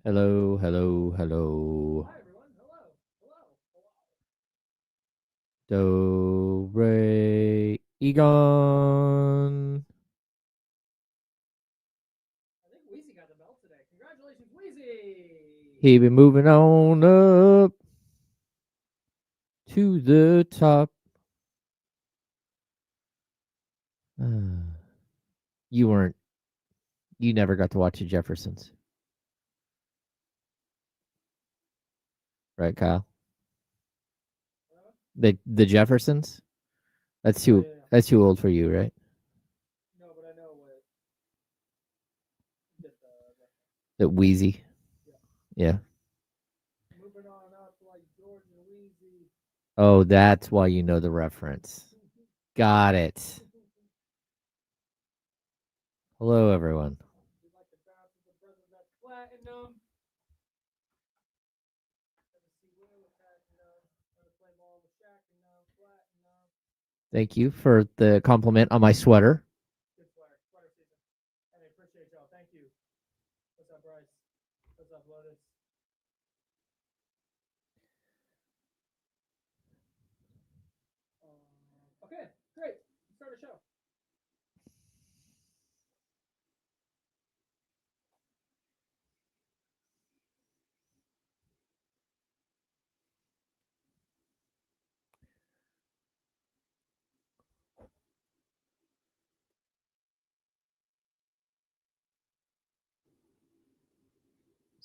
Hello, hello, hello. Hi everyone. Hello. Do re Egon. I think Wheezy got the belt today. Congratulations, Wheezy. He been moving on up to the top. You weren't. You never got to watch the Jeffersons, right, Kyle? The Jeffersons. That's Oh too. yeah, yeah. That's too old for you, right? No, but I know what. That, The Wheezy. yeah. Yeah. Moving on up like George and Wheezy. Oh, that's why you know the reference. Got it. Hello, everyone. We like to bounce with the brothers at platinum. Tennessee Will with platinum. Trying to play ball with Shaq and platinum. Thank you for the compliment on my sweater. Good sweater. Sweater season. Hey, appreciate y'all. Thank you. What's up, Bryce? What's up, Lotus? Okay, great. Let's start a show.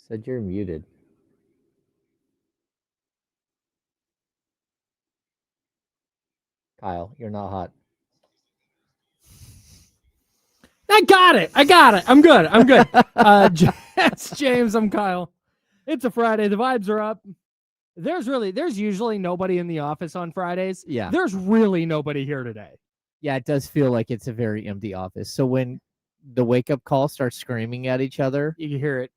Said you're muted. Kyle, you're not hot. I got it. I'm good. It's James. I'm Kyle. It's a Friday. The vibes are up. There's usually nobody in the office on Fridays. Yeah. There's really nobody here today. Yeah, it does feel like it's a very empty office. So when the wake up call starts screaming at each other, You hear it.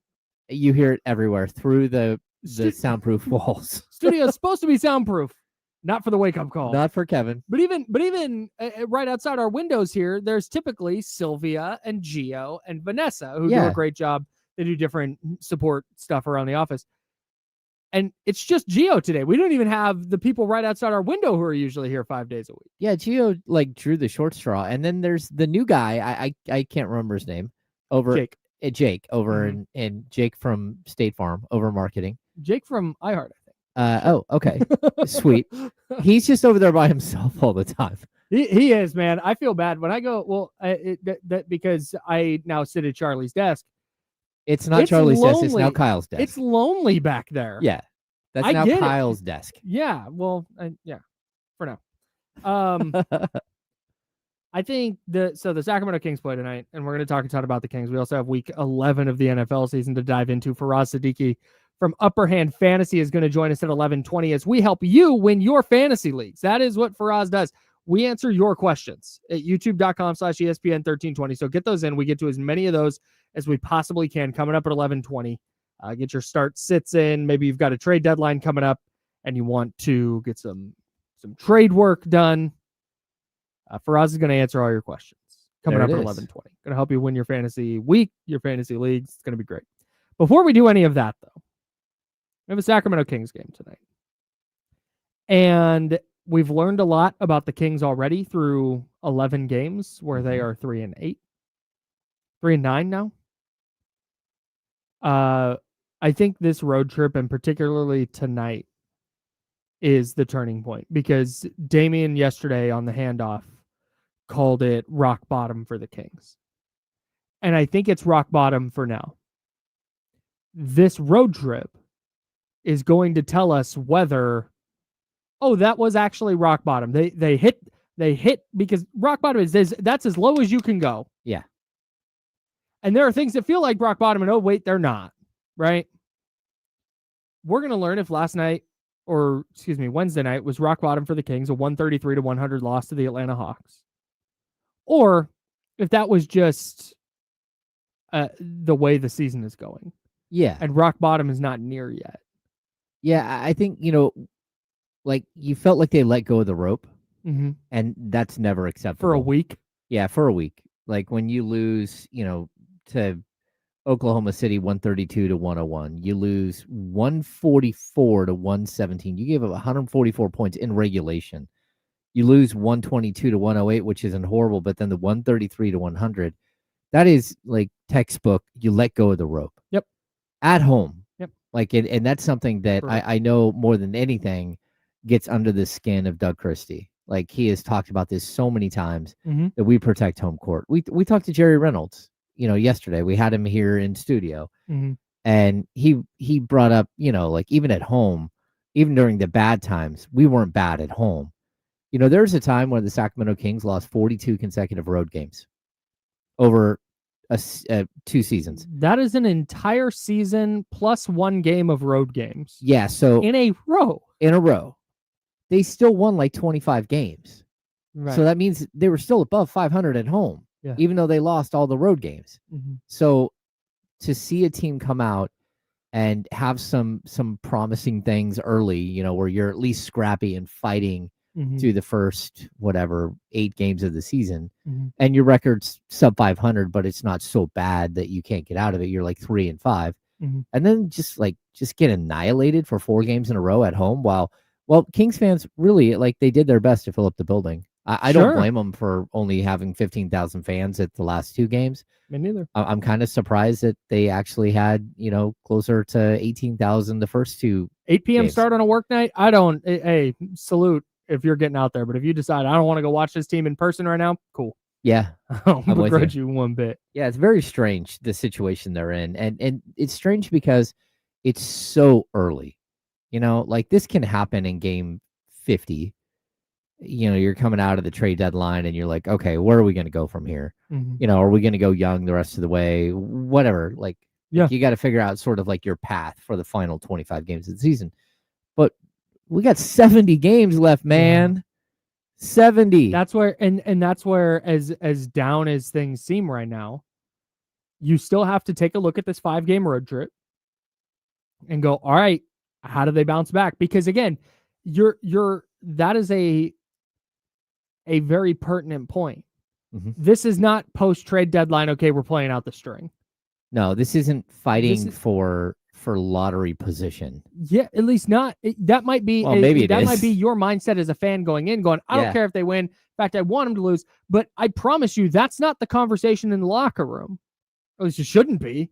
you hear it everywhere through the soundproof walls. Studio's supposed to be soundproof, not for the wake up call. Not for Kevin. But even right outside our windows here, there's typically Sylvia and Gio and Vanessa who do Yeah. a great job. They do different support stuff around the office. And it's just Gio today. We don't even have the people right outside our window who are usually here 5 days a week. Yeah, Gio like drew the short straw, and then there's the new guy. I can't remember his name. Over Jake. Jake over in Jake from State Farm over marketing. Jake from iHeart, I think. Oh, okay. Sweet. He's just over there by himself all the time. He is, man. I feel bad when I go. Well, because I now sit at Charlie's desk. It's not Charlie's desk. It's now Kyle's desk. It's lonely back there. Yeah, that's I now get it. Kyle's desk. Yeah. Well, yeah. For now. I think the Sacramento Kings play tonight, and we're going to talk a ton about the Kings. We also have week 11 of the NFL season to dive into. Faraz Siddiqi from Upper Hand Fantasy is going to join us at 11:20 as we help you win your fantasy leagues. That is what Faraz does. We answer your questions at youtube.com/ESPN1320. So get those in. We get to as many of those as we possibly can coming up at 11:20. Get your start sits in. Maybe you've got a trade deadline coming up and you want to get some trade work done. Faraz is going to answer all your questions coming up at 11:20. Going to help you win your fantasy week, your fantasy leagues. It's going to be great. Before we do any of that, though, we have a Sacramento Kings game tonight. And we've learned a lot about the Kings already through 11 games where they are 3-8, 3-9 now. I think this road trip, and particularly tonight, is the turning point because Damian yesterday on the handoff called it rock bottom for the Kings. And I think it's rock bottom for now. This road trip is going to tell us whether, that was actually rock bottom. They hit because rock bottom is that's as low as you can go. Yeah. And there are things that feel like rock bottom and wait, they're not, right? We're going to learn if Wednesday night was rock bottom for the Kings, a 133-100 loss to the Atlanta Hawks. Or if that was just the way the season is going. Yeah. And rock bottom is not near yet. Yeah, I think, like you felt like they let go of the rope. Mm-hmm. And that's never acceptable. For a week? Yeah, for a week. Like when you lose, to Oklahoma City 132 to 101. You lose 144 to 117. You gave up 144 points in regulation. You lose 122 to 108, which isn't horrible, but then the 133 to 100, that is like textbook. You let go of the rope. Yep. At home. Yep. Like and that's something that I know more than anything gets under the skin of Doug Christie. Like he has talked about this so many times that we protect home court. We talked to Jerry Reynolds, yesterday. We had him here in studio, and he brought up, like even at home, even during the bad times, we weren't bad at home. There's a time where the Sacramento Kings lost 42 consecutive road games over 2 seasons. That is an entire season plus 1 game of road games. Yeah, so in a row. They still won like 25 games. Right. So that means they were still above 500 at home, even though they lost all the road games. So to see a team come out and have some promising things early, where you're at least scrappy and fighting through the first 8 games of the season, and your record's sub 500, but it's not so bad that you can't get out of it. You're like 3-5, and then just get annihilated for 4 games in a row at home. Well, Kings fans really they did their best to fill up the building. I don't blame them for only having 15,000 fans at the last 2 games. Me neither. I'm kind of surprised that they actually had, closer to 18,000 the first 2. 8 p.m. games. Start on a work night. Hey, salute if you're getting out there. But if you decide I don't want to go watch this team in person right now, cool. Yeah. I don't begrudge you one bit. Yeah, it's very strange, the situation they're in. And it's strange because it's so early. This can happen in game 50. You're coming out of the trade deadline and you're like, okay, where are we going to go from here? Are we going to go young the rest of the way? Whatever. You got to figure out sort of your path for the final 25 games of the season. But we got 70 games left, man. Yeah. 70. That's where, and that's where, as down as things seem right now, you still have to take a look at this 5-game road trip and go, all right, how do they bounce back? Because again, that is a very pertinent point. This is not post-trade deadline. Okay, we're playing out the string. No, this isn't fighting for lottery position. Yeah, at least not. That might be maybe that might be your mindset as a fan going in, going, I don't care if they win. In fact, I want them to lose. But I promise you, that's not the conversation in the locker room. At least it shouldn't be.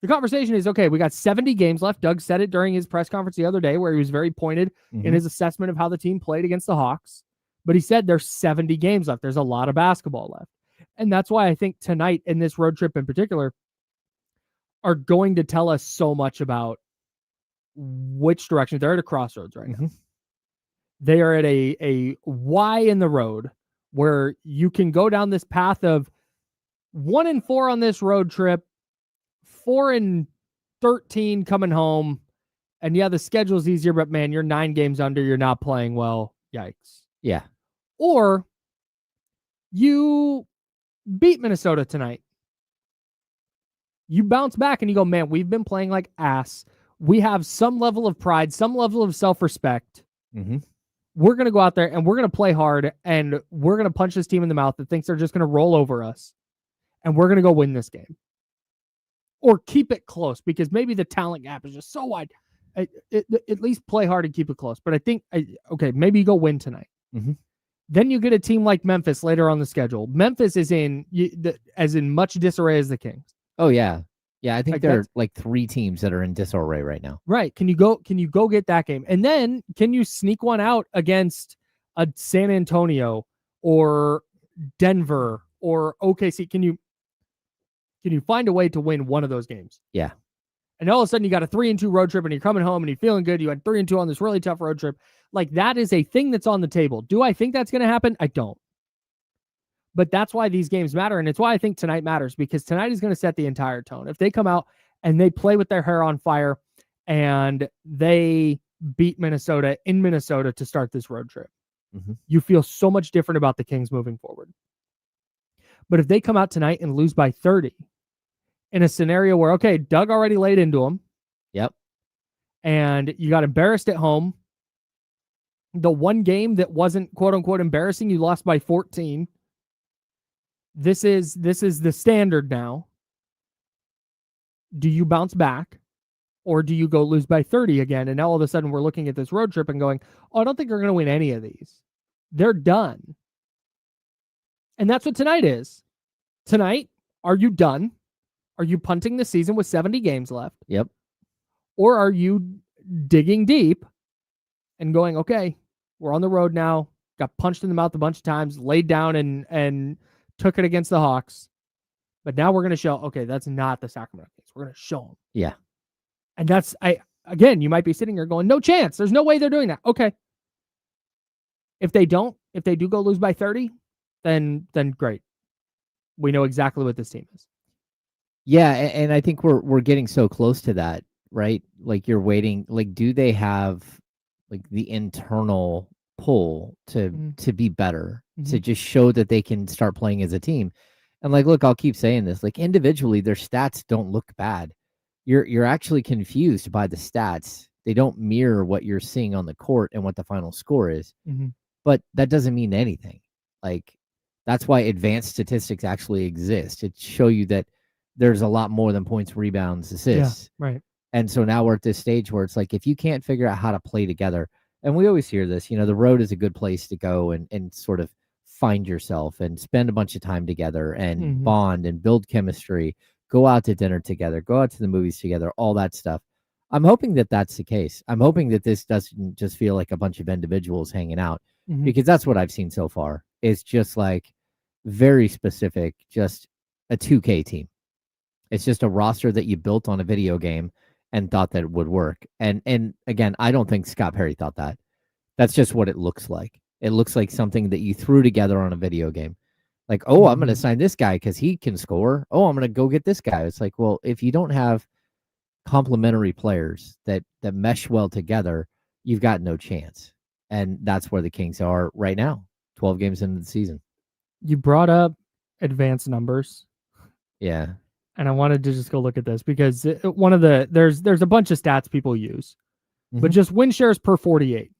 The conversation is, okay, we got 70 games left. Doug said it during his press conference the other day where he was very pointed in his assessment of how the team played against the Hawks. But he said there's 70 games left. There's a lot of basketball left. And that's why I think tonight in this road trip in particular are going to tell us so much about which direction. They're at a crossroads right now. They are at a Y in the road where you can go down this path of 1-4 on this road trip, 4-13 coming home. And yeah, the schedule's easier, but man, you're 9 games under. You're not playing well. Yikes. Yeah. Or you beat Minnesota tonight. You bounce back and you go, man, we've been playing like ass. We have some level of pride, some level of self-respect. We're going to go out there and we're going to play hard and we're going to punch this team in the mouth that thinks they're just going to roll over us. And we're going to go win this game. Or keep it close because maybe the talent gap is just so wide. At least play hard and keep it close. But I think, okay, maybe you go win tonight. Then you get a team like Memphis later on the schedule. Memphis is in as in much disarray as the Kings. Oh yeah. Yeah, I think there are like 3 teams that are in disarray right now. Right. Can you go get that game? And then can you sneak one out against a San Antonio or Denver or OKC? Can you find a way to win one of those games? Yeah. And all of a sudden you got a 3-2 road trip and you're coming home and you're feeling good. You had 3-2 on this really tough road trip. Like that is a thing that's on the table. Do I think that's going to happen? I don't. But that's why these games matter. And it's why I think tonight matters because tonight is going to set the entire tone. If they come out and they play with their hair on fire and they beat Minnesota in Minnesota to start this road trip, you feel so much different about the Kings moving forward. But if they come out tonight and lose by 30 in a scenario where, okay, Doug already laid into them. Yep. And you got embarrassed at home. The one game that wasn't quote unquote embarrassing, you lost by 14. This is the standard now. do you bounce back or do you go lose by 30 again? And now all of a sudden we're looking at this road trip and going, oh, I don't think they're going to win any of these. They're done. And that's what tonight is. Tonight, are you done? Are you punting the season with 70 games left? Yep. Or are you digging deep and going, okay, we're on the road now, got punched in the mouth a bunch of times, laid down and took it against the Hawks. But now we're going to show, okay, that's not the Sacramento Kings. We're going to show them. Yeah. And that's, again, you might be sitting here going, no chance. There's no way they're doing that. Okay. If they do go lose by 30, then great. We know exactly what this team is. Yeah, and I think we're getting so close to that, right? Like you're waiting, like do they have like the internal pull to be better, to just show that they can start playing as a team? And like, look, I'll keep saying this, like individually their stats don't look bad. You're actually confused by the stats. They don't mirror what you're seeing on the court and what the final score is. But that doesn't mean anything. Like that's why advanced statistics actually exist. It show you that there's a lot more than points, rebounds, assists. Yeah, right. And so now we're at this stage where it's like, if you can't figure out how to play together, and we always hear this, the road is a good place to go and sort of find yourself and spend a bunch of time together and bond and build chemistry, go out to dinner together, go out to the movies together, all that stuff. I'm hoping that that's the case. I'm hoping that this doesn't just feel like a bunch of individuals hanging out, because that's what I've seen so far. It's just like very specific, just a 2K team. It's just a roster that you built on a video game and thought that it would work. And again, I don't think Scott Perry thought that. That's just what it looks like. It looks like something that you threw together on a video game. Like, oh, I'm going to sign this guy because he can score. Oh, I'm going to go get this guy. It's like, well, if you don't have complementary players that mesh well together, you've got no chance. And that's where the Kings are right now, 12 games into the season. You brought up advanced numbers. Yeah. And I wanted to just go look at this because there's a bunch of stats people use, but just win shares per 48,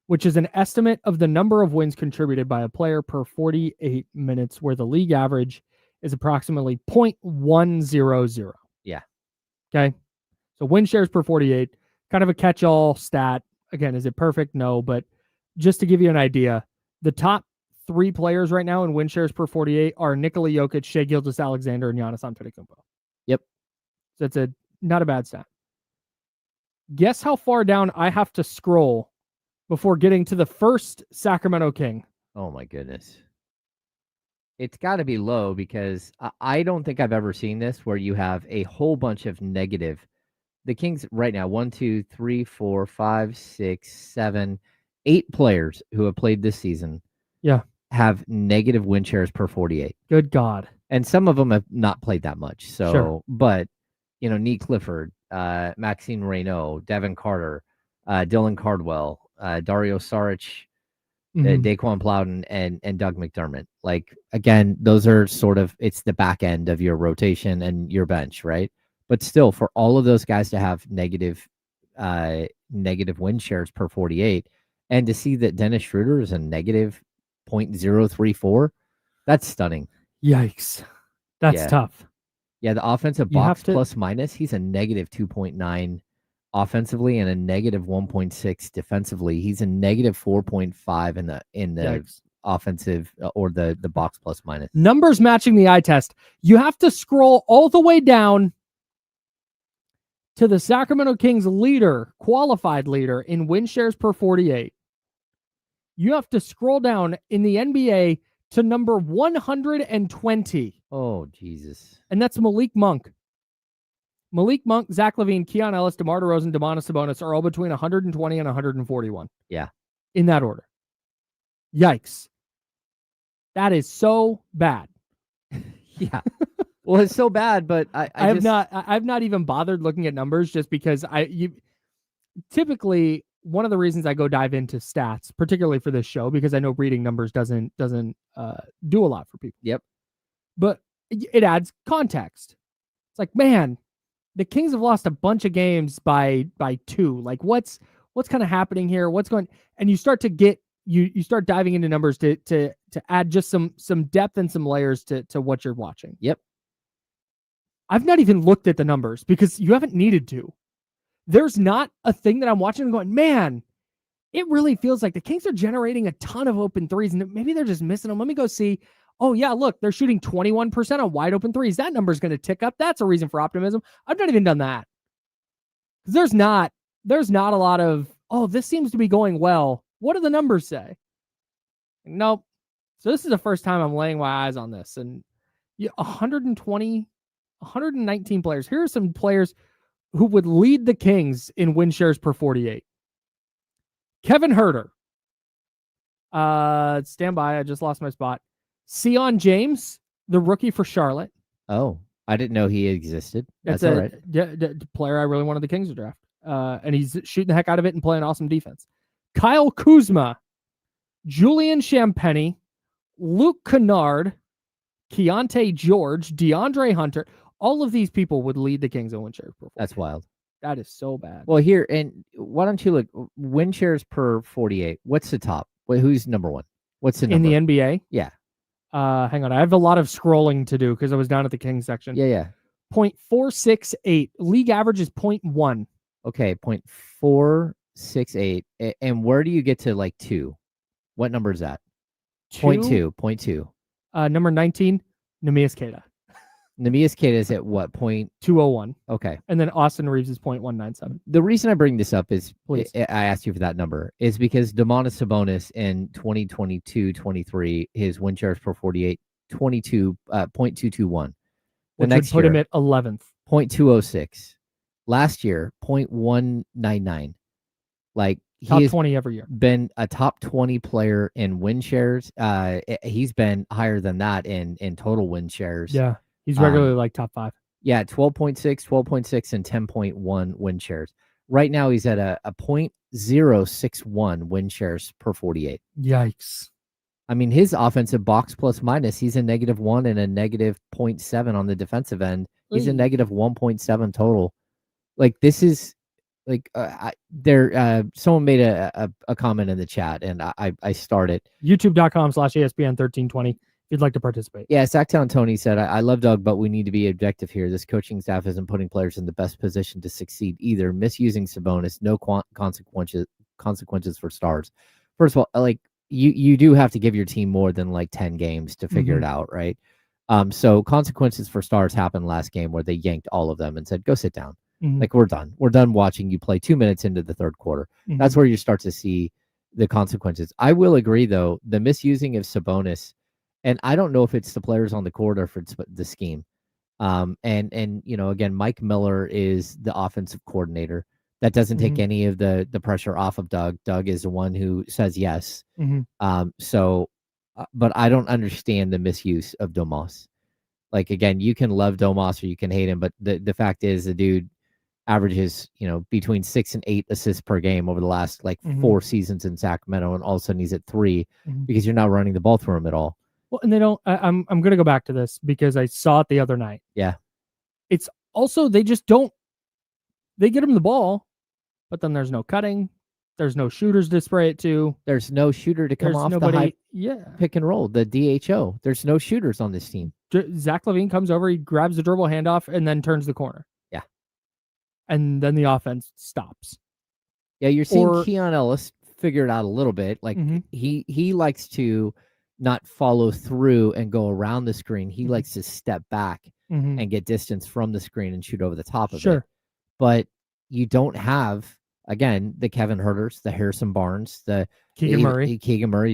which is an estimate of the number of wins contributed by a player per 48 minutes, where the league average is approximately 0.100. Yeah. Okay. So win shares per 48, kind of a catch-all stat. Again, is it perfect? No, but just to give you an idea, the top 3 players right now in win shares per 48 are Nikola Jokic, Shai Gilgeous-Alexander, and Giannis Antetokounmpo. Yep. So it's not a bad stat. Guess how far down I have to scroll before getting to the first Sacramento King? Oh my goodness. It's got to be low, because I don't think I've ever seen this where you have a whole bunch of negative. The Kings right now, 1, 2, 3, 4, 5, 6, 7, 8 players who have played this season. Yeah. Have negative win shares per 48. Good God. And some of them have not played that much. So, sure. But, Neat Clifford, Maxine Reynaud, Devin Carter, Dylan Cardwell, Dario Saric, Daquan Plowden, and Doug McDermott. Like, again, those are sort of, it's the back end of your rotation and your bench, right? But still, for all of those guys to have negative win shares per 48, and to see that Dennis Schroeder is a negative 0.034, that's stunning. Yikes. That's tough. Yeah, the offensive box plus minus, he's a negative 2.9 offensively and a negative 1.6 defensively. He's a negative 4.5 in the offensive or the box plus minus. Numbers matching the eye test. You have to scroll all the way down to the Sacramento Kings qualified leader in win shares per 48. You have to scroll down in the NBA to number 120. Oh, Jesus. And that's Malik Monk. Malik Monk, Zach LaVine, Keon Ellis, DeMar DeRozan, Domantas Sabonis are all between 120 and 141. Yeah. In that order. Yikes. That is so bad. Yeah. Well, it's so bad, but I've not even bothered looking at numbers, just because typically one of the reasons I go dive into stats, particularly for this show, because I know reading numbers doesn't do a lot for people. Yep. But it adds context. It's like, man, the Kings have lost a bunch of games by 2. Like, what's kind of happening here? What's going? And you start to get you start diving into numbers to add just some depth and some layers to what you're watching. Yep. I've not even looked at the numbers because you haven't needed to. There's not a thing that I'm watching and going, man, it really feels like the Kings are generating a ton of open threes and maybe they're just missing them. Let me go see. Oh, yeah, look, they're shooting 21% on wide open threes. That number's going to tick up. That's a reason for optimism. I've not even done that. There's not a lot of, oh, this seems to be going well. What do the numbers say? Nope. So this is the first time I'm laying my eyes on this. And 120, 119 players. Here are some players who would lead the Kings in win shares per 48. Kevin Huerter. Stand by. I just lost my spot. Sion James, the rookie for Charlotte. Oh, I didn't know he existed. That's all right. Player I really wanted the Kings to draft. And he's shooting the heck out of it and playing awesome defense. Kyle Kuzma, Julian Champagny, Luke Kennard, Keontae George, DeAndre Hunter. All of these people would lead the Kings in win shares per 48. That's wild. That is so bad. Well, here, and why don't you look, win shares per 48. What's the top? Who's number one? What's the number? In the NBA? Yeah. Hang on. I have a lot of scrolling to do because I was down at the Kings section. Yeah. 0.468. League average is 0.1. Okay, 0.468. And where do you get to like 2? What number is that? 0.2. Number 19, Neemias Queta. Neemias Queta is at what? 201. Okay. And then Austin Reeves is 0.197. The reason I bring this up is, Please. I asked you for that number, is because Domantas Sabonis in 2022-23, his win shares per 48, 0.221. Which would put him at 11th. 0.206. Last year, 0.199. Like, top 20 every year. Been a top 20 player in win shares. He's been higher than that in total win shares. Yeah. He's regularly like top 5. Yeah, 12.6, and 10.1 win shares. Right now, he's at a 0.061 win shares per 48. Yikes. I mean, his offensive box plus minus, he's a -1 and a -0.7 on the defensive end. He's a -1.7 total. Like, this is like someone made a comment in the chat, and I started youtube.com/ESPN1320 if you'd like to participate. Yeah, Sacktown Tony said, I love Doug, but we need to be objective here. This coaching staff isn't putting players in the best position to succeed either. Misusing Sabonis, no consequences for stars. First of all, like, you do have to give your team more than like 10 games to figure it out, right? So consequences for stars happened last game where they yanked all of them and said, go sit down. Like, we're done. We're done watching you play 2 minutes into the third quarter. That's where you start to see the consequences. I will agree, though, the misusing of Sabonis, and I don't know if it's the players on the court or if it's the scheme. And again, Mike Miller is the offensive coordinator. That doesn't take any of the pressure off of Doug. Doug is the one who says yes. But I don't understand the misuse of Domas. Like, again, you can love Domas or you can hate him, but the fact is the dude averages, between 6 and 8 assists per game over the last 4 seasons in Sacramento, and all of a sudden he's at 3 because you're not running the ball through him at all. Well, and they don't. I'm going to go back to this because I saw it the other night. Yeah, it's also they just don't. They get him the ball, but then there's no cutting. There's no shooters to spray it to. There's no shooter to come off the high pick and roll, the DHO. There's no shooters on this team. Zach LaVine comes over, he grabs the dribble handoff, and then turns the corner. Yeah. And then the offense stops. Yeah, you're seeing Keon Ellis figure it out a little bit. Like, he likes to not follow through and go around the screen. He likes to step back and get distance from the screen and shoot over the top of it. But you don't have, again, the Kevin Huerters, the Harrison Barnes, the Keegan Murray,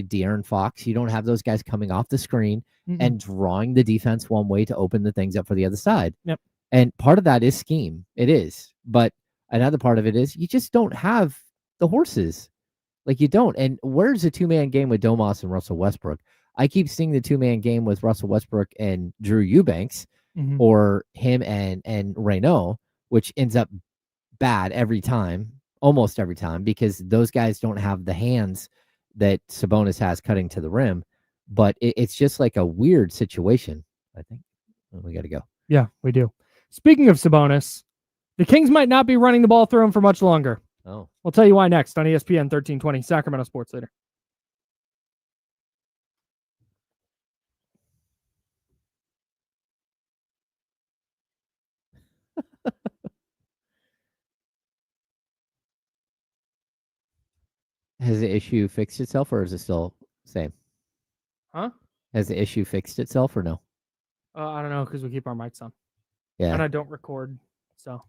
De'Aaron Fox. You don't have those guys coming off the screen and drawing the defense one way to open the things up for the other side. Yep. And part of that is scheme. It is. But another part of it is you just don't have the horses. Like, you don't. And where's the 2-man game with Domas and Russell Westbrook? I keep seeing the 2-man game with Russell Westbrook and Drew Eubanks, or him and Reynaud, which ends up bad every time, almost every time, because those guys don't have the hands that Sabonis has cutting to the rim. But it's just like a weird situation, I think. We got to go. Yeah, we do. Speaking of Sabonis, the Kings might not be running the ball through him for much longer. Oh. We'll tell you why next on ESPN 1320, Sacramento Sports Leader. Has the issue fixed itself, or is it still same? Huh? Has the issue fixed itself, or no? I don't know, because we keep our mics on. Yeah. And I don't record, so.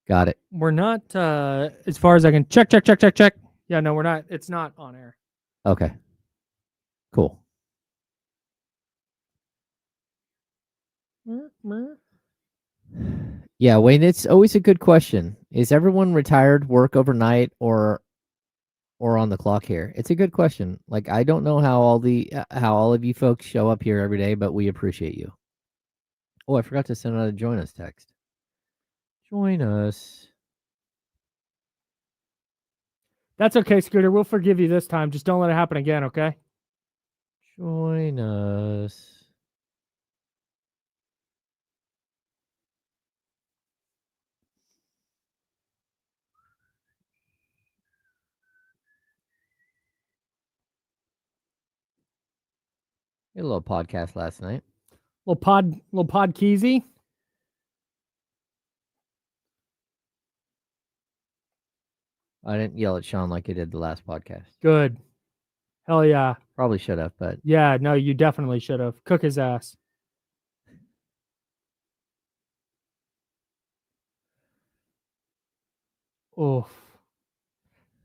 Got it. We're not, as far as I can check. Yeah, no, we're not. It's not on air. Okay. Cool. Yeah, Wayne, it's always a good question. Is everyone retired, work overnight, or on the clock here? It's a good question. Like, I don't know how all of you folks show up here every day, but we appreciate you. Oh, I forgot to send out a join us text. Join us. That's okay, Scooter. We'll forgive you this time. Just don't let it happen again, okay? Join us. A little podcast last night. Little pod keezy. I didn't yell at Sean like I did the last podcast. Good. Hell yeah. Probably should have, but yeah, no, you definitely should have. Cook his ass. Oof.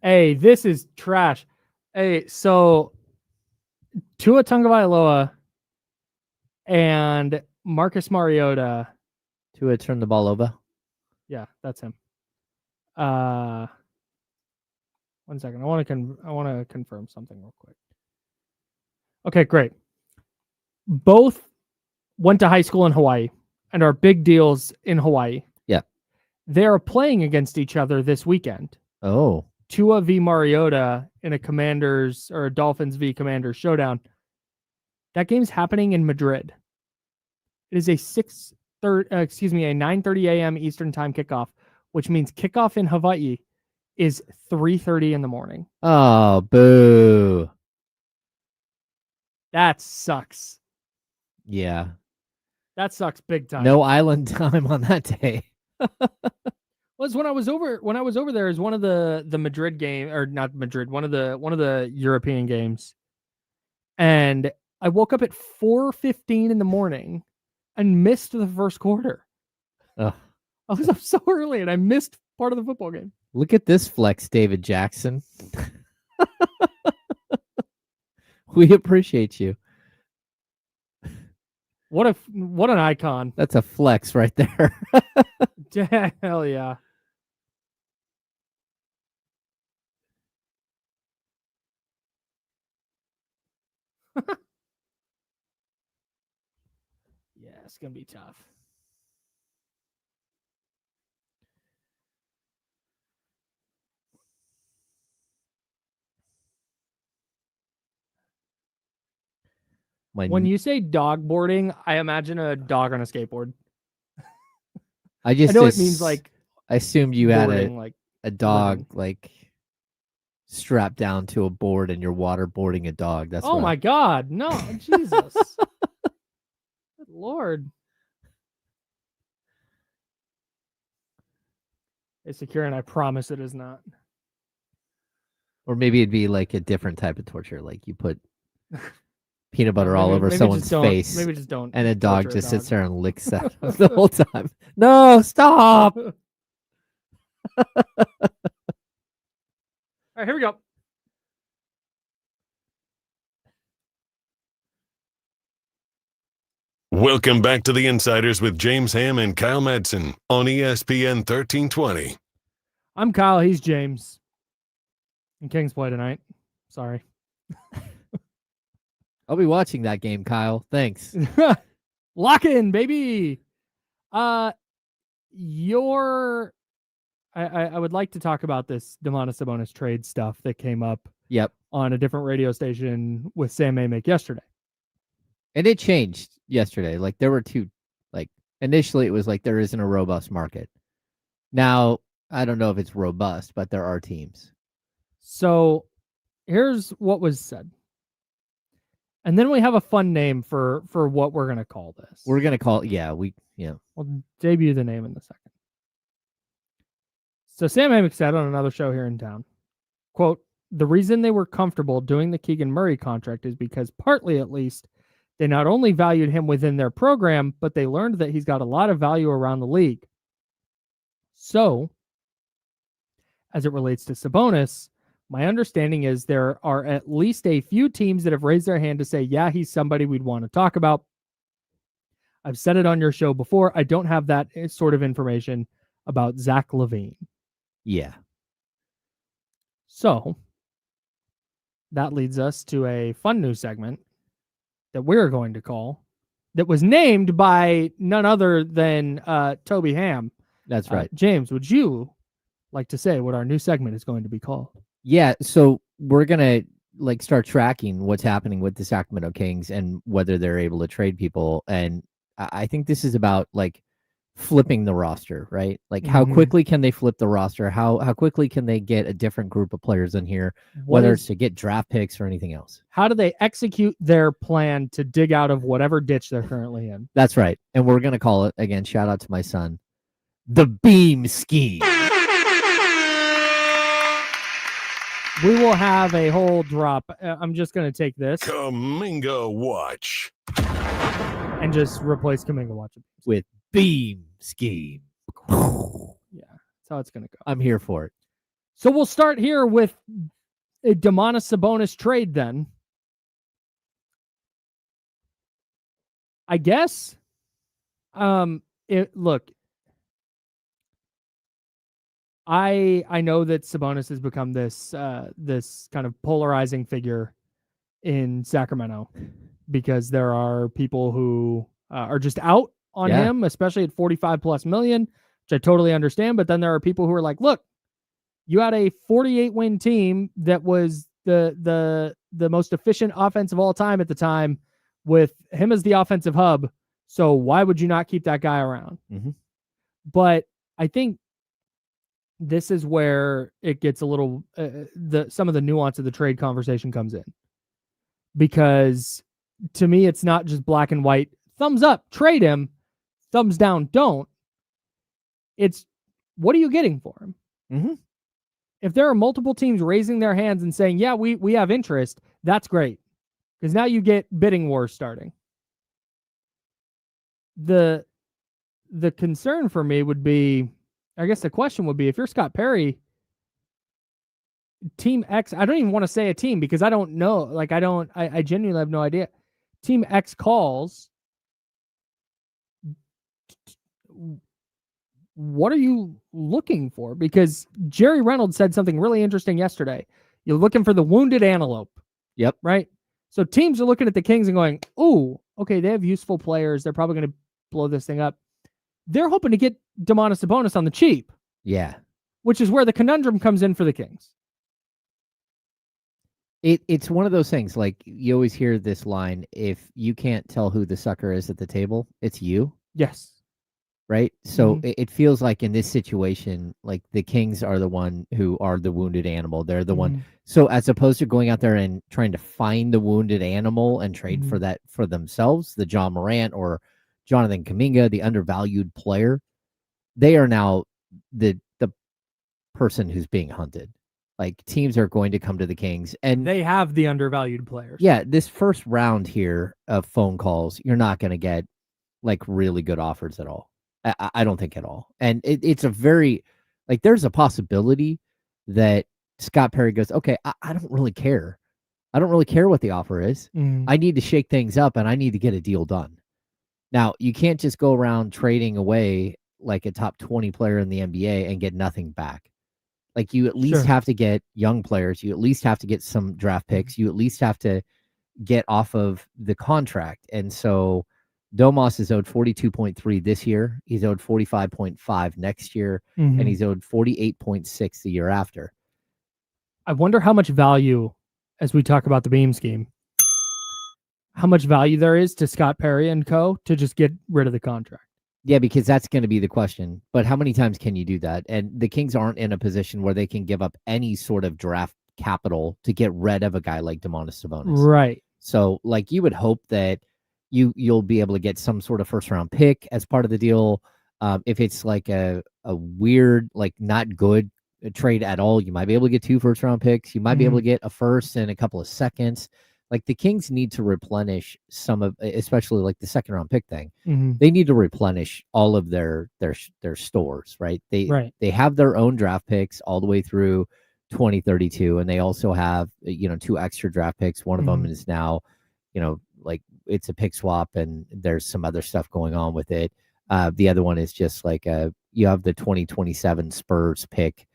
Hey, this is trash. Hey, so Tua Tagovailoa and Marcus Mariota. Tua turned the ball over. Yeah, that's him. 1 second. I want to confirm something real quick. Okay, great. Both went to high school in Hawaii and are big deals in Hawaii. Yeah. They are playing against each other this weekend. Oh. Tua v. Mariota in a Commanders or a Dolphins v. Commanders showdown. That game's happening in Madrid. It is a 9:30 a.m. Eastern time kickoff, which means kickoff in Hawaii is 3:30 in the morning. Oh, boo. That sucks. Yeah. That sucks big time. No island time on that day. Was when I was over there is one of the Madrid game, or not Madrid, one of the European games. And I woke up at 4:15 in the morning and missed the first quarter. Ugh. I was up so early and I missed part of the football game. Look at this flex, David Jackson. We appreciate you. What an icon. That's a flex right there. Hell yeah. Yeah, it's going to be tough. When you say dog boarding, I imagine a dog on a skateboard. I know it means like I assumed you had a dog living. like strapped down to a board and you're waterboarding a dog. That's my God. No, Jesus. Good Lord. It's secure, and I promise it is not. Or maybe it'd be like a different type of torture. Like you put peanut butter all over someone's face. Maybe just don't. And a dog just sits there and licks that the whole time. No, stop. All right, here we go. Welcome back to the Insiders with James Ham and Kyle Madsen on ESPN 1320. I'm Kyle. He's James. And Kings play tonight. Sorry. I'll be watching that game, Kyle. Thanks. Lock in, baby. I would like to talk about this Domantas Sabonis trade stuff that came up. Yep. On a different radio station with Sam Amick yesterday. And it changed yesterday. Like there were two, like initially it was like there isn't a robust market. Now, I don't know if it's robust, but there are teams. So here's what was said. And then we have a fun name for what we're going to call this. We're going to call it, We'll debut the name in a second. So Sam Amick said on another show here in town Quote, the reason they were comfortable doing the Keegan-Murray contract is because partly, at least, they not only valued him within their program, but they learned that he's got a lot of value around the league. So, as it relates to Sabonis, my understanding is there are at least a few teams that have raised their hand to say, yeah, he's somebody we'd want to talk about. I've said it on your show before. I don't have that sort of information about Zach LaVine. Yeah. So that leads us to a fun new segment that we're going to call, that was named by none other than Toby Ham. That's right. James, would you like to say what our new segment is going to be called? Yeah, so we're going to start tracking what's happening with the Sacramento Kings and whether they're able to trade people. And I think this is about flipping the roster, right? How quickly can they flip the roster? How quickly can they get a different group of players in here, whether it's to get draft picks or anything else? How do they execute their plan to dig out of whatever ditch they're currently in? That's right. And we're going to call it, again, shout out to my son, the Beam Scheme. We will have a whole drop. I'm just going to take this. Kuminga Watch. And just replace Kuminga Watch with Beam Scheme. Yeah, that's how it's going to go. I'm here for it. So we'll start here with a Domantas Sabonis trade then. I guess. Look, I know that Sabonis has become this this kind of polarizing figure in Sacramento because there are people who are just out on him, especially at 45 plus million, which I totally understand. But then there are people who are like, look, you had a 48 win team that was the most efficient offense of all time at the time with him as the offensive hub. So why would you not keep that guy around? Mm-hmm. But I think this is where it gets a little, some of the nuance of the trade conversation comes in. Because to me, it's not just black and white. Thumbs up, trade him. Thumbs down, don't. It's, what are you getting for him? Mm-hmm. If there are multiple teams raising their hands and saying, yeah, we have interest, that's great. Because now you get bidding wars starting. The concern for me would be, I guess the question would be, if you're Scott Perry, Team X, I don't even want to say a team because I don't know. I genuinely have no idea. Team X calls. What are you looking for? Because Jerry Reynolds said something really interesting yesterday. You're looking for the wounded antelope. Yep. Right? So teams are looking at the Kings and going, ooh, okay, they have useful players. They're probably going to blow this thing up. They're hoping to get Domantas Sabonis on the cheap. Yeah. Which is where the conundrum comes in for the Kings. It's one of those things, you always hear this line, if you can't tell who the sucker is at the table, it's you. Yes. Right? So it feels like in this situation, the Kings are the one who are the wounded animal. They're the one. So as opposed to going out there and trying to find the wounded animal and trade for that for themselves, the John Morant or Jonathan Kuminga, the undervalued player, they are now the person who's being hunted. Teams are going to come to the Kings, and they have the undervalued players. Yeah, this first round here of phone calls, you're not going to get really good offers at all. I don't think at all. And it's a very there's a possibility that Scott Perry goes, okay, I don't really care. I don't really care what the offer is. I need to shake things up and I need to get a deal done. Now, you can't just go around trading away a top 20 player in the NBA and get nothing back. You at least have to get young players. You at least have to get some draft picks. You at least have to get off of the contract. And so Domas is owed 42.3 this year. He's owed 45.5 next year. And he's owed 48.6 the year after. I wonder how much value, as we talk about the Beam Scheme, how much value there is to Scott Perry and co. to just get rid of the contract. Yeah, because that's going to be the question. But how many times can you do that? And the Kings aren't in a position where they can give up any sort of draft capital to get rid of a guy like Domantas Sabonis. Right. So, you would hope that you'll be able to get some sort of first-round pick as part of the deal. If it's a weird, not good trade at all. You might be able to get 2 first-round picks. You might be able to get a first and a couple of seconds. Like the Kings need to replenish some of, especially like the second-round pick thing. They need to replenish all of their stores, right? They have their own draft picks all the way through 2032, and they also have 2 extra draft picks. One of them is now, like it's a pick swap, and there's some other stuff going on with it. The other one is just like you have the 2027 Spurs pick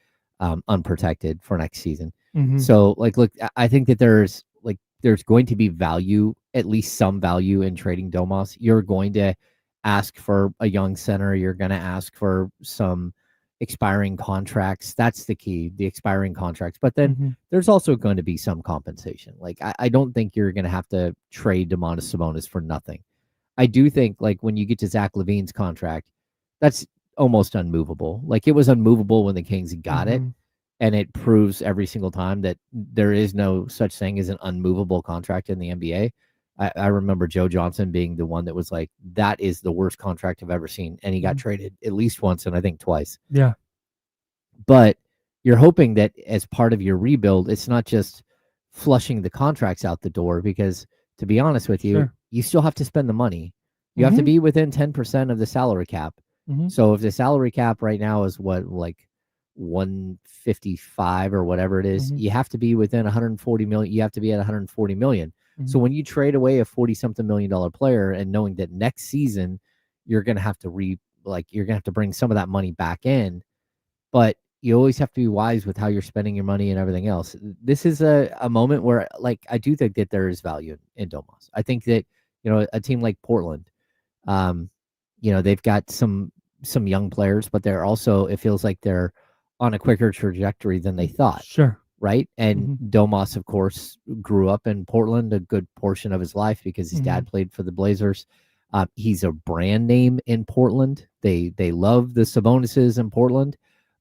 unprotected for next season. So like, look, I think that there's going to be value, at least some value in trading Domas. You're going to ask for a young center. You're going to ask for some expiring contracts. That's the key, the expiring contracts. But then there's also going to be some compensation. Like I don't think you're going to have to trade Domantas Sabonis for nothing. I do think like when you get to Zach LaVine's contract, that's almost unmovable. Like it was unmovable when the Kings got it. And it proves every single time that there is no such thing as an unmovable contract in the NBA. I remember Joe Johnson being the one that was like, that is the worst contract I've ever seen. And he got traded at least once and I think twice. Yeah. But you're hoping that as part of your rebuild, it's not just flushing the contracts out the door, because to be honest with you, you still have to spend the money. You have to be within 10% of the salary cap. So if the salary cap right now is like 155 or whatever it is, you have to be within 140 million. You have to be at 140 million. So when you trade away a 40-something million dollar player and knowing that next season you're going to have to you're going to have to bring some of that money back in, but you always have to be wise with how you're spending your money and everything else. This is a moment where like I do think that there is value in Domas. I think that a team like Portland, they've got some young players, but they're also, it feels like they're on a quicker trajectory than they thought. Right. And Domas, of course, grew up in Portland a good portion of his life because his dad played for the Blazers. He's a brand name in Portland. They love the Sabonises in Portland,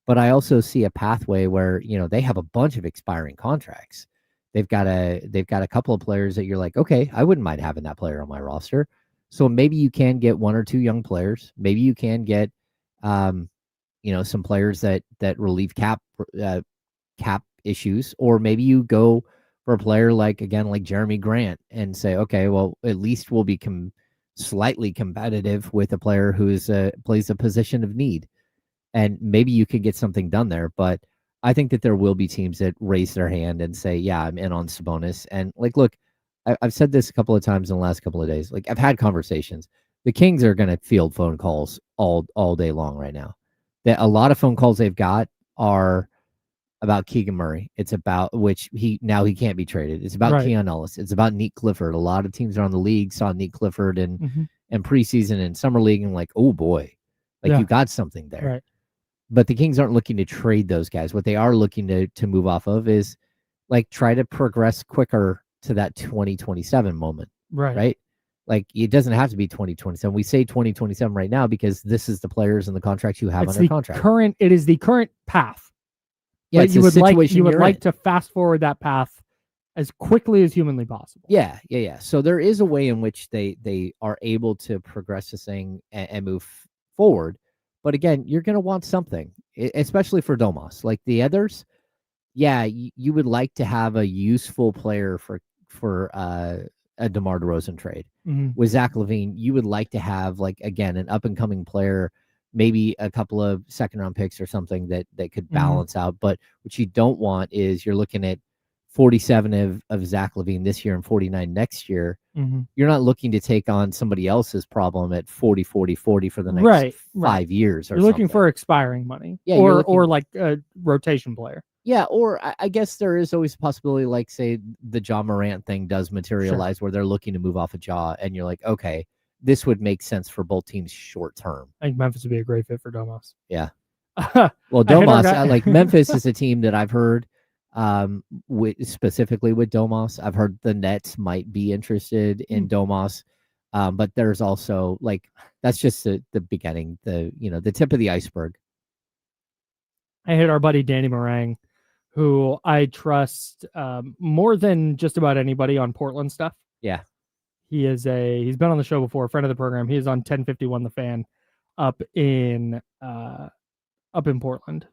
but I also see a pathway where, they have a bunch of expiring contracts. They've got a couple of players that you're like, okay, I wouldn't mind having that player on my roster. So maybe you can get 1 or 2 young players. Maybe you can get, some players that relieve cap issues, or maybe you go for a player like Jeremy Grant and say, okay, well, at least we'll be slightly competitive with a player who plays a position of need, and maybe you could get something done there. But I think that there will be teams that raise their hand and say, yeah, I'm in on Sabonis. And like, look, I've said this a couple of times in the last couple of days. Like I've had conversations. The Kings are going to field phone calls all day long right now. That a lot of phone calls they've got are about Keegan Murray. It's about which he can't be traded. It's about Keon Ellis. It's about Nick Clifford. A lot of teams around the league saw Nick Clifford in preseason and summer league and like, oh boy, like you got something there. Right. But the Kings aren't looking to trade those guys. What they are looking to move off of is like try to progress quicker to that 2027 moment. Right. Like it doesn't have to be 2027. We say 2027 right now because this is the players and the contracts you have under contract. It is the current path. Yeah, you would like to fast forward that path as quickly as humanly possible. Yeah. So there is a way in which they are able to progress this thing and move forward. But again, you're going to want something, especially for Domas. Like the others, you would like to have a useful player for a DeMar DeRozan trade. With Zach LaVine, you would like to have an up and coming player, maybe a couple of second round picks or something that could balance out. But what you don't want is you're looking at 47 of Zach LaVine this year and 49 next year. You're not looking to take on somebody else's problem at 40 for the next 5 years. You're looking for expiring money, or like a rotation player. Yeah, or I guess there is always a possibility, like, say, the Ja Morant thing does materialize where they're looking to move off a Ja, and you're like, okay, this would make sense for both teams short term. I think Memphis would be a great fit for Domas. Yeah. Well, Domas, like Memphis is a team that I've heard specifically with Domas. I've heard the Nets might be interested in Domas, but there's also that's just the beginning, the tip of the iceberg. I hit our buddy Danny Meringue, who I trust more than just about anybody on Portland stuff. Yeah. He's been on the show before, a friend of the program. He is on 1051 The Fan up in Portland.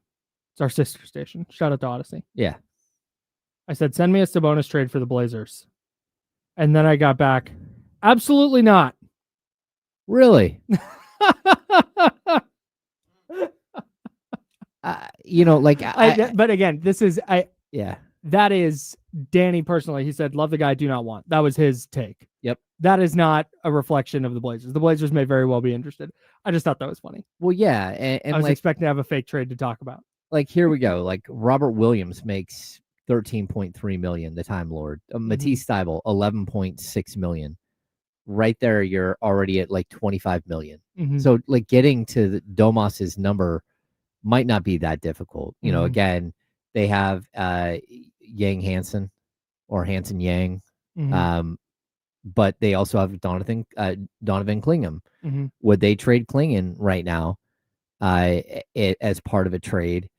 It's our sister station. Shout out to Odyssey. Yeah. I said, send me a Sabonis trade for the Blazers. And then I got back, absolutely not. Really? But again, yeah. That is Danny personally. He said, love the guy, do not want. That was his take. Yep. That is not a reflection of the Blazers. The Blazers may very well be interested. I just thought that was funny. Well, yeah. And I was expecting to have a fake trade to talk about. Like, here we go. Like, Robert Williams makes $13.3 million, the Time Lord. Matisse Thybulle, $11.6 million. Right there, you're already at like $25 million. So, like, getting to Domas's number might not be that difficult. You know, again, they have Yang Hansen or Hansen Yang, but they also have Donovan Klingham. Would they trade Klingham right now as part of a trade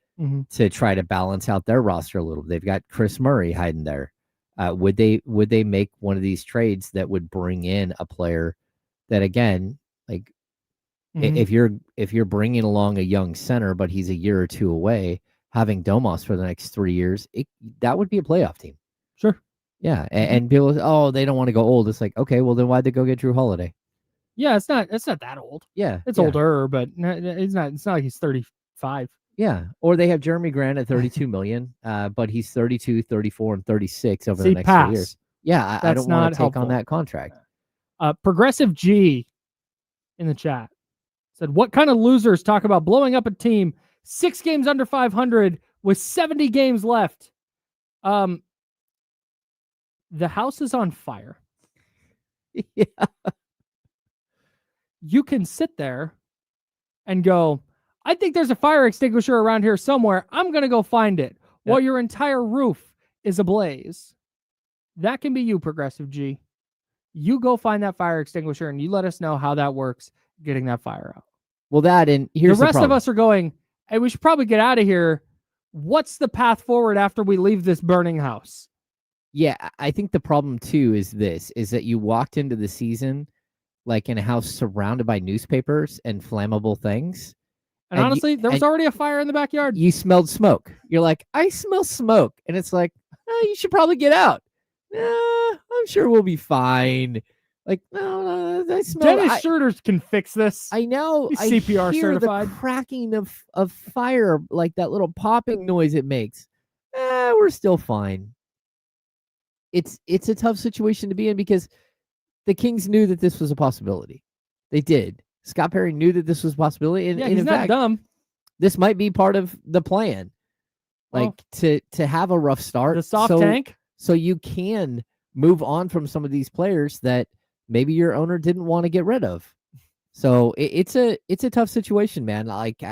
to try to balance out their roster a little? They've got Chris Murray hiding there. Would they make one of these trades that would bring in a player that, again, like, if you're bringing along a young center, but he's a year or two away, having Domas for the next 3 years, that would be a playoff team. Sure. Yeah. And people, they don't want to go old. It's like, okay, well then why'd they go get Drew Holiday? Yeah, it's not that old. Yeah. It's older, but it's not like he's 35. Yeah. Or they have Jeremy Grant at $32 million, but he's 32, 34, and 36 over the next 3 years. Yeah, I don't want to take on that contract. Progressive G in the chat said, what kind of losers talk about blowing up a team 6 games under 500 with 70 games left? The house is on fire. Yeah. You can sit there and go, I think there's a fire extinguisher around here somewhere. I'm going to go find it while your entire roof is ablaze. That can be you, Progressive G. You go find that fire extinguisher and you let us know how that works getting that fire out. Well, that, and here's the rest of us are going, hey, we should probably get out of here. What's the path forward after we leave this burning house? Yeah, I think the problem too is that you walked into the season like in a house surrounded by newspapers and flammable things. And honestly, there was already a fire in the backyard. You smelled smoke. You're like, I smell smoke. And it's like, you should probably get out. I'm sure we'll be fine. Like, no, I smell. Dennis Schroeder can fix this. I know. He's CPR I hear certified. The cracking of fire, like that little popping noise it makes. We're still fine. It's a tough situation to be in because the Kings knew that this was a possibility. They did. Scott Perry knew that this was a possibility. And, he's not dumb. This might be part of the plan. Like to have a rough start. The soft tank. So you can move on from some of these players that maybe your owner didn't want to get rid of. So it's a tough situation, man. Like,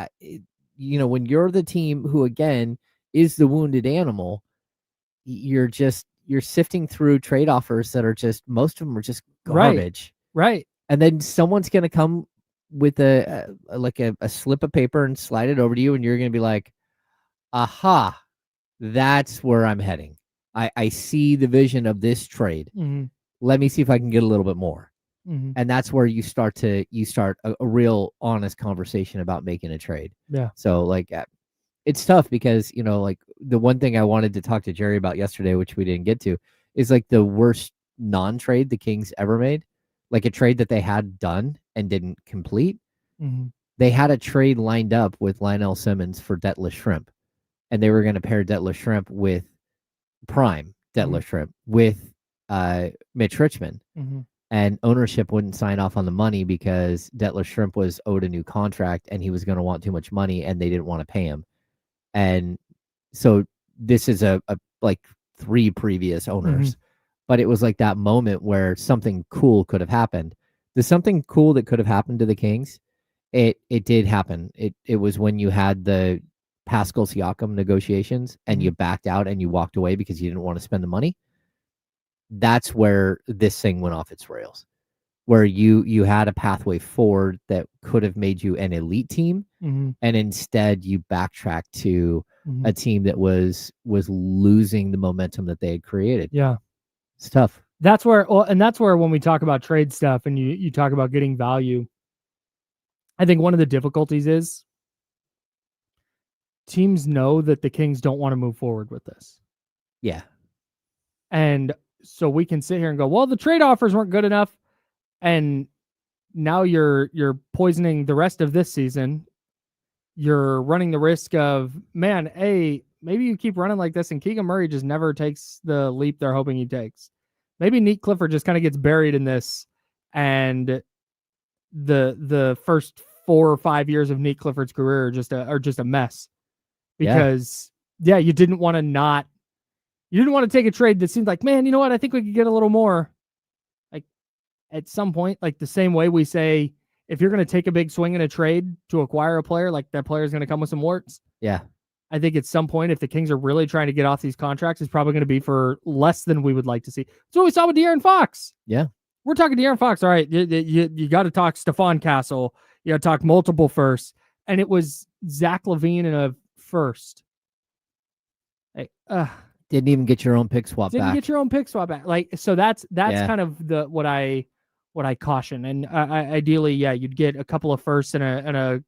when you're the team who, again, is the wounded animal, you're sifting through trade offers that are just, most of them are just garbage. Right. And then someone's going to come with a slip of paper and slide it over to you. And you're going to be like, aha, that's where I'm heading. I see the vision of this trade. Let me see if I can get a little bit more. And that's where you start a real honest conversation about making a trade. Yeah. So it's tough because, like the one thing I wanted to talk to Jerry about yesterday, which we didn't get to, is like the worst non-trade the Kings ever made. Like a trade that they had done and didn't complete. They had a trade lined up with Lionel Simmons for Detlef Schrempf. And they were going to pair Detlef Schrempf with prime Detlef Schrempf with Mitch Richmond. And ownership wouldn't sign off on the money because Detlef Schrempf was owed a new contract and he was going to want too much money and they didn't want to pay him. And so this is a like 3 previous owners, but it was like that moment where something cool could have happened. The something cool that could have happened to the Kings, it did happen. It was when you had the Pascal Siakam negotiations and you backed out and you walked away because you didn't want to spend the money. That's where this thing went off its rails, where you had a pathway forward that could have made you an elite team. And instead you backtracked to a team that was losing the momentum that they had created. Yeah. It's tough. That's where when we talk about trade stuff and you talk about getting value, I think one of the difficulties is teams know that the Kings don't want to move forward with this. Yeah. And so we can sit here and go, well, the trade offers weren't good enough. And now you're poisoning the rest of this season. You're running the risk of, man, maybe you keep running like this and Keegan Murray just never takes the leap they're hoping he takes. Maybe Nate Clifford just kind of gets buried in this, and the first 4 or 5 years of Nate Clifford's career are just a mess. Because you didn't want to take a trade that seemed like, man, you know what? I think we could get a little more. Like at some point, like the same way we say, if you're going to take a big swing in a trade to acquire a player, like that player is going to come with some warts. Yeah. I think at some point, if the Kings are really trying to get off these contracts, it's probably going to be for less than we would like to see. That's what we saw with De'Aaron Fox. Yeah. We're talking De'Aaron Fox. All right. You got to talk Stephon Castle. You got to talk multiple firsts. And it was Zach LaVine in a first. Like, didn't even get your own pick swap back. Didn't get your own pick swap back. Like, so that's kind of what I caution. And ideally, you'd get a couple of firsts and a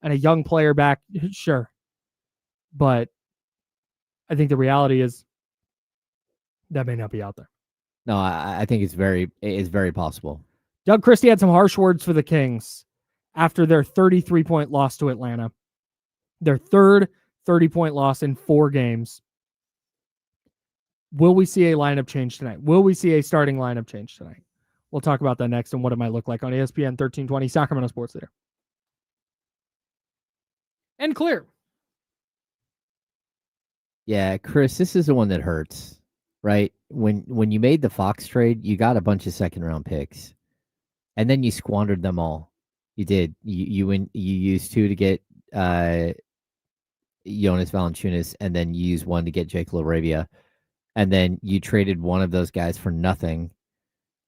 young player back. Sure. But I think the reality is that may not be out there. No, I think it's very possible. Doug Christie had some harsh words for the Kings after their 33-point loss to Atlanta. Their third 30-point loss in 4 games. Will we see a lineup change tonight? Will we see a starting lineup change tonight? We'll talk about that next and what it might look like on ESPN 1320, Sacramento Sports Leader. And clear. Yeah, Chris, this is the one that hurts, right? When you made the Fox trade, you got a bunch of second-round picks, and then you squandered them all. You did. You used 2 to get Jonas Valanciunas, and then you used 1 to get Jake LaRavia, and then you traded one of those guys for nothing,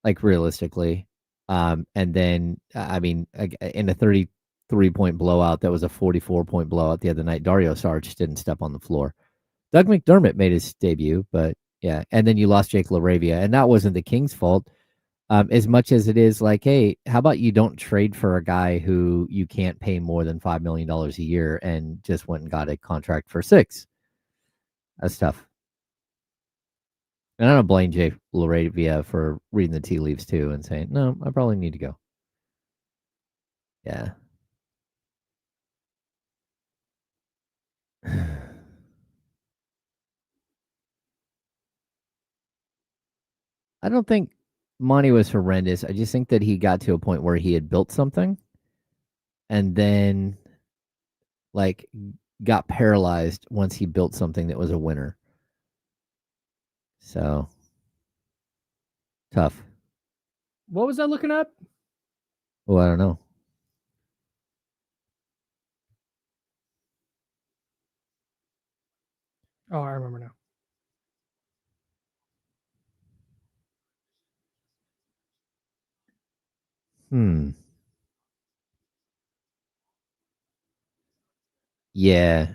like realistically. And then, I mean, in a 33-point blowout, that was a 44-point blowout the other night. Dario Saric didn't step on the floor. Doug McDermott made his debut, but yeah. And then you lost Jake LaRavia, and that wasn't the Kings' fault. As much as it is like, hey, how about you don't trade for a guy who you can't pay more than $5 million a year and just went and got a contract for $6 million? That's tough. And I don't blame Jake LaRavia for reading the tea leaves too and saying, no, I probably need to go. Yeah. I don't think Monty was horrendous. I just think that he got to a point where he had built something and then like got paralyzed once he built something that was a winner. So tough. What was I looking up? Oh, I don't know. Oh, I remember now. Yeah.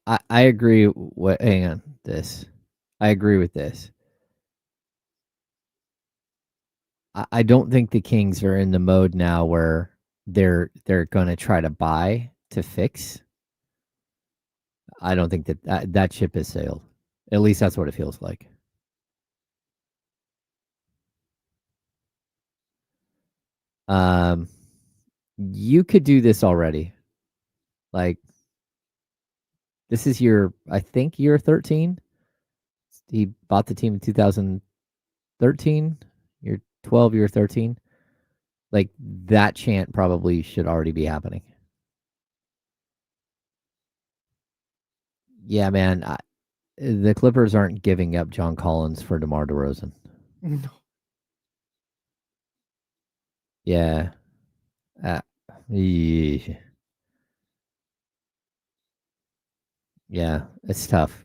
I agree. Hang on. I agree with this. I don't think the Kings are in the mode now where they're going to try to buy to fix. I don't think that ship has sailed. At least that's what it feels like. You could do this already. Like, this is I think year 13. He bought the team in 2013. Year 12, year 13. Like, that chant probably should already be happening. Yeah, man. The Clippers aren't giving up John Collins for DeMar DeRozan. No. Yeah. Yeah, it's tough.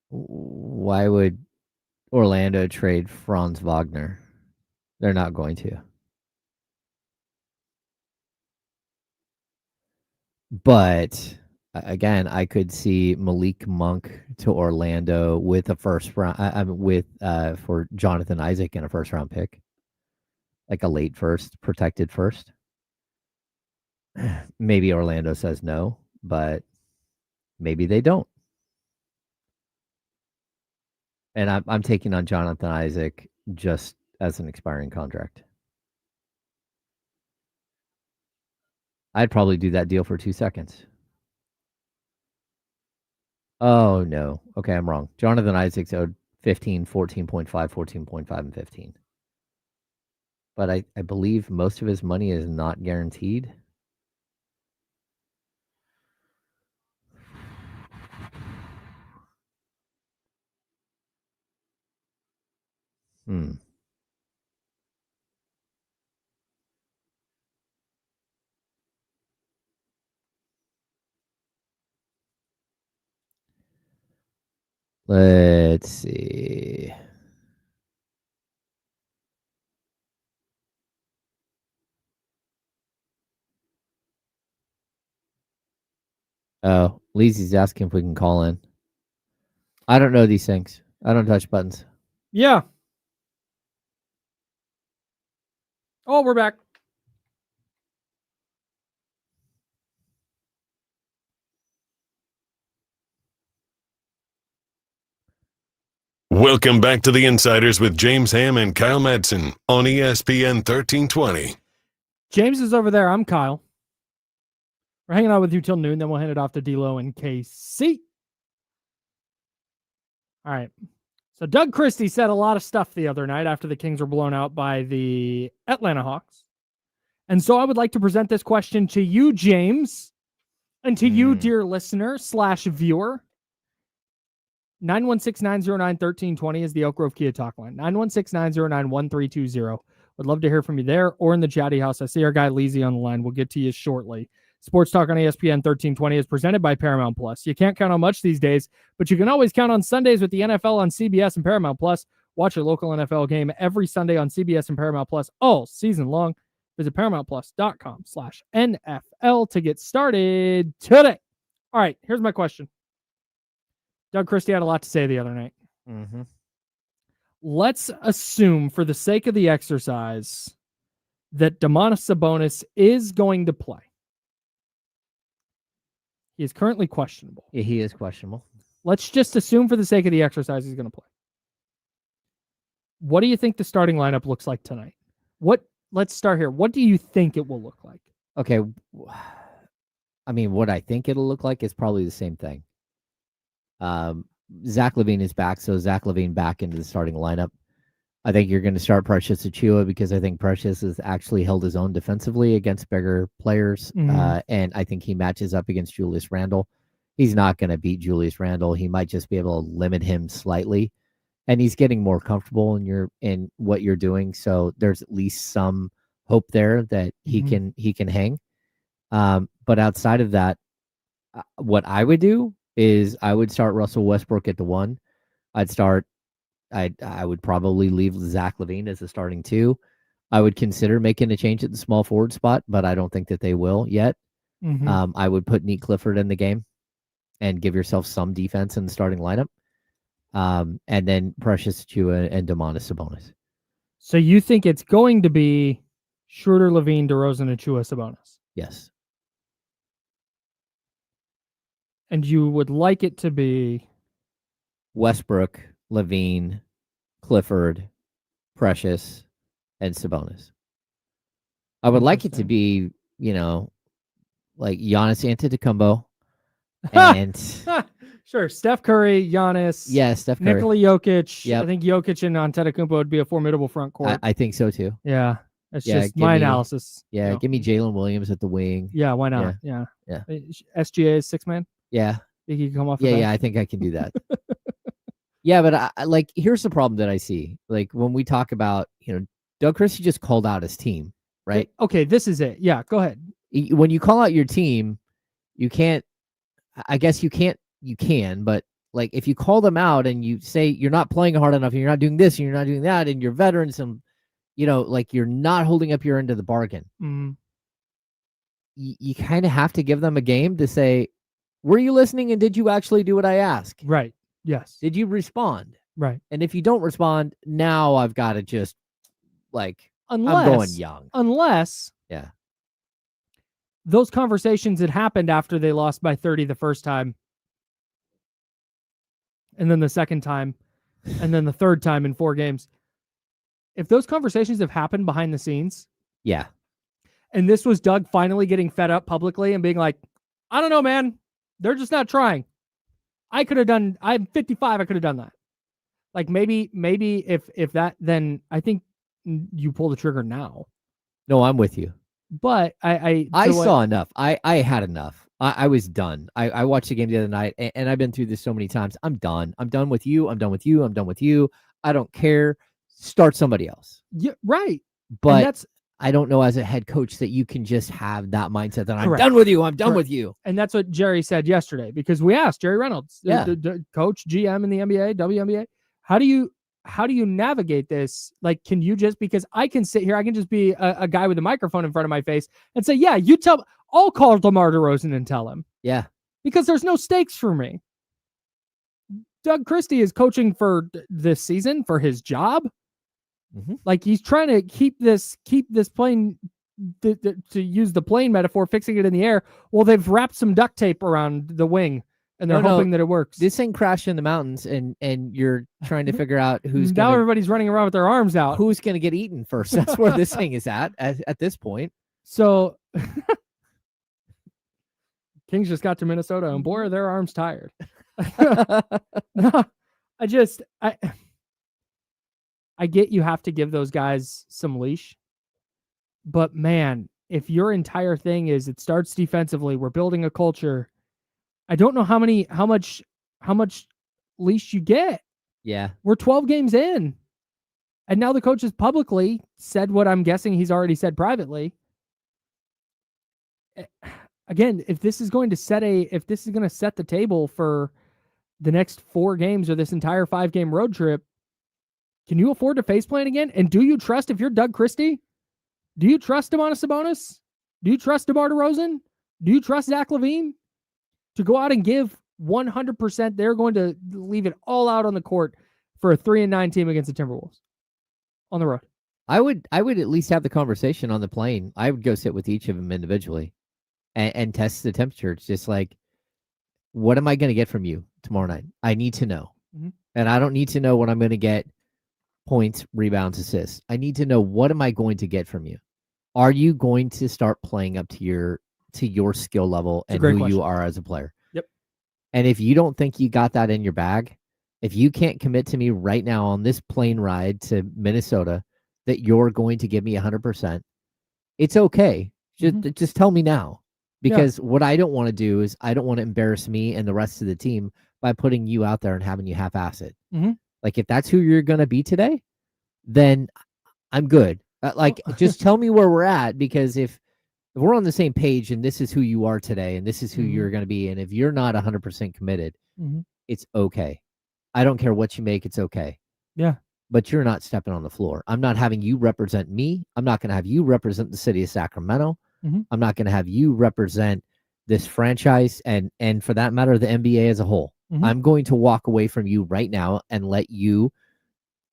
Why would Orlando trade Franz Wagner? They're not going to. But Again, I could see Malik Monk to Orlando with a first round. For Jonathan Isaac and a first round pick, like a late first, protected first. Maybe Orlando says no, but maybe they don't. And I'm taking on Jonathan Isaac just as an expiring contract. I'd probably do that deal for 2 seconds. Oh, no. Okay, I'm wrong. Jonathan Isaac's owed 15, 14.5, 14.5, and 15. But I believe most of his money is not guaranteed. Let's see. Oh, Leezy's asking if we can call in. I don't know these things. I don't touch buttons. Yeah. Oh, we're back. Welcome back to the Insiders with James Ham and Kyle Madsen on ESPN 1320. James is over there. I'm Kyle. We're hanging out with you till noon, then we'll hand it off to D-Lo and KC. All right. So Doug Christie said a lot of stuff the other night after the Kings were blown out by the Atlanta Hawks. And so I would like to present this question to you, James, and to you, dear listener / viewer. 916-909-1320 is the Oak Grove Kia talk line. 916-909-1320. Would love to hear from you there or in the chatty house. I see our guy Leezy on the line. We'll get to you shortly. Sports Talk on ESPN 1320 is presented by Paramount Plus. You can't count on much these days, but you can always count on Sundays with the NFL on CBS and Paramount Plus. Watch your local NFL game every Sunday on CBS and Paramount Plus all season long. Visit ParamountPlus.com/NFL to get started today. All right, here's my question. Doug Christie had a lot to say the other night. Mm-hmm. Let's assume, for the sake of the exercise, that Domantas Sabonis is going to play. He is currently questionable. Yeah, he is questionable. Let's just assume, for the sake of the exercise, he's going to play. What do you think the starting lineup looks like tonight? Let's start here. What do you think it will look like? Okay. I mean, what I think it'll look like is probably the same thing. Zach LaVine is back, so Zach LaVine back into the starting lineup. I think you're going to start Precious Achiuwa because I think Precious has actually held his own defensively against bigger players, and I think he matches up against Julius Randle. He's not going to beat Julius Randle. He might just be able to limit him slightly, and he's getting more comfortable in what you're doing. So there's at least some hope there that he can hang. But outside of that, what I would do is I would start Russell Westbrook at the 1. I would probably leave Zach LaVine as the starting 2. I would consider making a change at the small forward spot, but I don't think that they will yet. I would put Nate Clifford in the game and give yourself some defense in the starting lineup. And then Precious Achiuwa and Domantas Sabonis. So you think it's going to be Schroeder, LaVine, DeRozan, Achiuwa, Sabonis? Yes. And you would like it to be Westbrook, LaVine, Clifford, Precious, and Sabonis. I would like it to be, like Giannis Antetokounmpo and sure, Steph Curry, Giannis. Yeah, Steph Curry. Nikola Jokic. Yep. I think Jokic and Antetokounmpo would be a formidable front court. I think so too. Yeah. That's just my analysis. Yeah, give me Jalen Williams at the wing. Yeah, why not? Yeah. SGA is 6-man. Yeah. Think you can come off? Yeah, I think I can do that. Yeah, but here's the problem that I see. Like when we talk about, Doug Christie just called out his team, right? Okay, this is it. Yeah, go ahead. When you call out your team, you can't. I guess you can't. You can, but like if you call them out and you say you're not playing hard enough, and you're not doing this, and you're not doing that, and you're veterans, and like you're not holding up your end of the bargain. You kind of have to give them a game to say, Were you listening, and did you actually do what I asked? Right. Yes. Did you respond? Right. And if you don't respond, now I've got to just I'm going young. Unless yeah, those conversations had happened after they lost by 30 the first time, and then the second time, and then the third time in 4 games. If those conversations have happened behind the scenes, yeah, and this was Doug finally getting fed up publicly and being like, I don't know, man, they're just not trying. I'm 55. I could have done that. Like maybe if that, then I think you pull the trigger now. No, I'm with you. But I saw enough. I had enough. I was done. I watched the game the other night, and I've been through this so many times. I'm done. I'm done with you. I'm done with you. I'm done with you. I don't care. Start somebody else. Yeah, right. But I don't know as a head coach that you can just have that mindset that I'm correct. done with you. I'm done with you. And that's what Jerry said yesterday, because we asked Jerry Reynolds, the coach, GM in the NBA, WNBA, how do you navigate this? Like, can you just, because I can sit here, I can just be a guy with a microphone in front of my face and say, yeah, I'll call DeMar DeRozan and tell him. Yeah. Because there's no stakes for me. Doug Christie is coaching for this season for his job. Mm-hmm. Like, he's trying to keep this plane, to use the plane metaphor, fixing it in the air. Well, they've wrapped some duct tape around the wing, and they're hoping that it works. This thing crashed in the mountains, and you're trying to figure out who's now everybody's running around with their arms out. Who's going to get eaten first? That's where this thing is at this point. So Kings just got to Minnesota, and boy, are their arms tired. No, I get you have to give those guys some leash, but man, if your entire thing is it starts defensively, we're building a culture, I don't know how much leash you get. Yeah. We're 12 games in, and now the coach has publicly said what I'm guessing he's already said privately. Again, if this is going to set the table for the next 4 games or this entire 5-game road trip, can you afford to faceplant again? And do you trust, if you're Doug Christie, do you trust Domantas Sabonis? Do you trust DeMar DeRozan? Do you trust Zach LaVine to go out and give 100%? They're going to leave it all out on the court for a 3-9 team against the Timberwolves on the road. I would at least have the conversation on the plane. I would go sit with each of them individually and test the temperature. It's just like, what am I going to get from you tomorrow night? I need to know. Mm-hmm. And I don't need to know what I'm going to get. Points, rebounds, assists. I need to know, what am I going to get from you? Are you going to start playing up to your skill level and who you are as a player? Yep. And if you don't think you got that in your bag, if you can't commit to me right now on this plane ride to Minnesota that you're going to give me 100%, it's okay. Just tell me now. Because what I don't want to do is I don't want to embarrass me and the rest of the team by putting you out there and having you half-ass it. Mm-hmm. Like, if that's who you're going to be today, then I'm good. Just tell me where we're at, because if we're on the same page and this is who you are today and this is who you're going to be, and if you're not 100% committed, it's okay. I don't care what you make. It's okay. Yeah. But you're not stepping on the floor. I'm not having you represent me. I'm not going to have you represent the city of Sacramento. I'm not going to have you represent this franchise and for that matter, the NBA as a whole. I'm going to walk away from you right now and let you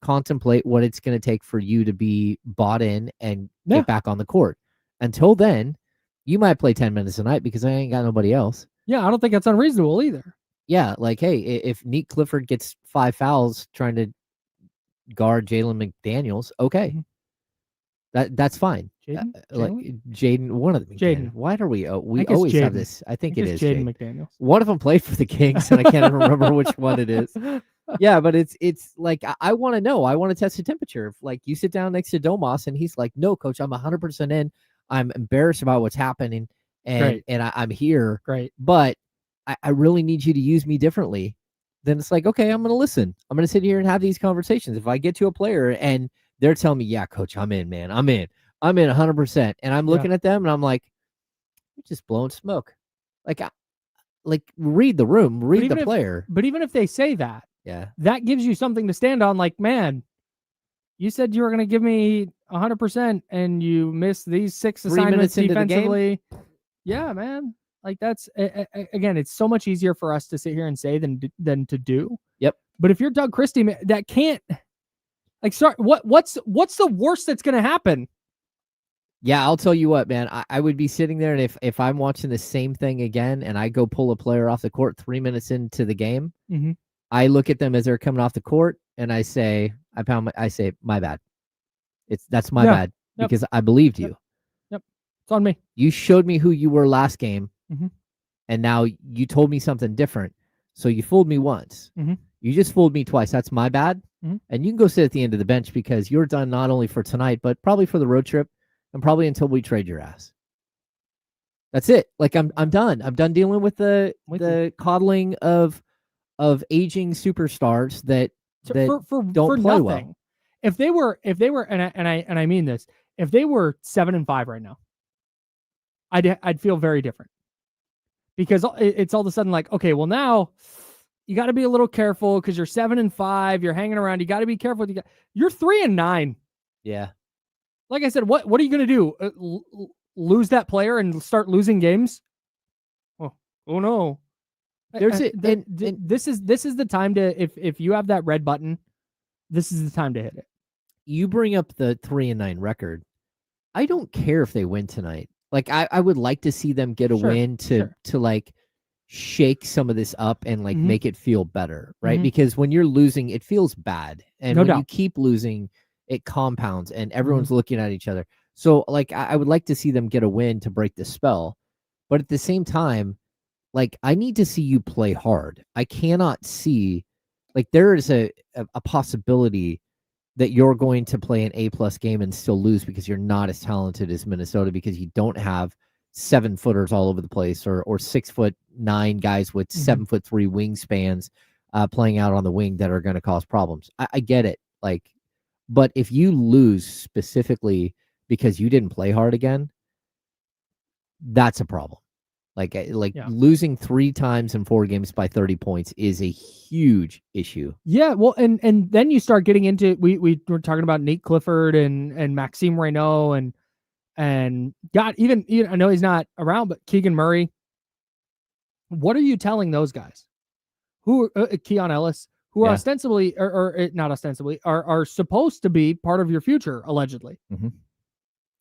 contemplate what it's going to take for you to be bought in and get back on the court. Until then, you might play 10 minutes a night because I ain't got nobody else. Yeah, I don't think that's unreasonable either. Yeah, like, hey, if Nick Clifford gets 5 fouls trying to guard Jalen McDaniels, okay. That's fine. Jaden, one of them. Jaden. Why do we always have this? I think it is Jaden McDaniels. One of them played for the Kings, and I can't even remember which one it is. Yeah, but it's like, I want to know. I want to test the temperature. If, like, you sit down next to Domas and he's like, "No, coach, I'm 100% in. I'm embarrassed about what's happening, and I'm here. Great, but I really need you to use me differently." Then it's like, okay, I'm going to listen. I'm going to sit here and have these conversations. If I get to a player and they're telling me, "Yeah, coach, I'm in, man. I'm in 100%," and I'm looking at them and I'm like, "You're just blowing smoke." Like, read the room, read the player. But even if they say that, that gives you something to stand on. Like, man, you said you were going to give me 100% and you missed these 6 assignments defensively. Yeah, man. Like that's again, it's so much easier for us to sit here and say than to do. Yep. But if you're Doug Christie, that can't like start. What's the worst that's going to happen? Yeah, I'll tell you what, man. I would be sitting there, and if I'm watching the same thing again, and I go pull a player off the court 3 minutes into the game, I look at them as they're coming off the court, and I say, my bad. That's my bad because I believed you. Yep, it's on me. You showed me who you were last game, and now you told me something different. So you fooled me once. You just fooled me twice. That's my bad. And you can go sit at the end of the bench because you're done not only for tonight, but probably for the road trip. And probably until we trade your ass. That's it. Like I'm done. I'm done dealing with the coddling of aging superstars that don't play well. If they were, and I mean this, if they were 7-5 right now, I'd feel very different because it's all of a sudden like, okay, well now you got to be a little careful because you're 7-5, you're hanging around. You got to be careful. You're 3-9. Yeah. Like I said, what are you going to do? Lose that player and start losing games? Oh no! This is the time to if you have that red button, this is the time to hit it. You bring up the 3-9 record. I don't care if they win tonight. Like I would like to see them get a win to like shake some of this up and like make it feel better, right? Because when you're losing, it feels bad, and when you keep losing, it compounds and everyone's looking at each other. So like, I would like to see them get a win to break the spell. But at the same time, like I need to see you play hard. I cannot see like there is a possibility that you're going to play an A+ game and still lose because you're not as talented as Minnesota because you don't have 7-footers all over the place or 6'9" guys with 7'3" wingspans playing out on the wing that are going to cause problems. I get it. Like, but if you lose specifically because you didn't play hard again, that's a problem. Like losing 3 times in 4 games by 30 points is a huge issue. Yeah, well, and then you start getting into we were talking about Nate Clifford and Maxime Reynaud and God, even I know he's not around, but Keegan Murray. What are you telling those guys? Who Keon Ellis? Who are ostensibly, or not ostensibly, are supposed to be part of your future, allegedly.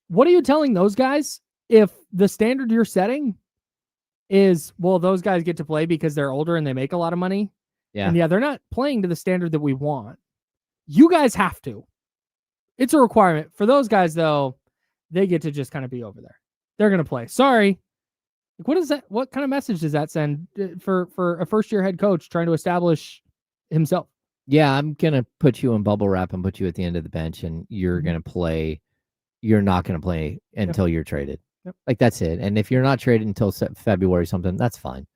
What are you telling those guys if the standard you're setting is, well, those guys get to play because they're older and they make a lot of money? Yeah. And they're not playing to the standard that we want. You guys have to. It's a requirement. For those guys, though, they get to just kind of be over there. They're going to play. Sorry. What is that? What kind of message does that send for a first-year head coach trying to establish himself? Yeah, I'm going to put you in bubble wrap and put you at the end of the bench, and you're going to play. You're not going to play until you're traded. Like, that's it. And if you're not traded until February something, that's fine.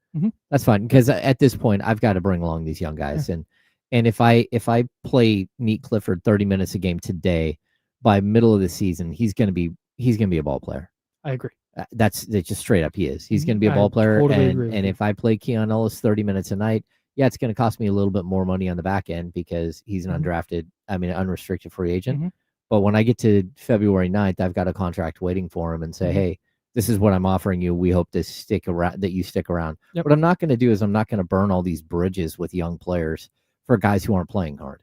That's fine. Because at this point, I've got to bring along these young guys. And if I play Nate Clifford 30 minutes a game today, by middle of the season, he's going to be a ball player. I agree. That's just straight up. He is. He's going to be a ball player. Totally and if I play Keon Ellis 30 minutes a night, it's going to cost me a little bit more money on the back end because he's an unrestricted free agent. But when I get to February 9th, I've got a contract waiting for him and say, hey, this is what I'm offering you. We hope to stick around, that you stick around. What I'm not going to do is I'm not going to burn all these bridges with young players for guys who aren't playing hard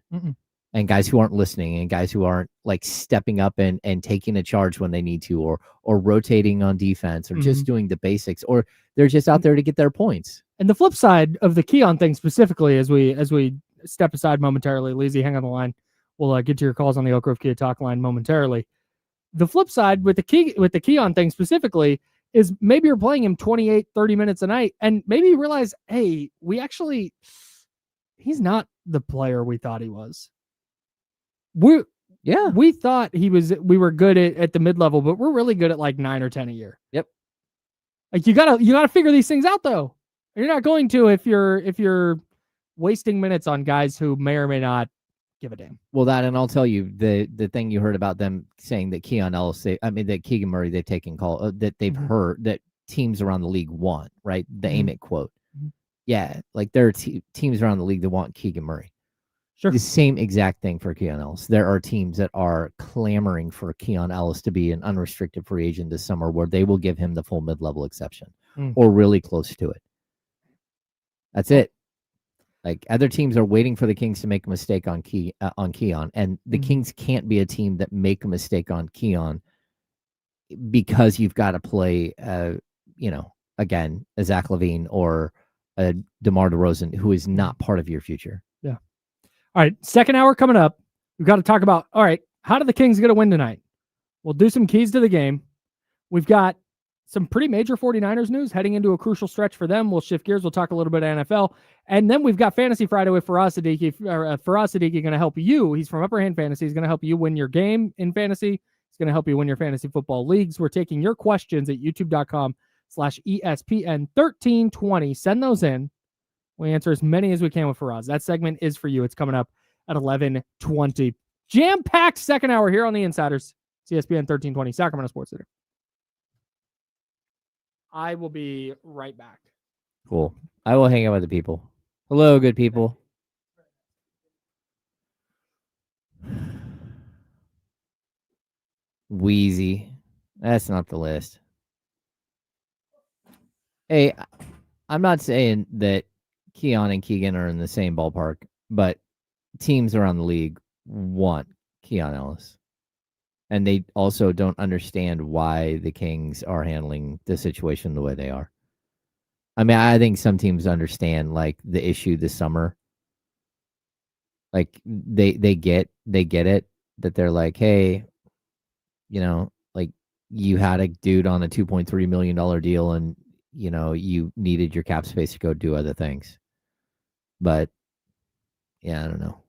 and guys who aren't listening and guys who aren't like stepping up and taking a charge when they need to, or rotating on defense, or just doing the basics, or they're just out there to get their points. And the flip side of the Keon thing specifically, as we step aside momentarily, Lizzie, hang on the line. We'll get to your calls on the Oak Grove Kia talk line momentarily. The flip side with the Keon thing specifically is maybe you're playing him 28, 30 minutes a night, and maybe you realize, hey, he's not the player we thought he was. We thought we were good at the mid-level, but we're really good at like 9 or 10 a year. Yep. Like you gotta figure these things out though. You're not going to if you're wasting minutes on guys who may or may not give a damn. Well, that, and I'll tell you the thing you heard about them saying that Keon Ellis, that Keegan Murray, they've taken call that they've heard that teams around the league want, right? The aim it quote. Yeah, like there are teams around the league that want Keegan Murray. Sure. The same exact thing for Keon Ellis. There are teams that are clamoring for Keon Ellis to be an unrestricted free agent this summer, where they will give him the full mid-level exception, or really close to it. That's it. Like other teams are waiting for the Kings to make a mistake on Keon, and the Kings can't be a team that make a mistake on Keon because you've got to play, again, a Zach LaVine or a DeMar DeRozan, who is not part of your future. Yeah. All right, second hour coming up. We've got to talk about, all right, how do the Kings get a win tonight? We'll do some keys to the game. We've got some pretty major 49ers news heading into a crucial stretch for them. We'll shift gears. We'll talk a little bit of NFL. And then we've got Fantasy Friday with Faraz Siddiqi. Faraz Siddiqi going to help you. He's from Upper Hand Fantasy. He's going to help you win your game in fantasy. He's going to help you win your fantasy football leagues. We're taking your questions at youtube.com/ESPN1320. Send those in. We answer as many as we can with Faraz. That segment is for you. It's coming up at 11:20. Jam-packed second hour here on the Insiders. ESPN 1320, Sacramento Sports Center. I will be right back. Cool. I will hang out with the people. Hello, good people. Wheezy. That's not the list. Hey, I'm not saying that Keon and Keegan are in the same ballpark, but teams around the league want Keon Ellis. And they also don't understand why the Kings are handling the situation the way they are. I mean, I think some teams understand like the issue this summer. Like they get it that they're like, hey, like you had a dude on a $2.3 million deal and you needed your cap space to go do other things. But yeah, I don't know.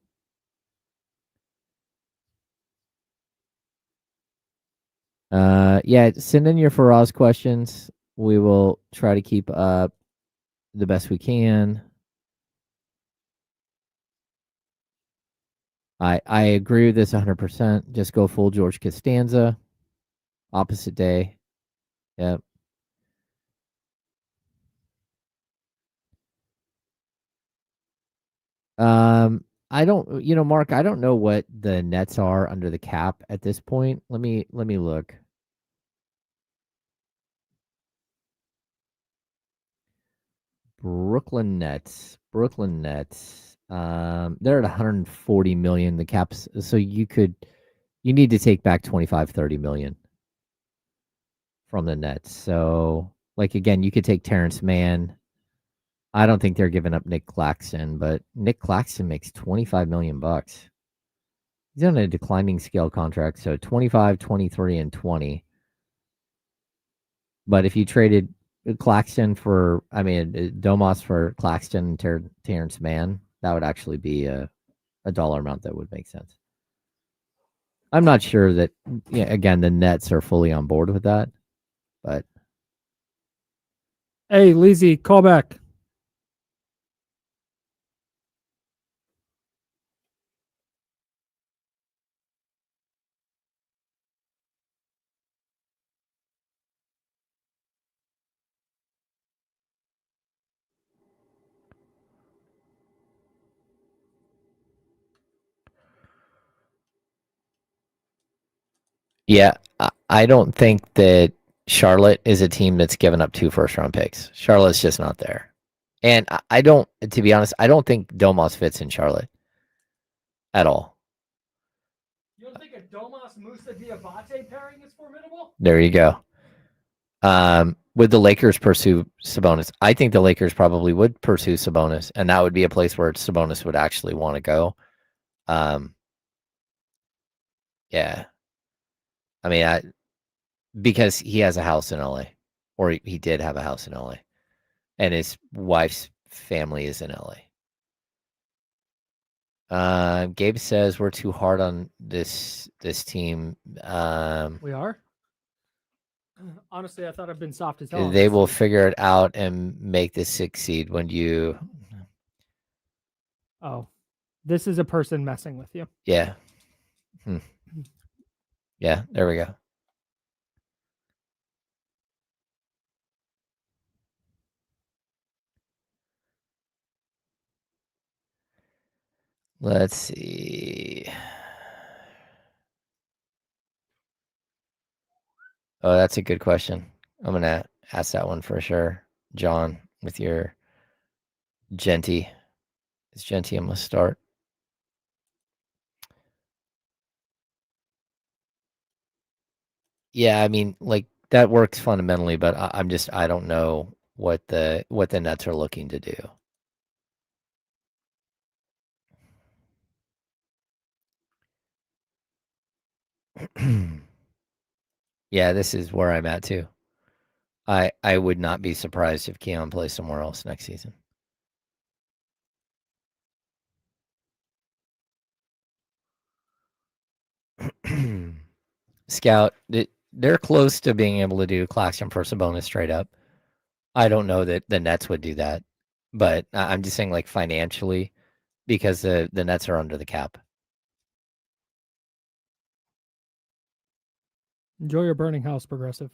Yeah, send in your Faraz questions. We will try to keep up the best we can. I agree with this 100%. Just go full George Costanza. Opposite day. Yep. I don't, Mark, I don't know what the nets are under the cap at this point. Let me look. Brooklyn Nets. They're at 140 million. The caps, so you need to take back 25-30 million from the Nets. So, like again, you could take Terrence Mann. I don't think they're giving up Nick Claxton, but Nick Claxton makes $25 million. He's on a declining scale contract, so 25, 23, and 20. But if you traded Claxton Domas for Claxton and Terrence Mann, that would actually be a dollar amount that would make sense. I'm not sure that, again, the Nets are fully on board with that, but. Hey, Lizzie, call back. Yeah, I don't think that Charlotte is a team that's given up 2 first-round picks. Charlotte's just not there. And I don't, to be honest, I don't think Domas fits in Charlotte at all. You don't think a Domas-Musa Diabate pairing is formidable? There you go. Would the Lakers pursue Sabonis? I think the Lakers probably would pursue Sabonis, and that would be a place where Sabonis would actually want to go. Yeah. I mean, because he has a house in LA, or he did have a house in LA, and his wife's family is in LA. Gabe says we're too hard on this team. We are? Honestly, I thought I've been soft as hell. They will figure it out and make this succeed when you. Oh, this is a person messing with you. Yeah. Yeah, there we go. Let's see. Oh, that's a good question. I'm gonna ask that one for sure. John, with your Genty. Is Genty a must start? Yeah, I mean, like that works fundamentally, but I don't know what the Nets are looking to do. Yeah, this is where I'm at too. I would not be surprised if Keon plays somewhere else next season. Scout, they're close to being able to do Claxton for Sabonis straight up. I don't know that the Nets would do that, but I'm just saying like financially, because the Nets are under the cap. Enjoy your burning house, Progressive.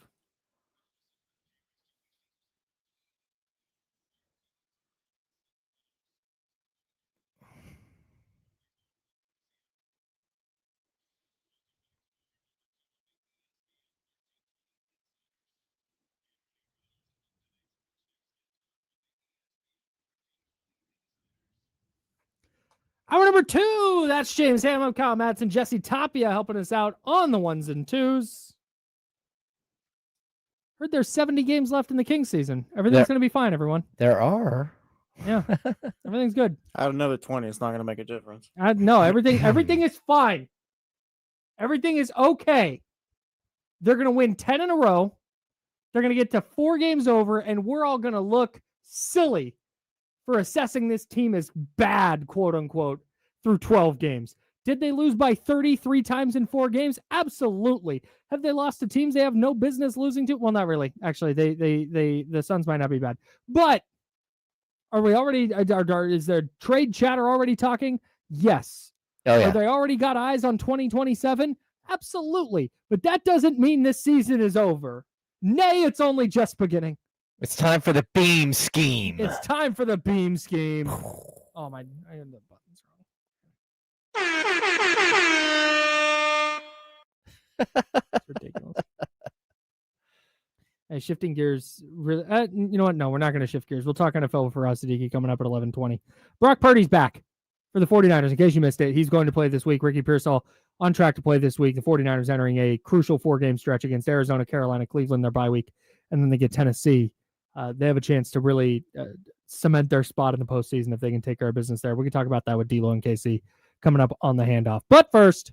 Hour number 2. That's James Ham, Kyle Madsen, Jesse Tapia helping us out on the 1s and 2s. Heard there's 70 games left in the Kings season. Everything's going to be fine, everyone. There are. Yeah. Everything's good. Out another 20, it's not going to make a difference. No, everything is fine. Everything is okay. They're going to win 10 in a row. They're going to get to 4 games over, and we're all going to look silly for assessing this team as bad, quote unquote, through 12 games. Did they lose by 33 times in 4 games? Absolutely. Have they lost to teams they have no business losing to? Well, not really. Actually, the Suns might not be bad. But are we already, is there trade chatter already talking? Yes. Oh, yeah. Have they already got eyes on 2027? Absolutely. But that doesn't mean this season is over. Nay, it's only just beginning. It's time for the beam scheme. It's time for the beam scheme. Oh, I have the buttons wrong. It's ridiculous. Hey, shifting gears. Really, you know what? No, we're not going to shift gears. We'll talk NFL with Faraz Siddiqi coming up at 11:20. Brock Purdy's back for the 49ers. In case you missed it, he's going to play this week. Ricky Pearsall on track to play this week. The 49ers entering a crucial 4-game stretch against Arizona, Carolina, Cleveland, their bye week, and then they get Tennessee. They have a chance to really cement their spot in the postseason if they can take care of business there. We can talk about that with D'Lo and KC coming up on the handoff. But first,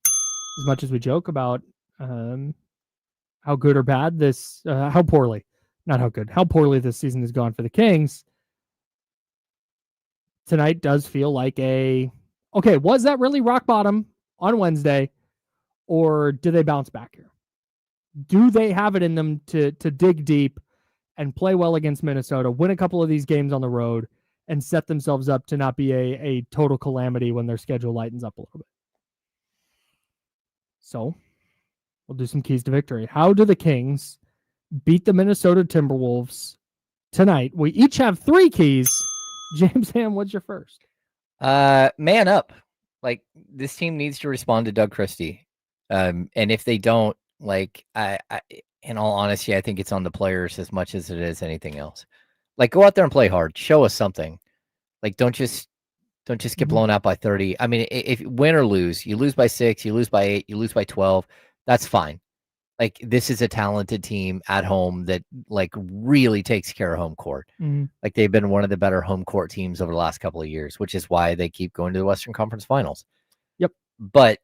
as much as we joke about how good or bad this, how poorly this season has gone for the Kings, tonight does feel like okay, was that really rock bottom on Wednesday, or do they bounce back here? Do they have it in them to dig deep and play well against Minnesota, win a couple of these games on the road, and set themselves up to not be a total calamity when their schedule lightens up a little bit? So we'll do some keys to victory. How do the Kings beat the Minnesota Timberwolves tonight? We each have 3 keys. James Ham, what's your first? Man up. Like, this team needs to respond to Doug Christie. And if they don't, like, I in all honesty, I think it's on the players as much as it is anything else. Like, go out there and play hard. Show us something. Like, don't just get blown out by 30. I mean, if win or lose, you lose by 6, you lose by 8, you lose by 12. That's fine. Like, this is a talented team at home that, like, really takes care of home court. Mm-hmm. Like, they've been one of the better home court teams over the last couple of years, which is why they keep going to the Western Conference Finals. Yep. But,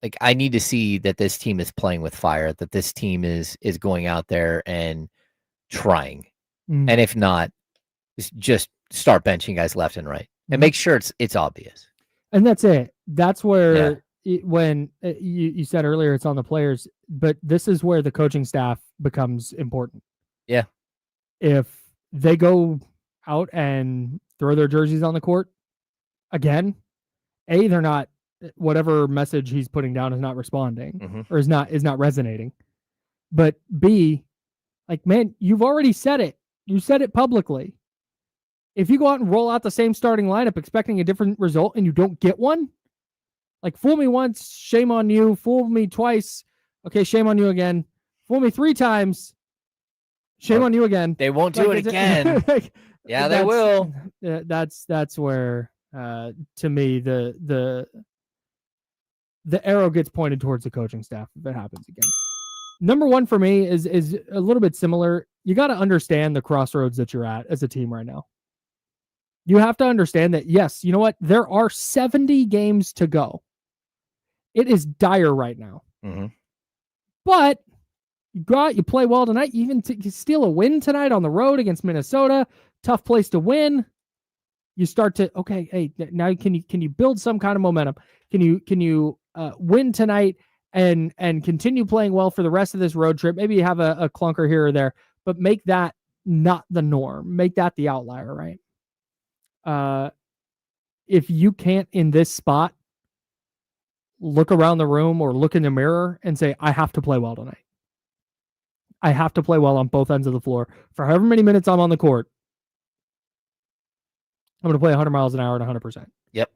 like, I need to see that this team is playing with fire, that this team is going out there and trying. Mm-hmm. And if not, just start benching guys left and right and make sure it's obvious. And that's it. That's where when you said earlier it's on the players, but this is where the coaching staff becomes important. Yeah. If they go out and throw their jerseys on the court again, they're not, whatever message he's putting down is not responding or is not resonating. But B, like, man, you've already said it. You said it publicly. If you go out and roll out the same starting lineup expecting a different result and you don't get one, like, fool me once, shame on you. Fool me twice, okay, shame on you again. Fool me 3 times, shame on you again. They won't do it again. Yeah, they will. That's where, to me, the arrow gets pointed towards the coaching staff if it happens again. Number one for me is a little bit similar. You got to understand the crossroads that you're at as a team right now. You have to understand that, yes, you know what? There are 70 games to go. It is dire right now. Mm-hmm. But you go out, you play well tonight. You even you steal a win tonight on the road against Minnesota. Tough place to win. You start to, okay, hey, now can you build some kind of momentum? Can you win tonight and continue playing well for the rest of this road trip? Maybe you have a clunker here or there, but make that not the norm. Make that the outlier, right? If you can't in this spot look around the room or look in the mirror and say, I have to play well tonight. I have to play well on both ends of the floor for however many minutes I'm on the court. I'm going to play 100 miles an hour at 100%. Yep.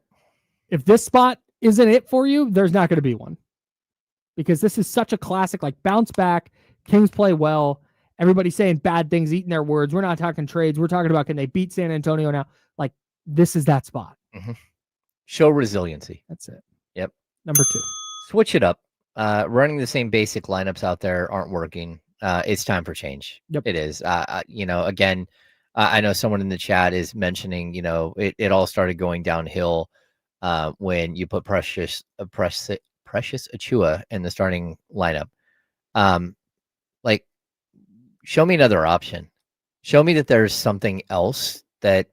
If this spot isn't it for you, there's not going to be one, because this is such a classic, like bounce back. Kings play well. Everybody's saying bad things, eating their words. We're not talking trades. We're talking about, can they beat San Antonio now? Like, this is that spot. Mm-hmm. Show resiliency. That's it. Yep. Number two. Switch it up. Running the same basic lineups out there aren't working. It's time for change. Yep. It is. Again, I know someone in the chat is mentioning, it all started going downhill when you put Precious Achiuwa in the starting lineup. Show me another option. Show me that there's something else that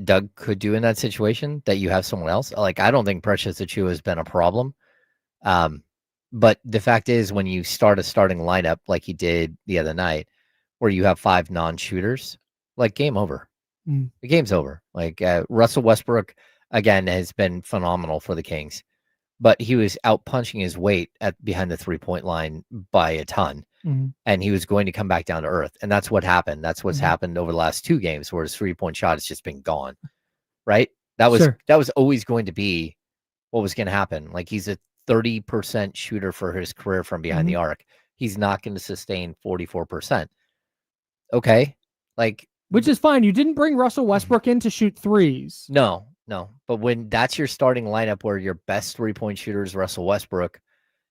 Doug could do in that situation, that you have someone else. Like, I don't think Precious Achiuwa has been a problem. But the fact is, when you start a starting lineup like he did the other night, where you have 5 non-shooters, like, game over. The game's over. Like, Russell Westbrook, again, has been phenomenal for the Kings, but he was out punching his weight behind the 3-point line by a ton. And he was going to come back down to earth. And that's what happened. That's what's happened over the last 2 games, where his 3-point shot has just been gone. Right? That was always going to be what was going to happen. Like, he's a 30% shooter for his career from behind the arc. He's not going to sustain 44%. Okay. Like, which is fine. You didn't bring Russell Westbrook in to shoot threes. No. But when that's your starting lineup, where your best 3-point shooter is Russell Westbrook,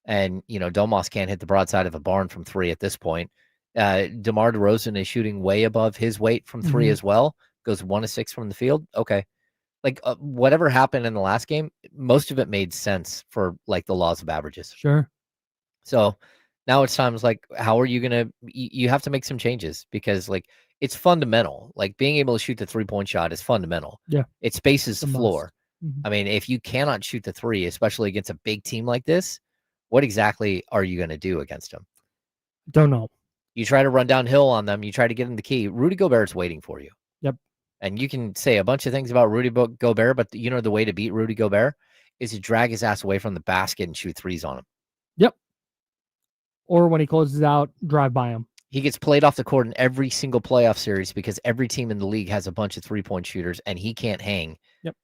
and, Domas can't hit the broadside of a barn from 3 at this point. DeMar DeRozan is shooting way above his weight from 3 as well. Goes 1 of 6 from the field. Okay. Like, whatever happened in the last game, most of it made sense for, like, the laws of averages. Sure. So now it's time. It's like, how are you going to, you have to make some changes, because, like, it's fundamental. Like, being able to shoot the 3-point shot is fundamental. Yeah. It spaces the floor. I mean, if you cannot shoot the 3, especially against a big team like this, what exactly are you going to do against them? Don't know. You try to run downhill on them. You try to get them the key. Rudy Gobert's waiting for you. Yep. And you can say a bunch of things about Rudy Gobert, but the way to beat Rudy Gobert is to drag his ass away from the basket and shoot 3s on him. Yep. Or when he closes out, drive by him. He gets played off the court in every single playoff series because every team in the league has a bunch of 3-point shooters, and he can't hang. Yep.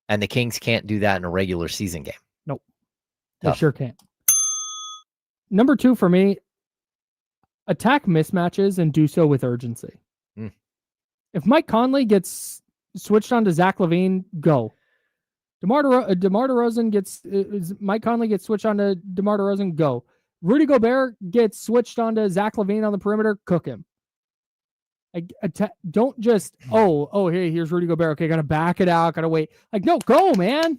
And the Kings can't do that in a regular season game. Nope. They sure can't. Number 2 for me, attack mismatches and do so with urgency. If Mike Conley gets switched on to Zach LaVine, go. DeMar DeRozan Mike Conley gets switched on to DeMar DeRozan, go. Rudy Gobert gets switched on to Zach LaVine on the perimeter, cook him. Don't just, hey, here's Rudy Gobert. Okay, gotta back it out, gotta wait. Like, no, go, man.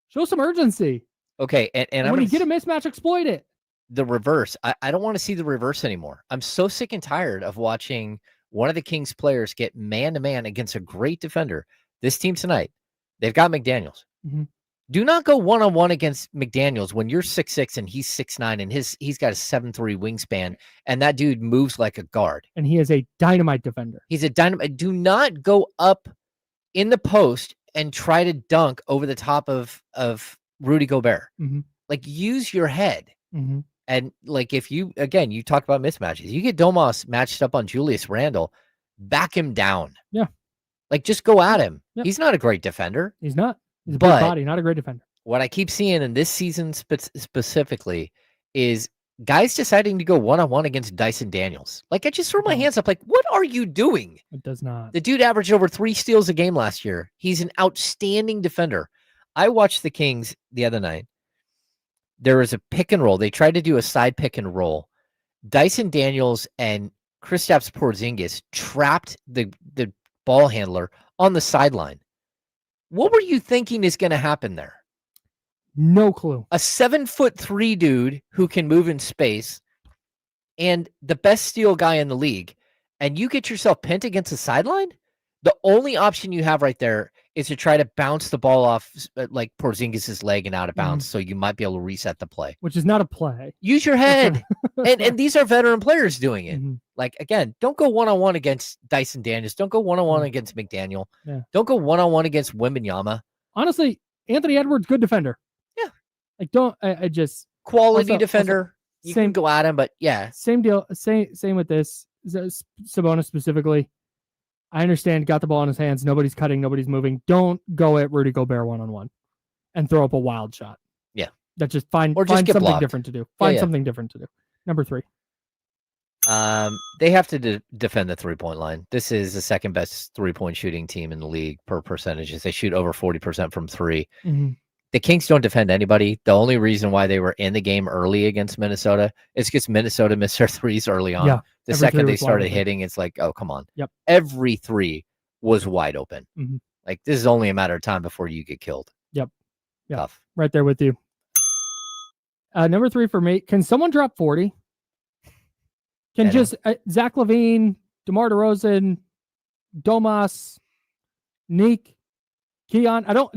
Show some urgency. Okay, and when you get a mismatch, exploit it. The reverse. I don't want to see the reverse anymore. I'm so sick and tired of watching one of the Kings players get man-to-man against a great defender. This team tonight, they've got McDaniels. Do not go one-on-one against McDaniels when you're 6'6" and he's 6'9", and he's got a 7'3" wingspan, and that dude moves like a guard. And he is a dynamite defender. He's a dynamite. Do not go up in the post and try to dunk over the top of Rudy Gobert. Like, use your head. And, like, if you talk about mismatches, you get Domas matched up on Julius Randle, back him down. Yeah. Like, just go at him. Yep. He's not a great defender. He's not. He's a big body, not a great defender. What I keep seeing in this season specifically is guys deciding to go one-on-one against Dyson Daniels. Like, I just throw my hands up like, what are you doing? It does not. The dude averaged over 3 steals a game last year. He's an outstanding defender. I watched the Kings the other night. There was a pick and roll. They tried to do a side pick and roll. Dyson Daniels and Kristaps Porzingis trapped the ball handler on the sideline. What were you thinking is going to happen there? No clue. A 7'3" dude who can move in space and the best steal guy in the league, and you get yourself pinned against the sideline? The only option you have right there is to try to bounce the ball off like Porzingis' leg and out of bounds, so you might be able to reset the play. Which is not a play. Use your head. and these are veteran players doing it. Mm-hmm. Like, again, don't go one-on-one against Dyson Daniels. Don't go one-on-one against McDaniel. Yeah. Don't go one-on-one against Wembanyama. Honestly, Anthony Edwards, good defender. Yeah. Like, I just... Quality defender. You can go at him, but yeah. Same deal. Same with this. Sabonis specifically. I understand, got the ball in his hands. Nobody's cutting. Nobody's moving. Don't go at Rudy Gobert one-on-one and throw up a wild shot. Yeah. That's just find get something blocked. different to do. Find something different to do. Number 3. They have to defend the 3-point line. This is the second best 3-point shooting team in the league per percentages. They shoot over 40% from 3. Mm-hmm. The Kings don't defend anybody. The only reason why they were in the game early against Minnesota is because Minnesota missed their threes early on. Yeah, the second they started hitting, it's like, oh, come on. Yep. Every 3 was wide open. Mm-hmm. Like, this is only a matter of time before you get killed. Yep. Tough. Right there with you. Number 3 for me. Can someone drop 40? Can just Zach LaVine, DeMar DeRozan, Domas, Neek, Keon? I don't...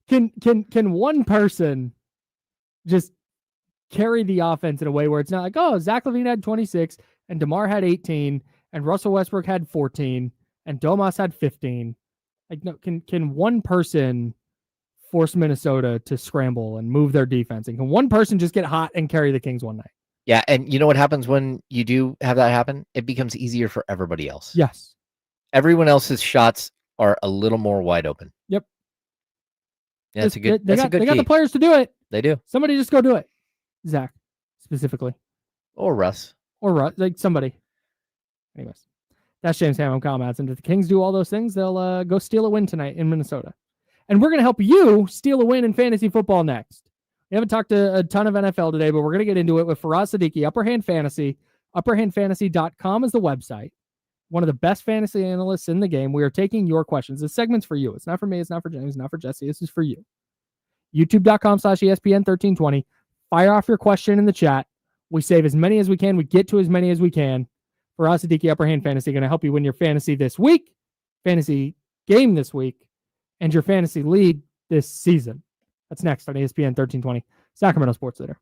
Can one person just carry the offense in a way where it's not like, oh, Zach LaVine had 26 and DeMar had 18 and Russell Westbrook had 14 and Domas had 15? Like, no, can one person force Minnesota to scramble and move their defense? And can one person just get hot and carry the Kings one night? Yeah, and you know what happens when you do have that happen? It becomes easier for everybody else. Yes. Everyone else's shots are a little more wide open. Yep. Yeah, that's a good key. They got the players to do it. They do. Somebody just go do it. Zach, specifically. Or Russ. Like somebody. Anyways, that's James Ham. I'm Kyle Madsen. If the Kings do all those things, they'll go steal a win tonight in Minnesota. And we're going to help you steal a win in fantasy football next. We haven't talked a ton of NFL today, but we're going to get into it with Faraz Siddiqi, Upper Hand Fantasy. UpperhandFantasy.com is the website. One of the best fantasy analysts in the game. We are taking your questions. This segment's for you. It's not for me. It's not for James. It's not for Jesse. This is for you. YouTube.com/ESPN1320. Fire off your question in the chat. We save as many as we can. We get to as many as we can. Faraz Siddiqi, Upper Hand Fantasy, going to help you win your fantasy this week, fantasy game this week, and your fantasy league this season. That's next on ESPN 1320, Sacramento Sports Leader.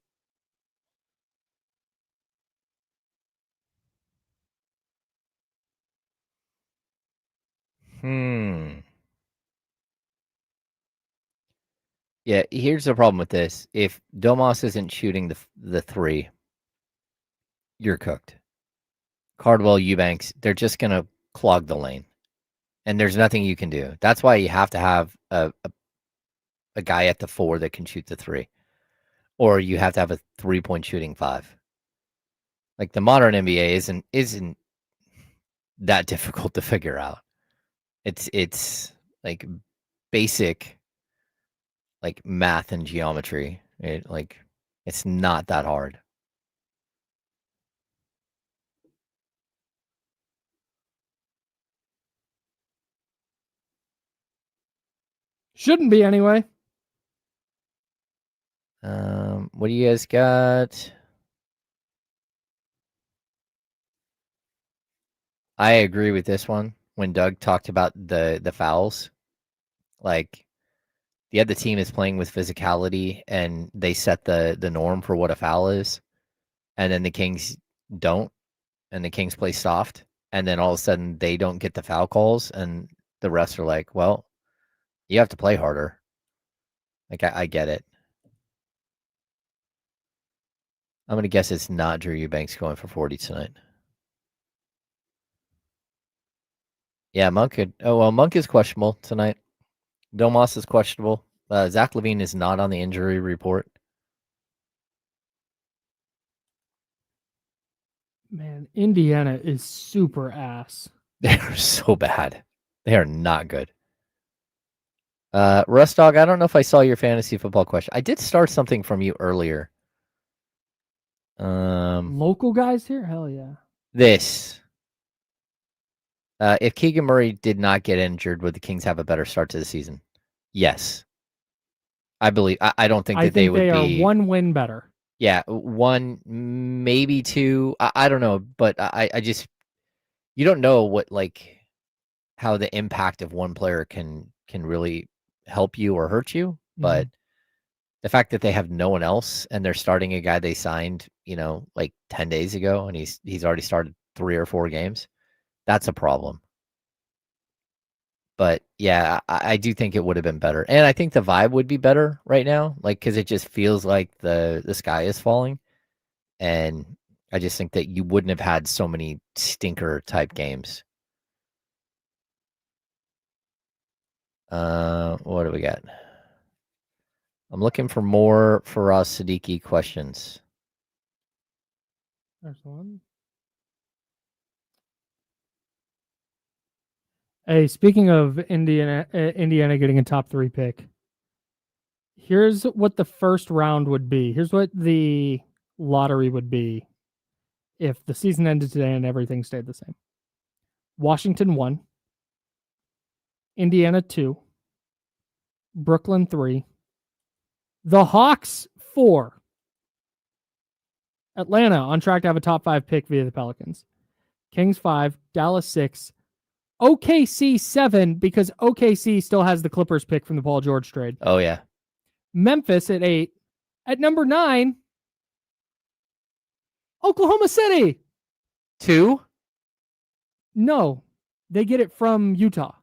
Yeah, here's the problem with this. If Domas isn't shooting the 3, you're cooked. Cardwell, Eubanks, they're just going to clog the lane. And there's nothing you can do. That's why you have to have a guy at the 4 that can shoot the 3. Or you have to have a 3-point shooting 5. Like, the modern NBA isn't that difficult to figure out. It's like basic like math and geometry. It's not that hard. Shouldn't be anyway. What do you guys got? I agree with this one. When Doug talked about the fouls, like the other team is playing with physicality and they set the norm for what a foul is, and then the Kings don't, and the Kings play soft, and then all of a sudden they don't get the foul calls, and the refs are like, well, you have to play harder. Like, I get it. I'm going to guess it's not Drew Eubanks going for 40 tonight. Yeah, Monk is questionable tonight. Domas is questionable. Zach LaVine is not on the injury report. Man, Indiana is super ass. They're so bad. They are not good. Russ Dog, I don't know if I saw your fantasy football question. I did start something from you earlier. Local guys here? Hell yeah. This. If Keegan Murray did not get injured, would the Kings have a better start to the season? Yes. I believe. I don't think that they would be. Are one win better. Yeah, one, maybe two. I don't know, but I just, you don't know what, like, how the impact of one player can really help you or hurt you. But the fact that they have no one else and they're starting a guy they signed, like 10 days ago, and he's already started 3 or 4 games, that's a problem. But yeah, I do think it would have been better. And I think the vibe would be better right now, like, because it just feels like the sky is falling. And I just think that you wouldn't have had so many stinker type games. What do we got? I'm looking for more Faraz Siddiqi questions. There's one. Hey, speaking of Indiana getting a top 3 pick, here's what the first round would be. Here's what the lottery would be if the season ended today and everything stayed the same. Washington 1, Indiana 2, Brooklyn 3, the Hawks 4, Atlanta on track to have a top 5 pick via the Pelicans, Kings 5, Dallas 6, OKC 7, because OKC still has the Clippers pick from the Paul George trade. Oh, yeah. Memphis at 8. At number 9, Oklahoma City. 2? No, they get it from Utah.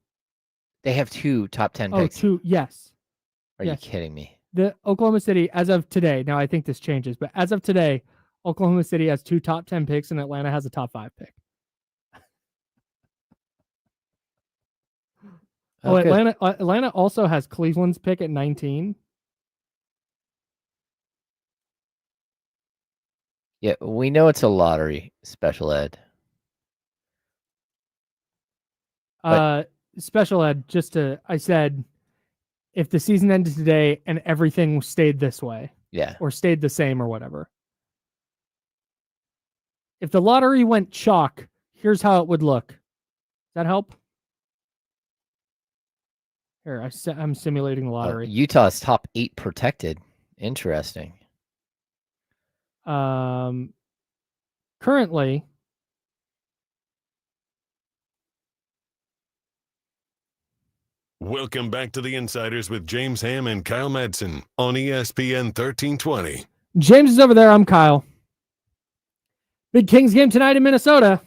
They have 2 top 10 picks. 2, yes. Are you kidding me? The Oklahoma City, as of today, now I think this changes, but as of today, Oklahoma City has 2 top 10 picks and Atlanta has a top 5 pick. Oh, Atlanta also has Cleveland's pick at 19. Yeah, we know it's a lottery, special ed. Special ed, I said, if the season ended today and everything stayed this way. Yeah. Or stayed the same or whatever. If the lottery went chalk, here's how it would look. Does that help? Here, I'm simulating the lottery. Utah's top 8 protected. Interesting. Currently, welcome back to the Insiders with James Ham and Kyle Madsen on ESPN 1320. James is over there. I'm Kyle. Big Kings game tonight in Minnesota.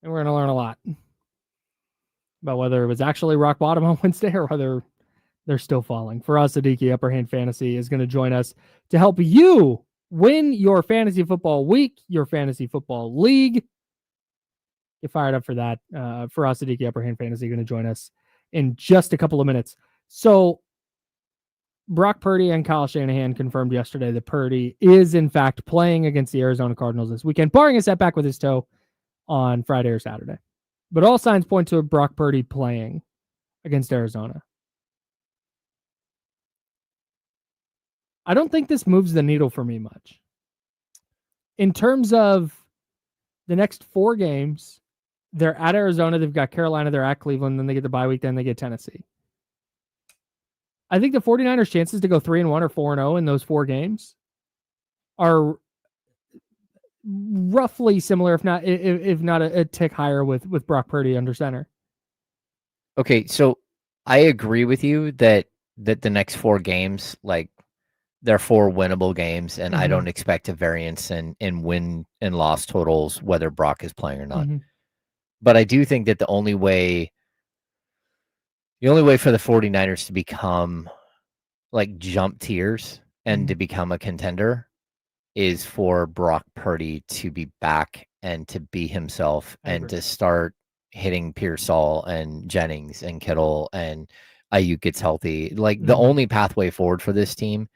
And we're going to learn a lot about whether it was actually rock bottom on Wednesday or whether they're still falling. Faraz Siddiqi, Upper Hand Fantasy, is going to join us to help you win your fantasy football week, your fantasy football league. Get fired up for that. Faraz Siddiqi, Upper Hand Fantasy, going to join us in just a couple of minutes. So Brock Purdy and Kyle Shanahan confirmed yesterday that Purdy is, in fact, playing against the Arizona Cardinals this weekend, barring a setback with his toe on Friday or Saturday. But all signs point to Brock Purdy playing against Arizona. I don't think this moves the needle for me much. In terms of the next 4 games, they're at Arizona, they've got Carolina, they're at Cleveland, then they get the bye week, then they get Tennessee. I think the 49ers' chances to go 3-1 or 4-0 in those 4 games are roughly similar, if not a tick higher with Brock Purdy under center. Okay, so I agree with you that the next 4 games, like, they're 4 winnable games, and I don't expect a variance in win and loss totals whether Brock is playing or not. But I do think that the only way for the 49ers to become, like, jump tiers and to become a contender is for Brock Purdy to be back and to be himself and to start hitting Pearsall and Jennings and Kittle and Ayuk gets healthy. Like, the only pathway forward for this team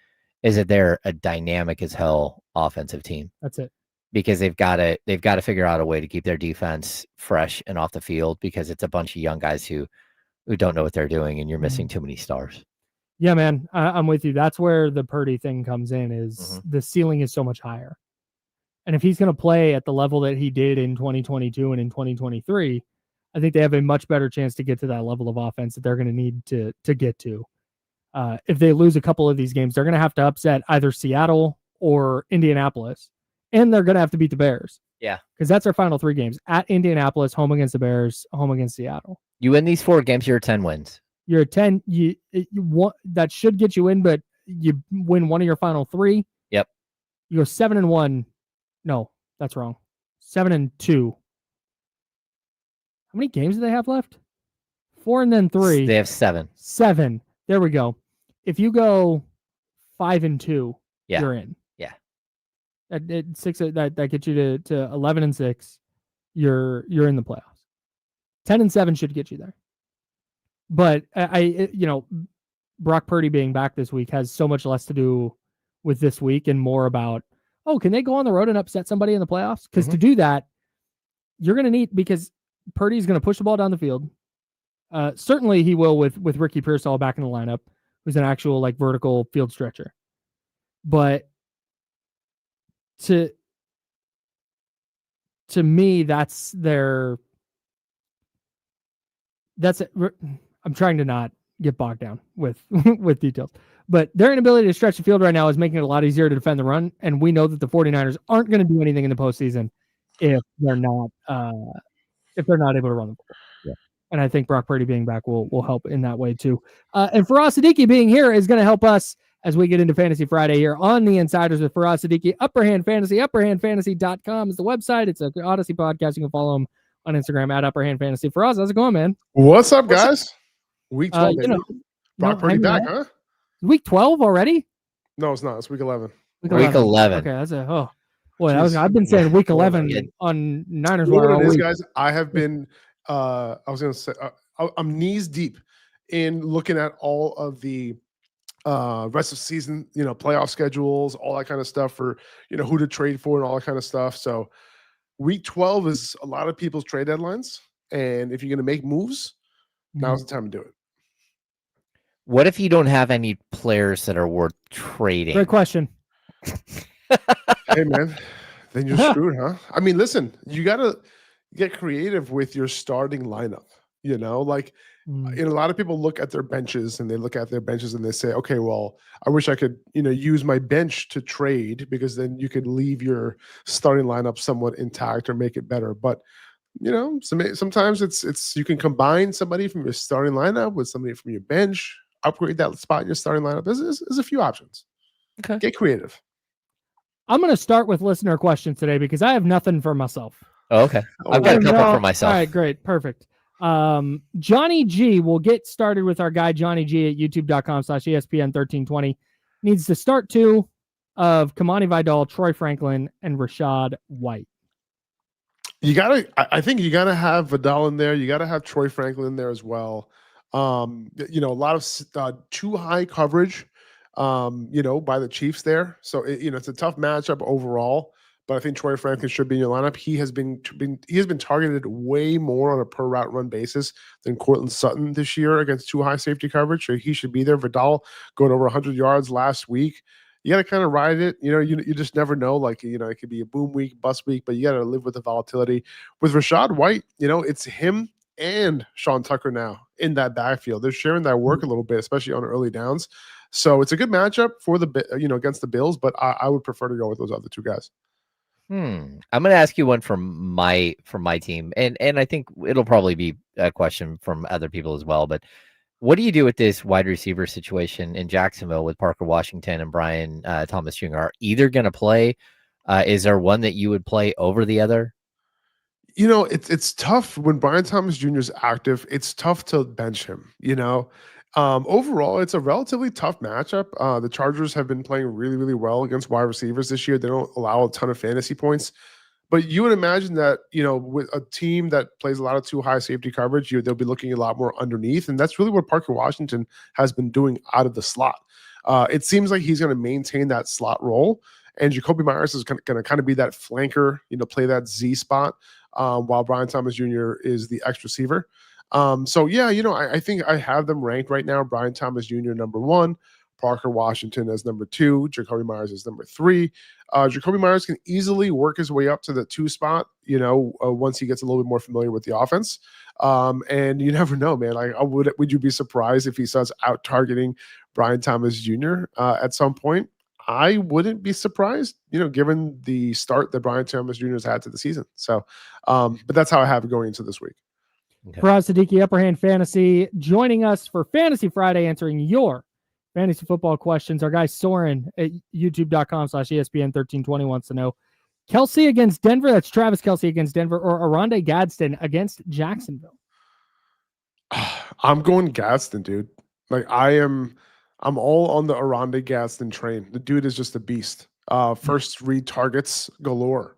is that they're a dynamic as hell offensive team. That's it. because they've got to figure out a way to keep their defense fresh and off the field, because it's a bunch of young guys who don't know what they're doing, and you're missing too many stars. Yeah, man, I'm with you. That's where the Purdy thing comes in, is the ceiling is so much higher. And if he's going to play at the level that he did in 2022 and in 2023, I think they have a much better chance to get to that level of offense that they're going to need to get to. If they lose a couple of these games, they're going to have to upset either Seattle or Indianapolis, and they're going to have to beat the Bears. Yeah. Because that's our final 3 games: at Indianapolis, home against the Bears, home against Seattle. You win these 4 games, you're 10 wins. You're at 10. You want, that should get you in, but you win one of your final 3. Yep. You go 7-1. No, that's wrong. 7-2. How many games do they have left? 4 and then 3. They have 7. 7. There we go. If you go 5-2, yeah, you're in. Yeah. That gets you to 11-6. You're in the playoffs. 10-7 should get you there. But Brock Purdy being back this week has so much less to do with this week and more about, can they go on the road and upset somebody in the playoffs? Because to do that, you're going to need, because Purdy's going to push the ball down the field. Certainly he will with Ricky Pearsall back in the lineup, who's an actual like vertical field stretcher. But to me, I'm trying to not get bogged down with details, but their inability to stretch the field right now is making it a lot easier to defend the run. And we know that the 49ers aren't going to do anything in the postseason if they're not able to run the ball. Yeah. And I think Brock Purdy being back will help in that way too. And Faraz Siddiqi being here is going to help us as we get into Fantasy Friday here on the Insiders with Faraz Siddiqi. Upper Hand Fantasy, upperhandfantasy.com is the website. It's an Odyssey podcast. You can follow him on Instagram at Upper Hand Fantasy. Faraz, how's it going, man? What's up, guys? Week 12. Brock Purdy back, that. huh? Week 12 already? No, it's not. It's week 11. Week 11. Okay, that's I've been saying week 11 on Niners Wire all week. Guys, I have been. I was going to say I'm knees deep in looking at all of the rest of the season, playoff schedules, all that kind of stuff for who to trade for and all that kind of stuff. So week 12 is a lot of people's trade deadlines, and if you're going to make moves, now's the time to do it. What if you don't have any players that are worth trading? Great question. Hey, man, then you're screwed, huh? I mean, listen, you got to get creative with your starting lineup. And a lot of people look at their benches and they say, okay, well, I wish I could, use my bench to trade, because then you could leave your starting lineup somewhat intact or make it better. But sometimes it's you can combine somebody from your starting lineup with somebody from your bench, upgrade that spot in your starting lineup. There's a few options. Okay. Get creative. I'm going to start with listener questions today because I have nothing for myself. Oh, okay. I've got a couple for myself. All right, great. Perfect. Johnny G, we'll get started with our guy Johnny G at youtube.com/ESPN1320. Needs to start 2 of Kamani Vidal, Troy Franklin, and Rashad White. I think you gotta have Vidal in there. You gotta have Troy Franklin in there as well. A lot of too high coverage, by the Chiefs there. So it's a tough matchup overall. But I think Troy Franklin should be in your lineup. He has been targeted way more on a per route run basis than Cortland Sutton this year against too high safety coverage. So he should be there. Vidal going over 100 yards last week. You got to kind of ride it. You just never know. It could be a boom week, bust week, but you got to live with the volatility. With Rashad White, it's him and Sean Tucker now in that backfield. They're sharing that work a little bit, especially on early downs. So it's a good matchup for against the Bills, but I would prefer to go with those other 2 guys. I'm going to ask you one from my team, and I think it'll probably be a question from other people as well. But what do you do with this wide receiver situation in Jacksonville with Parker Washington and Brian Thomas Jr.? Are either going to play? Is there one that you would play over the other? It's tough when Brian Thomas Jr. is active. It's tough to bench him. Overall, it's a relatively tough matchup. The Chargers have been playing really, really well against wide receivers this year. They don't allow a ton of fantasy points. But you would imagine that, with a team that plays a lot of too high safety coverage, they'll be looking a lot more underneath. And that's really what Parker Washington has been doing out of the slot. It seems like he's going to maintain that slot role. And Jacoby Myers is going to kind of be that flanker, play that Z spot, while Brian Thomas Jr. is the X receiver. So yeah, I think I have them ranked right now. Brian Thomas Jr. number 1, Parker Washington as number 2, Jacoby Myers as number 3. Jacoby Myers can easily work his way up to the 2 spot, once he gets a little bit more familiar with the offense. And you never know, man. Like, would you be surprised if he starts out targeting Brian Thomas Jr. At some point? I wouldn't be surprised, given the start that Brian Thomas Jr. has had to the season. So, but that's how I have it going into this week. Okay. Faraz Siddiqi, Upper Hand Fantasy, joining us for Fantasy Friday, answering your fantasy football questions. Our guy Soren at youtube.com/ESPN1320 wants to know, Kelsey against Denver, that's Travis Kelsey against Denver, or Arondé Gadsden against Jacksonville? I'm going Gadsden, dude. Like, I'm all on the Arondé Gadsden train. The dude is just a beast. First read targets galore.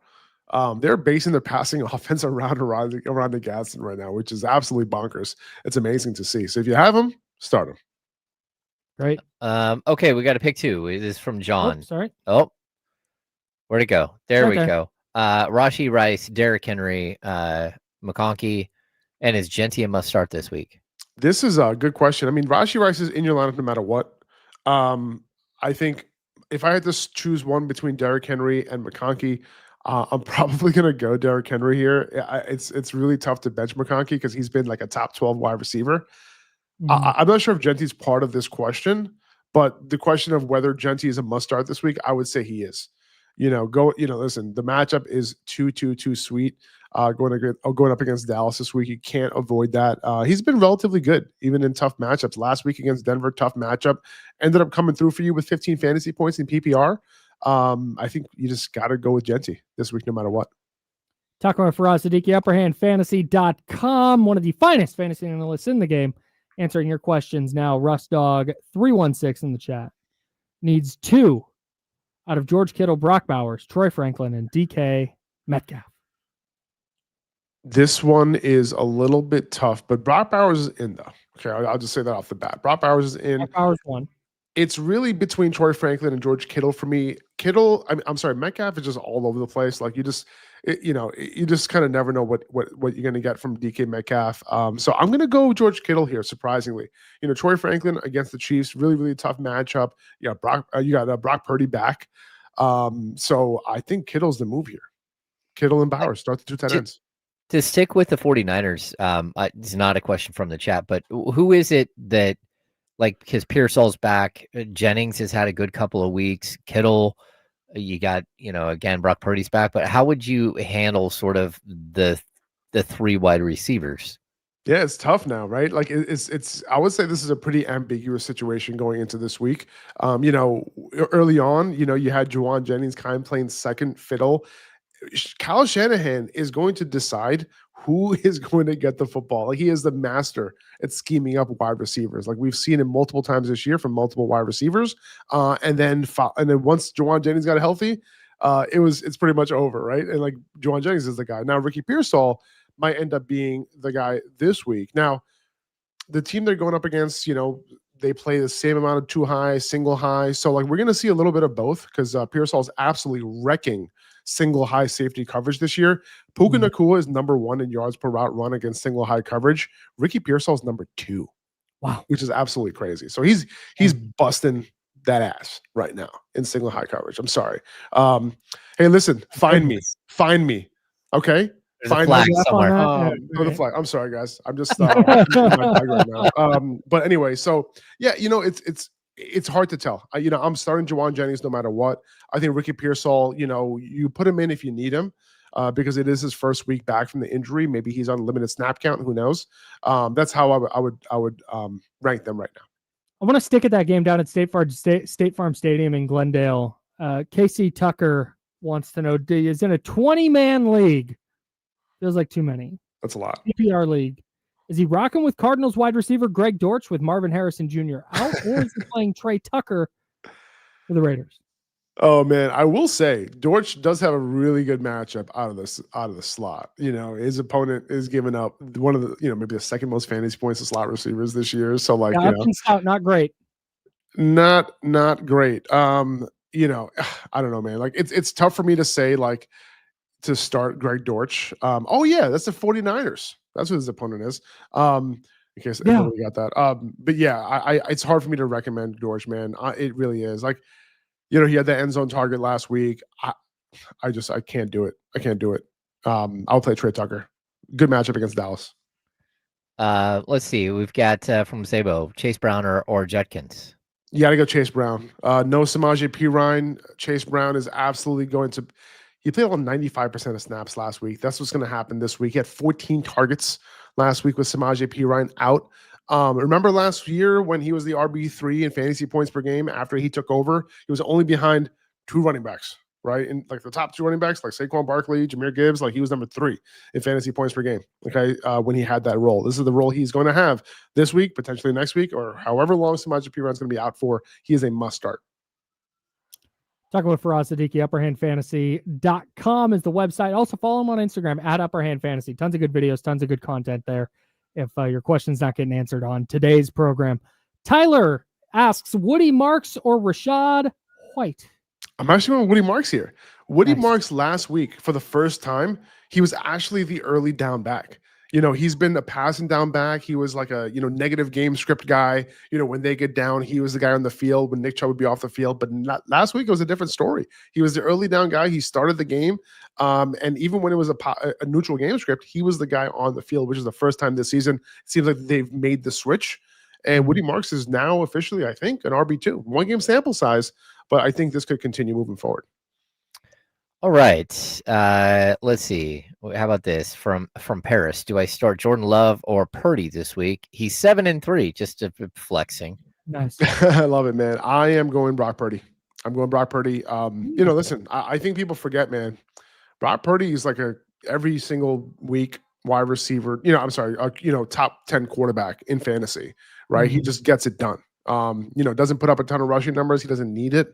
They're basing their passing offense around Arondé Gadsden right now, which is absolutely bonkers. It's amazing to see. So if you have him, start him. Right. Okay, we got a pick 2. It is from John. Oh, sorry. Oh, where'd it go? There we go. Rashee Rice, Derrick Henry, McConkey, and is Genty a must start this week? This is a good question. I mean, Rashee Rice is in your lineup no matter what. I think if I had to choose one between Derrick Henry and McConkey, I'm probably going to go Derrick Henry here. It's really tough to bench McConkey because he's been like a top 12 wide receiver. I'm not sure if Genty's part of this question, but the question of whether Genty is a must start this week, I would say he is. Listen, the matchup is too sweet. Going up against Dallas this week, you can't avoid that. He's been relatively good, even in tough matchups. Last week against Denver, tough matchup, ended up coming through for you with 15 fantasy points in PPR. I think you just got to go with Genty this week, no matter what. Talking about Faraz Siddiqi, upperhandfantasy.com, one of the finest fantasy analysts in the game, answering your questions now. Russ Dog 316 in the chat needs 2 out of George Kittle, Brock Bowers, Troy Franklin, and DK Metcalf. This one is a little bit tough, but Brock Bowers is in, though. Okay, I'll just say that off the bat. Brock Bowers is in. Brock Bowers won. It's really between Troy Franklin and George Kittle for me. I'm sorry, Metcalf is just all over the place. Like, you just kind of never know what you're going to get from DK Metcalf. So I'm going to go George Kittle here, surprisingly. Troy Franklin against the Chiefs, really, really tough matchup. You got Brock Purdy back. So I think Kittle's the move here. Kittle and Bowers start the 2 tight ends. To stick with the 49ers, it's not a question from the chat, but who is it that, like, because Pearsall's back, Jennings has had a good couple of weeks, Kittle, you got, again, Brock Purdy's back, but how would you handle sort of the 3 wide receivers? Yeah, it's tough now, right? Like, it's I would say this is a pretty ambiguous situation going into this week. Early on, you had Juwan Jennings kind of playing second fiddle. Kyle Shanahan is going to decide who is going to get the football. Like, he is the master at scheming up wide receivers. Like, we've seen him multiple times this year from multiple wide receivers. And then once Juwan Jennings got healthy, it's pretty much over, right? And like, Juwan Jennings is the guy. Now, Ricky Pearsall might end up being the guy this week. Now, the team they're going up against, they play the same amount of 2 high, single high. So like, we're going to see a little bit of both because Pearsall is absolutely wrecking single high safety coverage this year. Puka Nacua is number 1 in yards per route run against single high coverage. Ricky Pearsall is number 2. Wow, which is absolutely crazy. So he's busting that ass right now in single high coverage. I'm sorry. Hey, listen, find me. Okay. There's a flag somewhere. Go the flag. I'm sorry, guys. I'm just my flag right now. But anyway, so yeah, it's hard to tell. I'm starting Juwan Jennings no matter what. I think Ricky Pearsall, you put him in if you need him, because it is his first week back from the injury. Maybe he's on limited snap count. Who knows? That's how I would rank them right now. I want to stick at that game down at State Farm Stadium in Glendale. Casey Tucker wants to know: is in a 20-man league? Feels like too many. That's a lot. PPR league. Is he rocking with Cardinals wide receiver Greg Dortch with Marvin Harrison Jr. out, or is he playing Trey Tucker for the Raiders? Oh man, I will say Dortch does have a really good matchup out of the slot. His opponent is giving up one of the maybe the second most fantasy points to slot receivers this year. So like, option scout, not great. Not great. I don't know, man. Like it's tough for me to say like to start Greg Dortch. Oh yeah, that's the 49ers. That's what his opponent is. In case nobody got that. But yeah, I it's hard for me to recommend Dortch, man. It really is. Like, he had that end zone target last week. I can't do it. I can't do it. I'll play Trey Tucker. Good matchup against Dallas. Let's see. We've got from Zabo, Chase Brown or Judkins. You got to go Chase Brown. No Samaje Perine. Chase Brown is absolutely going to. He played on 95% of snaps last week. That's what's going to happen this week. He had 14 targets last week with Samaje Perine out. Remember last year when he was the RB3 in fantasy points per game after he took over? He was only behind 2 running backs, right? And like the top 2 running backs, like Saquon Barkley, Jahmyr Gibbs, like he was number 3 in fantasy points per game. Okay, when he had that role, this is the role he's going to have this week, potentially next week, or however long Samaje Perine is going to be out for. He is a must start. Talking with Faraz Siddiqi, upperhandfantasy.com is the website. Also follow him on Instagram at upperhandfantasy. Tons of good videos, tons of good content there. If your question's not getting answered on today's program. Tyler asks, Woody Marks or Rashad White? I'm actually going Woody Marks here. Woody Marks last week, for the first time, he was actually the early down back. He's been a passing down back. He was like a, negative game script guy. When they get down, he was the guy on the field when Nick Chubb would be off the field. But last week, it was a different story. He was the early down guy. He started the game. And even when it was a neutral game script, he was the guy on the field, which is the first time this season. It seems like they've made the switch. And Woody Marks is now officially, I think, an RB2. 1 game sample size, but I think this could continue moving forward. All right. Let's see. How about this from Paris? Do I start Jordan Love or Purdy this week? He's 7-3, just flexing. Nice. I love it, man. I am going Brock Purdy. I'm going Brock Purdy. Listen, I think people forget, man. Brock Purdy is like every single week wide receiver. Top 10 quarterback in fantasy, right? He just gets it done. Doesn't put up a ton of rushing numbers. He doesn't need it.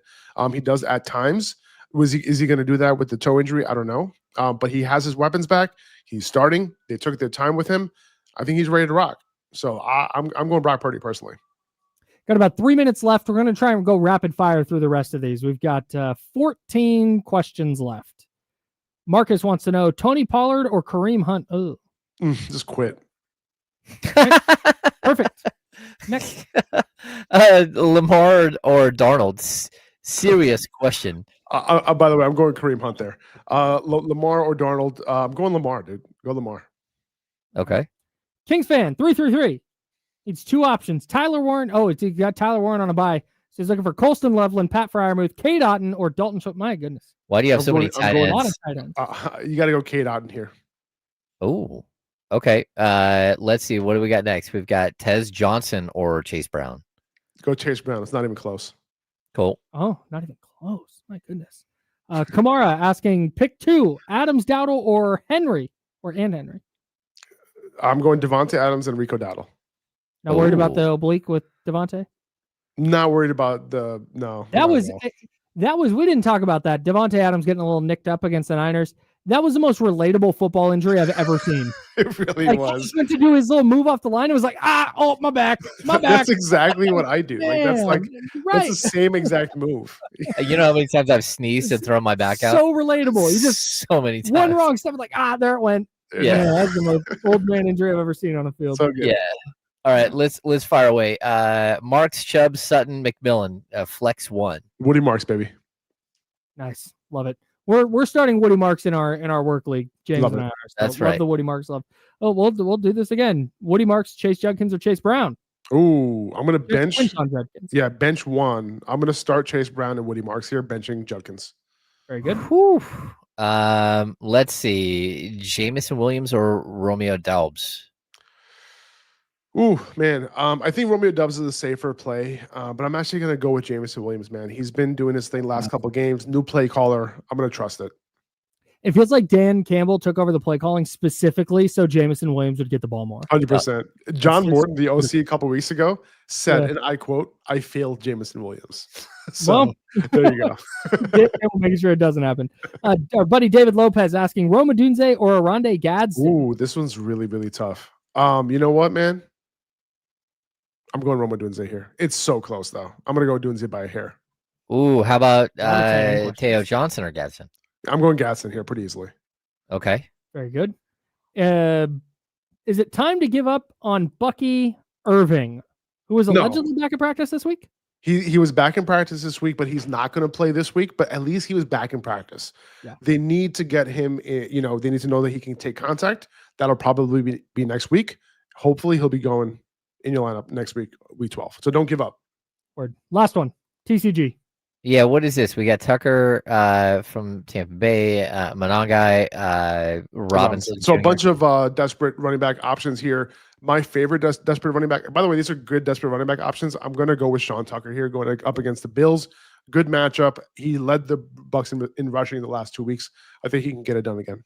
He does at times. Is he going to do that with the toe injury? I don't know. But he has his weapons back. He's starting. They took their time with him. I think he's ready to rock. So I'm going Brock Purdy personally. Got about 3 minutes left. We're going to try and go rapid fire through the rest of these. We've got 14 questions left. Marcus wants to know Tony Pollard or Kareem Hunt. Oh, just quit. Perfect. Next. Lamar or Darnold. Serious question. By the way, I'm going Kareem Hunt there. Lamar or Darnold. I'm going Lamar, dude. Go Lamar. Okay. Kings fan 333. It's 2 options. Tyler Warren. Oh, he got Tyler Warren on a bye. So he's looking for Colston Loveland, Pat Fryermuth, Kate Otten, or Dalton Schultz. My goodness. Why do you have so many tight ends? A lot of tight ends. You got to go Kate Otten here. Oh, okay. Let's see. What do we got next? We've got Tez Johnson or Chase Brown. Go Chase Brown. It's not even close. Cool. Oh, not even close. My goodness. Kamara asking, pick 2, Adams, Dowdle, or Henry, or Henry. I'm going Devontae Adams and Rico Dowdle. Not worried about the oblique with Devontae? Not worried about no. That was we didn't talk about that. Devontae Adams getting a little nicked up against the Niners. That was the most relatable football injury I've ever seen. It really was. He just went to do his little move off the line. It was like, my back. That's exactly what I do. Man, that's the same exact move. You know how many times I've sneezed and thrown my back out? So relatable. You just so many times. One wrong step, like there it went. Yeah, that's the most old man injury I've ever seen on a field. So good. Yeah. All right, let's fire away. Marks, Chubb, Sutton, McMillan, flex 1. Woody Marks, baby. Nice, love it. We're starting Woody Marks in our work league. James and I are. So that's love right. The Woody Marks love. Oh, we'll do this again. Woody Marks, Chase Judkins, or Chase Brown. Ooh, I'm gonna bench. On Judkins. Yeah, bench 1. I'm gonna start Chase Brown and Woody Marks here, benching Judkins. Very good. Whew. Let's see, Jamison Williams or Romeo Doubs. Ooh, man. I think Romeo Doubs is a safer play, but I'm actually going to go with Jamison Williams, man. He's been doing his thing last couple of games. New play caller. I'm going to trust it. It feels like Dan Campbell took over the play calling specifically so Jamison Williams would get the ball more. 100%. John Morton, the OC a couple weeks ago, said, and I quote, I failed Jamison Williams. So there you go. Making sure it doesn't happen. Our buddy David Lopez asking Rome Odunze or Aronde Gadsden. Ooh, this one's really, really tough. You know what, man? I'm going Rome Odunze here. It's so close, though. I'm going to go Odunze by a hair. Ooh, how about Teo Teo Johnson or Gadsden? I'm going Gadsden here pretty easily. Okay. Very good. Is it time to give up on Bucky Irving, who was allegedly back in practice this week? He was back in practice this week, but he's not going to play this week. But at least he was back in practice. Yeah. They need to get him. They need to know that he can take contact. That'll probably be next week. Hopefully, he'll be going in your lineup next week, week 12. So don't give up. Word. Last one. TCG. Yeah, what is this? We got Tucker from Tampa Bay, Monangai, Robinson. So a bunch of desperate running back options here. My favorite desperate running back. By the way, these are good desperate running back options. I'm going to go with Sean Tucker here, going up against the Bills. Good matchup. He led the Bucks in rushing the last 2 weeks. I think he can get it done again.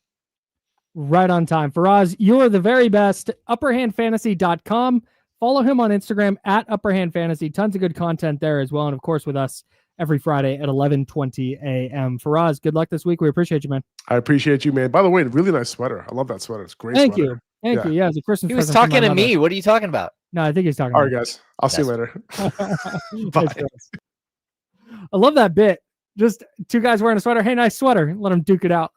Right on time. Faraz, you are the very best. Upperhandfantasy.com. Follow him on Instagram at upperhandfantasy. Tons of good content there as well. And of course, with us every Friday at 11:20 a.m. Faraz, good luck this week. We appreciate you, man. I appreciate you, man. By the way, really nice sweater. I love that sweater. It's a great. Thank sweater. you. Thank you. Yeah, it's a Christmas. He was talking to me. What are you talking about? No, I think he's talking. All right, guys. I'll see you later. Bye. I love that bit. Just two guys wearing a sweater. Hey, nice sweater. Let them duke it out.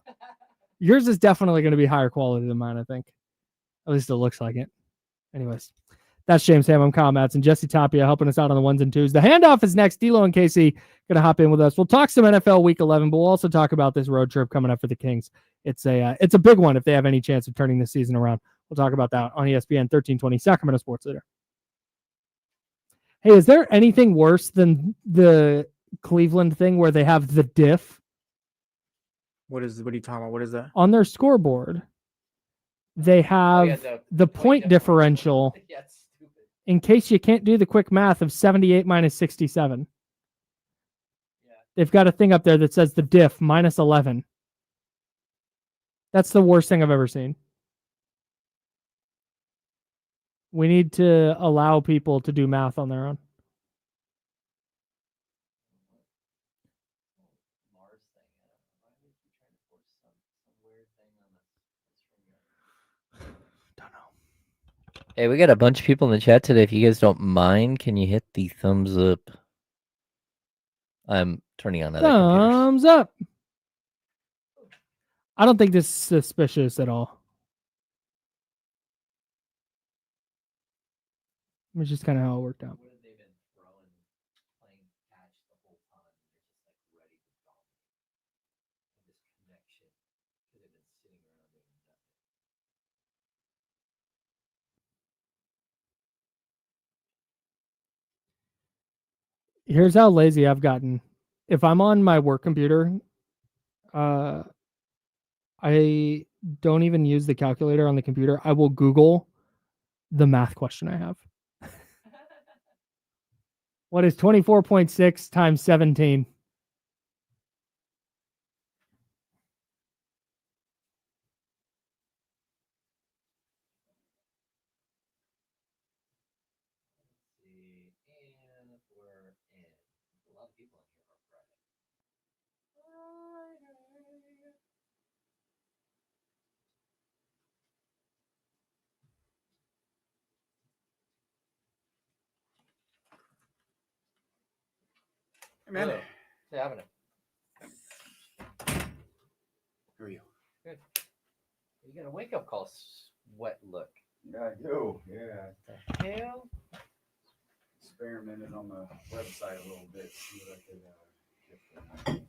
Yours is definitely going to be higher quality than mine, I think. At least it looks like it. Anyways, that's James Ham. I'm Kyle Matson. Jesse Tapia helping us out on the ones and twos. The handoff is next. D'Lo and Casey going to hop in with us. We'll talk some NFL Week 11, but we'll also talk about this road trip coming up for the Kings. It's a big one if they have any chance of turning the season around. We'll talk about that on ESPN 1320, Sacramento Sports Leader. Hey, is there anything worse than the Cleveland thing where they have the diff? What are you talking about? What is that? On their scoreboard, they have the point differential in case you can't do the quick math of 78 minus 67. Yeah. They've got a thing up there that says the diff minus 11. That's the worst thing I've ever seen. We need to allow people to do math on their own. Hey, we got a bunch of people in the chat today. If you guys don't mind, can you hit the thumbs up? I'm turning on other thumbs up. I don't think this is suspicious at all. It's just kind of how it worked out. Here's how lazy I've gotten. If I'm on my work computer, I don't even use the calculator on the computer. I will Google the math question I have. What is 24.6 times 17? Man, what's happening? How are you? Good. You got a wake-up call sweat look. Yeah, I do. Yeah. Hell? Experimented on the website a little bit. See what I could get from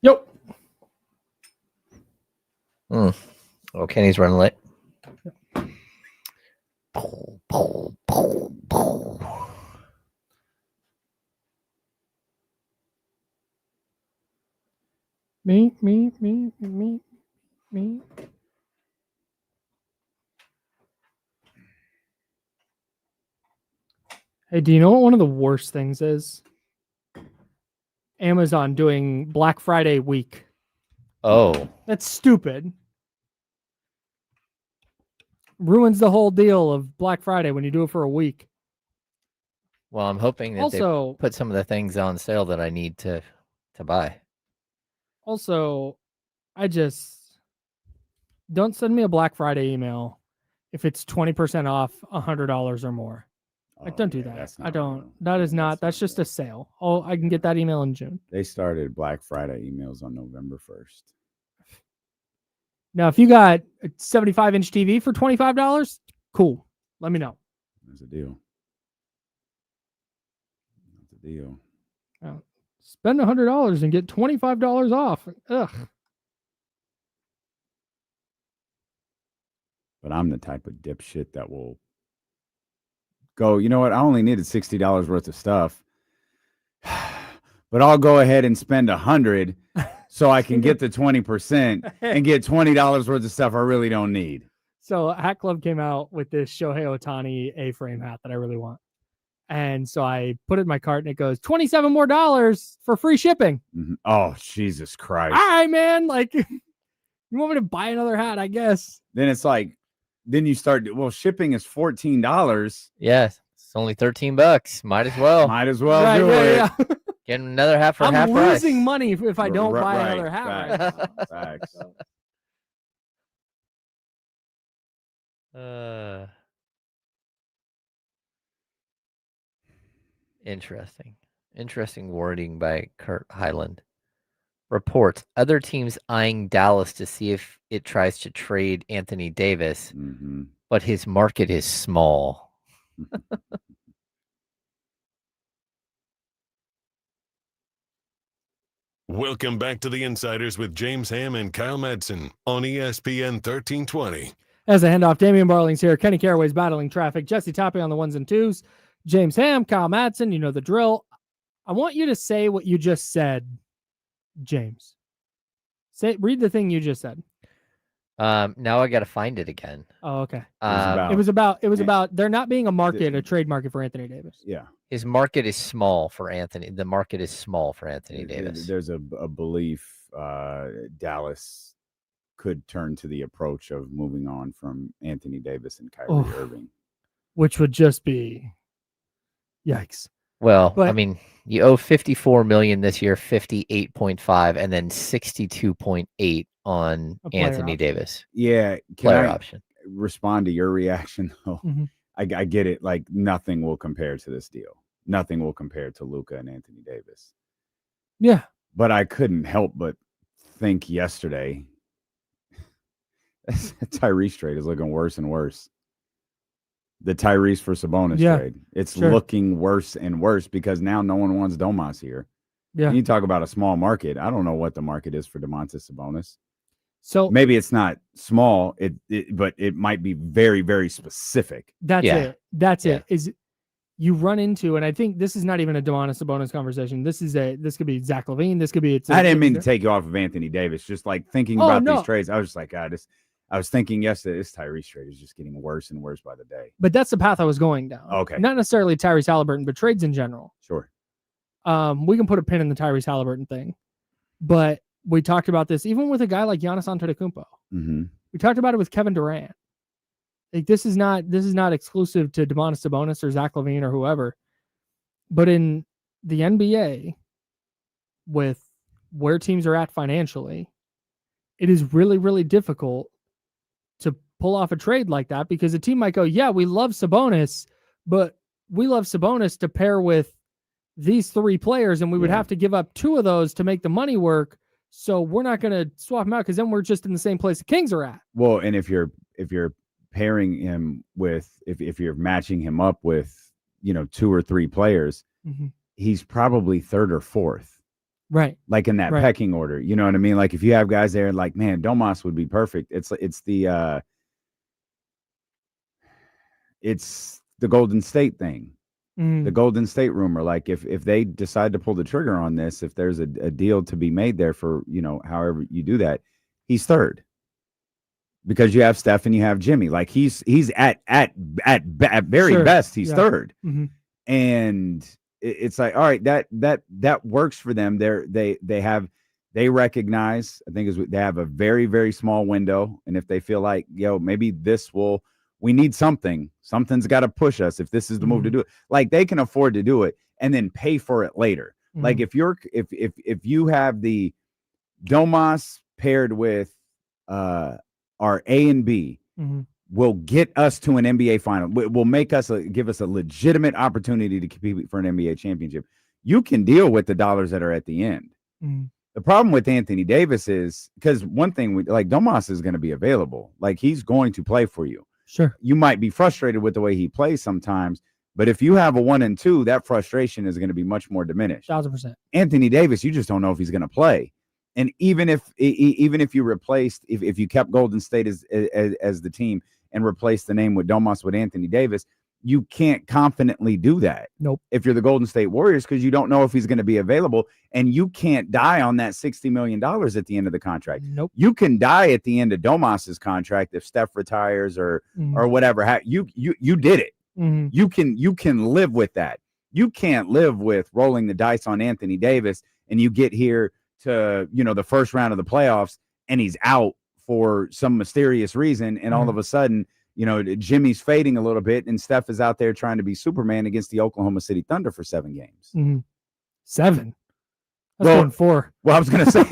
Yep. Oh, Kenny's running late. Me. Hey, do you know what one of the worst things is? Amazon doing Black Friday week. Oh. That's stupid. Ruins the whole deal of Black Friday when you do it for a week. Well, I'm hoping that they put some of the things on sale that I need to buy. Also, don't send me a Black Friday email if it's 20% off $100 or more. Like, don't do that. I don't. Real. That is not. That's just a sale. Oh, I can get that email in June. They started Black Friday emails on November 1st. Now, if you got a 75-inch TV for $25, cool. Let me know. That's a deal. Spend $100 and get $25 off. Ugh. But I'm the type of dipshit that will go, you know what? I only needed $60 worth of stuff, but I'll go ahead and spend $100 so I can get the 20% and get $20 worth of stuff I really don't need. So Hat Club came out with this Shohei Ohtani A-frame hat that I really want. And so I put it in my cart and it goes $27 more for free shipping. Mm-hmm. Oh, Jesus Christ. All right, man. Like, you want me to buy another hat, I guess. Then it's like, then you start, well, shipping is $14. Yes. It's only $13. Might as well. Might as well do it. Yeah. Get another hat for half price. I'm losing money if I don't buy another hat. Facts. Facts. Interesting wording by Kurt Highland. Reports other teams eyeing Dallas to see if it tries to trade Anthony Davis, but his market is small. Welcome back to the Insiders with James Ham and Kyle Madsen on ESPN 1320. As a handoff, Damian Barling's here. Kenny Caraway's battling traffic. Jesse Toppy on the ones and twos. James Ham, Kyle Madsen, you know the drill. I want you to say what you just said, James. Read the thing you just said. Now I got to find it again. Oh, okay. It was about there not being a trade market for Anthony Davis. Yeah. His market is small for Anthony. The market is small for Anthony Davis. There's a belief Dallas could turn to the approach of moving on from Anthony Davis and Kyrie Irving, which would just be yikes. Well, I mean, you owe $54 million this year, 58.5, and then 62.8 on Anthony Davis. Yeah, player option. Respond to your reaction though. Mm-hmm. I get it. Like nothing will compare to this deal. Nothing will compare to Luka and Anthony Davis. Yeah, but I couldn't help but think yesterday Tyrese trade is looking worse and worse. The Tyrese for Sabonis trade. It's looking worse and worse because now no one wants Domas here. Yeah. And you talk about a small market. I don't know what the market is for Domantas Sabonis. So maybe it's not small, but it might be very, very specific. That's it. Is you run into, and I think this is not even a Domantas Sabonis conversation. This could be Zach LaVine. This could be. I didn't mean to take you off of Anthony Davis. Just like thinking about these trades, I was just like, God, I was thinking yesterday, this Tyrese trade is just getting worse and worse by the day. But that's the path I was going down. Okay. Not necessarily Tyrese Halliburton, but trades in general. Sure. We can put a pin in the Tyrese Halliburton thing. But we talked about this even with a guy like Giannis Antetokounmpo. Mm-hmm. We talked about it with Kevin Durant. Like this is not exclusive to Domantas Sabonis or Zach LaVine or whoever. But in the NBA, with where teams are at financially, it is really, really difficult to pull off a trade like that because a team might go, yeah, we love Sabonis, but we love Sabonis to pair with these three players, and we would have to give up two of those to make the money work. So we're not going to swap him out because then we're just in the same place the Kings are at. Well, and if you're pairing him with, if you're matching him up with, two or three players, he's probably third or fourth. Right. Like in that pecking order. You know what I mean? Like if you have guys there like, man, Domas would be perfect. It's the Golden State thing. The Golden State rumor. Like if they decide to pull the trigger on this, if there's a deal to be made there for, however you do that, he's third. Because you have Steph and you have Jimmy. Like he's at very best, he's third. Mm-hmm. And it's like, all right, that works for them. They recognize, I think they have a very, very small window. And if they feel like, maybe we need something's got to push us. If this is the move to do it, like they can afford to do it and then pay for it later. Mm-hmm. Like if you have the Domas paired with are A and B will get us to an NBA final, will make us give us a legitimate opportunity to compete for an NBA championship. You can deal with the dollars that are at the end. The problem with Anthony Davis is because one thing, like Domas is going to be available. Like he's going to play for you. Sure. You might be frustrated with the way he plays sometimes, but if you have a 1 and 2, that frustration is going to be much more diminished. 1,000%. Anthony Davis, you just don't know if he's going to play. And even if you replaced, if you kept Golden State as the team and replaced the name with Domas with Anthony Davis, you can't confidently do that. Nope. If you're the Golden State Warriors, because you don't know if he's going to be available, and you can't die on that $60 million at the end of the contract. Nope. You can die at the end of Domas's contract if Steph retires or whatever. You did it. You can live with that. You can't live with rolling the dice on Anthony Davis and you get here to the first round of the playoffs and he's out for some mysterious reason, and all of a sudden Jimmy's fading a little bit and Steph is out there trying to be Superman against the Oklahoma City Thunder for 7 games. 7. That's going 4. Well, I was going to say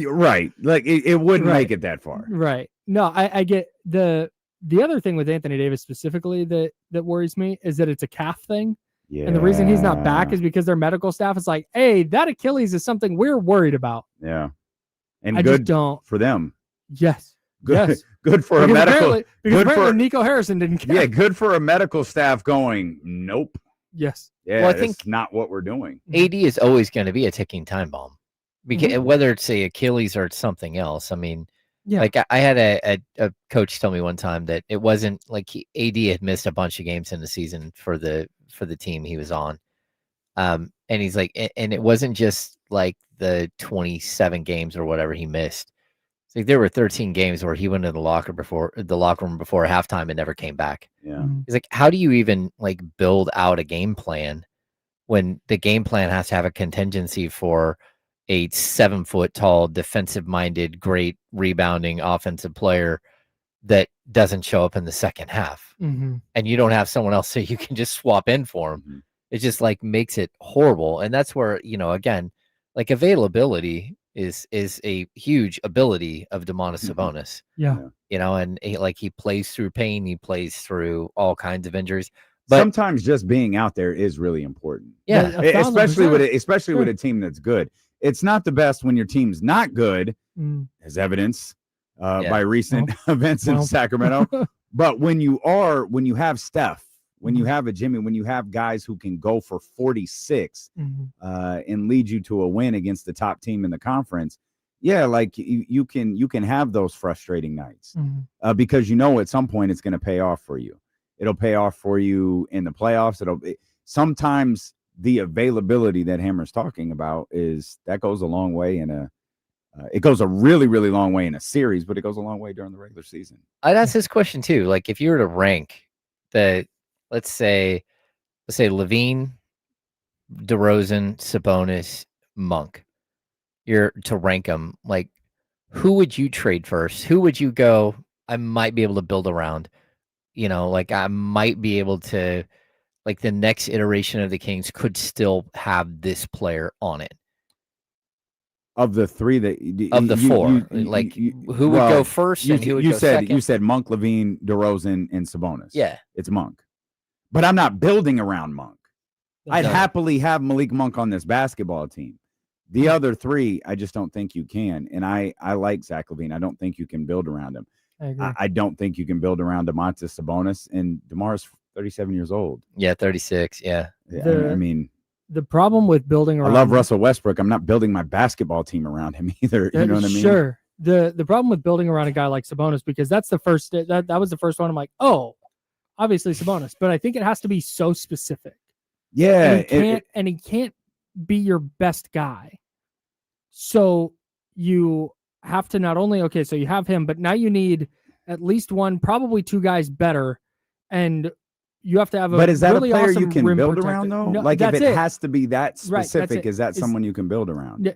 right, like it wouldn't make it that far. Right. No, I get the other thing with Anthony Davis specifically that worries me is that it's a calf thing. Yeah. And the reason he's not back is because their medical staff is like, hey, that Achilles is something we're worried about. Yeah. And I good just don't. For them. Yes. Good, yes. Good for because a medical. Because apparently Nico Harrison didn't care. Yeah, good for a medical staff going, nope. Yes. Yeah, well, I think not what we're doing. AD is always going to be a ticking time bomb. Because whether it's a Achilles or it's something else. I mean, like I had a coach tell me one time that it wasn't like AD had missed a bunch of games in the season for the team he was on. And he's like, and it wasn't just like the 27 games or whatever he missed. It's like there were 13 games where he went to the locker room before halftime and never came back. Yeah. He's like, how do you even like build out a game plan when the game plan has to have a contingency for a 7-foot tall, defensive minded, great rebounding offensive player that doesn't show up in the second half, and you don't have someone else so you can just swap in for him. It just like makes it horrible. And that's where, again, like availability is a huge ability of Domantas Sabonis. Yeah. And he plays through pain. He plays through all kinds of injuries. But sometimes just being out there is really important. Yeah. Especially with a team that's good. It's not the best when your team's not good, as evidence by recent events in Sacramento. But when you have Steph, when you have a Jimmy, when you have guys who can go for 46 and lead you to a win against the top team in the conference, like you can have those frustrating nights because at some point it's going to pay off for you. It'll pay off for you in the playoffs. Sometimes the availability that Hammer's talking about that goes a long way it goes a really, really long way in a series, but it goes a long way during the regular season. I'd ask this question too. Like if you were to rank let's say Levine, DeRozan, Sabonis, Monk, you're to rank them, like who would you trade first? Who would you go, I might be able to build around, like I might be able to, like the next iteration of the Kings could still have this player on it. Of the three of the four, who would go first and who would go second? You said Monk, Levine, DeRozan, and Sabonis. Yeah. It's Monk. But I'm not building around Monk. I'd happily have Malik Monk on this basketball team. The other three, I just don't think you can. And I like Zach LaVine. I don't think you can build around him. I agree. I don't think you can build around Domantas Sabonis. And DeMar's 37 years old. Yeah, 36. Yeah. I mean, the problem with building around, I love Russell Westbrook. I'm not building my basketball team around him either. You know what I mean? Sure. The problem with building around a guy like Sabonis, because that's the first that was the first one. I'm like, oh, obviously Sabonis, but I think it has to be so specific. Yeah, and he can't be your best guy. So you have to not only so you have him, but now you need at least one, probably two guys better, and you have to have a. But is that really a player awesome you can build around though? No, like if it it has to be that specific, right, is that someone you can build around?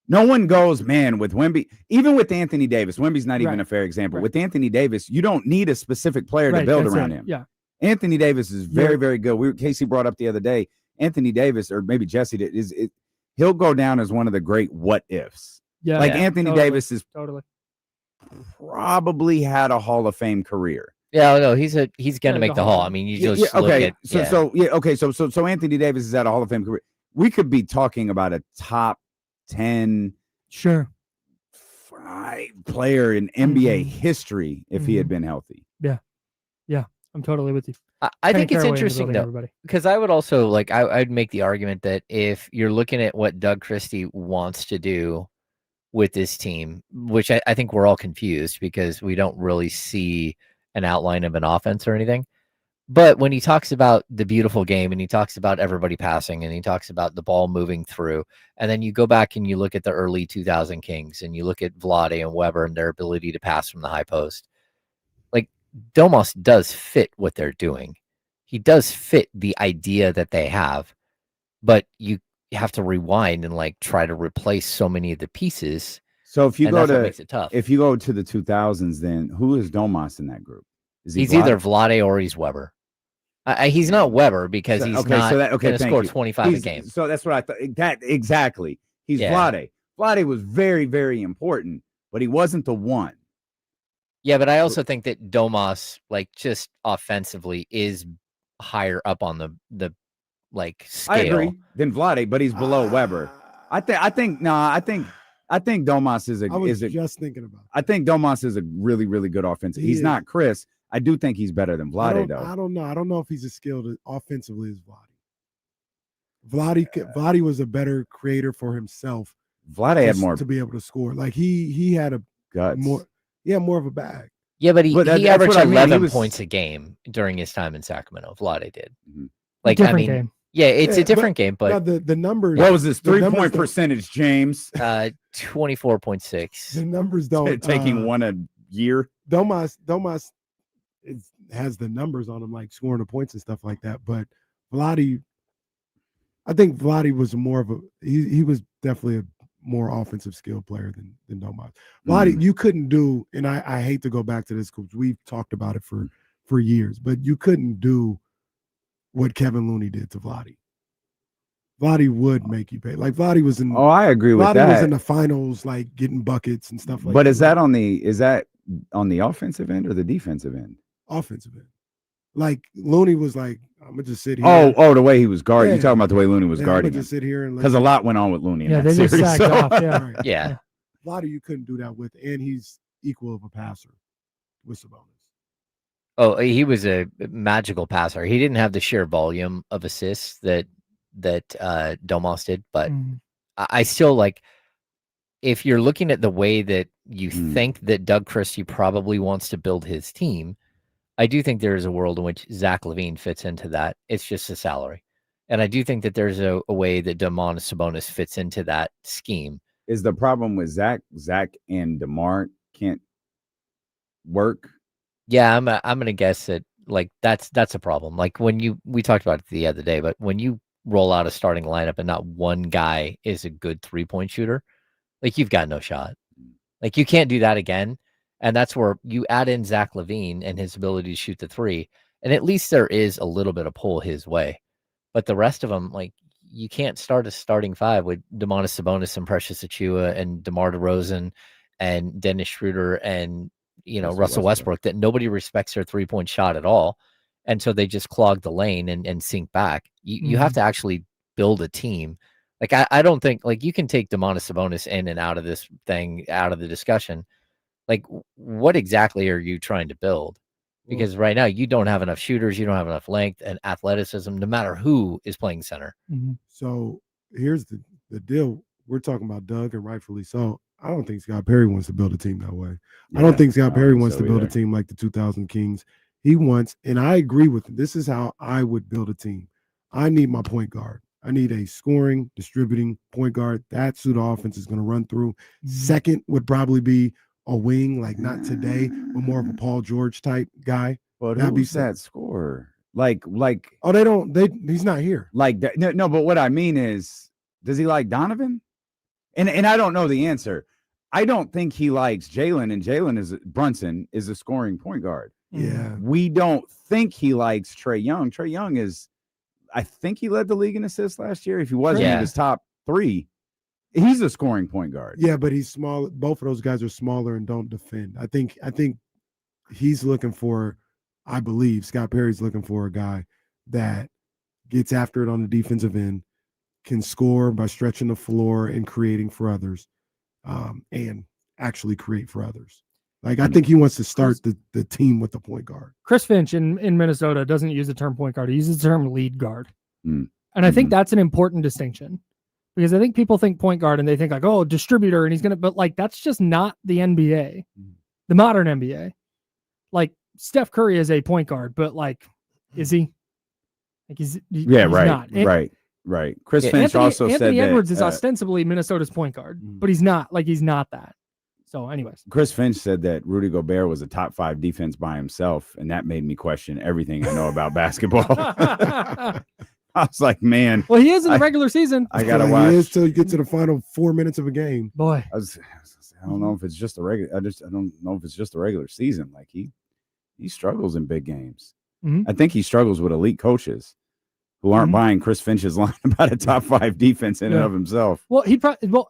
No one goes, man, with Wemby, even with Anthony Davis. Wemby's not even a fair example. Right. With Anthony Davis, you don't need a specific player to build around him. Yeah. Anthony Davis is very, very good. Casey brought up the other day, Anthony Davis, or maybe Jesse did, he'll go down as one of the great what ifs. Yeah, like Anthony totally, Davis is probably had a Hall of Fame career. Yeah, no, he's gonna make the Hall. I mean, you just look okay. at So Anthony Davis is at a Hall of Fame career. We could be talking about a top 10 player in NBA history if he had been healthy. Yeah, I'm totally with you. I think it's interesting though, because I would also I'd make the argument that if you're looking at what Doug Christie wants to do with this team, which I think we're all confused because we don't really see an outline of an offense or anything. But when he talks about the beautiful game and he talks about everybody passing and he talks about the ball moving through, and then you go back and you look at the early 2000 Kings and you look at Vlade and Weber and their ability to pass from the high post, like Domas does fit what they're doing. He does fit the idea that they have, but you have to rewind and try to replace so many of the pieces. So if you go to makes it tough. If you go to the 2000s, then who is Domas in that group? He's either Vlade or he's Weber. He's not Weber because he's not going to score 25 a game. So that's what I thought. That exactly. He's Vlade. Vlade was very, very important, but he wasn't the one. Yeah, but I also think that Domas, just offensively, is higher up on the scale. I agree than Vlade, but he's below Weber. I think Domas is just thinking about it. I think Domas is a really, really good offensive. He's not Chris. I do think he's better than Vlade, though. I don't know. I don't know if he's as skilled offensively as Vlade. Vlade was a better creator for himself. Vlade had more to be able to score. He had a guts. More of a bag. Yeah, but he averaged 11 points a game during his time in Sacramento. Vlade did. Different game. Yeah, it's a different game, but the numbers. What was his 3-point percentage, James? 24.6. The numbers don't taking one a year. Domas has the numbers on him, like scoring the points and stuff like that. But Vlade, I think Vlade was more of he was definitely a more offensive skill player than Domas. Vlade, you couldn't do, and I hate to go back to this because we've talked about it for years, but you couldn't do what Kevin Looney did to Vlade. Vlade would make you pay. Vlade was in. Oh, I agree with that. Vlade was in the finals, getting buckets and stuff like that. But is that on the offensive end or the defensive end? Offensive end. Looney was I'm gonna just sit here. Oh, the way he was guarding. You're talking about the way Looney was guarding. I'm gonna just sit here and because a lot went on with Looney. Yeah, they just sacked off. Yeah, right. Yeah. Vlade, you couldn't do that with, and he's equal of a passer with Sabonis. Oh, he was a magical passer. He didn't have the sheer volume of assists that Domas did, but I still if you're looking at the way that you think that Doug Christie probably wants to build his team, I do think there is a world in which Zach LaVine fits into that. It's just a salary. And I do think that there's a way that Domantas Sabonis fits into that scheme. Is the problem with Zach and DeMar can't work? Yeah, I'm gonna guess that that's a problem. We talked about it the other day, but when you roll out a starting lineup and not one guy is a good 3-point shooter, you've got no shot. You can't do that again. And that's where you add in Zach LaVine and his ability to shoot the three, and at least there is a little bit of pull his way. But the rest of them, you can't start a starting five with Domantas Sabonis and Precious Achiuwa and DeMar DeRozan and Dennis Schroeder and Russell Westbrook that nobody respects their 3-point shot at all. And so they just clog the lane and sink back. You have to actually build a team. I don't think you can take Domantas Sabonis in and out of this thing, out of the discussion. What exactly are you trying to build? Because right now you don't have enough shooters, you don't have enough length and athleticism, no matter who is playing center. So here's the deal. We're talking about Doug, and rightfully so. I don't think Scott Perry wants to build a team that way. I don't think Scott Perry wants to build a team like the 2000 Kings. He wants, and I agree with him, this is how I would build a team. I need my point guard. I need a scoring, distributing point guard. That's who the offense is going to run through. Second would probably be a wing, not today, but more of a Paul George type guy. But who's that scorer? He's not here. No, but what I mean is, does he like Donovan? And I don't know the answer. I don't think he likes Jalen, and Brunson is a scoring point guard. Yeah. We don't think he likes Trae Young. Trae Young I think he led the league in assists last year. If he wasn't, he was top 3. He's a scoring point guard. Yeah, but he's small. Both of those guys are smaller and don't defend. I think he's looking for, I believe Scott Perry's looking for a guy that gets after it on the defensive end, can score by stretching the floor and creating for others, and actually create for others. Like, I think he wants to start the team with the point guard. Chris Finch in Minnesota doesn't use the term point guard. He uses the term lead guard. Mm. And I think that's an important distinction, because I think people think point guard and they think like, oh, distributor, and he's going to, but like, that's just not the NBA, the modern NBA. Like, Steph Curry is a point guard, but like, is he? Like, he's right. not. Right. Chris Finch also said Anthony Edwards that, is ostensibly Minnesota's point guard, but he's not. Like, he's not that. So, anyways, Chris Finch said that Rudy Gobert was a top 5 defense by himself, and that made me question everything I know about basketball. I was like, man. Well, he is in the regular season. I gotta watch. He is till you get to the final 4 minutes of a game. Boy, I don't know if it's just a regular. I don't know if it's just a regular season. Like he struggles in big games. Mm-hmm. I think he struggles with elite coaches who aren't buying Chris Finch's line about a top 5 defense in and of himself. Well,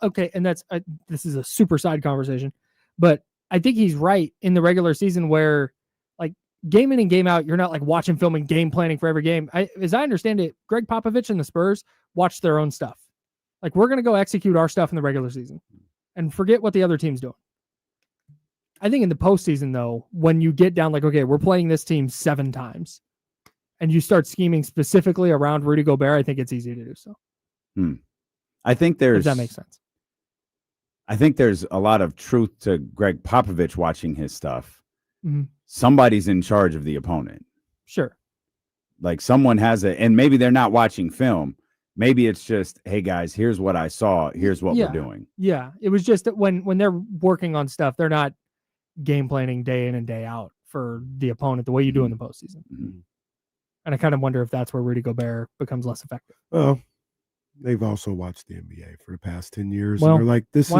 okay, and that's this is a super side conversation, but I think he's right in the regular season where, like, game in and game out, you're not like watching film and game planning for every game. As I understand it, Greg Popovich and the Spurs watch their own stuff. Like, we're gonna go execute our stuff in the regular season and forget what the other team's doing. I think in the postseason, though, when you get down like, okay, we're playing this team 7 times, and you start scheming specifically around Rudy Gobert, I think it's easy to do so. I think if that makes sense. I think there's a lot of truth to Greg Popovich watching his stuff. Mm-hmm. Somebody's in charge of the opponent. Sure. Like, someone has and maybe they're not watching film. Maybe it's just, hey guys, here's what I saw. Here's what we're doing. Yeah. It was just that when they're working on stuff, they're not game planning day in and day out for the opponent the way you do in the postseason. Mm-hmm. And I kind of wonder if that's where Rudy Gobert becomes less effective. Well, they've also watched the NBA for the past 10 years. Well, and they're like, this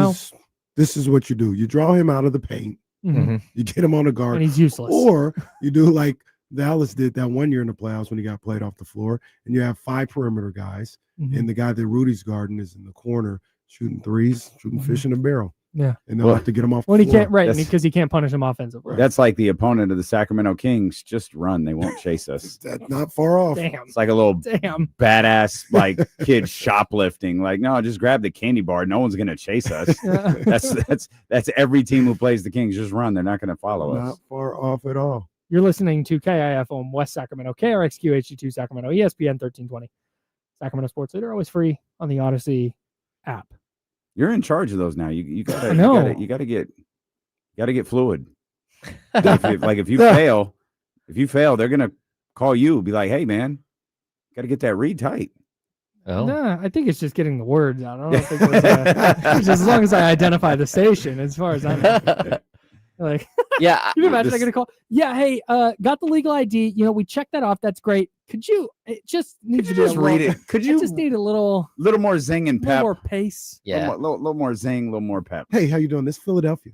is what you do. You draw him out of the paint. Mm-hmm. You get him on the guard. And he's useless. Or you do like Dallas did that one year in the playoffs when he got played off the floor, and you have 5 perimeter guys, and the guy that Rudy's guarding is in the corner shooting threes, shooting fish in a barrel. Yeah. And they'll have to get him off. Well, he can't, right? Because he can't punish him offensively. That's like the opponent of the Sacramento Kings. Just run. They won't chase us. That's not far off. Damn. It's like a little badass like kid shoplifting. Like, no, just grab the candy bar. No one's gonna chase us. That's every team who plays the Kings. Just run. They're not gonna follow us. Not far off at all. You're listening to KIFM West Sacramento, KRXQ HD2 Sacramento, ESPN 1320. Sacramento Sports Leader, always free on the Odyssey app. You're in charge of those now. You gotta get fluid. If you fail, they're gonna call you. Be like, hey man, got to get that read tight. Oh, no, I think it's just getting the words out. I don't think it's just as long as I identify the station, as far as I know. Like, yeah, can you imagine I get a call? Yeah, hey, got the legal ID. We checked that off. That's great. Could you? It just needs to just read it. Could you just need a little more zing and pep, more pace? Yeah, little more zing, a little more pep. Hey, how you doing? This is Philadelphia.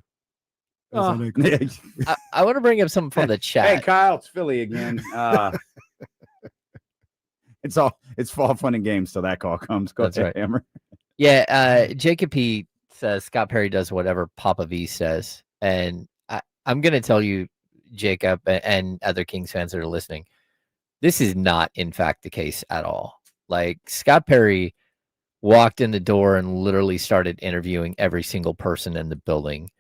I want to bring up something from the chat. Hey, Kyle, it's Philly again. It's fall fun and games till that call comes. Go ahead, Hammer. Yeah, Jacob P says Scott Perry does whatever Papa V says, and I'm going to tell you, Jacob, and other Kings fans that are listening, this is not, in fact, the case at all. Like, Scott Perry walked in the door and literally started interviewing every single person in the building.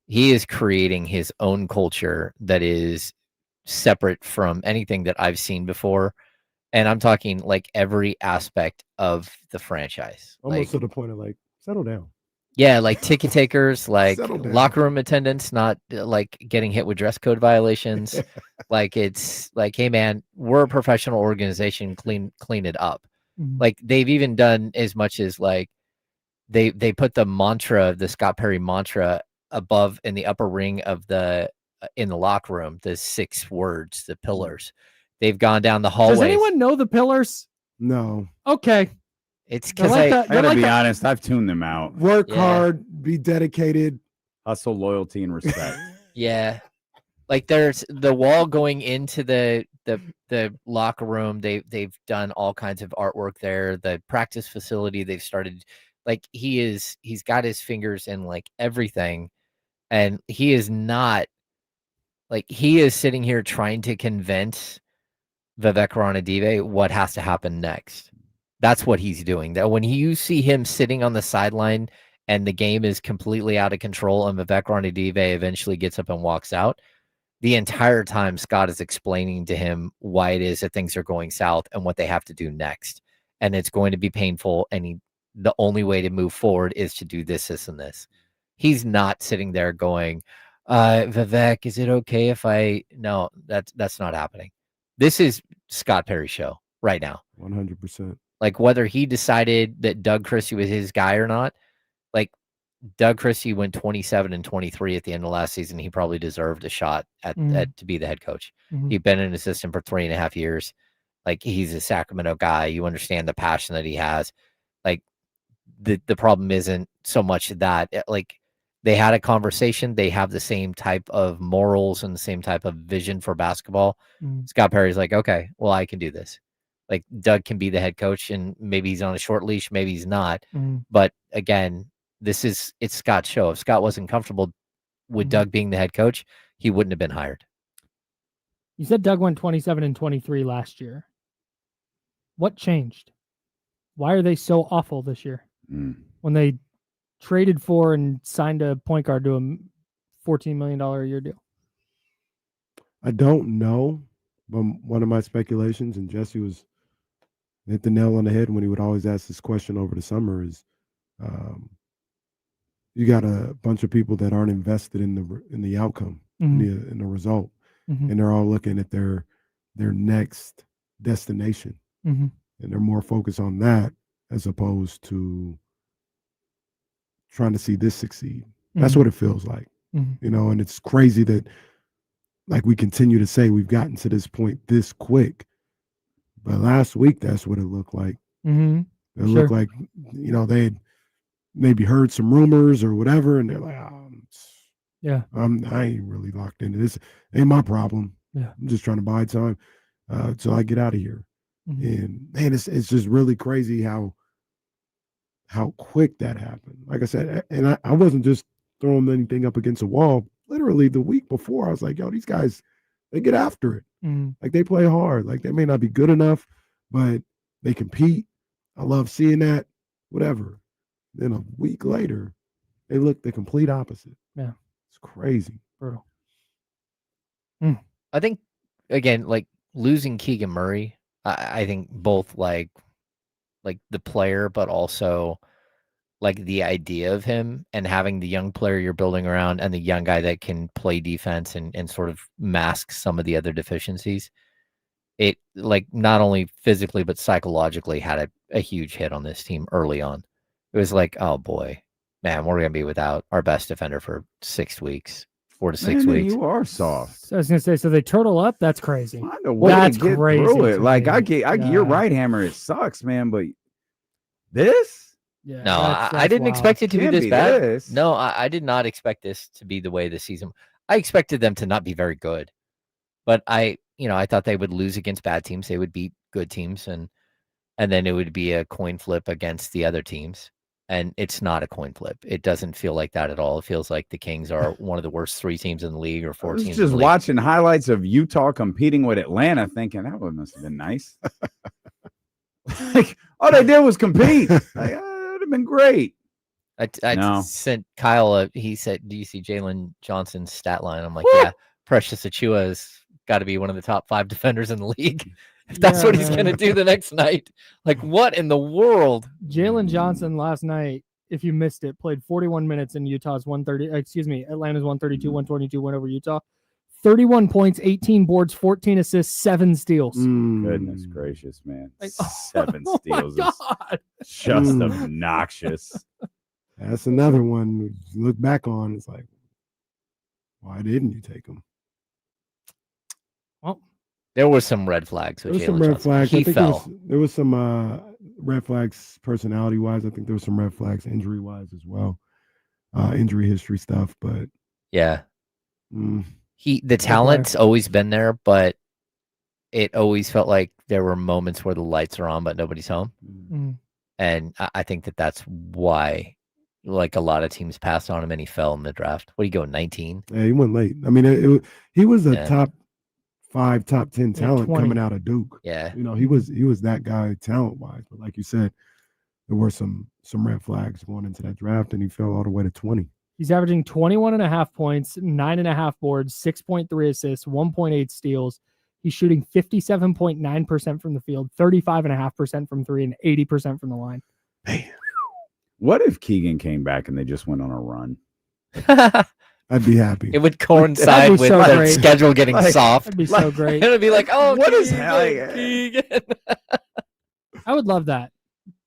He is creating his own culture that is separate from anything that I've seen before. And I'm talking like every aspect of the franchise. Almost to the point of like, settle down. Yeah, like ticket takers, like locker room attendants, not like getting hit with dress code violations. Like, it's like, hey man, we're a professional organization. Clean it up. Mm-hmm. Like, they've even done as much as like they put the mantra, the Scott Perry mantra, above in the upper ring of in the locker room. The 6 words, the pillars. They've gone down the hallway. Does anyone know the pillars? No. Okay. It's because I gotta be honest, I've tuned them out. Work hard, be dedicated, hustle, loyalty, and respect. Yeah, like there's the wall going into the locker room. They've done all kinds of artwork there. The practice facility, they've started Like he's got his fingers in like everything, and he is not like he is sitting here trying to convince Vivek Ranadive what has to happen next. That's what he's doing. That when you see him sitting on the sideline and the game is completely out of control and Vivek Ranadive eventually gets up and walks out, the entire time Scott is explaining to him why it is that things are going south and what they have to do next. And it's going to be painful. And the only way to move forward is to do this, and this. He's not sitting there going, Vivek, is it okay if no, that's not happening. This is Scott Perry's show right now. 100%. Like whether he decided that Doug Christie was his guy or not, like Doug Christie went 27-23 at the end of last season. He probably deserved a shot at to be the head coach. He'd been an assistant for 3.5 years. Like he's a Sacramento guy. You understand the passion that he has. Like the problem isn't so much that like they had a conversation. They have the same type of morals and the same type of vision for basketball. Scott Perry's like, okay, well, I can do this. Like Doug can be the head coach and maybe he's on a short leash. Maybe he's not. But again, it's Scott's show. If Scott wasn't comfortable with Doug being the head coach, he wouldn't have been hired. You said Doug went 27-23 last year. What changed? Why are they so awful this year? When they traded for and signed a point guard to a $14 million a year deal? I don't know, but one of my speculations, and Jesse was hit the nail on the head when he would always ask this question over the summer, is you got a bunch of people that aren't invested in the outcome, in the result, and they're all looking at their next destination, and they're more focused on that as opposed to trying to see this succeed. That's what it feels like, and it's crazy that like we continue to say we've gotten to this point this quick, but last week that's what it looked like. It looked like, they had maybe heard some rumors or whatever, and they're like, I ain't really locked into this. Ain't my problem. I'm just trying to buy time till I get out of here. And man, it's just really crazy how quick that happened. Like I said, and I wasn't just throwing anything up against a wall. Literally the week before, I was like, yo, these guys, they get after it. Like they play hard. Like they may not be good enough, but they compete. I love seeing that, whatever. Then a week later, they look the complete opposite. Yeah. It's crazy. Brutal. I think, again, like losing Keegan Murray, I think both like the player, but also like the idea of him and having the young player you're building around and the young guy that can play defense and sort of mask some of the other deficiencies. It like not only physically, but psychologically had a huge hit on this team early on. It was like, oh boy, man, we're going to be without our best defender for 6 weeks, 4 to 6 weeks. You are soft. So I was going to say, so they turtle up? That's crazy. That's crazy. Like your right hammer, it sucks, man, but this? Yeah, no, I didn't expect it to be this bad. This. No, I did not expect this to be the way the season. I expected them to not be very good, but I thought they would lose against bad teams. They would beat good teams, and then it would be a coin flip against the other teams. And it's not a coin flip. It doesn't feel like that at all. It feels like the Kings are one of the worst 3 teams in the league or 4 teams. I was just watching highlights of Utah competing with Atlanta, thinking that one must have been nice. Like all they did was compete. Like, have been great. I sent Kyle he said, do you see Jalen Johnson's stat line? I'm like, yeah, Precious Achua has got to be one of the top 5 defenders in the league. If that's what he's going to do the next night. Like, what in the world? Jalen Johnson last night, if you missed it, played 41 minutes in Atlanta's 132, 122 win over Utah. 31 points, 18 boards, 14 assists, 7 steals. Goodness gracious, man. Like, 7 steals is just obnoxious. That's another one you look back on. It's like, why didn't you take him? Well, there was some red flags. There was some red flags. He fell. There was some red flags personality-wise. I think there was some red flags injury-wise as well. Injury history stuff, but yeah. The talent's always been there, but it always felt like there were moments where the lights are on, but nobody's home. And I think that's why, like, a lot of teams passed on him and he fell in the draft. What do you go, 19? Yeah, he went late. I mean, he was a Yeah. top 5, top 10 talent 20. coming out of Duke. Yeah. You know, he was that guy talent wise. But like you said, there were some red flags going into that draft, and he fell all the way to 20. He's averaging 21.5 points, 9.5 boards, 6.3 assists, 1.8 steals. He's shooting 57.9% from the field, 35.5% from three, and 80% from the line. Man. What if Keegan came back and they just went on a run? I'd be happy. It would coincide with so the great. schedule getting soft. That'd be so great. It would be like, oh, what is Keegan. I would love that.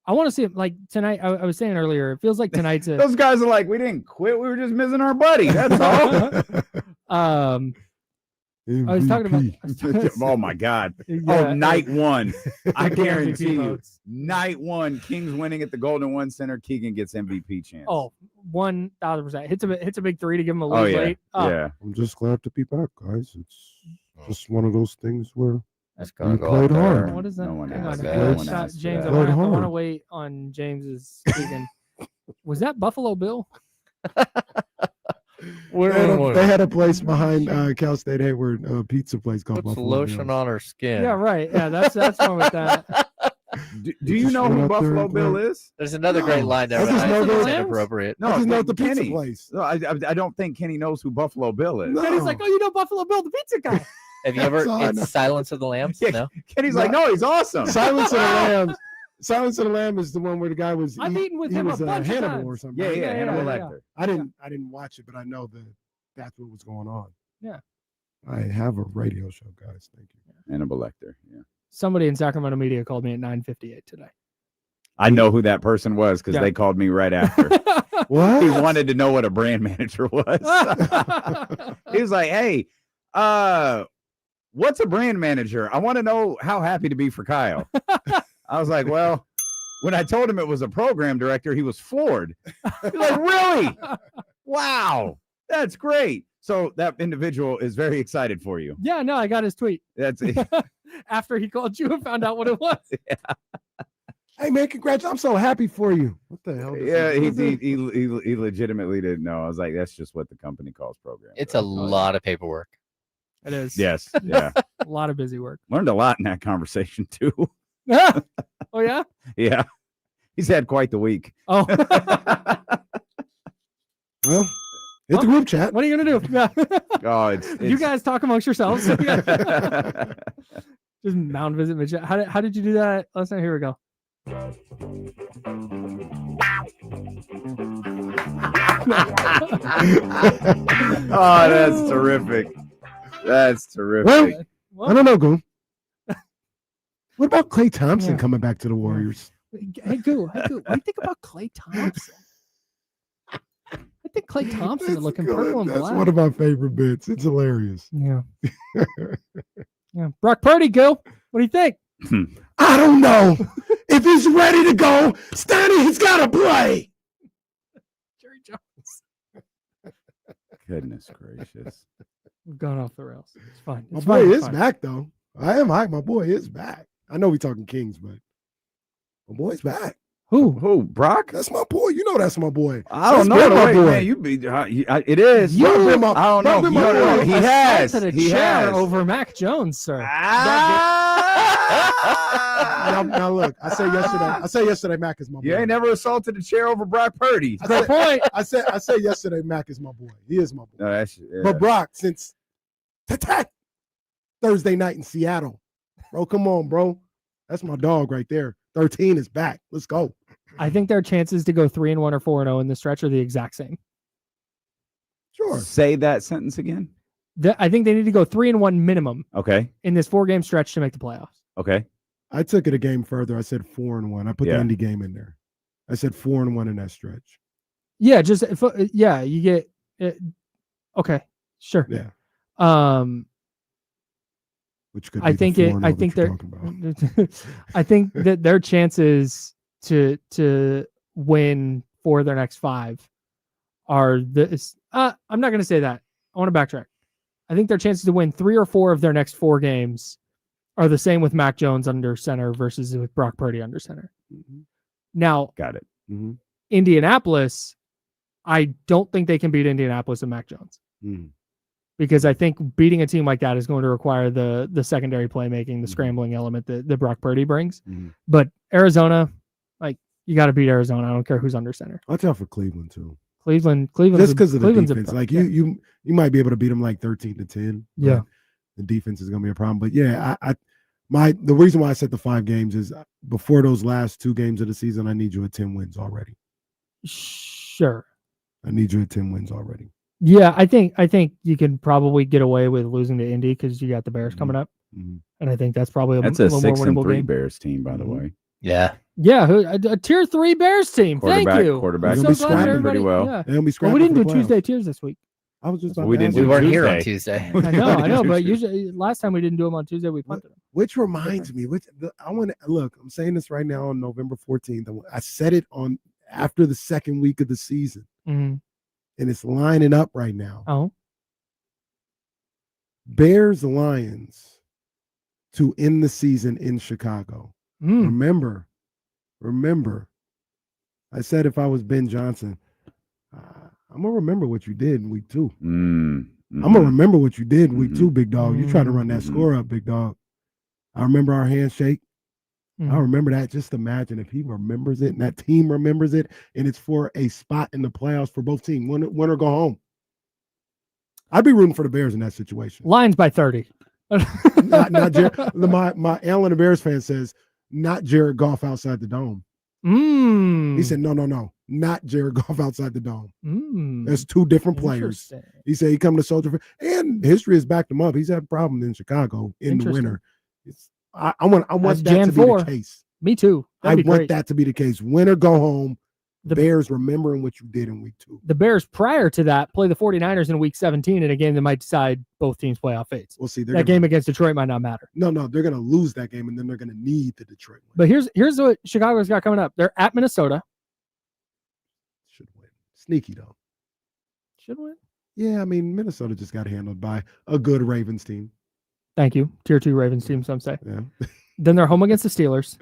I want to see it like tonight. I was saying earlier, it feels like tonight's a Those guys are like, we didn't quit. We were just missing our buddy. That's all. I was talking about. Oh my God! Yeah, Oh, night one. I MVP guarantee you, votes. night one. Kings winning at the Golden One Center. Keegan gets MVP chance. Oh, 1,000%. Hits a big three to give him a lead yeah, late. yeah. I'm just glad to be back, guys. It's just one of those things where That's you gonna go played up there. hard. What is that? No one Hang asked on. that. No Let's one shot asked James, that. I Played want to hard. wait on James's Keegan. Was that Buffalo Bill? They had a place behind Cal State Hayward, a pizza place called Puts Buffalo lotion Bills. on her skin. Yeah, right. Yeah, that's one with that. Do you know who Buffalo Bill is? There's another No. great line there. I just know It's those- inappropriate. I just know but the pizza Kenny. place. No, I don't think Kenny knows who Buffalo Bill is. No. And he's like, oh, you know Buffalo Bill, the pizza guy. Have you ever? That's all I know. It's Silence of the Lambs. Yeah. No. Kenny's like, no, he's awesome. Silence of the Lambs. Silence of the Lamb is the one where the guy was. I've eaten with he him a was bunch of Hannibal times. or something. Yeah, right? yeah, Hannibal yeah. Lecter. I didn't watch it, but I know that's what was going on. Yeah. I have a radio show, guys. Thank you. Hannibal Lecter. Yeah. Somebody in Sacramento media called me at 9:58 today. I know who that person was because Yeah. they called me right after. What? He wanted to know what a brand manager was. He was like, hey, what's a brand manager? I want to know how happy to be for Kyle. I was like, well, when I told him it was a program director, he was floored. He's like, really? Wow, that's great. So that individual is very excited for you. Yeah, no, I got his tweet That's after he called you and found out what it was. Hey man, congrats! I'm so happy for you. What the hell? yeah. He legitimately didn't know. I was like, that's just what the company calls program. It's a lot of paperwork. It is. Yes. Yeah. A lot of busy work. Learned a lot in that conversation too. Oh, yeah? Yeah. He's had quite the week. Oh, Well, hit the group chat. what are you going to do? Yeah. Oh, it's You guys talk amongst yourselves. Just mound visit Mitch. How did you do that last night? Here we go. Oh, that's terrific. That's terrific. Well, I don't know, Goon. What about Klay Thompson Yeah. coming back to the Warriors? Hey, Goo. What do you think about Klay Thompson? I think Klay Thompson is That's looking good. purple and That's black. one of my favorite bits. It's hilarious. Yeah. Yeah. Brock Purdy, Goo. What do you think? I don't know. If he's ready to go, Stanley, he's got to play. Jerry Jones. Goodness gracious. We've gone off the rails. It's fine. My It's boy fine. It's is fine. back, though. I am hyped. My boy is back. I know we talking Kings, but my boy's back. Who? Brock? That's my boy. You know that's my boy. I don't That's know. been my Wait, boy. man, it is. You been my- I don't know. been my No, boy. he has. Assaulted a He chair has. over Mac Jones, sir. Now look, I said yesterday Mac is my boy. You ain't never assaulted a chair over Brock Purdy. I Good said, point. I said yesterday Mac is my boy. He is my boy. No, that's, yeah. But Brock, since Thursday night in Seattle, bro, come on, bro. That's my dog right there. 13 is back. Let's go. I think their chances to go 3-1 or 4-0 in the stretch are the exact same. Sure. Say that sentence again. I think they need to go 3-1 minimum Okay. in this 4-game stretch to make the playoffs. Okay. I took it a game further. I said 4-1. I put Yeah. the Indy game in there. I said 4-1 in that stretch. Yeah, you get okay, sure. Yeah. Which could be I the think 4-0 I that think you're they're talking about. I think that their chances to win 4 of their next 5 are this. I'm not going to say that. I want to backtrack. I think their chances to win 3 or 4 of their next 4 games are the same with Mac Jones under center versus with Brock Purdy under center. Now, Got it. Mm-hmm. Indianapolis, I don't think they can beat Indianapolis and Mac Jones. Because I think beating a team like that is going to require the secondary playmaking, the scrambling element that Brock Purdy brings. But Arizona, like, you got to beat Arizona. I don't care who's under center. Watch out for Cleveland too. Cleveland, just because of the defense. Like you might be able to beat them like 13-10. Yeah, the defense is going to be a problem. But yeah, the reason why I set the 5 games is before those last 2 games of the season, I need you at 10 wins already. Sure, I need you at 10 wins already. Yeah, I think you can probably get away with losing to Indy because you got the Bears coming up, and I think that's probably that's a 6-3 Bears team, by the way. Yeah, a tier 3 Bears team. Thank you. Quarterback, so scrapping pretty well. Yeah. They'll be Well, we didn't do playoffs. Tuesday tiers this week. I was just we weren't here on Tuesday. I know, but usually last time we didn't do them on Tuesday, we punted them. Which reminds me, I want to look. I'm saying this right now on November 14th. I said it on after the second week of the season. And it's lining up right now. Oh. Bears Lions to end the season in Chicago. Remember, I said if I was Ben Johnson, I'm going to remember what you did in week 2. I'm going to remember what you did in week 2, big dog. You tried to run that score up, big dog. I remember our handshake. I remember that. Just imagine if he remembers it and that team remembers it, and it's for a spot in the playoffs for both teams. Win or go home. I'd be rooting for the Bears in that situation. Lions by 30. not Jared, my Alan, the Bears fan, says not Jared Goff outside the dome. He said no, not Jared Goff outside the dome. There's 2 different players. He said he come to Soldier, and history has backed him up. He's had problems in Chicago in the winter. I want that to be the case. Me too. I want that to be the case. Win or go home. The Bears remembering what you did in week 2. The Bears prior to that play the 49ers in week 17 in a game that might decide both teams' playoff fates. We'll see. That game against Detroit might not matter. No, they're going to lose that game, and then they're going to need the Detroit win. But here's what Chicago's got coming up. They're at Minnesota. Should win. Sneaky, though. Should win? Yeah, I mean, Minnesota just got handled by a good Ravens team. Thank you. Tier 2 Ravens team, some say. Yeah. Then they're home against the Steelers,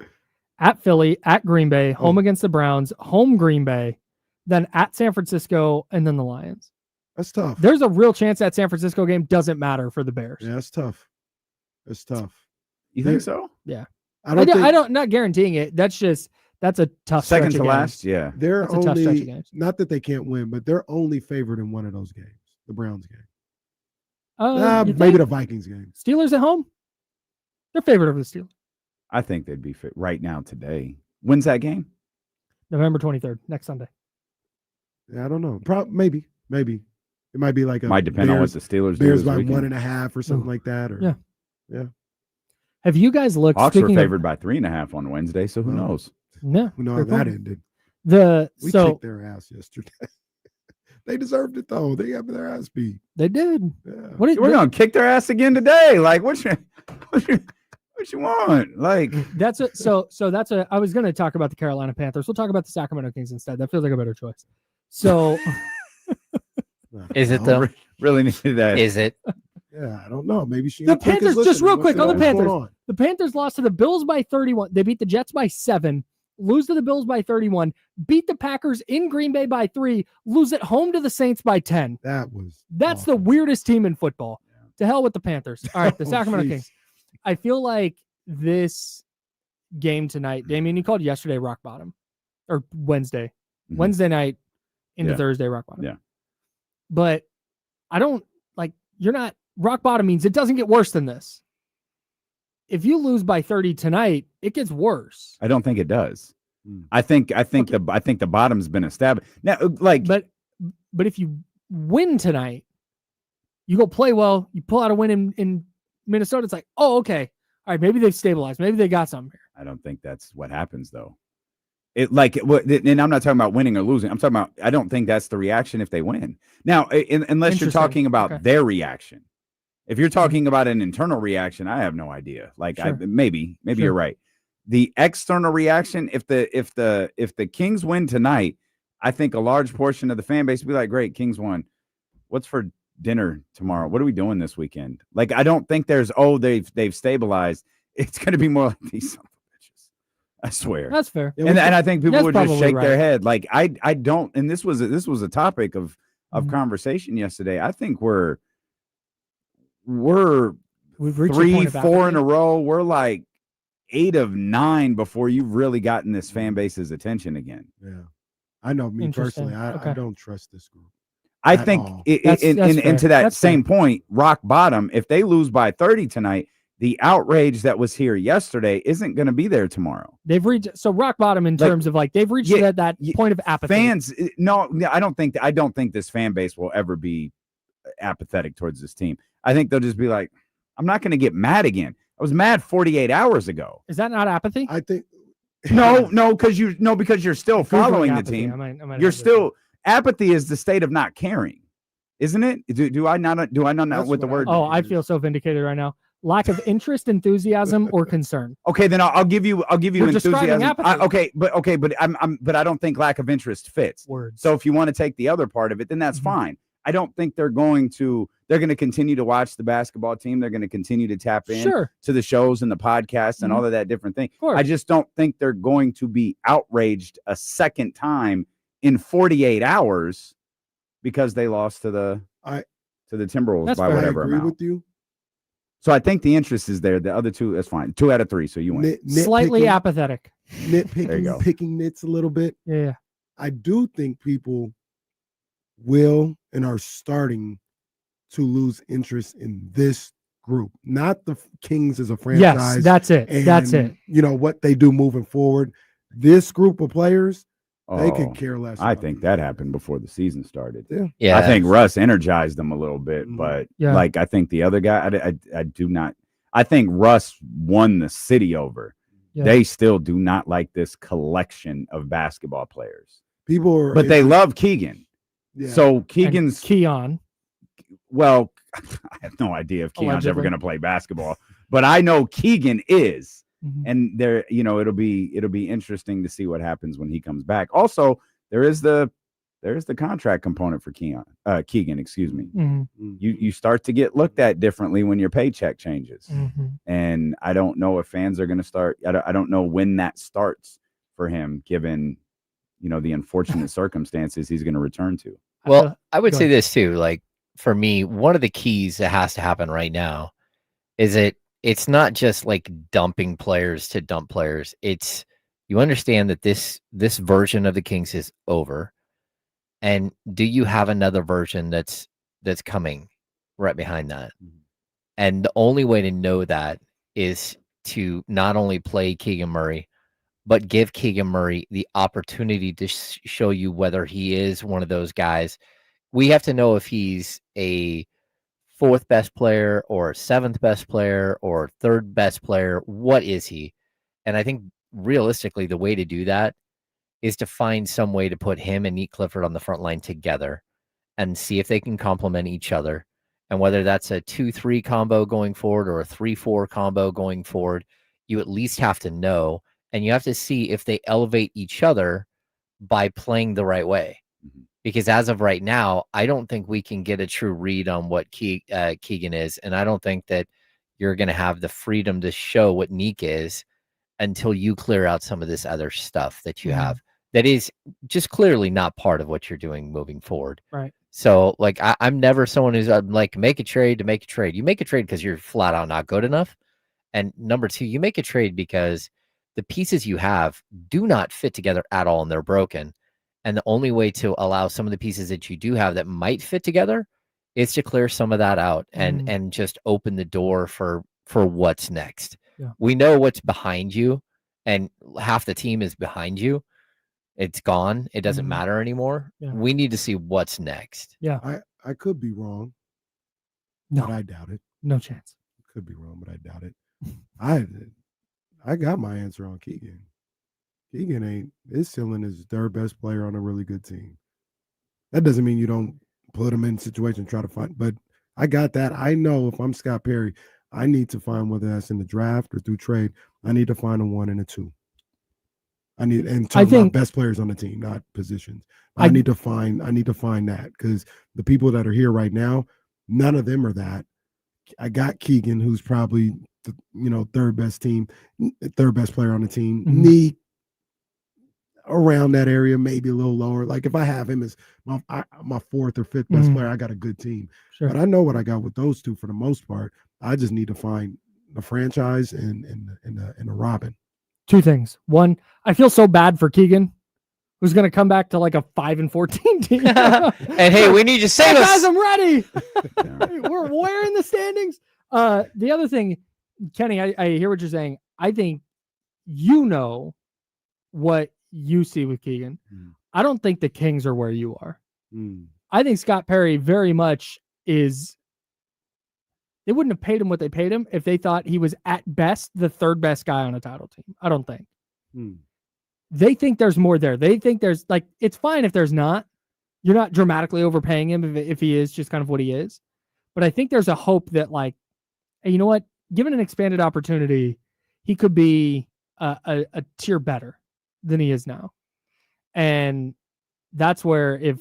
at Philly, at Green Bay, home against the Browns, home Green Bay, then at San Francisco, and then the Lions. That's tough. There's a real chance that San Francisco game doesn't matter for the Bears. Yeah, that's tough. That's tough. You think so? Yeah. I don't not guaranteeing it. That's a tough second stretch to of last. games. Yeah. They're That's a tough stretch of only games. not that they can't win, but they're only favored in one of those games, the Browns game. You Maybe think? the Vikings game. Steelers at home? They're favored over the Steelers. I think they'd be fit right now today. When's that game? November 23rd, next Sunday. Yeah, I don't know. Maybe. It might be like a Might depend on what the Steelers do. Bears this by weekend. 1.5 or something like that. Or Yeah. Have you guys looked? Hawks were speaking favored by 3.5 on Wednesday, so who knows? No, we know how that ended. We so kicked their ass yesterday. They deserved it though. They got their ass beat. they did. Yeah. We're gonna kick their ass again today. Like what you want? Like that's it. So that's a. I was going to talk about the Carolina Panthers. We'll talk about the Sacramento Kings instead. That feels like a better choice. So is it though? Really needed that. Is it? Yeah, I don't know. Maybe she. The Panthers, just real quick on the Panthers. On? The Panthers lost to the Bills by 31. They beat the Jets by 7. Lose to the Bills by 31. Beat the Packers in Green Bay by 3. Lose at home to the Saints by 10. That's awful. the weirdest team in football. Yeah. To hell with the Panthers. All right, the Sacramento Kings. I feel like this game tonight, Damien, you called yesterday rock bottom, or Wednesday. Wednesday night into Thursday rock bottom. Yeah. But I don't you're not rock bottom means it doesn't get worse than this. If you lose by 30 tonight, it gets worse. I don't think it does. I think the bottom's been established. Now but if you win tonight, you go play well, you pull out a win in Minnesota, it's like, oh, okay. All right, maybe they've stabilized. Maybe they got something here. I don't think that's what happens though. And I'm not talking about winning or losing. I'm talking about I don't think that's the reaction if they win. Now, unless you're talking about their reaction. If you're talking about an internal reaction, I have no idea. Maybe you're right. The external reaction, if the Kings win tonight, I think a large portion of the fan base will be like, "Great, Kings won. What's for dinner tomorrow? What are we doing this weekend?" Like, I don't think there's they've stabilized. It's going to be more like these son of bitches. I swear. That's fair. And I think people That's would just probably shake right. their head. Like I don't, and this was a topic of Mhm. conversation yesterday. I think we're We've reached a 3, point of 4 in apathy. a row. We're like 8 of 9 before you've really gotten this fan base's attention again. Yeah. I know me Interesting. personally, I Okay. don't trust this group. I At think all. That's and fair. to that That's same fair. point, rock bottom, if they lose by 30 tonight, the outrage that was here yesterday isn't going to be there tomorrow. They've reached rock bottom in Like, terms of they've reached that point of apathy. Fans, no, I don't think this fan base will ever be apathetic towards this team. I think they'll just be like, I'm not going to get mad again. I was mad 48 hours ago. Is that not apathy? I think No, because you're still following the Apathy. team. I might You're have still apathy is the state of not caring, isn't it? Do I not know That's what the what word? Oh, I feel so vindicated right now. Lack of interest, enthusiasm, or concern. Okay, then I'll give you We're describing enthusiasm. apathy. But I don't think lack of interest fits. Words. So if you want to take the other part of it, then that's Mhm. fine. I don't think they're going to continue to watch the basketball team. They're going to continue to tap in Sure. to the shows and the podcasts and Mhm. all of that different thing. Of course. I just don't think they're going to be outraged a second time in 48 hours because they lost to the Timberwolves That's by fair. I whatever agree amount. with you. So I think the interest is there. The other two, that's fine. 2 out of 3, so you win. Slightly Nitpicking- apathetic. There you go. picking nits a little bit. Yeah. I do think people will and are starting to lose interest in this group, not the Kings as a franchise. Yes, that's it. and, That's it. You know what they do moving forward. This group of players, they Oh, could care less. I about think them. that happened before the season started. Yeah, I think Russ energized them a little bit, Mhm. but Yeah. like I think the other guy, I do not. I think Russ won the city over. Yeah. They still do not like this collection of basketball players, People are, but they love Keegan. yeah. So And Keegan's Keon. well, I have no idea if Keon's ever Allegedly. going to play basketball, but I know Keegan is. Mhm. And there, it'll be interesting to see what happens when he comes back. Also, there is the contract component for Keegan, excuse me. Mhm. You start to get looked at differently when your paycheck changes. Mhm. And I don't know if fans are going to start. I don't know when that starts for him, given the unfortunate circumstances he's going to return to. Well, I would go say ahead. this too. Like for me, one of the keys that has to happen right now is it's not just like dumping players to dump players. It's you understand that this version of the Kings is over. And do you have another version that's coming right behind that? And the only way to know that is to not only play Keegan Murray, but give Keegan Murray the opportunity to show you whether he is one of those guys. We have to know if he's a 4th best player or 7th best player or 3rd best player. What is he? And I think realistically, the way to do that is to find some way to put him and Neat Clifford on the front line together and see if they can complement each other. And whether that's a 2-3 combo going forward or a 3-4 combo going forward, you at least have to know, and you have to see if they elevate each other by playing the right way. Because as of right now, I don't think we can get a true read on what Keegan is. And I don't think that you're going to have the freedom to show what Neek is until you clear out some of this other stuff that you have that is just clearly not part of what you're doing moving forward. Right. So like, I'm never someone who's like, make a trade to make a trade. You make a trade because you're flat out not good enough. And number 2, you make a trade because the pieces you have do not fit together at all and they're broken. And the only way to allow some of the pieces that you do have that might fit together is to clear some of that out and just open the door for what's next. Yeah. We know what's behind you, and half the team is behind you. It's gone. It doesn't matter anymore. Yeah. We need to see what's next. Yeah. I could be wrong, No. but I doubt it. No chance. Could be wrong, but I doubt it. I got my answer on Keegan. Keegan ain't his ceiling is 3rd best player on a really good team. That doesn't mean you don't put him in situation, try to find, but I got that. I know if I'm Scott Perry, I need to find, whether that's in the draft or through trade, I need to find a 1 and a 2. I think about best players on the team, not positions. I need to find that, because the people that are here right now, none of them are that. I got Keegan, who's probably third best player on the team. Need around that area, maybe a little lower. Like if I have him as my fourth or fifth best player, I got a good team. Sure. But I know what I got with those two for the most part. I just need to find the franchise and the Robin. Two things. One, I feel so bad for Keegan, who's going to come back to like a 5-14 team. And hey, we need you to save us. Guys, I'm ready. We're in the standings. The other thing, Kenny, I hear what you're saying. I think what you see with Keegan. I don't think the Kings are where you are. I think Scott Perry very much is. They wouldn't have paid him what they paid him if they thought he was at best the third best guy on a title team. I don't think. They think there's more there. They think there's like, it's fine if there's not. You're not dramatically overpaying him if he is just kind of what he is. But I think there's a hope that like, hey, you know what? Given an expanded opportunity, he could be a tier better than he is now. And that's where if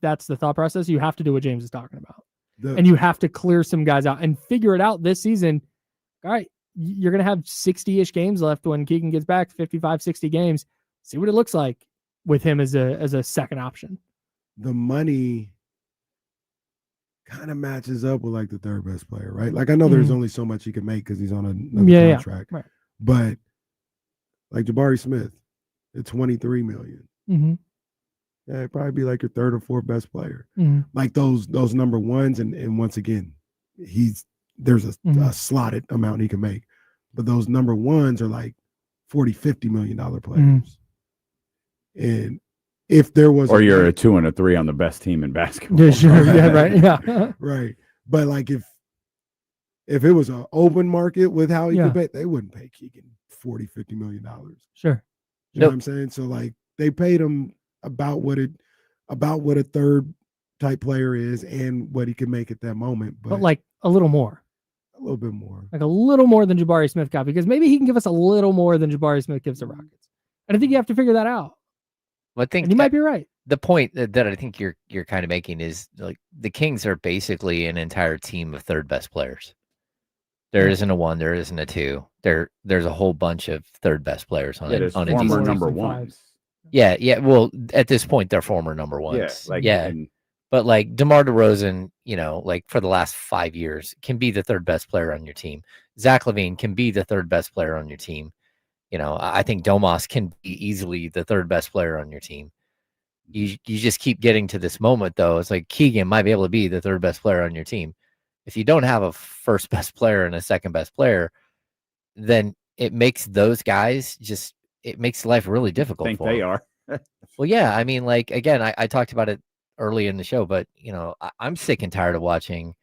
that's the thought process, you have to do what James is talking about. And you have to clear some guys out and figure it out this season. All right, you're going to have 60-ish games left when Keegan gets back, 55, 60 games. See what it looks like with him as a second option. The money kind of matches up with like the third best player, right? Like I know there's only so much he can make because he's on another contract. Yeah. Right. But like Jabari Smith at $23 million. Yeah, it'd probably be like your third or fourth best player. Like those number ones, and once again, there's a slotted amount he can make. But those number ones are like $40-50 million players. And if there was you're a 2 and a 3 on the best team in basketball. Yeah, sure. Yeah, right. Yeah. Right. But like if it was an open market with how he could pay, they wouldn't pay Keegan $40-50 million. Sure. You know what I'm saying? So like they paid him about what a third type player is and what he can make at that moment. But like a little more. A little bit more. Like a little more than Jabari Smith got, because maybe he can give us a little more than Jabari Smith gives the Rockets. And I think you have to figure that out. Well, I think you might be right. The point that I think you're kind of making is like the Kings are basically an entire team of third best players. There isn't a 1, there isn't a 2. There's a whole bunch of third best players on a former number ones. Yeah. Well, at this point, they're former number ones. But like DeMar DeRozan, like for the last 5 years, can be the third best player on your team. Zach LaVine can be the third best player on your team. I think Domas can be easily the third best player on your team. You just keep getting to this moment, though. It's like Keegan might be able to be the third best player on your team. If you don't have a first best player and a second best player, then it makes those guys it makes life really difficult. I think for they them. are. Well, yeah. I mean, like, again, I talked about it early in the show, but, I'm sick and tired of watching,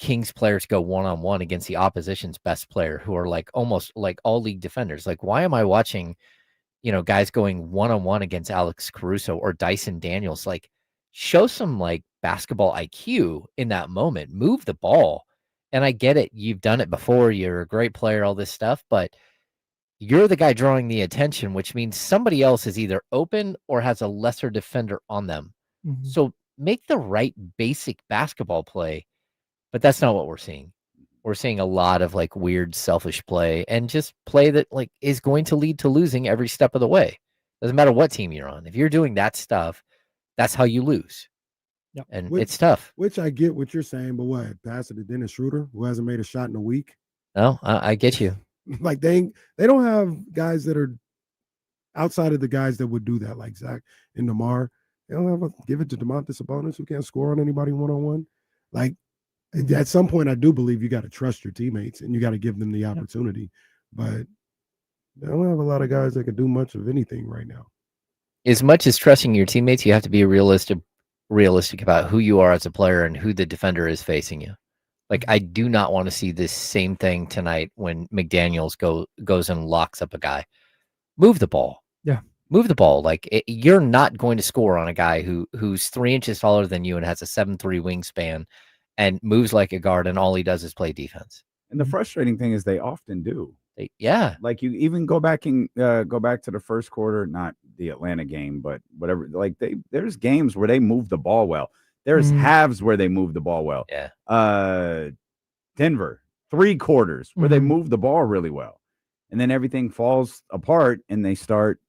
Kings players go one-on-one against the opposition's best player who are like almost like all league defenders. Like, why am I watching, guys going one-on-one against Alex Caruso or Dyson Daniels? Like, show some like basketball IQ in that moment, move the ball. And I get it. You've done it before. You're a great player, all this stuff, but you're the guy drawing the attention, which means somebody else is either open or has a lesser defender on them. So make the right basic basketball play, but that's not what we're seeing. We're seeing a lot of like weird, selfish play and just play that like is going to lead to losing every step of the way. Doesn't matter what team you're on. If you're doing that stuff, that's how you lose. Yep. And it's tough. Which I get what you're saying, but what? Pass it to Dennis Schroeder, who hasn't made a shot in a week? No, I get you. Like they don't have guys that are outside of the guys that would do that, like Zach and DeMar. They don't have give it to Domantas Sabonis, who can't score on anybody one-on-one. Like at some point, I do believe you got to trust your teammates and you got to give them the opportunity. But they don't have a lot of guys that can do much of anything right now. As much as trusting your teammates, you have to be realistic about who you are as a player and who the defender is facing you. Like, I do not want to see this same thing tonight when McDaniels goes and locks up a guy. Move the ball. Yeah. Move the ball. Like, you're not going to score on a guy who's 3 inches taller than you and has a 7'3" wingspan and moves like a guard, and all he does is play defense. And the frustrating thing is they often do. Like, you even go back to the first quarter, not the Atlanta game, but whatever. Like there's games where they move the ball well. There's halves where they move the ball well. Yeah. Denver, 3 quarters where they move the ball really well. And then everything falls apart and they start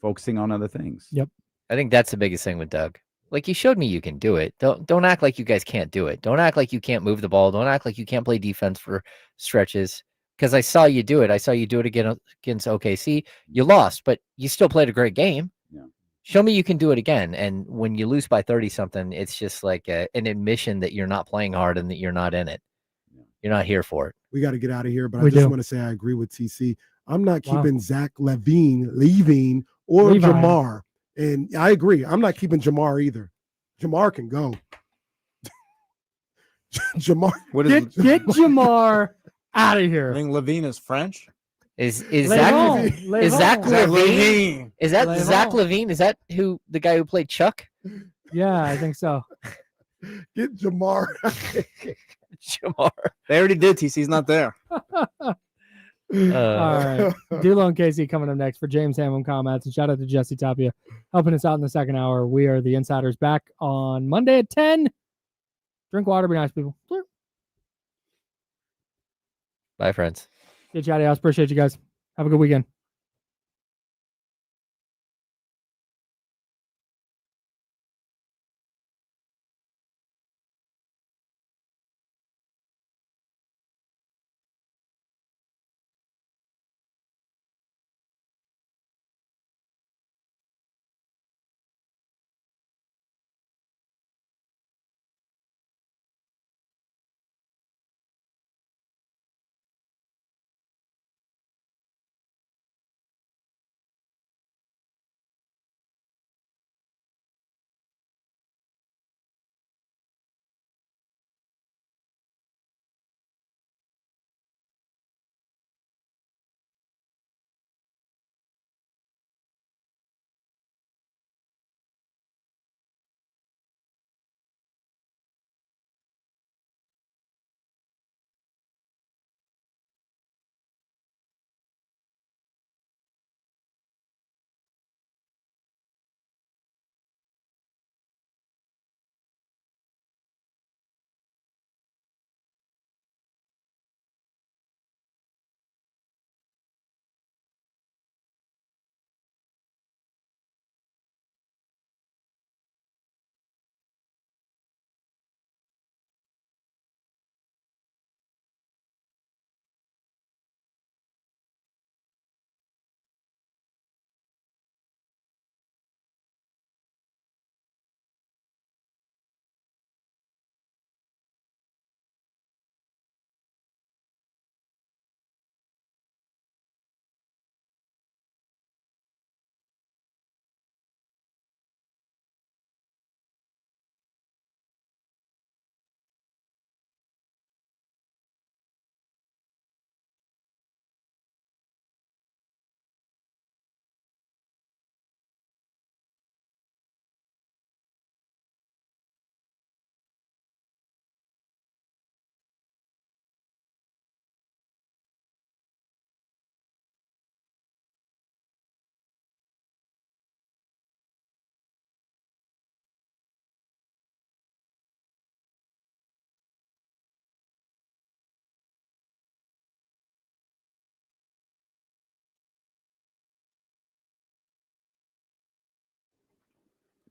focusing on other things. Yep. I think that's the biggest thing with Doug. Like, you showed me you can do it. Don't act like you guys can't do it. Don't act like you can't move the ball. Don't act like you can't play defense for stretches. Because I saw you do it. I saw you do it against OKC. You lost, but you still played a great game. Yeah. Show me you can do it again. And when you lose by 30-something, it's just like an admission that you're not playing hard and that you're not in it. You're not here for it. We got to get out of here, but I just want to say I agree with TC. I'm not keeping Zach leaving, or Jamar. And I agree. I'm not keeping Jamar either. Jamar can go. Jamar. Get Jamar out of here. I think Levine is French. Is Zach Levine? Is that Zach Levine? Is that the guy who played Chuck? Yeah, I think so. Get Jamar. Jamar. They already did. TC's not there. All right. D'Lo and Casey coming up next for James Ham and comments. And shout out to Jesse Tapia helping us out in the second hour. We are the Insiders, back on Monday at 10. Drink water, be nice, people. Bye, friends. Get Chatty House. Appreciate you guys. Have a good weekend.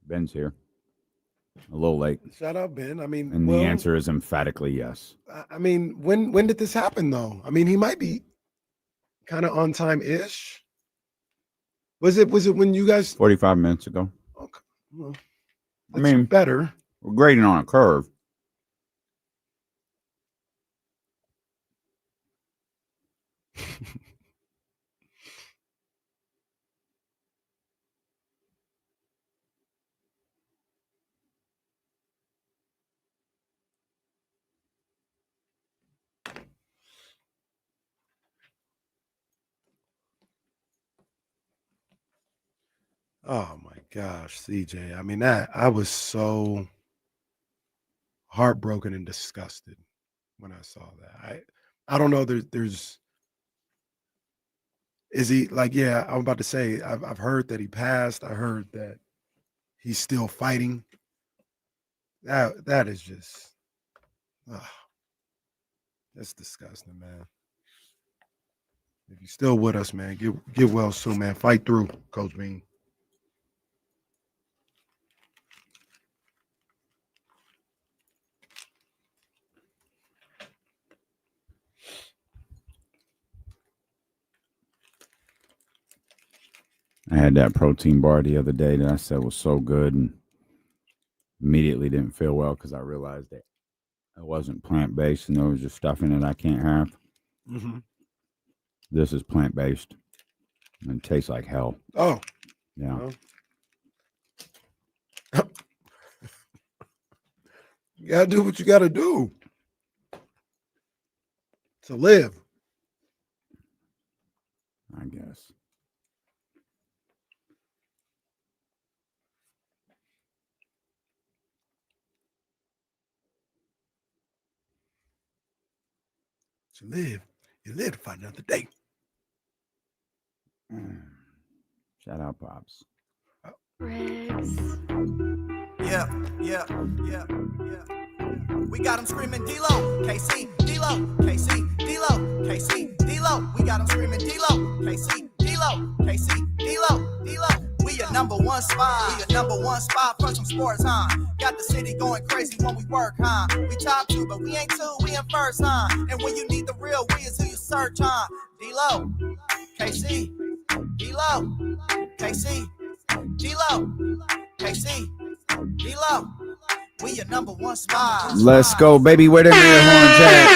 Ben's here. A little late. Shut up, Ben. I mean, and the answer is emphatically yes. I mean, when did this happen, though? I mean, he might be kind of on time-ish. Was it when you guys 45 minutes ago? Okay. Well, I mean, better. We're grading on a curve. Oh my gosh, CJ. I mean, I was so heartbroken and disgusted when I saw that. I don't know. There's is he like, yeah, I'm about to say, I've heard that he passed. I heard that he's still fighting. That is just That's disgusting, man. If you're still with us, man, get well soon, man. Fight through, Coach Bean. I had that protein bar the other day that I said was so good, and immediately didn't feel well because I realized that it wasn't plant-based and there was just stuff in it I can't have. Mm-hmm. This is plant-based and it tastes like hell. Oh. Yeah. Well. You got to do what you got to do to live. I guess. To live. You live to fight another day. Shout out, Pops. Yeah. We got them screaming D-Lo, KC, D-Lo, KC, D-Lo, KC, D-Lo. We got them screaming D-Lo, KC, D-Lo, KC, D-Lo, D-Lo. We your number one spot. We your number one spot for some sports, huh? Got the city going crazy when we work, huh? We top two, but we ain't two, we in first, huh? And when you need the real, we is who you search, huh? D-Lo, KC, D-Lo, KC, D-Lo, KC, D-Lo. We your number one spot. Let's go, baby. Where them air horns at?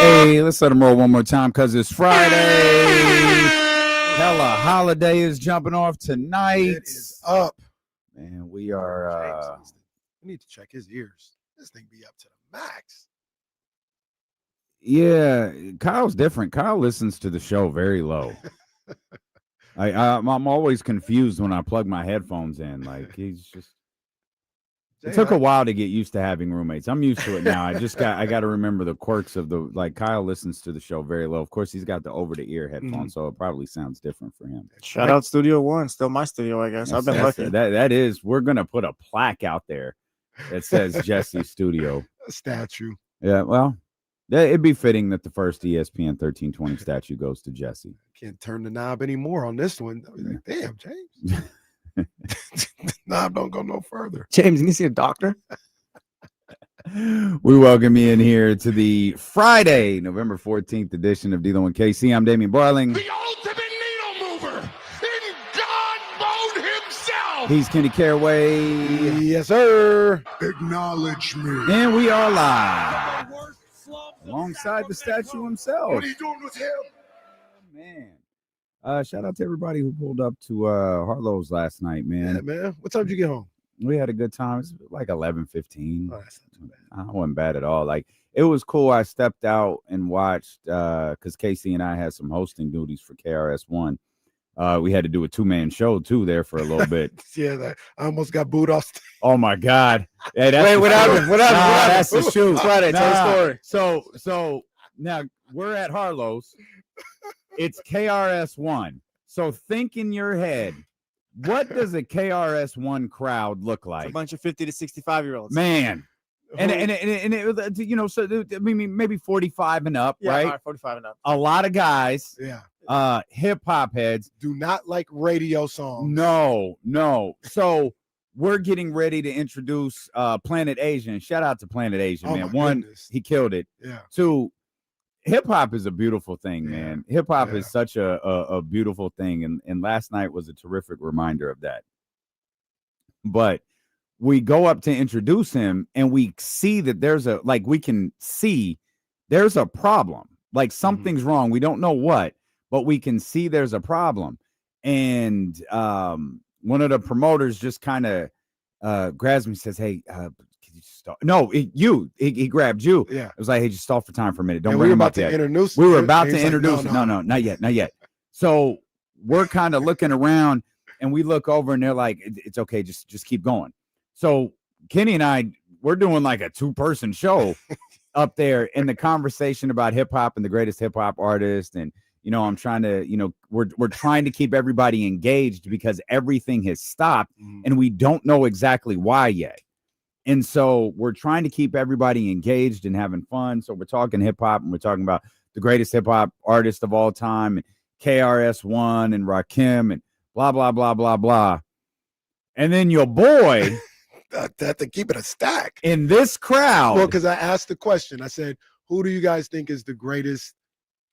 Hey. Let's let them roll one more time because it's Friday. Hella holiday is jumping off tonight. It is up. Man, we are. We need to check his ears. This thing be up to the max. Yeah, Kyle's different. Kyle listens to the show very low. I'm always confused when I plug my headphones in. Like he's just. It took a while to get used to having roommates. I'm used to it now. I got to remember the quirks of the, like Kyle listens to the show very low. Of course, he's got the over the ear headphones, so it probably sounds different for him. Shout out Studio One, still my studio, I guess. I've been lucky. That is, we're gonna put a plaque out there that says Jesse Studio. A statue. Yeah, well, it'd be fitting that the first ESPN 1320 statue goes to Jesse. Can't turn the knob anymore on this one. Like, damn, James. Knob don't go no further. James, you need to see a doctor? We welcome you in here to the Friday, November 14th edition of D-Lo and KC. I'm Damian Barling. The ultimate needle mover in God mode himself. He's Kenny Caraway. Yes, sir. Acknowledge me. And we are live alongside the statue himself. What are you doing with him? Man. Shout out to everybody who pulled up to Harlow's last night, man. Yeah, man. What time did you get home? We had a good time. It was like 11:15. Oh, that's not too bad. I wasn't bad at all. Like it was cool. I stepped out and watched because Casey and I had some hosting duties for KRS-One. We had to do a 2-man show too there for a little bit. Yeah, I almost got booed off stage. Oh my God! Hey, Wait, what happened? What happened? Nah, that's the shoot. Friday, tell the story. So now we're at Harlow's. It's KRS-One. So think in your head, what does a KRS-One crowd look like? It's a bunch of 50 to 65-year-olds. Man. And it, you know, so I mean, maybe 45 and up, Yeah, right? all right, 45 and up. A lot of guys, Yeah. Hip hop heads. Do not like radio songs. No. So we're getting ready to introduce Planet Asian. Shout out to Planet Asian, Oh, man. my One, goodness. he killed it. Yeah. Two, hip hop is a beautiful thing, Yeah. man. Hip hop Yeah. is such a beautiful thing. And last night was a terrific reminder of that. But we go up to introduce him and we see that there's a problem. Like something's wrong. We don't know what, but we can see there's a problem. And one of the promoters just kind of grabs me and says, "Hey, can you stop?" No, he grabbed you. Yeah. It was like, "Hey, just stall for time for a minute. Don't And bring we were him about up to yet." introduce. We were about to He's like, introduce him. No, not yet. So we're kind of looking around and we look over and they're like, "It's okay. Just keep going." So Kenny and I, we're doing like a 2-person show up there in the conversation about hip hop and the greatest hip hop artist. And, you know, I'm trying to, you know, we're trying to keep everybody engaged because everything has stopped and we don't know exactly why yet. And so we're trying to keep everybody engaged and having fun. So we're talking hip hop, and we're talking about the greatest hip hop artist of all time, and KRS-One and Rakim and blah, blah, blah, blah, blah. And then your boy That to keep it a stack in this crowd. Well, because I asked the question. I said, who do you guys think is the greatest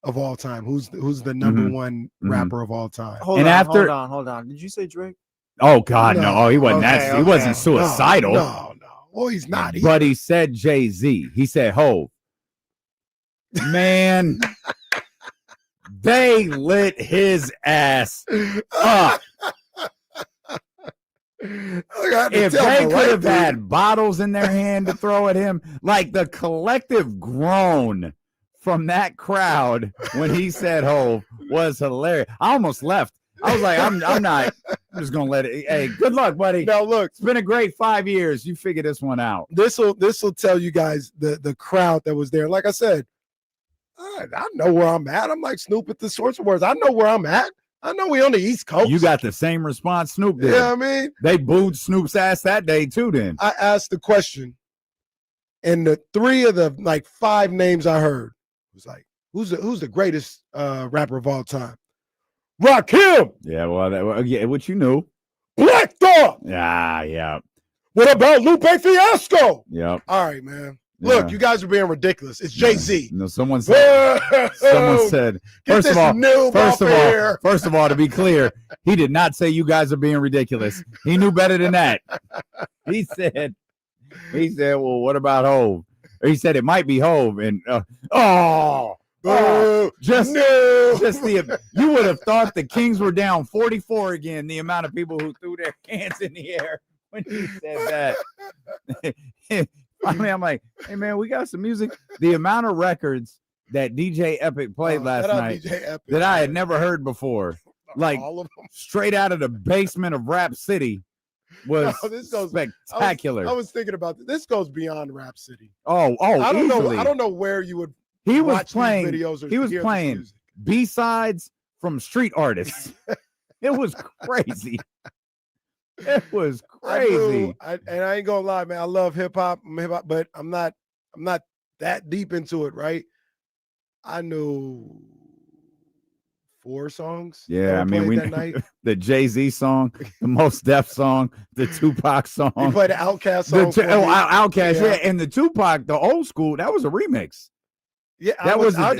of all time? Who's the number one rapper of all time? Hold on. Did you say Drake? Oh God, no. He wasn't he wasn't suicidal. No. Well, he's not. But he said Jay-Z. He said Hov. Man, they lit his ass up. If they could have had bottles in their hand to throw at him, like the collective groan from that crowd when he said Hov was hilarious. I almost left. I was like, I'm just gonna let it. Hey, good luck, buddy. Now look, it's been a great 5 years. You figure this one out. This will tell you guys the crowd that was there. Like I said, I know where I'm at. I'm like Snoop at the Source Awards. I know where I'm at. I know we on the East Coast. You got the same response Snoop did. Yeah, I mean, they booed Snoop's ass that day too. Then I asked the question, and the 3 of the like 5 names I heard was like, who's the greatest rapper of all time? Rakim. Yeah, well, yeah, what you knew. Black Thought. Yeah. What about Lupe Fiasco? Yeah. All right, man. Look, you guys are being ridiculous. It's Jay-Z. No, someone said. First of all, to be clear, he did not say you guys are being ridiculous. He knew better than that. He said, well, what about Hov? Or he said it might be Hov, and you would have thought the Kings were down 44 again. The amount of people who threw their hands in the air when he said that. I mean, I'm like, hey man, we got some music. The amount of records that DJ Epic played last night that I had never heard before, like straight out of the basement of Rap City, was spectacular. I was thinking about this. This goes beyond Rap City. I don't know where you would. He was playing videos. He was playing B-sides from street artists. It was crazy. It was crazy. I ain't gonna lie, man. I love hip hop, but I'm not that deep into it, right? I knew 4 songs. Yeah, I mean, the Jay-Z song, the Mos Def song, the Tupac song. You played the Outkast song. Outkast, yeah, and the Tupac, the old school, that was a remix. Yeah, that was an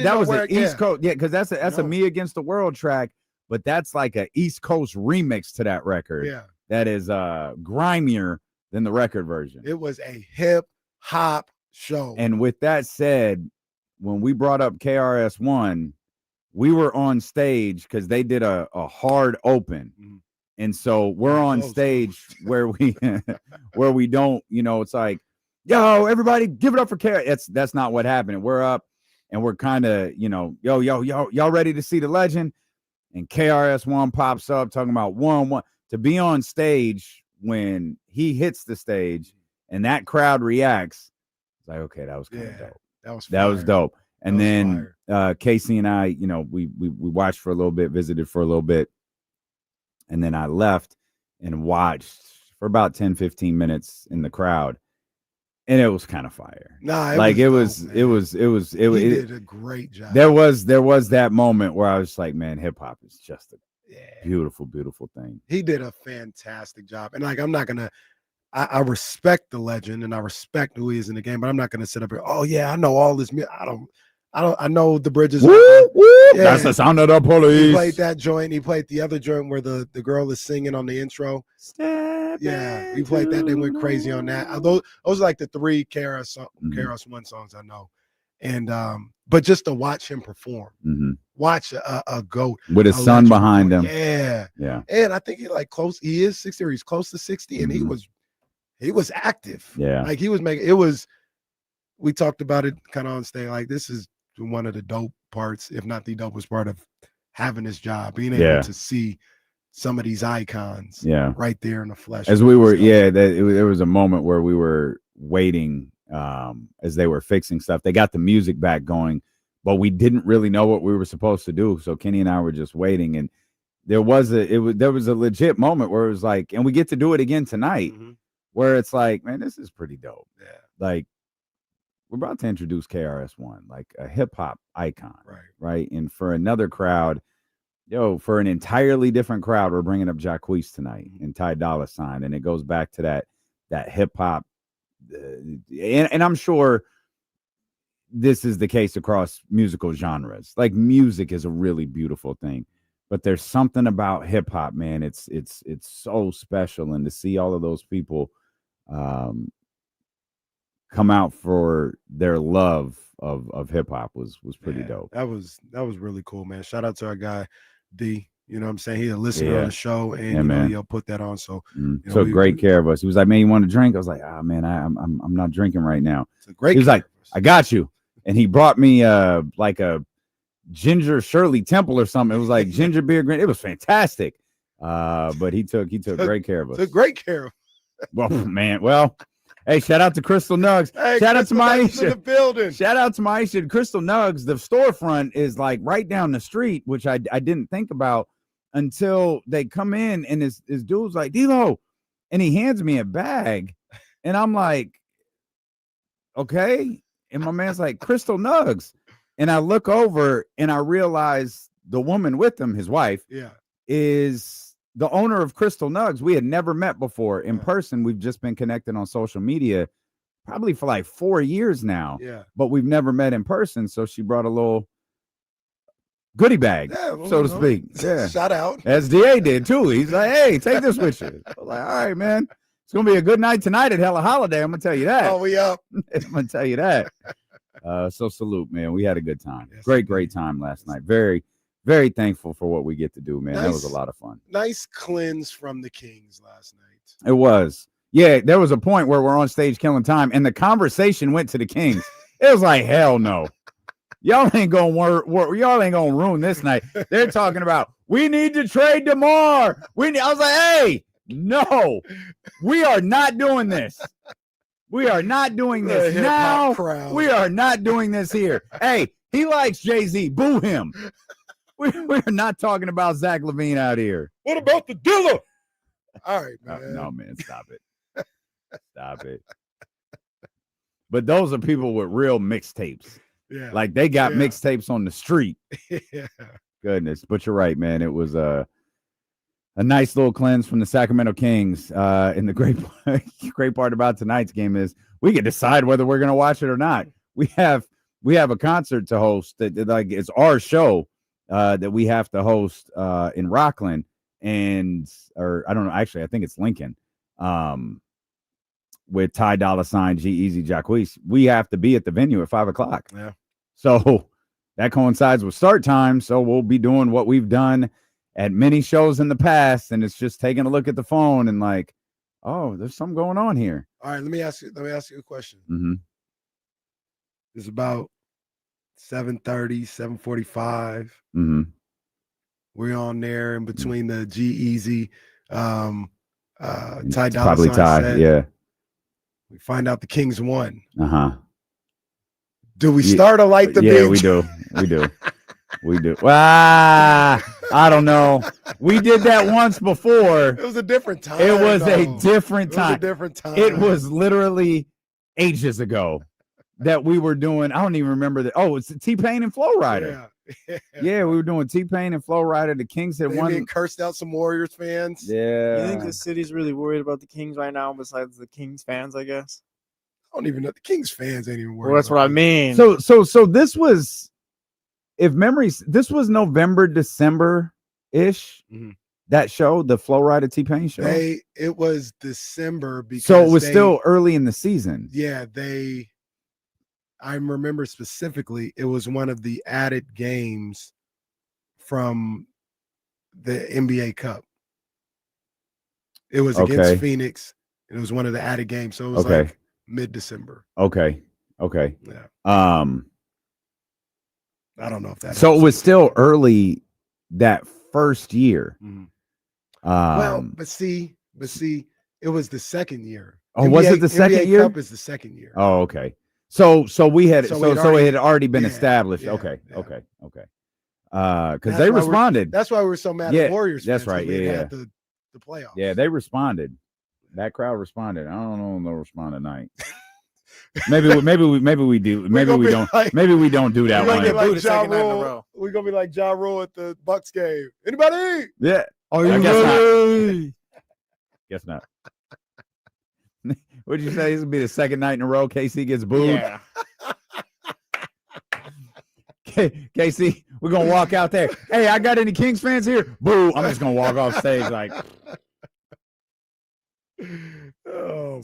East Coast. Yeah, because that's a Me Against the World track, but that's like an East Coast remix to that record. Yeah. That is grimier than the record version. It was a hip hop show. And with that said, when we brought up KRS-One, we were on stage because they did a hard open. Mm-hmm. And so we're on stage where we don't, it's like, yo, everybody give it up for KRS. That's not what happened. And we're up and we're kind of, yo, y'all ready to see the legend? And KRS-One pops up talking about 1-1. To be on stage when he hits the stage and that crowd reacts, it's like, okay, that was kind of dope. That was dope. And then Casey and I, we watched for a little bit, visited for a little bit, and then I left and watched for about 10-15 minutes in the crowd, and it was kind of fire. It did a great job. There was that moment where I was like, man, hip hop is just a beautiful, beautiful thing. He did a fantastic job. And like, I'm not gonna, I respect the legend and I respect who he is in the game, but I'm not gonna sit up here. Oh yeah, I know all this. I know the bridges. Yeah. That's the sound of the police. He played that joint. He played the other joint where the girl is singing on the intro. Yeah, he played that. They went crazy on that. Those are like the 3 KRS-One songs I know. And but just to watch him perform, watch a GOAT with his son behind him. Yeah. And I think he is 60 or he's close to 60, and he was active. Yeah, like he was making it was. We talked about it kind of on stage. Like, this is one of the dope parts, if not the dopest part of having this job, being able to see some of these icons right there in the flesh. As we were, there was a moment where we were waiting as they were fixing stuff. They got the music back going, but we didn't really know what we were supposed to do. So Kenny and I were just waiting, and there was a legit moment where it was like, and we get to do it again tonight. where it's like, man, this is pretty dope. Yeah. Like, we're about to introduce KRS-One, like a hip hop icon, right? And for another crowd, for an entirely different crowd, we're bringing up Jacquees tonight and Ty Dolla $ign, and it goes back to that hip hop, and I'm sure this is the case across musical genres. Like, music is a really beautiful thing, but there's something about hip hop, man. It's so special, and to see all of those people come out for their love of hip hop was pretty dope. That was really cool, man. Shout out to our guy D. You know what I'm saying? He's a listener on the show, and he'll put that on. So took great care of us. He was like, "Man, you want a drink?" I was like, "Ah, man, I'm not drinking right now." It's a great. He was like, "I got you," and he brought me like a ginger Shirley Temple or something. It was like ginger beer green. It was fantastic. But he took great care of us. Took great care of. Well, man. Well, hey, shout out to Crystal Nugs. Hey, shout out to Maisha in the building. Shout out to Maisha. Crystal Nugs. The storefront is like right down the street, which I didn't think about until they come in, and his dude's like, "D'Lo," and he hands me a bag, and I'm like, "Okay." And my man's like, "Crystal Nugs," and I look over and I realize the woman with him, his wife, is the owner of Crystal Nugs. We had never met before in person. We've just been connected on social media probably for like 4 years now. Yeah. But we've never met in person. So she brought a little goodie bag, so to speak. Yeah. Shout out. SDA did too. He's like, "Hey, take this with you." I was like, "All right, man. It's gonna be a good night tonight at Hella Holiday. I'm gonna tell you that." Oh, we up. I'm gonna tell you that. So salute, man. We had a good time. Yes, great time last night. Very, very thankful for what we get to do, man. That was a lot of fun. Nice cleanse from the Kings last night. It was. Yeah, there was a point where we're on stage killing time, and the conversation went to the Kings. It was like, hell no. Y'all ain't gonna y'all ain't gonna ruin this night. They're talking about, we need to trade DeMar. I was like, hey, no, we are not doing this. We are not doing this now. We are not doing this here. Hey, he likes Jay-Z. Boo him. We're not talking about Zach LaVine out here. What about the dealer? All right, man. No, man, stop it. Stop it. But those are people with real mixtapes. Yeah. Like, they got mixtapes on the street. Yeah. Goodness. But you're right, man. It was a nice little cleanse from the Sacramento Kings. And the great part about tonight's game is we can decide whether we're going to watch it or not. We have a concert to host that like it's our show that we have to host in Rockland, or I don't know. Actually, I think it's Lincoln. With Ty Dolla $ign, G-Eazy, Jacquees. We have to be at the venue at 5:00. Yeah. So that coincides with start time. So we'll be doing what we've done at many shows in the past, and it's just taking a look at the phone and like, oh, there's something going on here. All right, let me ask you a question. Mm-hmm. It's about 7:30, 7:45. Mm-hmm. We're on there in between the G-Eazy, Ty Dolla Probably $ign Ty, set. yeah. We find out the Kings won. Uh-huh. Do we start or light the Yeah, bitch? we do. We do. I don't know. We did that once before. It was a different time. It was a different time. It was a different time. It was literally ages ago that we were doing. I don't even remember that. Oh, it's T-Pain and Flow Rider. Yeah, we were doing T-Pain and Flow Rider. The Kings had won. They cursed out some Warriors fans. Yeah. You think the city's really worried about the Kings right now, besides the Kings fans, I guess? I don't even know. The Kings fans ain't even worried. Well, that's what I mean. So this was, this was November, December-ish. Mm-hmm. That show, the Flow Rider T-Pain show. It was December because so it was still early in the season. Yeah, I remember specifically it was one of the added games from the NBA Cup. It was against Phoenix, and it was one of the added games. So it was like mid-December. Okay. Yeah. I don't know if that. So it was still early that first year. Mm-hmm. Well, but see, it was the second year. Oh, was it the second NBA year? Cup is the second year. Oh, okay. So we had So it had already been established. yeah, Okay. yeah. Okay. Because they responded. That's why we were so mad at Warriors. That's fans right. when they Yeah. had the playoffs. Yeah, they responded. That crowd responded. I don't know if they'll respond tonight. Maybe we do. Maybe we don't. Maybe we don't do that one. We're gonna be like Ja Rule at the Bucks game. Anybody? Yeah. Are you ready? Guess not. What'd you say? This will be the second night in a row KC gets booed. Yeah. KC, we're gonna walk out there. Hey, I got any Kings fans here? Boo! I'm just gonna walk off stage like.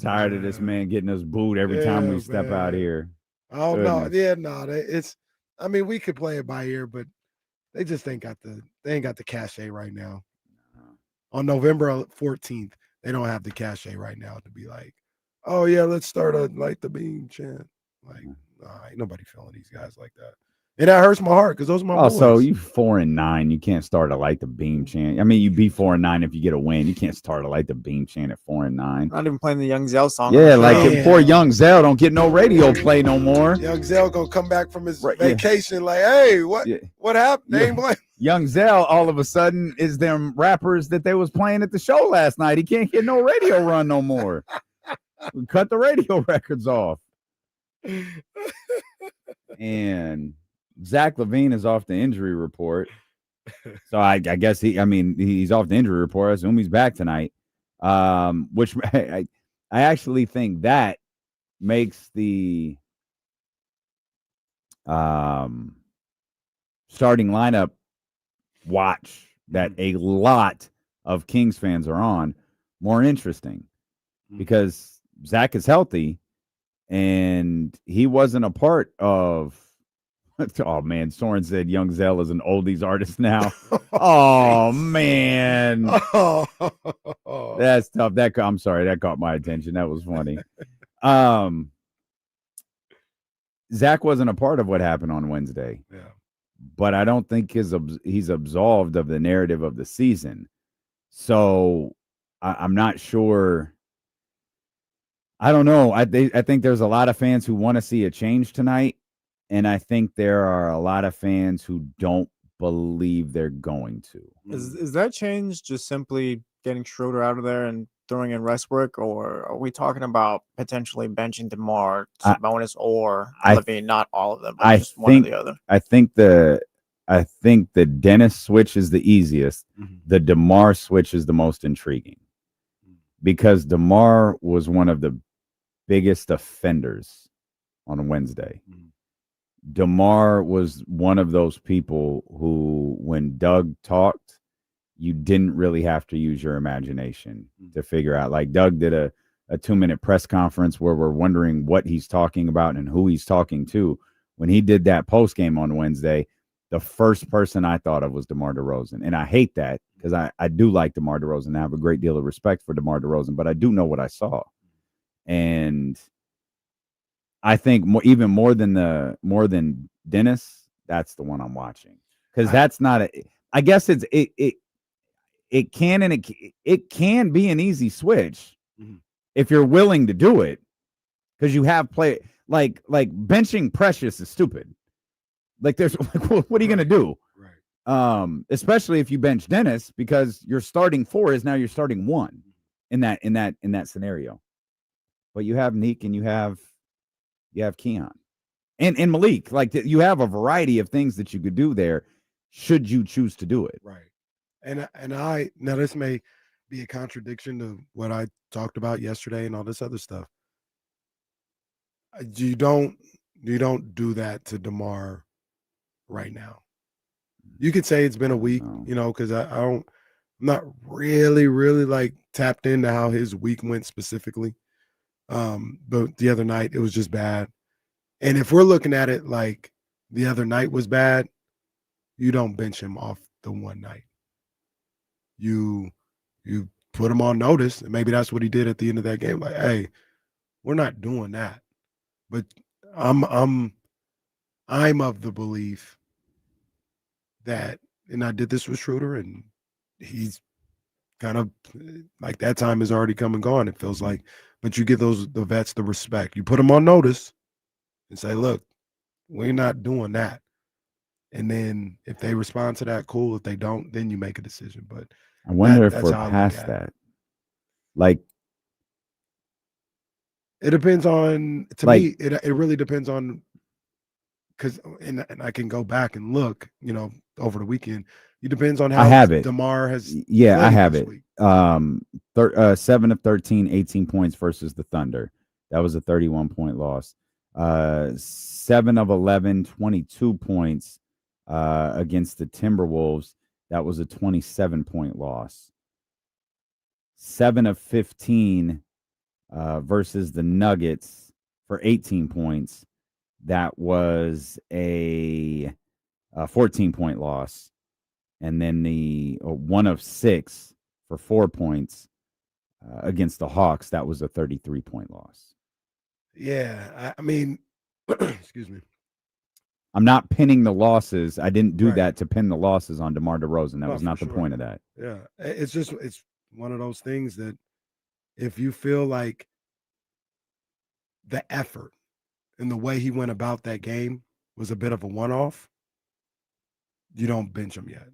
Tired of this man getting us booed every time we step out here. Oh no, yeah, no. It's. I mean, we could play it by ear, but they just ain't got the cachet right now. On November 14th, they don't have the cachet right now to be like, oh yeah, let's start a light the beam chant. Like, nah, ain't nobody feeling these guys like that. And that hurts my heart because those are my boys. So you 4-9. You can't start a light the beam chant. I mean, you be 4-9 if you get a win. You can't start a light the beam chant at 4-9. Not even playing the Young Zell song. Yeah, like poor Young Zell don't get no radio play no more. Young Zell gonna come back from his vacation like, hey, what happened? They ain't playing. Young Zell all of a sudden is them rappers that they was playing at the show last night. He can't get no radio run no more. We cut the radio records off. And Zach LaVine is off the injury report. So I guess he's off the injury report. I assume he's back tonight. Which I actually think that makes the starting lineup watch that a lot of Kings fans are on more interesting because Zach is healthy and he wasn't a part of. Oh man, Soren said Young Zell is an oldies artist now. Oh man, that's tough. I'm sorry, that caught my attention. That was funny. Zach wasn't a part of what happened on Wednesday. Yeah, but I don't think he's absolved of the narrative of the season. So I'm not sure. I don't know. I think there's a lot of fans who want to see a change tonight. And I think there are a lot of fans who don't believe they're going to. Is that change just simply getting Schroeder out of there and throwing in Westbrook, or are we talking about potentially benching DeMar, Sabonis, or LaVine? Not all of them, but just one or the other. I think the Dennis switch is the easiest. Mm-hmm. The DeMar switch is the most intriguing because DeMar was one of the biggest offenders on Wednesday. Mm-hmm. DeMar was one of those people who, when Doug talked, you didn't really have to use your imagination to figure out. Like Doug did a 2-minute press conference where we're wondering what he's talking about and who he's talking to. When he did that post game on Wednesday, the first person I thought of was DeMar DeRozan. And I hate that because I do like DeMar DeRozan. I have a great deal of respect for DeMar DeRozan, but I do know what I saw. And I think even more than Dennis, that's the one I'm watching because that's not I guess it can be an easy switch if you're willing to do it because you have play like benching Precious is stupid. Like there's what are you gonna do? Right. Especially if you bench Dennis because your starting 4 is now your starting 1 in that scenario. But you have Neek and you have Keon and Malik. Like you have a variety of things that you could do there should you choose to do it. Right. And now this may be a contradiction to what I talked about yesterday and all this other stuff. You don't do that to DeMar right now. You could say it's been a week, because I'm not really like tapped into how his week went specifically. But the other night it was just bad. And if we're looking at it like the other night was bad, you don't bench him off the one night. You put him on notice, and maybe that's what he did at the end of that game. Like, hey, we're not doing that. But I'm of the belief that, and I did this with Schroeder, and he's kind of like that time is already come and gone, it feels like. But you give the vets the respect. You put them on notice and say, look, we're not doing that. And then if they respond to that, cool. If they don't, then you make a decision. But I wonder if we're past that. Like It depends on. To me, it really depends on. Because and I can go back and look, over the weekend. It depends on how I have it. DeMar has. Yeah, I have it. Week. 7 of 13, 18 points versus the Thunder. That was a 31-point loss. 7 of 11, 22 points against the Timberwolves. That was a 27-point loss. 7 of 15 versus the Nuggets for 18 points. That was a 14-point loss. And then the 1 of 6 for 4 points against the Hawks. That was a 33-point loss. Yeah, I mean, excuse me. I'm not pinning the losses. I didn't do that to pin the losses on DeMar DeRozan. That was not the point of that. Yeah, it's one of those things that if you feel like the effort and the way he went about that game was a bit of a one-off, you don't bench him yet.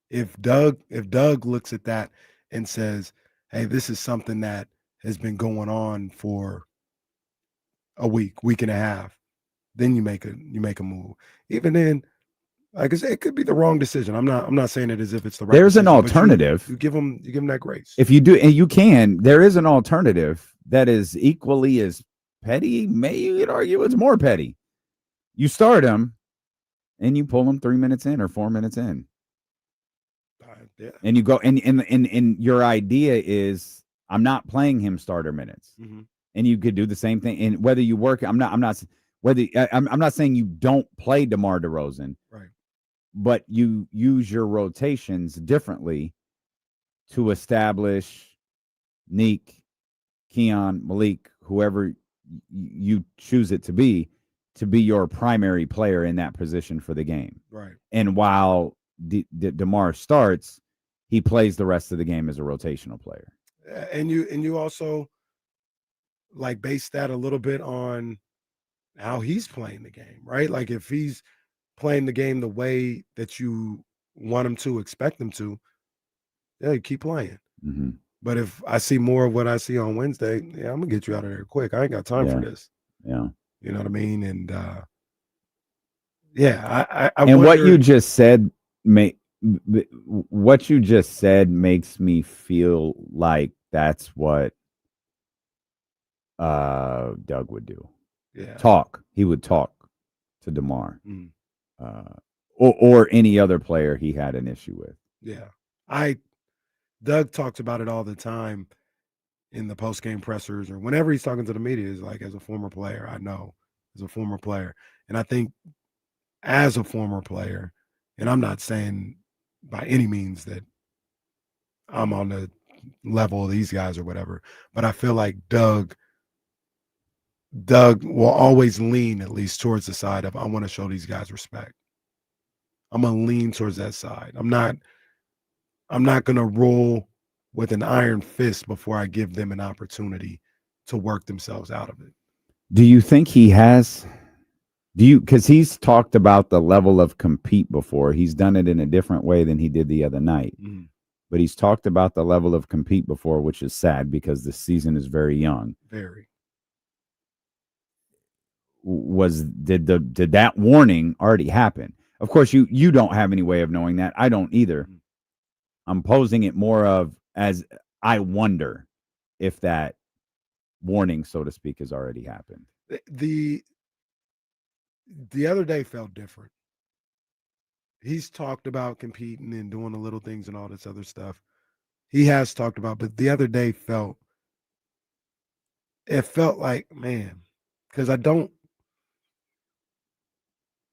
If Doug looks at that and says, hey, this is something that has been going on for a week and a half, then you make a move. Even then, like I said, it could be the wrong decision. I'm not saying it as if it's the right. There's decision, an alternative. You give him that grace. If you do, and you can, there is an alternative that is equally as petty. Maybe you'd argue it's more petty. You start him, and you pull him 3 minutes in or 4 minutes in. Yeah. And you go, and your idea is, I'm not playing him starter minutes. Mm-hmm. And you could do the same thing. And whether you work, I'm not saying you don't play DeMar DeRozan, right? But you use your rotations differently to establish Neek, Keon, Malik, whoever you choose it to be your primary player in that position for the game. Right. And while DeMar starts, he plays the rest of the game as a rotational player. And you also like base that a little bit on how he's playing the game, right? Like if he's playing the game the way that you want him to, expect him to, yeah, you keep playing. Mm-hmm. But if I see more of what I see on Wednesday, yeah, I'm gonna get you out of there quick. I ain't got time for this. Yeah. You know what I mean? And yeah, I and wonder, what you just said makes me feel like that's what Doug would do. Yeah. He would talk to DeMar. Or any other player he had an issue with. Yeah. Doug talks about it all the time in the post-game pressers or whenever he's talking to the media, is like, as a former player, I know, as a former player. And I think as a former player, and I'm not saying by any means that I'm on the level of these guys or whatever, but I feel like Doug will always lean at least towards the side of, I want to show these guys respect. I'm going to lean towards that side. I'm not going to roll with an iron fist before I give them an opportunity to work themselves out of it. Do you think he has? Because he's talked about the level of compete before. He's done it in a different way than he did the other night. Mm-hmm. But he's talked about the level of compete before, which is sad because the season is very young. Very. Did that warning already happen? Of course, you don't have any way of knowing that. I don't either. Mm-hmm. I'm posing it more of as I wonder if that warning, so to speak, has already happened. The other day felt different. He's talked about competing and doing the little things and all this other stuff. He has talked about, but the other day felt like, man, because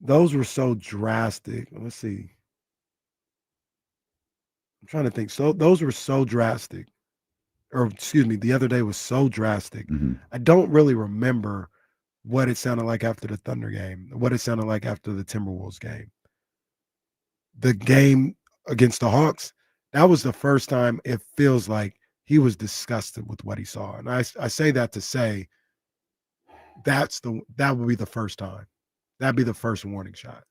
those were so drastic. Let's see. I'm trying to think. So those were so drastic, or excuse me, the other day was so drastic. Mm-hmm. I don't really remember what it sounded like after the Thunder game, what it sounded like after the Timberwolves game. The game against the Hawks, that was the first time it feels like he was disgusted with what he saw. And I say that to say that would be the first time. That'd be the first warning shot.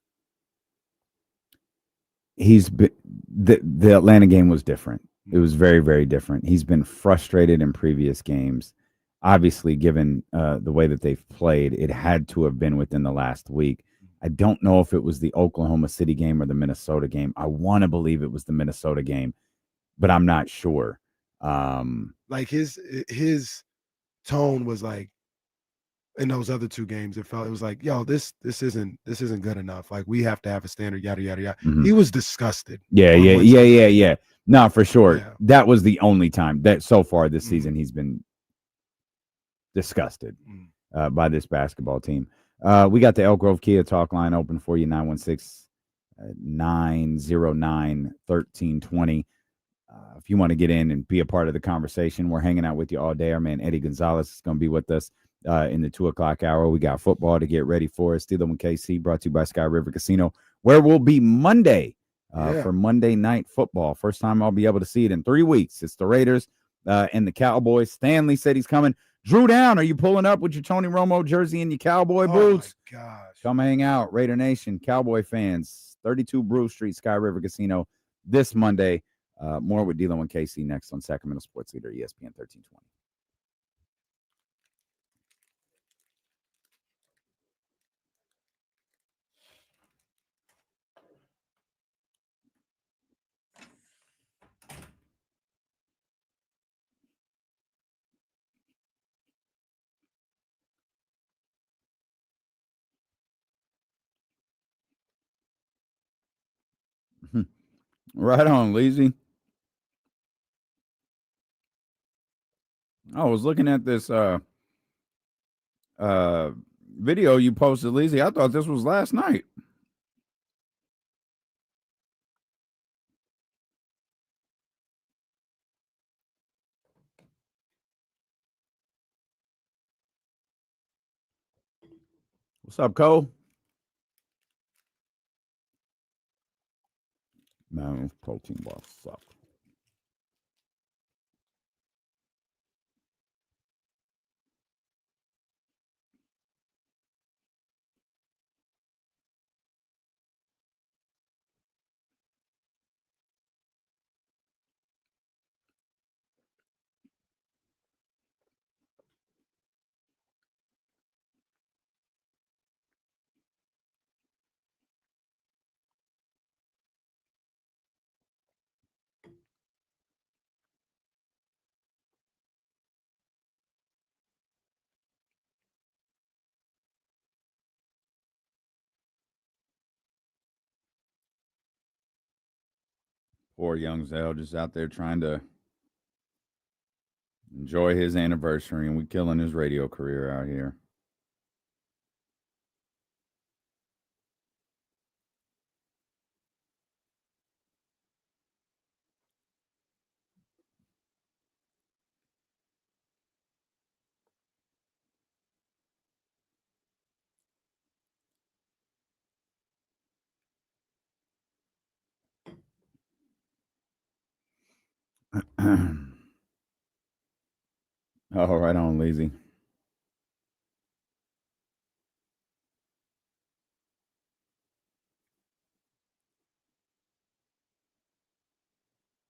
He's been, the Atlanta game was different. It was very, very different. He's been frustrated in previous games. obviously, given the way that they've played, it had to have been within the last week. I don't know if it was the Oklahoma City game or the Minnesota game. I want to believe it was the Minnesota game, but I'm not sure. Like his tone was like in those other two games. It was like, yo, this isn't good enough. Like we have to have a standard. Yada yada yada. Mm-hmm. He was disgusted. Yeah. No, for sure. Yeah. That was the only time that so far this season he's been disgusted by this basketball team. We got the Elk Grove Kia talk line open for you, 916-909-1320. If you want to get in and be a part of the conversation, we're hanging out with you all day. Our man Eddie Gonzalez is going to be with us in the 2:00 hour. We got football to get ready for us. Steeler and KC, brought to you by Sky River Casino, where we'll be Monday for Monday Night Football. First time I'll be able to see it in 3 weeks. It's the Raiders and the Cowboys. Stanley said he's coming. Drew Down, are you pulling up with your Tony Romo jersey and your cowboy boots? Oh, my gosh. Come hang out, Raider Nation, Cowboy fans, 32 Brew Street, Sky River Casino, this Monday. More with D'Lo and KC next on Sacramento Sports Leader, ESPN 1320. Right on, Leezy. I was looking at this video you posted, Leezy. I thought this was last night. What's up, Cole? Man, protein bars suck. Poor young Zell just out there trying to enjoy his anniversary, and we killing his radio career out here. Oh, right on, Lazy.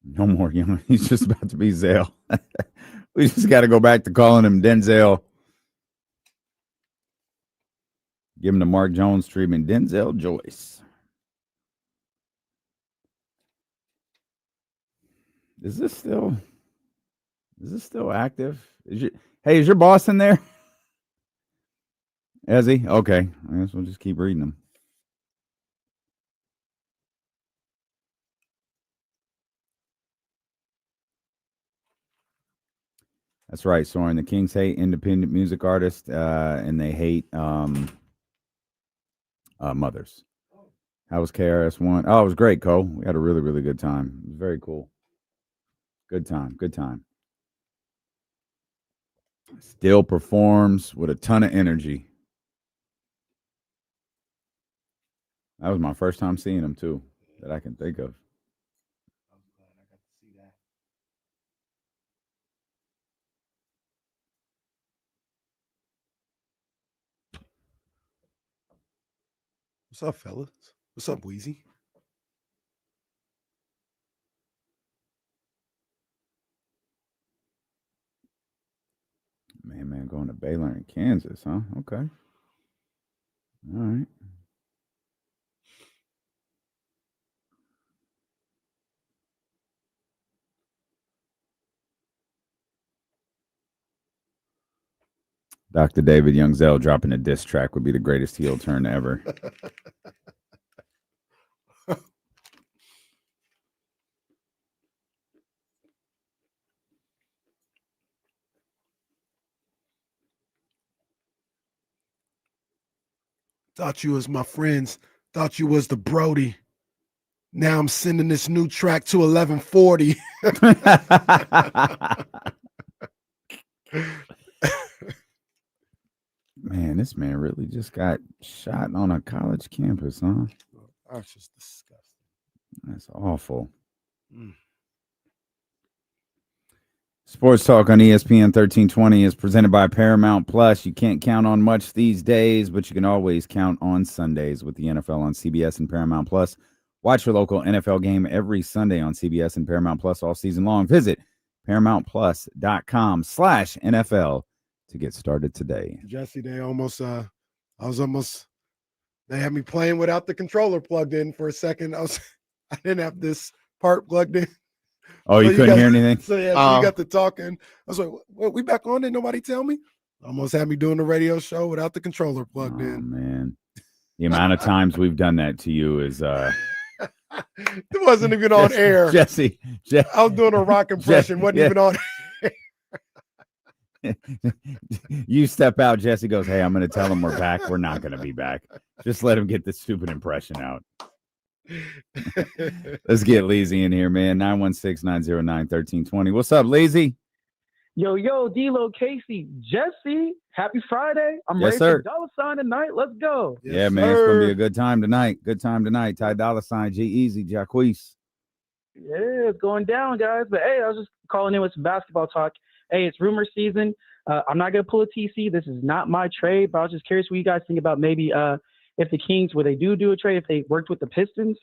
No more young. He's just about to be Zale. We just got to go back to calling him Denzel. Give him the Mark Jones treatment. Denzel Joyce. Is this still active? Is your boss in there? Is he? Okay. I guess we'll just keep reading them. That's right, Soren. The Kings hate independent music artists, and they hate mothers. How was KRS-One? Oh, it was great, Cole. We had a really, really good time. It was very cool. Good time. Still performs with a ton of energy. That was my first time seeing him, too, that I can think of. What's up, fellas? What's up, Weezy? Man. going to Baylor and Kansas, huh? Okay. All right. Dr. David Youngzell dropping a diss track would be the greatest heel turn ever. Thought you was my friends. Thought you was the Brody. Now I'm sending this new track to 1140. Man, this man really just got shot on a college campus, huh? That's just disgusting. That's awful. Sports Talk on ESPN 1320 is presented by Paramount Plus. You can't count on much these days, but you can always count on Sundays with the NFL on CBS and Paramount Plus. Watch your local NFL game every Sunday on CBS and Paramount Plus all season long. Visit ParamountPlus.com/NFL to get started today. Jesse, they had me playing without the controller plugged in for a second. I didn't have this part plugged in. Oh, you couldn't hear anything? So you got to talking. I was like, well, we back on? Did nobody tell me? Almost had me doing the radio show without the controller plugged in. Man. The amount of times we've done that to you is it wasn't even on air. Jesse. I was doing a rock impression, wasn't even on air. You step out, Jesse goes, hey, I'm going to tell them we're back. We're not going to be back. Just let him get this stupid impression out. Let's get Lazy in here, man. 916-909-1320. What's up, Lazy? Yo, D-Lo, Casey, Jesse, happy Friday. I'm Yes, ready sir. for Dollar Sign tonight. Let's go. Yes, Yeah, man, sir. it's going to be a good time tonight. Good time tonight. Ty Dollar Sign, G-Easy, Jacquees. Yeah, it's going down, guys. But, hey, I was just calling in with some basketball talk. Hey, it's rumor season. I'm not going to pull a TC. This is not my trade, but I was just curious what you guys think about maybe if the Kings, where they do a trade, if they worked with the Pistons.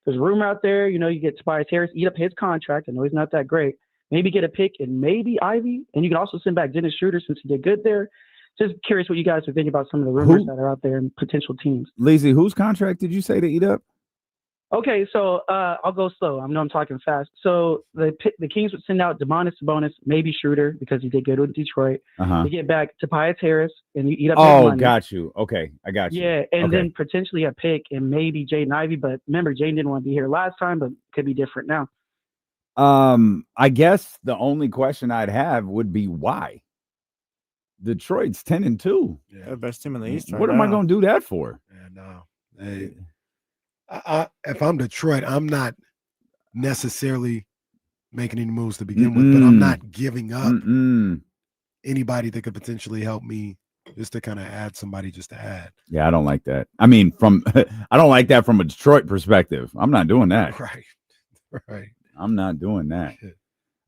There's rumor out there, you get Tobias Harris, eat up his contract. I know he's not that great. Maybe get a pick and maybe Ivy. And you can also send back Dennis Schroeder since he did good there. Just curious what you guys are thinking about some of the rumors that are out there and potential teams. Lazy, whose contract did you say to eat up? Okay, so I'll go slow. I know I'm talking fast. So the Kings would send out Domantas Sabonis, maybe Schroeder because he did good with Detroit. Uh-huh. You get back Tobias Harris and you eat up. Oh, his money. got you. Okay, I got you. Yeah, and okay. then potentially a pick and maybe Jaden Ivey. But remember, Jaden didn't want to be here last time, but could be different now. I guess the only question I'd have would be why. Detroit's 10-2. Yeah, the best team in the East. What am I going to do that for? Yeah, no. Hey, if I'm Detroit, I'm not necessarily making any moves to begin with, but I'm not giving up anybody that could potentially help me just to kind of add somebody just to add. Yeah, I don't like that. I mean, I don't like that from a Detroit perspective. I'm not doing that. Right. I'm not doing that.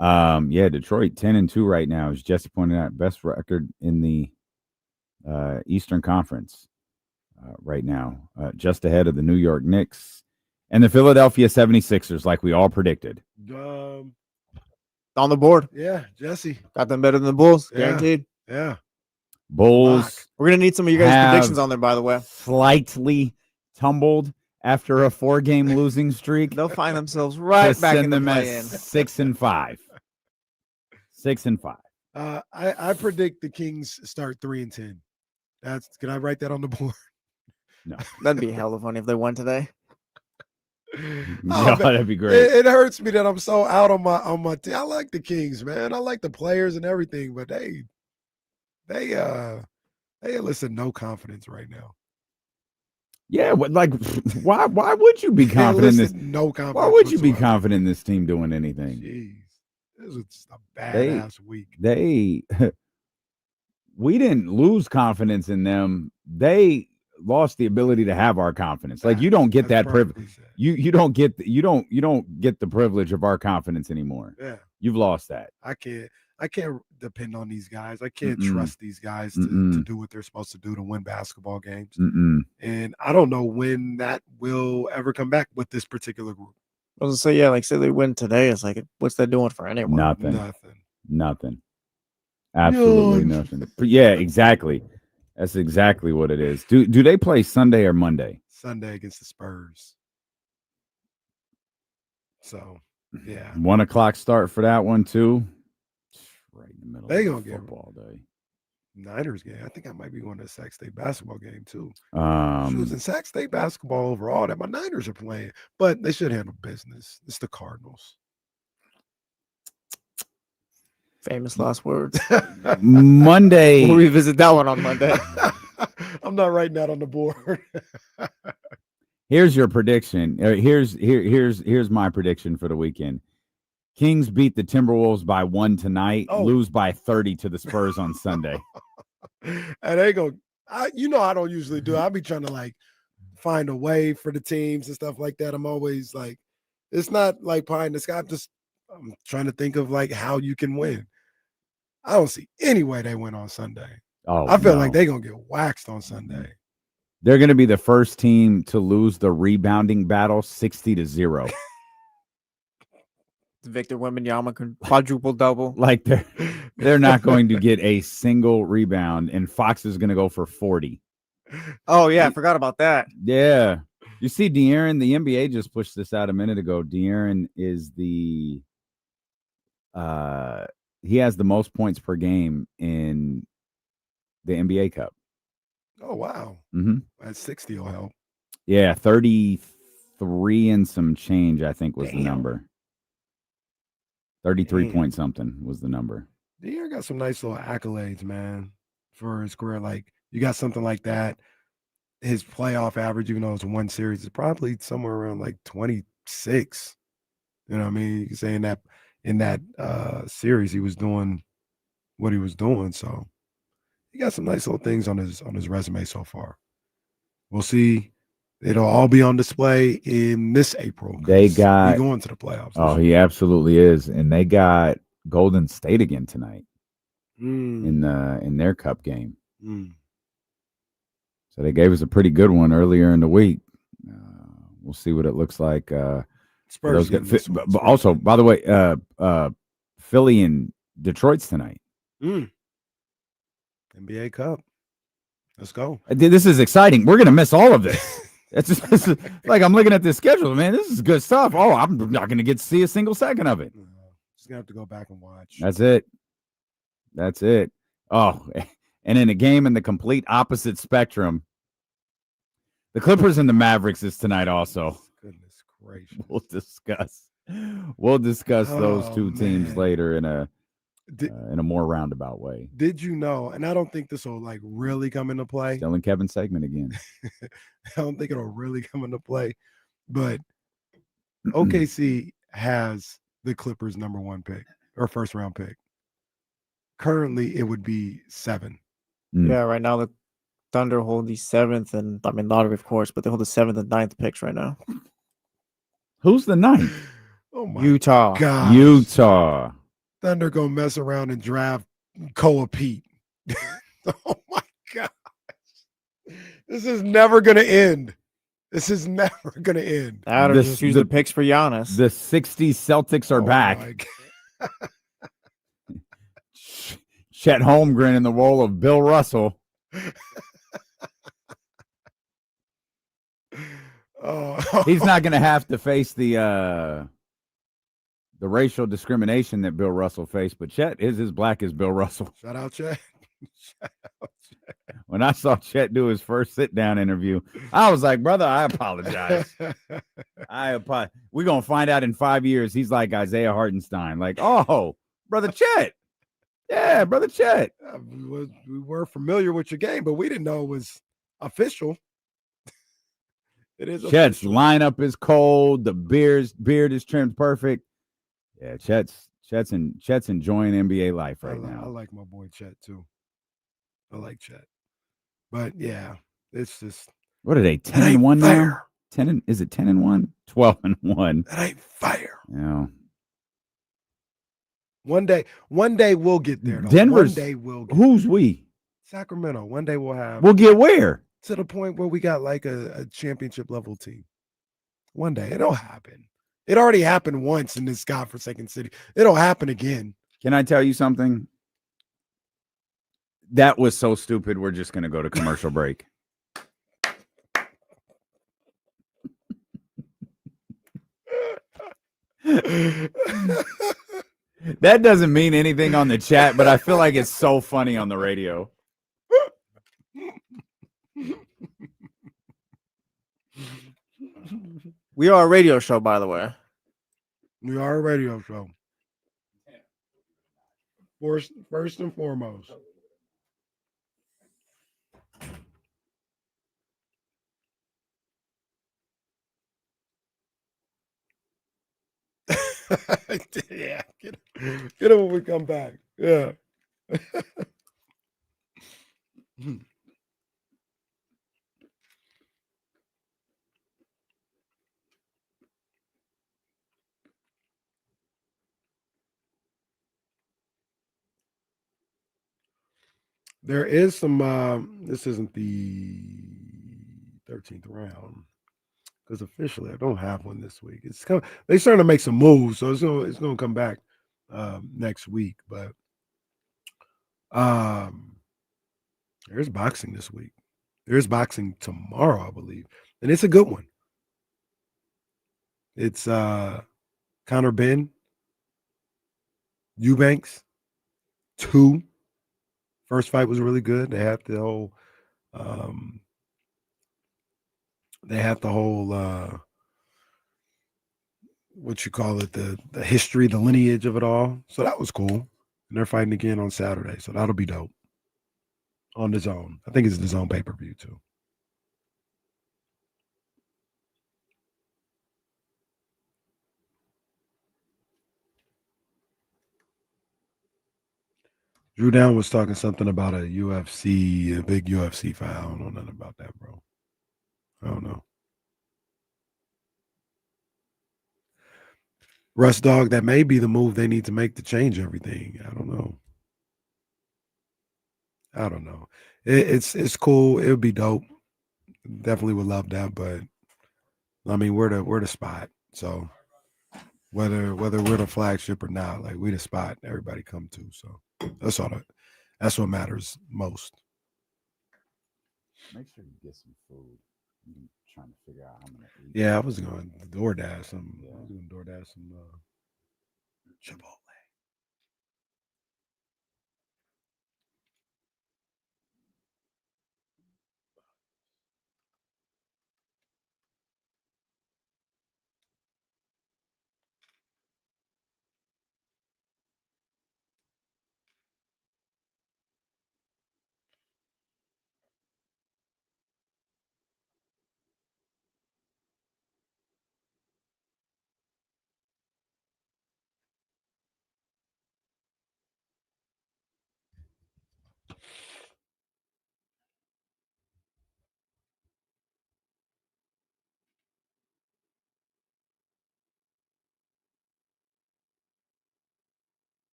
Yeah, Detroit 10-2 right now, as Jesse pointed out, best record in the Eastern Conference right now, just ahead of the New York Knicks and the Philadelphia 76ers, like we all predicted. On the board. Yeah, Jesse. Got them better than the Bulls, Yeah. guaranteed. Yeah. Bulls. We're going to need some of you guys' predictions on there, by the way. Slightly tumbled after a 4-game losing streak. They'll find themselves right back in the play-in. 6-5. 6-5. I predict the Kings start 3-10. Can I write that on the board? No. That'd be hella funny if they won today. No, that'd be great. It hurts me that I'm so out on my team. I like the Kings, man. I like the players and everything, but they elicit no confidence right now. Yeah, like why would you be confident in this? No confidence. Why would you be whatsoever. confident in this team doing anything? Jeez. This was just a badass week. We didn't lose confidence in them. They lost the ability to have our confidence. Like you don't get that privilege. You don't get the privilege of our confidence anymore. Yeah. You've lost that. I can't depend on these guys. I can't trust these guys to do what they're supposed to do to win basketball games. And I don't know when that will ever come back with this particular group. I was going to say, yeah, like say they win today. It's like, what's that doing for anyone? Nothing. Absolutely nothing. Yeah, exactly. That's exactly what it is. Do they play Sunday or Monday? Sunday against the Spurs. So, yeah. 1 o'clock start for that one too. Right in the middle. They of gonna get football day. Niners game. I think I might be going to a Sac State basketball game too. She Um, was in Sac State basketball overall that my Niners are playing, but they should handle business. It's the Cardinals. Famous last words. Monday. We'll revisit that one on Monday. I'm not writing that on the board. Here's your prediction. Here's my prediction for the weekend. Kings beat the Timberwolves by 1 tonight, lose by 30 to the Spurs on Sunday. And they go, I don't usually do. I'll be trying to like find a way for the teams and stuff like that. I'm always like, it's not like pie in the sky. I'm trying to think of like how you can win. I don't see any way they win on Sunday. I feel like they're going to get waxed on Sunday. They're going to be the first team to lose the rebounding battle 60-0. Victor Wembanyama quadruple double. Like they're not going to get a single rebound, and Fox is going to go for 40. Oh yeah, I forgot about that. Yeah, you see, De'Aaron. The NBA just pushed this out a minute ago. De'Aaron is he has the most points per game in the NBA Cup. Oh wow, That 60 will help. Yeah, 33 and some change, I think was the number. 33 point something was the number. De'Aaron got some nice little accolades, man, for his career. Like, you got something like that. His playoff average, even though it's one series, is probably somewhere around like 26. You know what I mean? You can say in that series he was doing what he was doing. So he got some nice little things on his resume so far. We'll see. It'll all be on display in this April. They got going to the playoffs. Oh, he absolutely is, and they got Golden State again tonight in their Cup game. So they gave us a pretty good one earlier in the week. We'll see what it looks like. Spurs, but also, by the way, Philly and Detroit's tonight. NBA Cup. Let's go. This is exciting. We're gonna miss all of this. It's just like I'm looking at this schedule, man. This is good stuff. Oh, I'm not going to get to see a single second of it. Just gonna have to go back and watch. That's it. Oh, and in a game in the complete opposite spectrum, the Clippers and the Mavericks is tonight also. Goodness gracious. We'll discuss those two teams later in a more roundabout way. Did you know, and I don't think this will like really come into play. Still in Kevin's segment again. I don't think it'll really come into play, but OKC has the Clippers #1 pick or first round pick. Currently, it would be 7. Yeah, right now the Thunder hold the 7th and lottery, of course, but they hold the 7th and 9th picks right now. Who's the 9th? Oh my Utah. God. Utah. Thunder gonna mess around and draft Koa Pete. Oh my gosh. This is never gonna end. This is never gonna end. That or just use the picks for Giannis. The 60s Celtics are back. Chet Holmgren in the role of Bill Russell. He's not going to have to face the racial discrimination that Bill Russell faced, but Chet is as black as Bill Russell. Shout out Chet. When I saw Chet do his first sit-down interview, I was like, brother, I apologize. We're going to find out in 5 years he's like Isaiah Hartenstein. Like, oh, brother Chet. Yeah, brother Chet. We were familiar with your game, but we didn't know it was official. It is Chet's official. lineup is cold. The beard is trimmed perfect. Yeah, Chet's enjoying NBA life right now. I like my boy Chet too. I like Chet. But yeah, it's just what are they? 10-1 now? 10 is it 10-1? 12-1. That ain't fair. Yeah. One day we'll get there. Though. Denver's. One day we'll get Who's we? Sacramento. One day we'll have. We'll get where? To the point where we got like a championship level team. One day it'll happen. It already happened once in this godforsaken city. It'll happen again. Can I tell you something? That was so stupid. We're just going to go to commercial break. That doesn't mean anything on the chat, but I feel like it's so funny on the radio. We are a radio show, by the way. We are a radio show. First and foremost. Yeah, get him when we come back. Yeah. There is some this isn't the 13th round. Because officially, I don't have one this week. They're starting to make some moves, so it's gonna come back next week. But there's boxing this week. There's boxing tomorrow, I believe, and it's a good one. It's Conor Ben, Eubanks, 2. First fight was really good. They had the whole. What you call it, the history, the lineage of it all. So that was cool. And they're fighting again on Saturday. So that'll be dope. On the Zone. I think it's the Zone pay-per-view too. Drew Down was talking something about a big UFC fight. I don't know nothing about that, bro. I don't know. Russ Dog, that may be the move they need to make to change everything. I don't know. It's cool. It would be dope. Definitely would love that, but I mean, we're the spot. So whether we're the flagship or not, like we the spot everybody come to. So that's what matters most. Make sure you get some food. I'm trying to figure out how I'm gonna eat. Yeah, I was going to DoorDash some. I was going to DoorDash some Chipotle.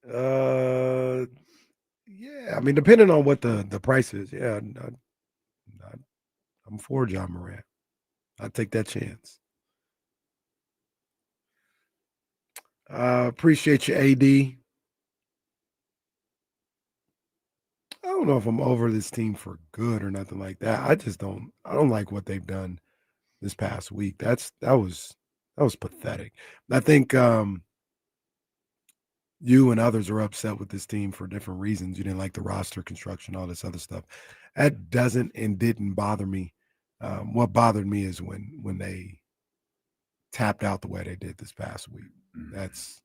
Yeah, I mean, depending on what the price is, yeah, I'm for John Morant. I'd take that chance. Appreciate you, AD. I don't know if I'm over this team for good or nothing like that. I don't like what they've done this past week. That was pathetic. I think you and others are upset with this team for different reasons. You didn't like the roster construction, all this other stuff. That doesn't and didn't bother me. What bothered me is when they tapped out the way they did this past week. It's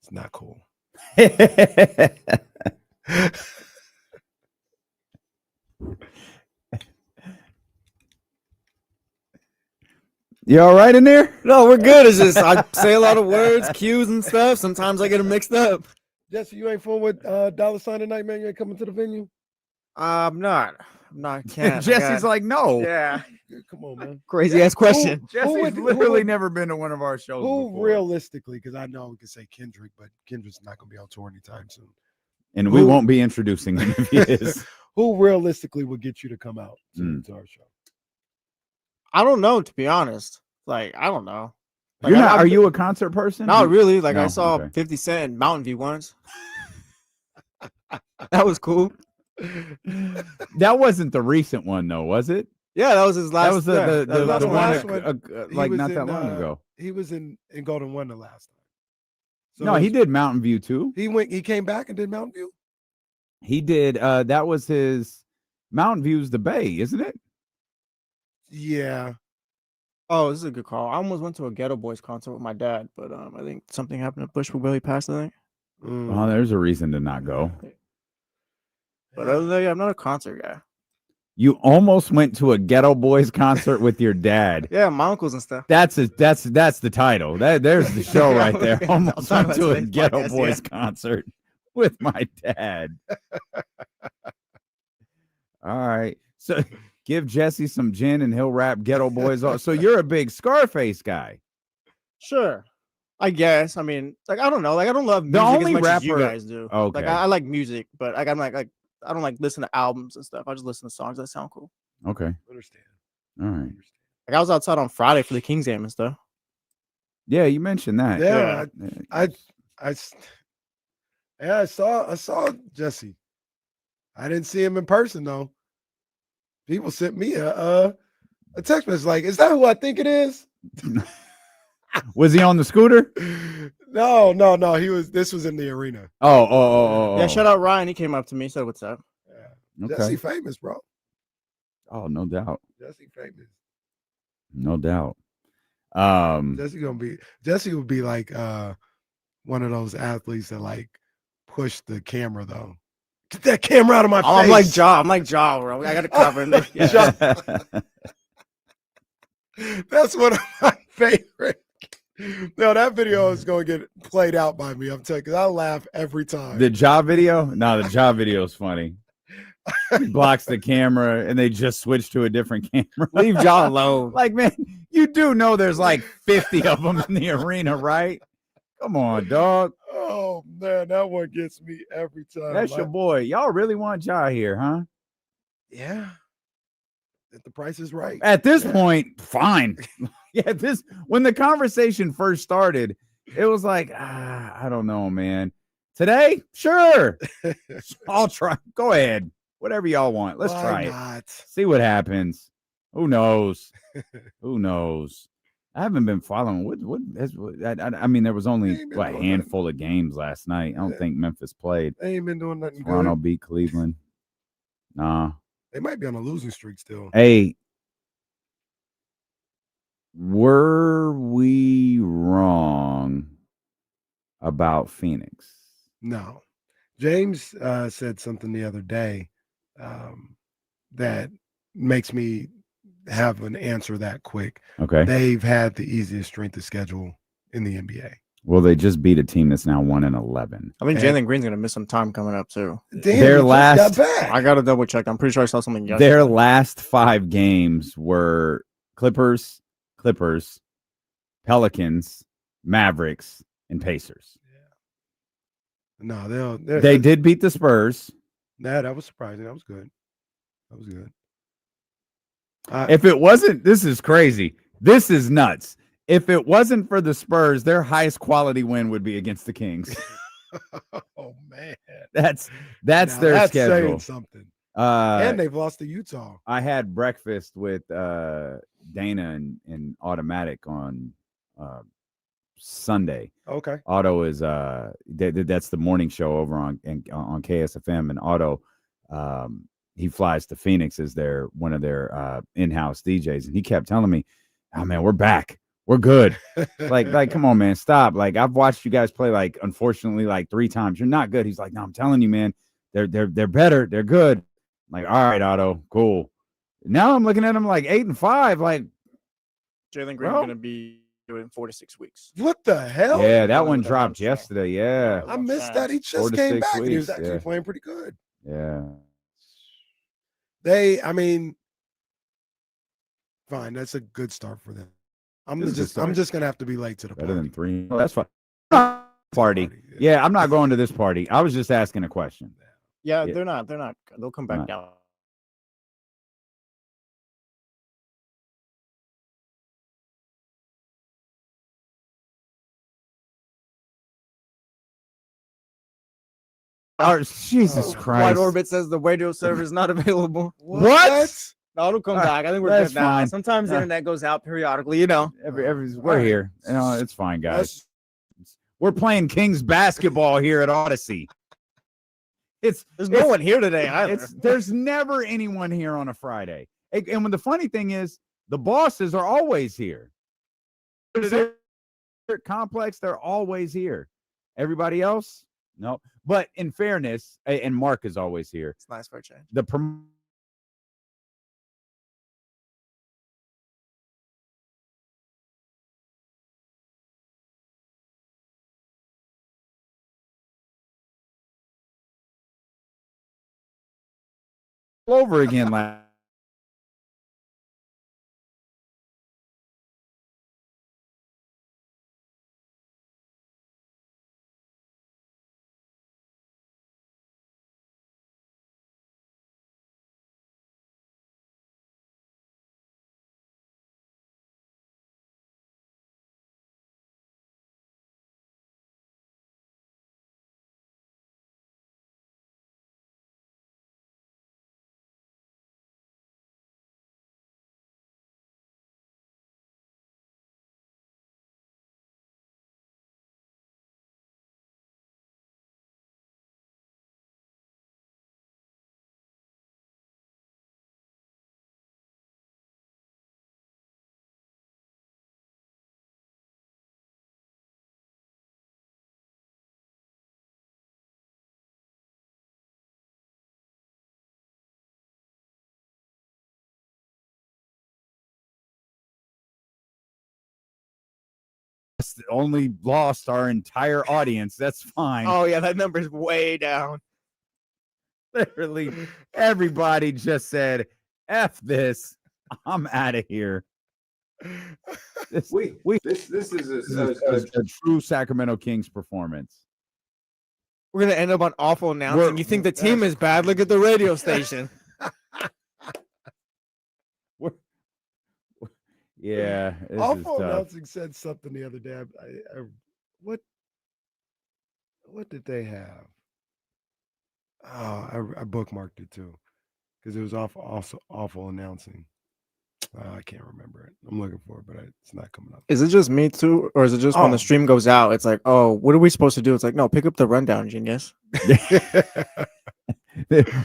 not cool. You all right in there? No, we're good. It's just I say a lot of words, cues, and stuff. Sometimes I get them mixed up. Jesse, you ain't fun with $sign tonight, man? You ain't coming to the venue? I'm not. Can't. Jesse's like, no. Yeah. Come on, man. Crazy ass question. Jesse's literally never been to one of our shows before. Realistically, because I know we can say Kendrick, but Kendrick's not going to be on tour anytime soon. And we won't be introducing him if he is. Who realistically would get you to come out to our show? I don't know, to be honest. Like, I don't know. Like, You're not. Are you a concert person? Not really. Like No? I saw Okay. 50 Cent in Mountain View once. That was cool. That wasn't the recent one though, was it? Yeah, that was his last. That was the last one one. like not that long ago. He was in Golden One the last time. So No, he did Mountain View too. He came back and did Mountain View. He did. That was his Mountain View's the Bay, isn't it? Yeah. Oh, this is a good call. I almost went to a Ghetto Boys concert with my dad, but I think something happened to Bushwick Billy passed. I think. Oh, there's a reason to not go. But other than that, I'm not a concert guy. You almost went to a Ghetto Boys concert with your dad. Yeah, my uncles and stuff. That's the title. There's the show Yeah, right there. yeah, Almost I'll went talk to about a today's Ghetto podcast, Boys yeah. concert with my dad. All right. So give Jesse some gin and he'll rap Ghetto Boys off. So you're a big Scarface guy. Sure. I guess. I mean, like I don't know. Like I don't love music only as much as you rapper- guys do. Okay. Like I like music, but like I'm like I don't like listen to albums and stuff. I just listen to songs that sound cool. Okay. Understand. All right. Like I was outside on Friday for the Kings game and stuff. Yeah, you mentioned that. Yeah. I saw Jesse. I didn't see him in person though. People sent me a text message like, "Is that who I think it is?" Was he on the scooter? No. This was in the arena. Oh. Yeah, shout out Ryan. He came up to me, said, "What's up?" Okay. Jesse famous, bro. Oh, no doubt. Jesse famous. No doubt. Jesse would be like one of those athletes that like push the camera though. Get that camera out of my face. I'm like Ja, bro. I got to cover him. Ja. That's one of my favorite. No, that video is going to get played out by me. I'm telling you, because I laugh every time. The Ja video? No, the Ja video is funny. He blocks the camera and they just switch to a different camera. Leave Ja alone. Like, man, you do know there's like 50 of them in the arena, right? Come on, dog. Oh, man, that one gets me every time. That's your boy. Y'all really want Ja here, huh? Yeah. If the price is right. At this point, fine. Yeah, when the conversation first started, it was like, I don't know, man. Today, sure. I'll try. Go ahead. Whatever y'all want. Let's try it. See what happens. Who knows? Who knows? I haven't been following. I mean, there was only a handful of games last night. I don't think Memphis played. They ain't been doing nothing Toronto good. beat Cleveland. Nah. They might be on a losing streak still. Hey, were we wrong about Phoenix? No. James said something the other day that makes me have an answer that quick. Okay. They've had the easiest strength of schedule in the NBA. Well, they just beat a team that's now 1-11. I think Jalen Green's gonna miss some time coming up too. Damn, Their he last, just got back. I gotta double check. I'm pretty sure I saw something yesterday. their last 5 games were Clippers, Pelicans, Mavericks, and Pacers. No, They did beat the Spurs. Nah, that was surprising. That was good. That was good. If it wasn't, this is crazy. This is nuts. If it wasn't for the Spurs, their highest quality win would be against the Kings. Oh man, that's now, their schedule. Saying something. And And they've lost to Utah. I had breakfast with Dana and Automatic on Sunday. Okay. Otto is that's the morning show over on KSFM, and Otto he flies to Phoenix as one of their in-house DJs, and he kept telling me, "Oh man, we're back. We're good." like come on, man, stop. Like I've watched you guys play unfortunately 3 times. You're not good. He's like, "No, I'm telling you, man, they're better. They're good." I'm like, all right, Otto, cool. Now I'm looking at them 8-5. Like Jalen Green's gonna be doing 4 to 6 weeks. What the hell? Yeah, that one dropped yesterday. Yeah, I missed that. He 4 just to came 6 back and he was weeks, actually yeah. playing pretty good. Yeah. Fine. That's a good start for them. It's a good start. I'm just gonna have to be late to the Better party. than 3. Oh, that's fine. Party. Yeah, I'm not going to this party. I was just asking a question. Yeah, Yeah. they're not. They'll come back Not- down. Oh, Jesus Christ. White Orbit says the radio server is not available. What? No, it'll come back. I think we're That's good now. fine. Sometimes the internet goes out periodically, you know. We're here. You know, it's fine, guys. We're playing Kings basketball here at Odyssey. There's no one here today either. There's never anyone here on a Friday. And when the funny thing is, the bosses are always here. Complex, they're always here. Everybody else, no. But in fairness, and Mark is always here. It's nice for a change. Over again last. Only lost our entire audience. That's fine. Oh yeah, that number's way down. Literally, everybody just said, "F this, I'm out of here." This is a true Sacramento Kings performance. We're gonna end up on awful announcing. You think the team is bad? Look at the radio station. Yeah, Awful announcing said something the other day. What did they have? Oh, I bookmarked it too because it was awful announcing. I can't remember it. I'm looking for it, but it's not coming up. Is it just me too, or is it just when the stream goes out? It's like, oh, what are we supposed to do? It's like, no, pick up the rundown, genius.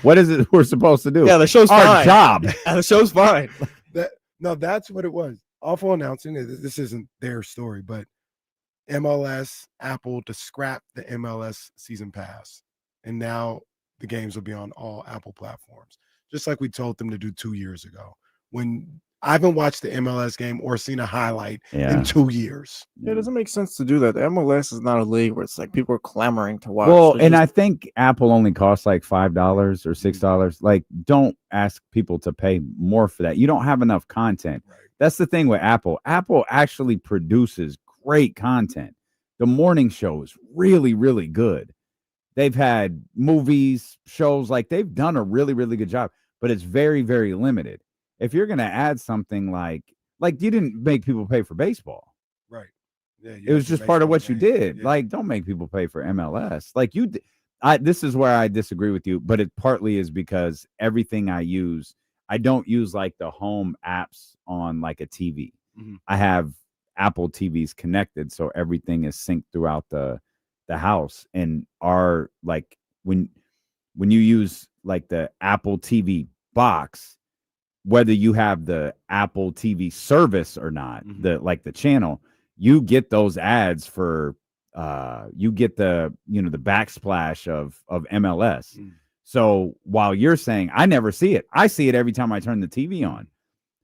What is it we're supposed to do? Yeah, the show's our fine. job. Yeah, the show's fine. No, that's what it was. Awful announcing. This isn't their story, but MLS, Apple to scrap the MLS season pass. And now the games will be on all Apple platforms, just like we told them to do 2 years ago. When I haven't watched the MLS game or seen a highlight in 2 years. Yeah, it doesn't make sense to do that. The MLS is not a league where it's like people are clamoring to watch. Well, and I think Apple only costs like $5 or $6. Like, don't ask people to pay more for that. You don't have enough content. Right. That's the thing with Apple. Apple actually produces great content. The morning show is really, really good. They've had movies, shows, like they've done a really, really good job, but it's very, very limited. If you're going to add something like you didn't make people pay for baseball. Right. Yeah. It was just part of what you did. Yeah. Like, don't make people pay for MLS. Like this is where I disagree with you, but it partly is because everything I use, I don't use like the home apps on like a TV. Mm-hmm. I have Apple TVs connected, so everything is synced throughout the house. And our, like, when you use like the Apple TV box, whether you have the Apple TV service or not, the channel, you get those ads for you get the the backsplash of MLS. So while you're saying I never see it, I see it every time I turn the TV on.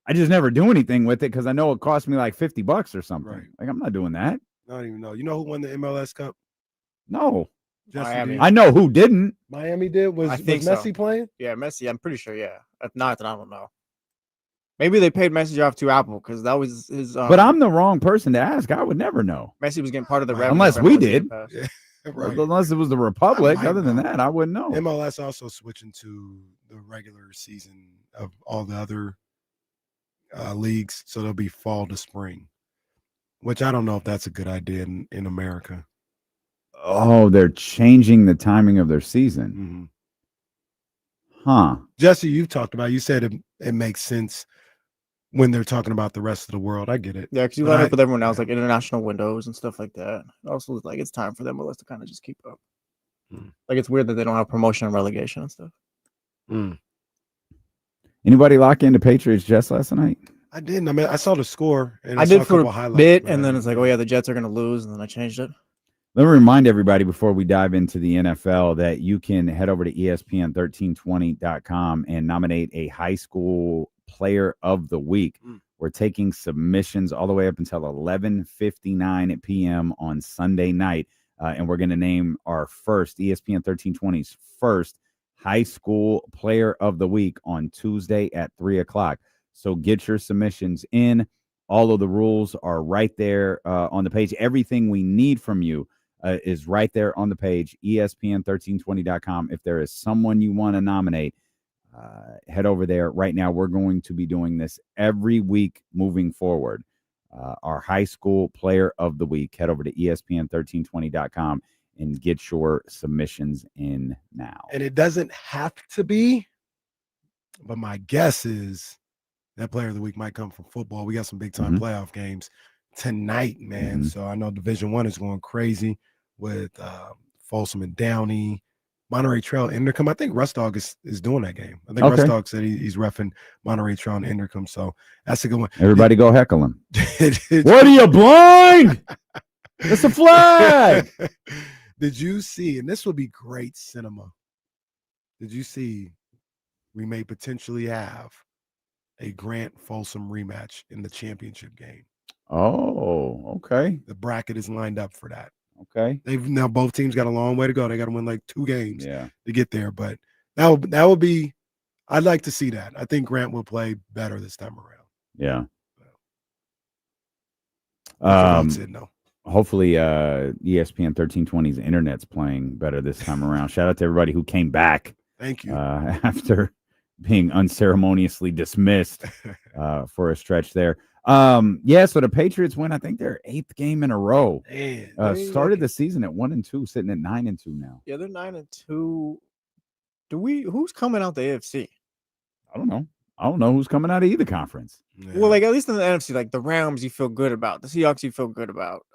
I just never do anything with it because I know it costs me like $50 or something. Right. Like, I'm not doing that. I don't even know. You know who won the MLS Cup? No. Miami. I know who didn't. Miami did. Was Messi playing? Yeah, Messi. I'm pretty sure. Yeah. If not, then I don't know. Maybe they paid Messi off to Apple because that was his. But I'm the wrong person to ask. I would never know. Messi was getting part of the revenue. Unless we did. Yeah, right. Unless it was the Republic. Other than that, I wouldn't know. MLS also switching to the regular season of all the other leagues. So they'll be fall to spring, which I don't know if that's a good idea in America. Oh, they're changing the timing of their season. Huh. Jesse, you've talked about. You said it makes sense when they're talking about the rest of the world. I get it. Yeah, because you line up with everyone else, like international windows and stuff like that. Also, like it's time for them to kind of just keep up. Like it's weird that they don't have promotion and relegation and stuff. Anybody lock into Patriots Jets last night? I didn't. I mean, I saw the score and I saw did a for couple a highlights, bit, but and then it's like, oh yeah, the Jets are gonna lose, and then I changed it. Let me remind everybody before we dive into the NFL that you can head over to ESPN1320.com and nominate a high school player of the week. We're taking submissions all the way up until 11:59 p.m. on Sunday night, and we're going to name our first ESPN 1320's first high school player of the week on Tuesday at 3:00. So get your submissions in. All of the rules are right there on the page. Everything we need from you is right there on the page, ESPN1320.com. If there is someone you want to nominate, head over there right now. We're going to be doing this every week moving forward. Our high school player of the week. Head over to ESPN1320.com and get your submissions in now. And it doesn't have to be, but my guess is that player of the week might come from football. We got some big time playoff games tonight, man. So I know Division I is going crazy with Folsom and Downey, Monterey Trail, Indercom. I think Russ Dog is doing that game. I think Russ Dog said he's reffing Monterey Trail and Indercom. So that's a good one. Everybody go heckle him. What are you, blind? It's a flag. Did you see, and this would be great cinema, did you see we may potentially have a Grant Folsom rematch in the championship game? Oh, okay. The bracket is lined up for that. Okay. They've now both teams got a long way to go. They got to win like 2 games to get there. But that would be, I'd like to see that. I think Grant will play better this time around. Yeah. No. Hopefully ESPN 1320's internet's playing better this time around. Shout out to everybody who came back. Thank you. After being unceremoniously dismissed for a stretch there. So the Patriots win, I think, their 8th game in a row. Started the season at 1-2, sitting at 9-2 now. Yeah, they're 9-2. Who's coming out the AFC? I don't know. I don't know who's coming out of either conference. Yeah. Well, like at least in the NFC, like the Rams, you feel good about. The Seahawks, you feel good about.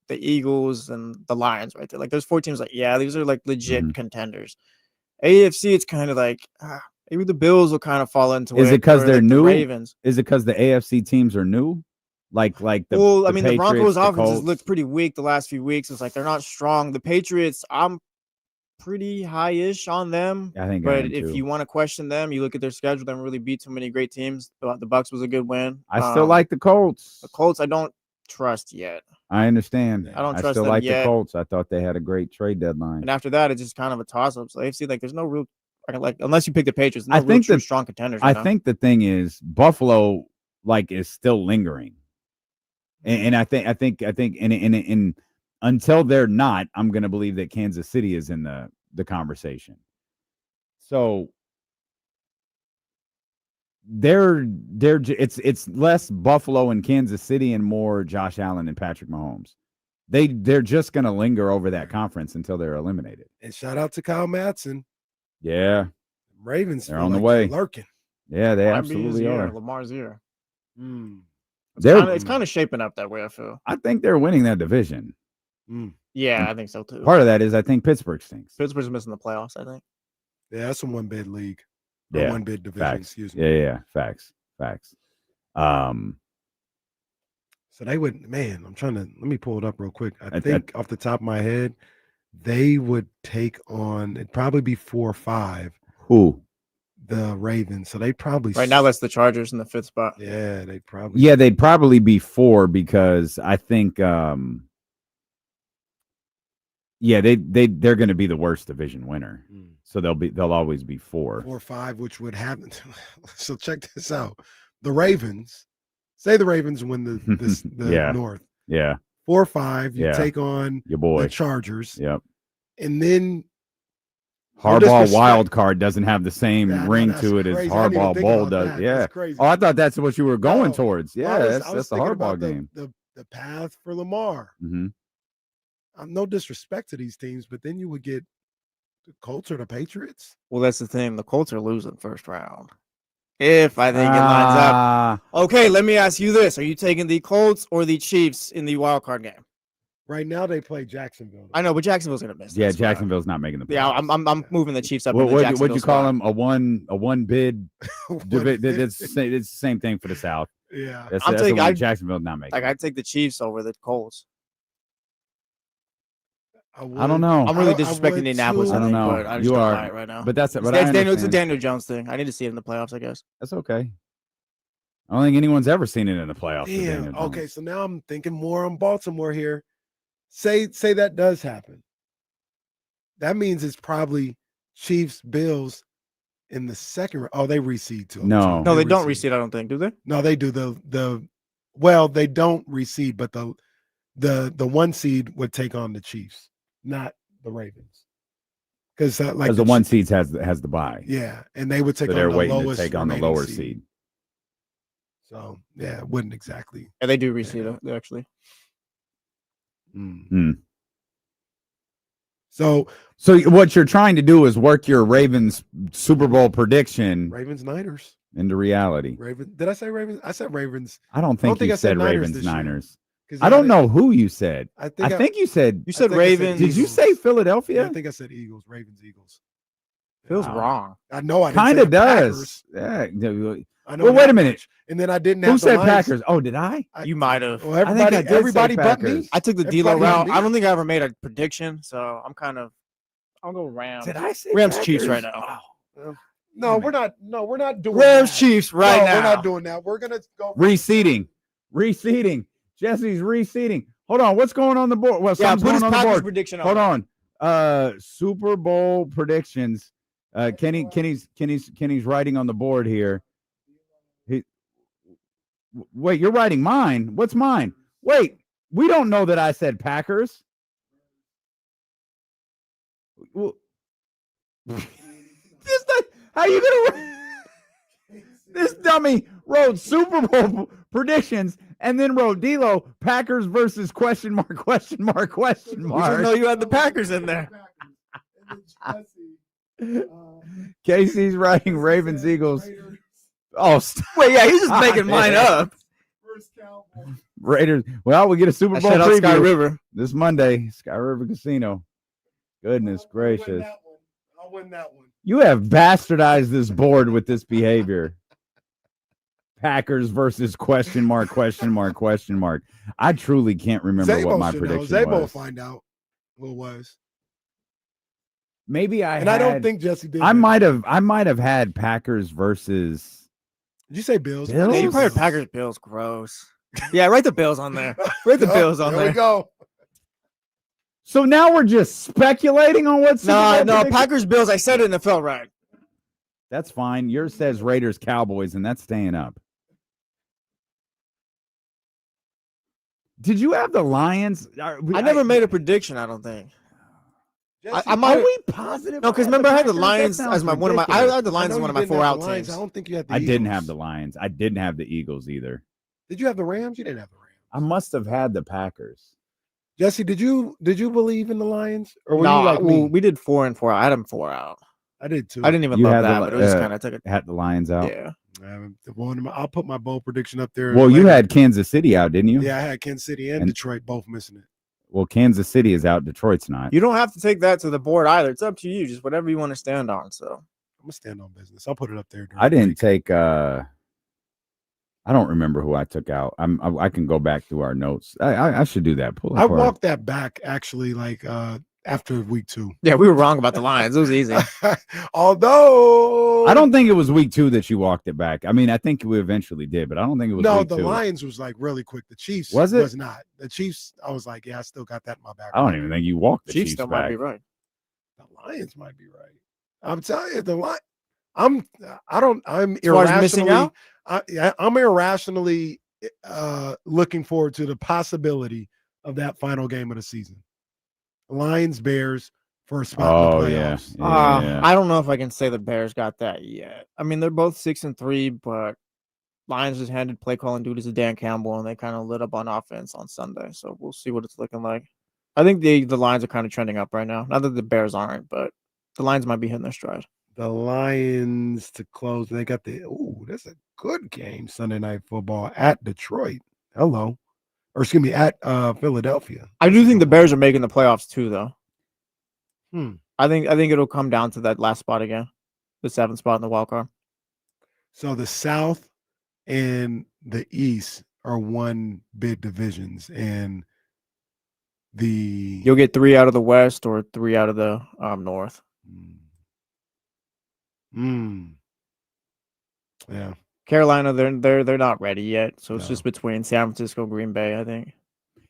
The Eagles and the Lions, right there. Like there's 4 teams. Like these are like legit contenders. AFC, it's kind of like maybe the Bills will kind of fall into it. Is it because they're new? The Ravens. Is it because the AFC teams are new? The the Broncos' offense has Colts. looked pretty weak the last few weeks. It's like they're not strong. The Patriots, I'm pretty high-ish on them. I think. But if you want to question them, you look at their schedule. They haven't really beat too many great teams. The Bucs was a good win. I still like the Colts. The Colts, I don't trust yet. I understand. I don't trust still them like yet. the Colts. I thought they had a great trade deadline. And after that, it's just kind of a toss-up. So AFC, like, there's no real, like, unless you pick the Patriots, no real true strong contenders. I think the thing is Buffalo, like, is still lingering, and I think, and until they're not, I'm going to believe that Kansas City is in the conversation. So it's less Buffalo and Kansas City and more Josh Allen and Patrick Mahomes. They're just going to linger over that conference until they're eliminated. And shout out to Kyle Madsen. Yeah. Ravens, they're on the way. Lurking. Yeah, they absolutely are. Lamar's here. It's kind of shaping up that way, I feel. I think they're winning that division. Yeah, I think so too. Part of that is I think Pittsburgh stinks. Pittsburgh's missing the playoffs, I think. Yeah, that's a 1-bid league. Yeah. 1-bid division, Facts. excuse me. Yeah, facts. So they would, man, let me pull it up real quick. I think off the top of my head, they would take on, it'd probably be 4 or 5. Who? The Ravens. So they probably right now that's the Chargers in the 5th spot. Yeah, they'd probably be 4 because I think they're going to be the worst division winner. So they'll always be 4. 4 or 5, which would happen. So check this out. The Ravens, say the Ravens win the North. Yeah. 4 or 5, you take on your boy the Chargers. Yep. And then Harbaugh wild card doesn't have the same ring to it as Harbaugh Bowl does. Yeah. Oh, I thought that's what you were going towards. Yeah, that's the Harbaugh game. The path for Lamar. no disrespect to these teams, but then you would get the Colts or the Patriots. Well, that's the thing. The Colts are losing first round. If I think it lines up. Okay, let me ask you this. Are you taking the Colts or the Chiefs in the wild card game? Right now they play Jacksonville. I know, but Jacksonville's going to miss. Yeah, Jacksonville's not making the playoffs. Yeah, I'm moving the Chiefs up. What'd you call them? A one bid? It's the same thing for the South. Yeah, I'm taking Jacksonville not making. Like I'd take the Chiefs over the Colts. I don't know. I'm really disrespecting Indianapolis. I don't know. But I just You don't are buy it right now. But that's it's a Daniel Jones thing. I need to see it in the playoffs, I guess. That's okay. I don't think anyone's ever seen it in the playoffs. Yeah. Okay, so now I'm thinking more on Baltimore here. Say that does happen. That means it's probably Chiefs, Bills in the second. Oh, they reseed too. No, they don't reseed. I don't think. Do they? No, they do. Well, they don't reseed, but the one seed would take on the Chiefs, not the Ravens, because the one seed has the bye. Yeah, and they would take on they're the waiting lowest to take on the lower seed. So yeah, it wouldn't exactly. Yeah, they do reseed actually. So what you're trying to do is work your Ravens Super Bowl prediction, Ravens Niners, into reality. Did I say Ravens? I said Ravens. I don't think you said Ravens Niners. I don't know who you said. I think you said Ravens. Did you say Philadelphia? Yeah, I think I said Eagles. Ravens Eagles. Feels wrong. I know. I kind of does. Yeah. I know. Well, wait a minute. And then I didn't have. Who said Packers? Oh, did I? You might have. Well, everybody but me. I took the D'Lo route. I don't think I ever made a prediction, so I'll go Rams. Did I say Rams Packers? Chiefs right now? No, we're not. No, we're not doing Rams that. Chiefs right now. We're not doing that. We're gonna go reseeding. Jesse's reseeding. Hold on. What's going on the board? Well, yeah, put his on Packers the board. prediction on. Hold on. Super Bowl predictions. Kenny's writing on the board here. Wait, you're writing mine. What's mine? Wait, we don't know that I said Packers. How you gonna? This dummy wrote Super Bowl predictions and then wrote D'Lo Packers versus question mark. We didn't know you had the Packers in there. Casey's writing Ravens Eagles. Oh, wait, yeah, he's just making mine up. Raiders. Well, we get a Super Bowl preview Sky River this Monday. Sky River Casino. Goodness gracious! I'll win that one. You have bastardized this board with this behavior. Packers versus question mark. I truly can't remember what my prediction was. Zabo will find out what it was. Maybe I don't think Jesse did. I might have had Packers versus. Did you say Bills? Yeah, you probably had Packers Bills. Gross. Yeah, write the Bills on there. Write the Bills on there. There we go. So now we're just speculating on what's no Packers Bills. I said it and it felt right. That's fine. Yours says Raiders Cowboys, and that's staying up. Did you have the Lions? I never made a prediction. I don't think. Are we positive? No, because remember I had the Lions as one of my. I had the Lions as one of my 4 out teams. I don't think you had. I didn't have the Lions. I didn't have the Eagles either. Did you have the Rams? You didn't have the Rams. I must have had the Packers. Jesse, did you believe in the Lions, or were no? You like me? We did 4 and 4. I had them 4 out. I did too. I didn't even love that, but it just kind of took it. Had the Lions out. Yeah. I'll put my bold prediction up there. Well, you had Kansas City out, didn't you? Yeah, I had Kansas City and Detroit both missing it. Well, Kansas City is out. Detroit's not. You don't have to take that to the board either. It's up to you. Just whatever you want to stand on. So I'm gonna stand on business. I'll put it up there. I didn't take. I don't remember who I took out. I can go back through our notes. I should do that. I walked that back actually, after week 2. Yeah, we were wrong about the Lions. It was easy. Although I don't think it was week 2 that you walked it back. I mean, I think we eventually did, but I don't think it was. No, week the 2. Lions was really quick. The Chiefs was not. The Chiefs, I was like, yeah, I still got that in my back. I don't even think you walked the Chiefs still back. Might be right. The Lions might be right. I'm telling you, the Lions. I'm irrationally missing out. I'm irrationally looking forward to the possibility of that final game of the season. Lions Bears for a spot in the playoffs. Yeah. I don't know if I can say the Bears got that yet. I mean, they're both 6-3, but Lions just handed play calling duties to Dan Campbell, and they kind of lit up on offense on Sunday. So we'll see what it's looking like. I think the lines are kind of trending up right now. Not that the Bears aren't, but the lines might be hitting their stride. The Lions to close. They got that's a good game. Sunday Night Football at Detroit. Hello. Or excuse me, at Philadelphia. I do think the Bears are making the playoffs too, though. Hmm. I think it'll come down to that last spot again, the 7th spot in the wild card. So the South and the East are one big divisions, and you'll get 3 out of the West or 3 out of the North. Yeah. Carolina, they're not ready yet, so it's just between San Francisco, Green Bay, I think.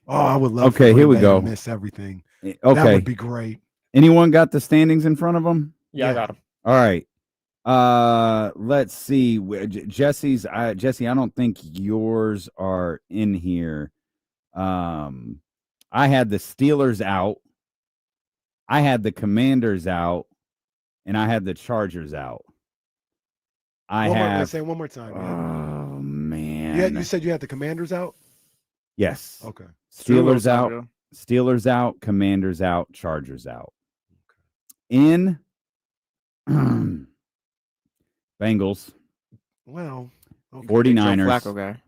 Oh, I would love. Okay, here we go. Miss everything. Okay, that would be great. Anyone got the standings in front of them? Yeah, I got them. All right. Let's see. Jesse, I don't think yours are in here. I had the Steelers out. I had the Commanders out, and I had the Chargers out. Say one more time. Oh man! You said you had the Commanders out. Yes. Okay. Steelers out. Steelers out. Commanders out. Chargers out. In Bengals. Well, okay. 49ers. Flacco guy.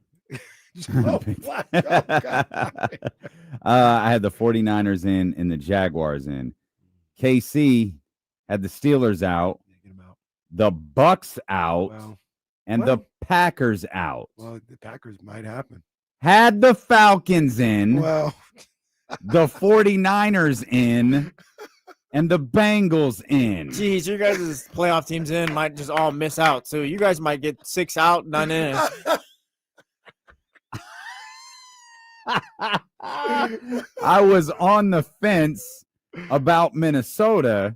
I had the 49ers in and the Jaguars in. KC had the Steelers out, the Bucks out, and the Packers out. Well, the Packers might happen. Had the Falcons in, well, the 49ers in, and the Bengals in. Jeez, you guys' playoff teams in might just all miss out. So you guys might get 6 out, none in. I was on the fence about Minnesota.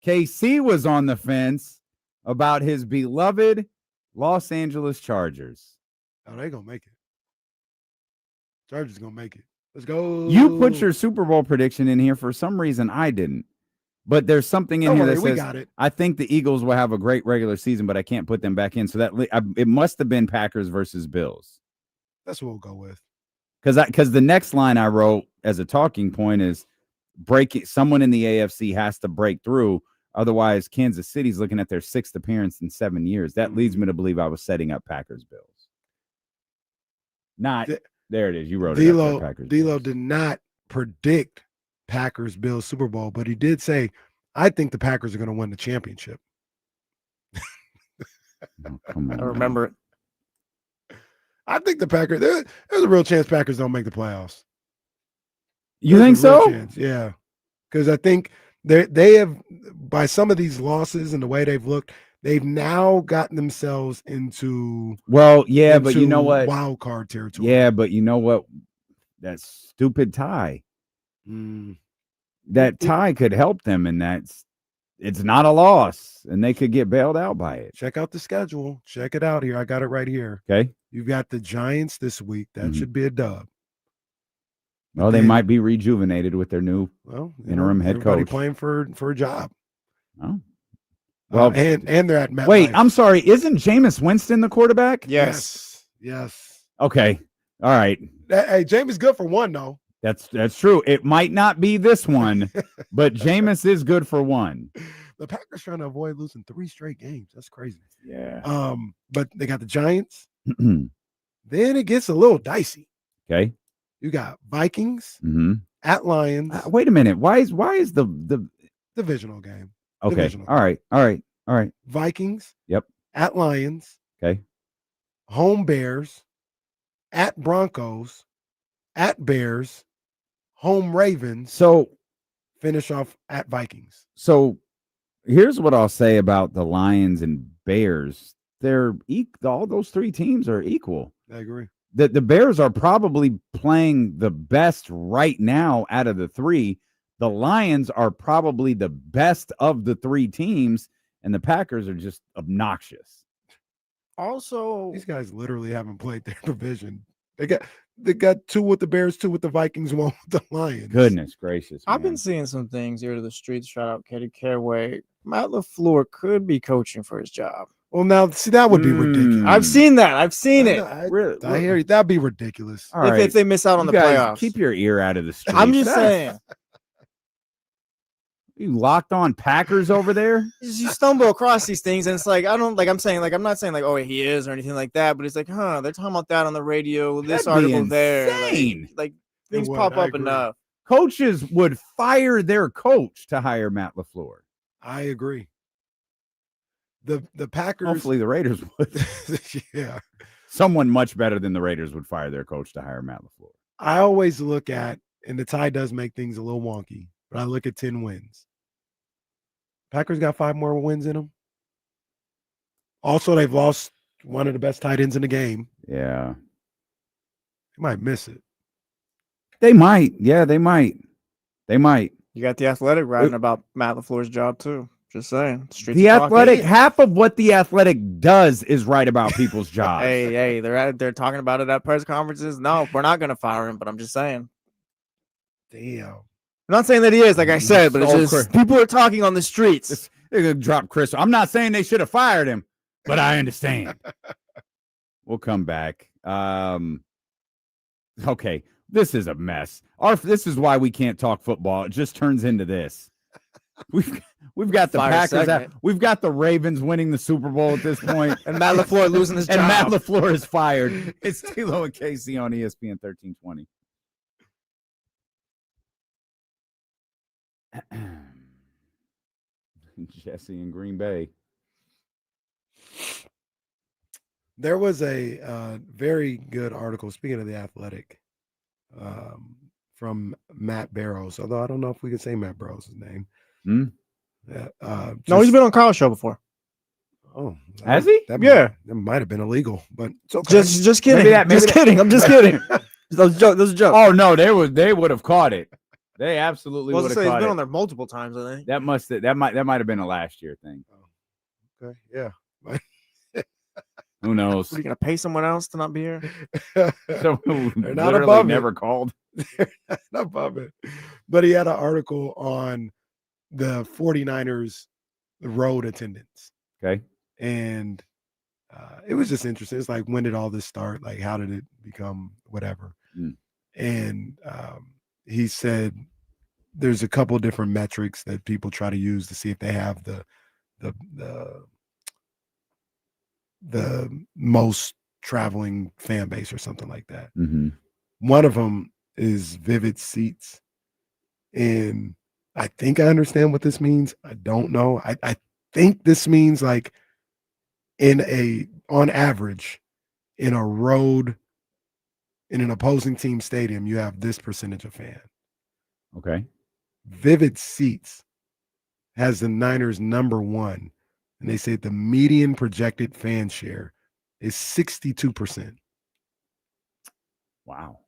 KC was on the fence about his beloved Los Angeles Chargers. Oh, they gonna make it. Chargers gonna make it. Let's go. You put your Super Bowl prediction in here. For some reason, I didn't. But there's something in here that says, got it. I think the Eagles will have a great regular season, but I can't put them back in. So that it must have been Packers versus Bills. That's what we'll go with. Because the next line I wrote as a talking point is someone in the AFC has to break through. Otherwise, Kansas City's looking at their 6th appearance in 7 years. That leads me to believe I was setting up Packers Bills. There it is. You wrote it up. Packers D'Lo did not predict Packers Bills Super Bowl, but he did say, I think the Packers are going to win the championship. Come on, I remember it. I think the Packers, there's a real chance Packers don't make the playoffs. You think so? Chance. Yeah. Because I think they have, by some of these losses and the way they've looked, they've now gotten themselves into but you know what? Wild card territory. Yeah, but you know what? That stupid tie. That tie could help them, and it's not a loss, and they could get bailed out by it. Check out the schedule. Check it out here. I got it right here. Okay. You've got the Giants this week. That should be a dub. Well, they might be rejuvenated with their new interim head coach. Playing for a job. Oh. Well, and they're at MetLife. Wait, I'm sorry. Isn't Jameis Winston the quarterback? Yes. Okay. All right. Hey, Jameis good for one, though. That's true. It might not be this one, but Jameis is good for one. The Packers trying to avoid losing 3 straight games. That's crazy. Yeah. But they got the Giants. Then it gets a little dicey. Okay. You got Vikings at Lions. Wait a minute. Why is the divisional game? Okay. Divisional. All right. Vikings. Yep. At Lions. Okay. Home Bears. At Broncos. At Bears. Home Ravens. So finish off at Vikings. So here's what I'll say about the Lions and Bears. They're all those 3 teams are equal. I agree. The Bears are probably playing the best right now out of the 3. The Lions are probably the best of the 3 teams, and the Packers are just obnoxious. Also, these guys literally haven't played their division. They got 2 with the Bears, 2 with the Vikings, 1 with the Lions. Goodness gracious. I've been seeing some things here to the streets. Shout out Katie Caraway. Matt LaFleur could be coaching for his job. Well, now see that would be ridiculous. I've seen that. I've seen it. I hear you. That'd be ridiculous. All right. If they miss out on the guys, playoffs, keep your ear out of the streets. I'm just saying. You locked on Packers over there? You stumble across these things, and it's like I'm not saying like, oh, he is or anything like that, but it's like, they're talking about that on the radio, this That'd be article there, insane. like things pop up enough. Coaches would fire their coach to hire Matt LaFleur. I agree. The Packers. Hopefully the Raiders would. Yeah. Someone much better than the Raiders would fire their coach to hire Matt LaFleur. I always look at, and the tie does make things a little wonky, but I look at 10 wins. Packers got 5 more wins in them. Also, they've lost one of the best tight ends in the game. Yeah. They might miss it. They might. Yeah, they might. They might. You got the Athletic writing about Matt LaFleur's job too. Just saying. The Athletic, half of what the Athletic does is write about people's jobs. Hey, they're talking about it at press conferences. No, we're not going to fire him, but I'm just saying. Damn. I'm not saying that he is, like I said, but it's just people are talking on the streets. They're going to drop Chris. I'm not saying they should have fired him, but I understand. We'll come back. Okay, this is a mess. This is why we can't talk football. It just turns into this. We've got the Packers. We've got the Ravens winning the Super Bowl at this point, and Matt LaFleur losing his job. And Matt LaFleur is fired. It's Tilo and Casey on ESPN 1320. Jesse in Green Bay. There was a very good article, speaking of the Athletic, from Matt Barrows, although I don't know if we can say Matt Barrows' name. No, he's been on Kyle's show before. Oh, has he? That might have been illegal, but it's okay. Just kidding. Just kidding. I'm just kidding. Those a joke. Oh no, they would have caught it. They absolutely would have caught it. He's been on there multiple times, I think. That might have been a last year thing. Okay, yeah. Who knows? What, are you gonna pay someone else to not be here? So they're not above never it. Called. They're not above it. But he had an article on the 49ers road attendance. Okay. And it was just interesting. It's like, when did all this start? Like, how did it become whatever? And he said there's a couple different metrics that people try to use to see if they have the most traveling fan base or something like that. Mm-hmm. One of them is vivid seats. And I think I understand what this means. I don't know. I think this means like on average, in a road, in an opposing team stadium, you have this percentage of fan. Okay. Vivid Seats has the Niners #1, and they say the median projected fan share is 62%. Wow.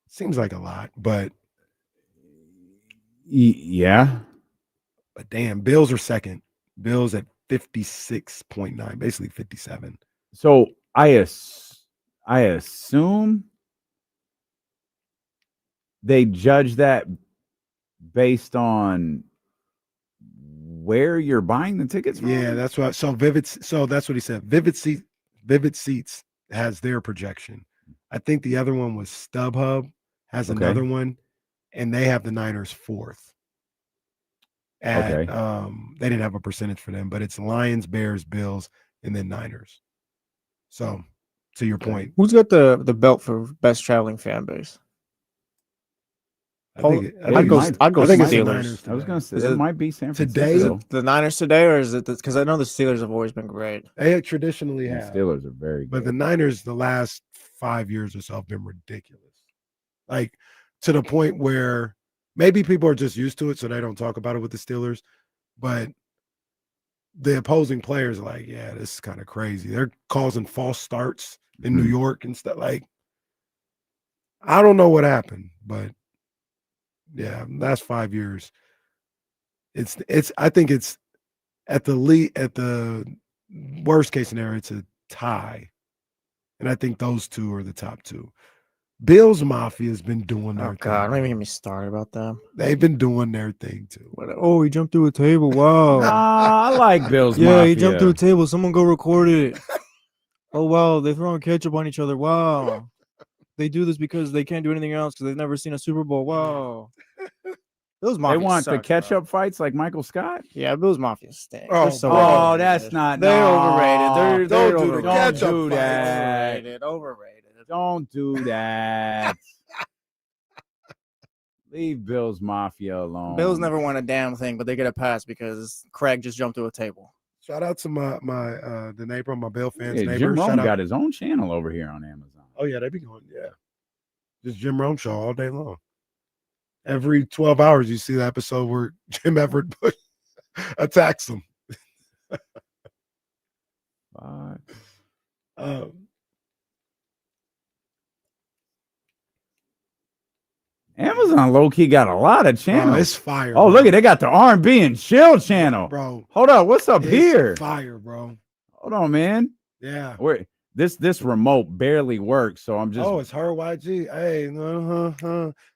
Seems like a lot, but yeah. But damn, Bills are second. Bills at 56.9, basically 57. So I assume they judge that based on where you're buying the tickets from? Yeah, that's what. So that's what he said. Vivid Seats has their projection. I think the other one was StubHub has another one, and they have the Niners 4th. They didn't have a percentage for them, but it's Lions, Bears, Bills, and then Niners. So, to your point, who's got the belt for best traveling fan base? I'd go Steelers. I was going to say it might be San Francisco. Today, is it the Niners today, or is it because I know the Steelers have always been great. They traditionally The have. Steelers are very good. But the Niners, the last 5 years or so, have been ridiculous. Like, to the point where maybe people are just used to it, so they don't talk about it with the Steelers. But the opposing players are like, yeah, this is kind of crazy. They're causing false starts in New York and stuff. Like, I don't know what happened, but yeah, last 5 years, it's. I think it's at the worst case scenario, it's a tie, and I think those two are the top two. Bills Mafia has been doing their Oh thing. God, don't even get me started about them. They've been doing their thing too. Oh, he jumped through a table. Wow. I like Bills Yeah, Mafia. he jumped through a table. Someone go record it. Oh wow, they're throwing ketchup on each other. Wow. They do this because they can't do anything else because they've never seen a Super Bowl. Wow. Bills Mafia They want sucks, the ketchup bro. fights like Michael Scott? Yeah, Bills Mafia stink. Oh, They're so Oh, overrated. that's not. They're no. overrated. They're Don't do the overrated. ketchup do fight. that. Overrated. Don't do that. Leave Bills Mafia alone. Bills never won a damn thing, but they get a pass because Craig just jumped through a table. Shout out to my the neighbor, my Bill fans Yeah, neighbor. Jim Rome Shout out. got his own channel over here on Amazon. Oh yeah, they be going, yeah. Just Jim Rome show all day long. Every 12 hours you see the episode where Jim Everett attacks him. Amazon low-key got a lot of channels. It's fire. Oh, bro. look at they got the R&B and chill channel. Bro. Hold up, what's up It's here? fire, bro. Hold on, man. Yeah. Where this remote barely works, so I'm just Oh, it's her YG. Hey,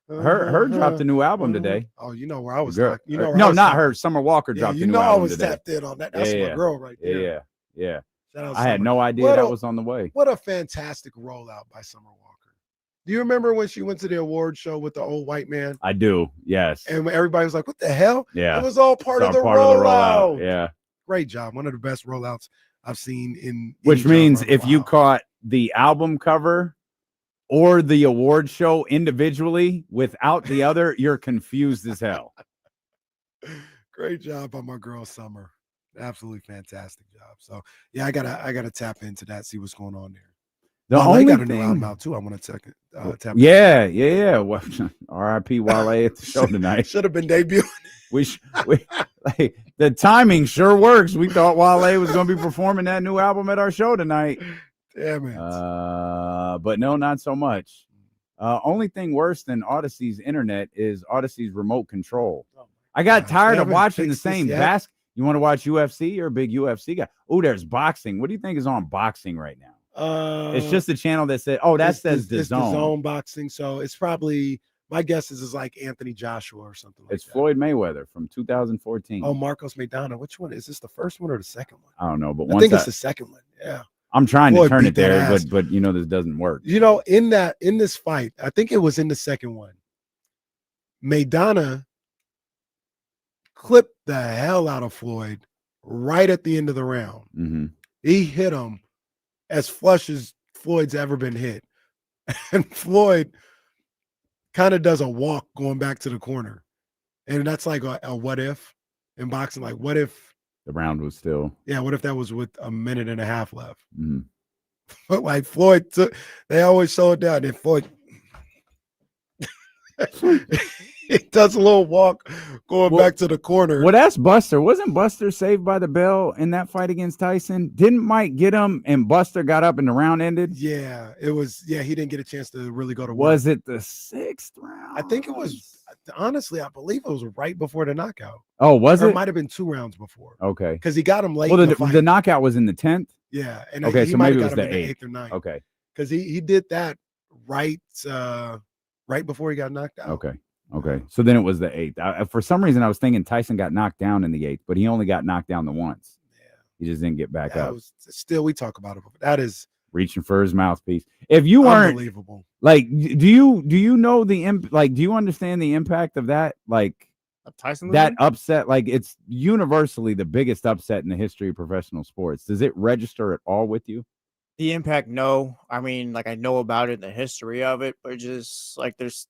her dropped a new album today. Oh, you know where I was. Girl, You know where no, I was not her. Summer Walker dropped you a new know I album was today. tapped in on that. That's Yeah, my girl right there. Yeah. Shout out I had Summer. no idea What that a- was on the way. What a fantastic rollout by Summer Walker. Do you remember when she went to the award show with the old white man? I do. Yes. And everybody was like, "What the hell?" Yeah. It was all part, It's of, the all part of the rollout. Yeah. Great job. One of the best rollouts I've seen in Which any means genre. if you caught the album cover or the award show individually without the other, you're confused as hell. Great job by my girl Summer. Absolutely fantastic job. So yeah, I gotta tap into that, see what's going on there. The Wale only got a new thing, album out too. I want to tap yeah. Well, R.I.P. Wale at the show tonight. Should have been debuting. we like, the timing sure works. We thought Wale was going to be performing that new album at our show tonight. Damn it. But no, not so much. Only thing worse than Odyssey's internet is Odyssey's remote control. I got tired of watching the same basketball. You want to watch UFC? You're a big UFC guy. Oh, there's boxing. What do you think is on boxing right now? It's just a channel that said, "Oh, that says the zone." It's the zone boxing. So it's probably, my guess is like Anthony Joshua or something like It's that. Floyd Mayweather from 2014. Oh, Marcos Maidana. Which one is this? The first one or the second one? I don't know, but I think it's the second one. Yeah. I'm trying Floyd to turn beat it there, that ass. but you know this doesn't work. You know, in this fight, I think it was in the second one. Maidana clipped the hell out of Floyd right at the end of the round. Mm-hmm. He hit him as flush as Floyd's ever been hit. And Floyd kind of does a walk going back to the corner. And that's like a what if in boxing. Like, what if The round was still. what if that was with a minute and a half left? Mm-hmm. But like Floyd they always slow it down. And Floyd he does a little walk going back to the corner. Well, that's Buster. Wasn't Buster saved by the bell in that fight against Tyson? Didn't Mike get him and Buster got up and the round ended? Yeah, it was. Yeah, he didn't get a chance to really go to work. Was it the 6th round? I think it was. Honestly, I believe it was right before the knockout. Oh, was Or it? might have been 2 rounds before. Okay. Because he got him late. Well, in the fight. the knockout was in the 10th? Yeah. And okay, he so might maybe it have was got the him in 8th. or 9th. Okay. Because he did that right before he got knocked out. Okay. So then it was the 8th. For some reason, I was thinking Tyson got knocked down in the 8th, but he only got knocked down the once. Yeah. He just didn't get back up. Still, we talk about it, but that is reaching for his mouthpiece. If you weren't unbelievable. Like, do you know do you understand the impact of that? Like Tyson that upset, like it's universally the biggest upset in the history of professional sports. Does it register at all with you? The impact, no. I mean, like I know about it, the history of it, but just like there's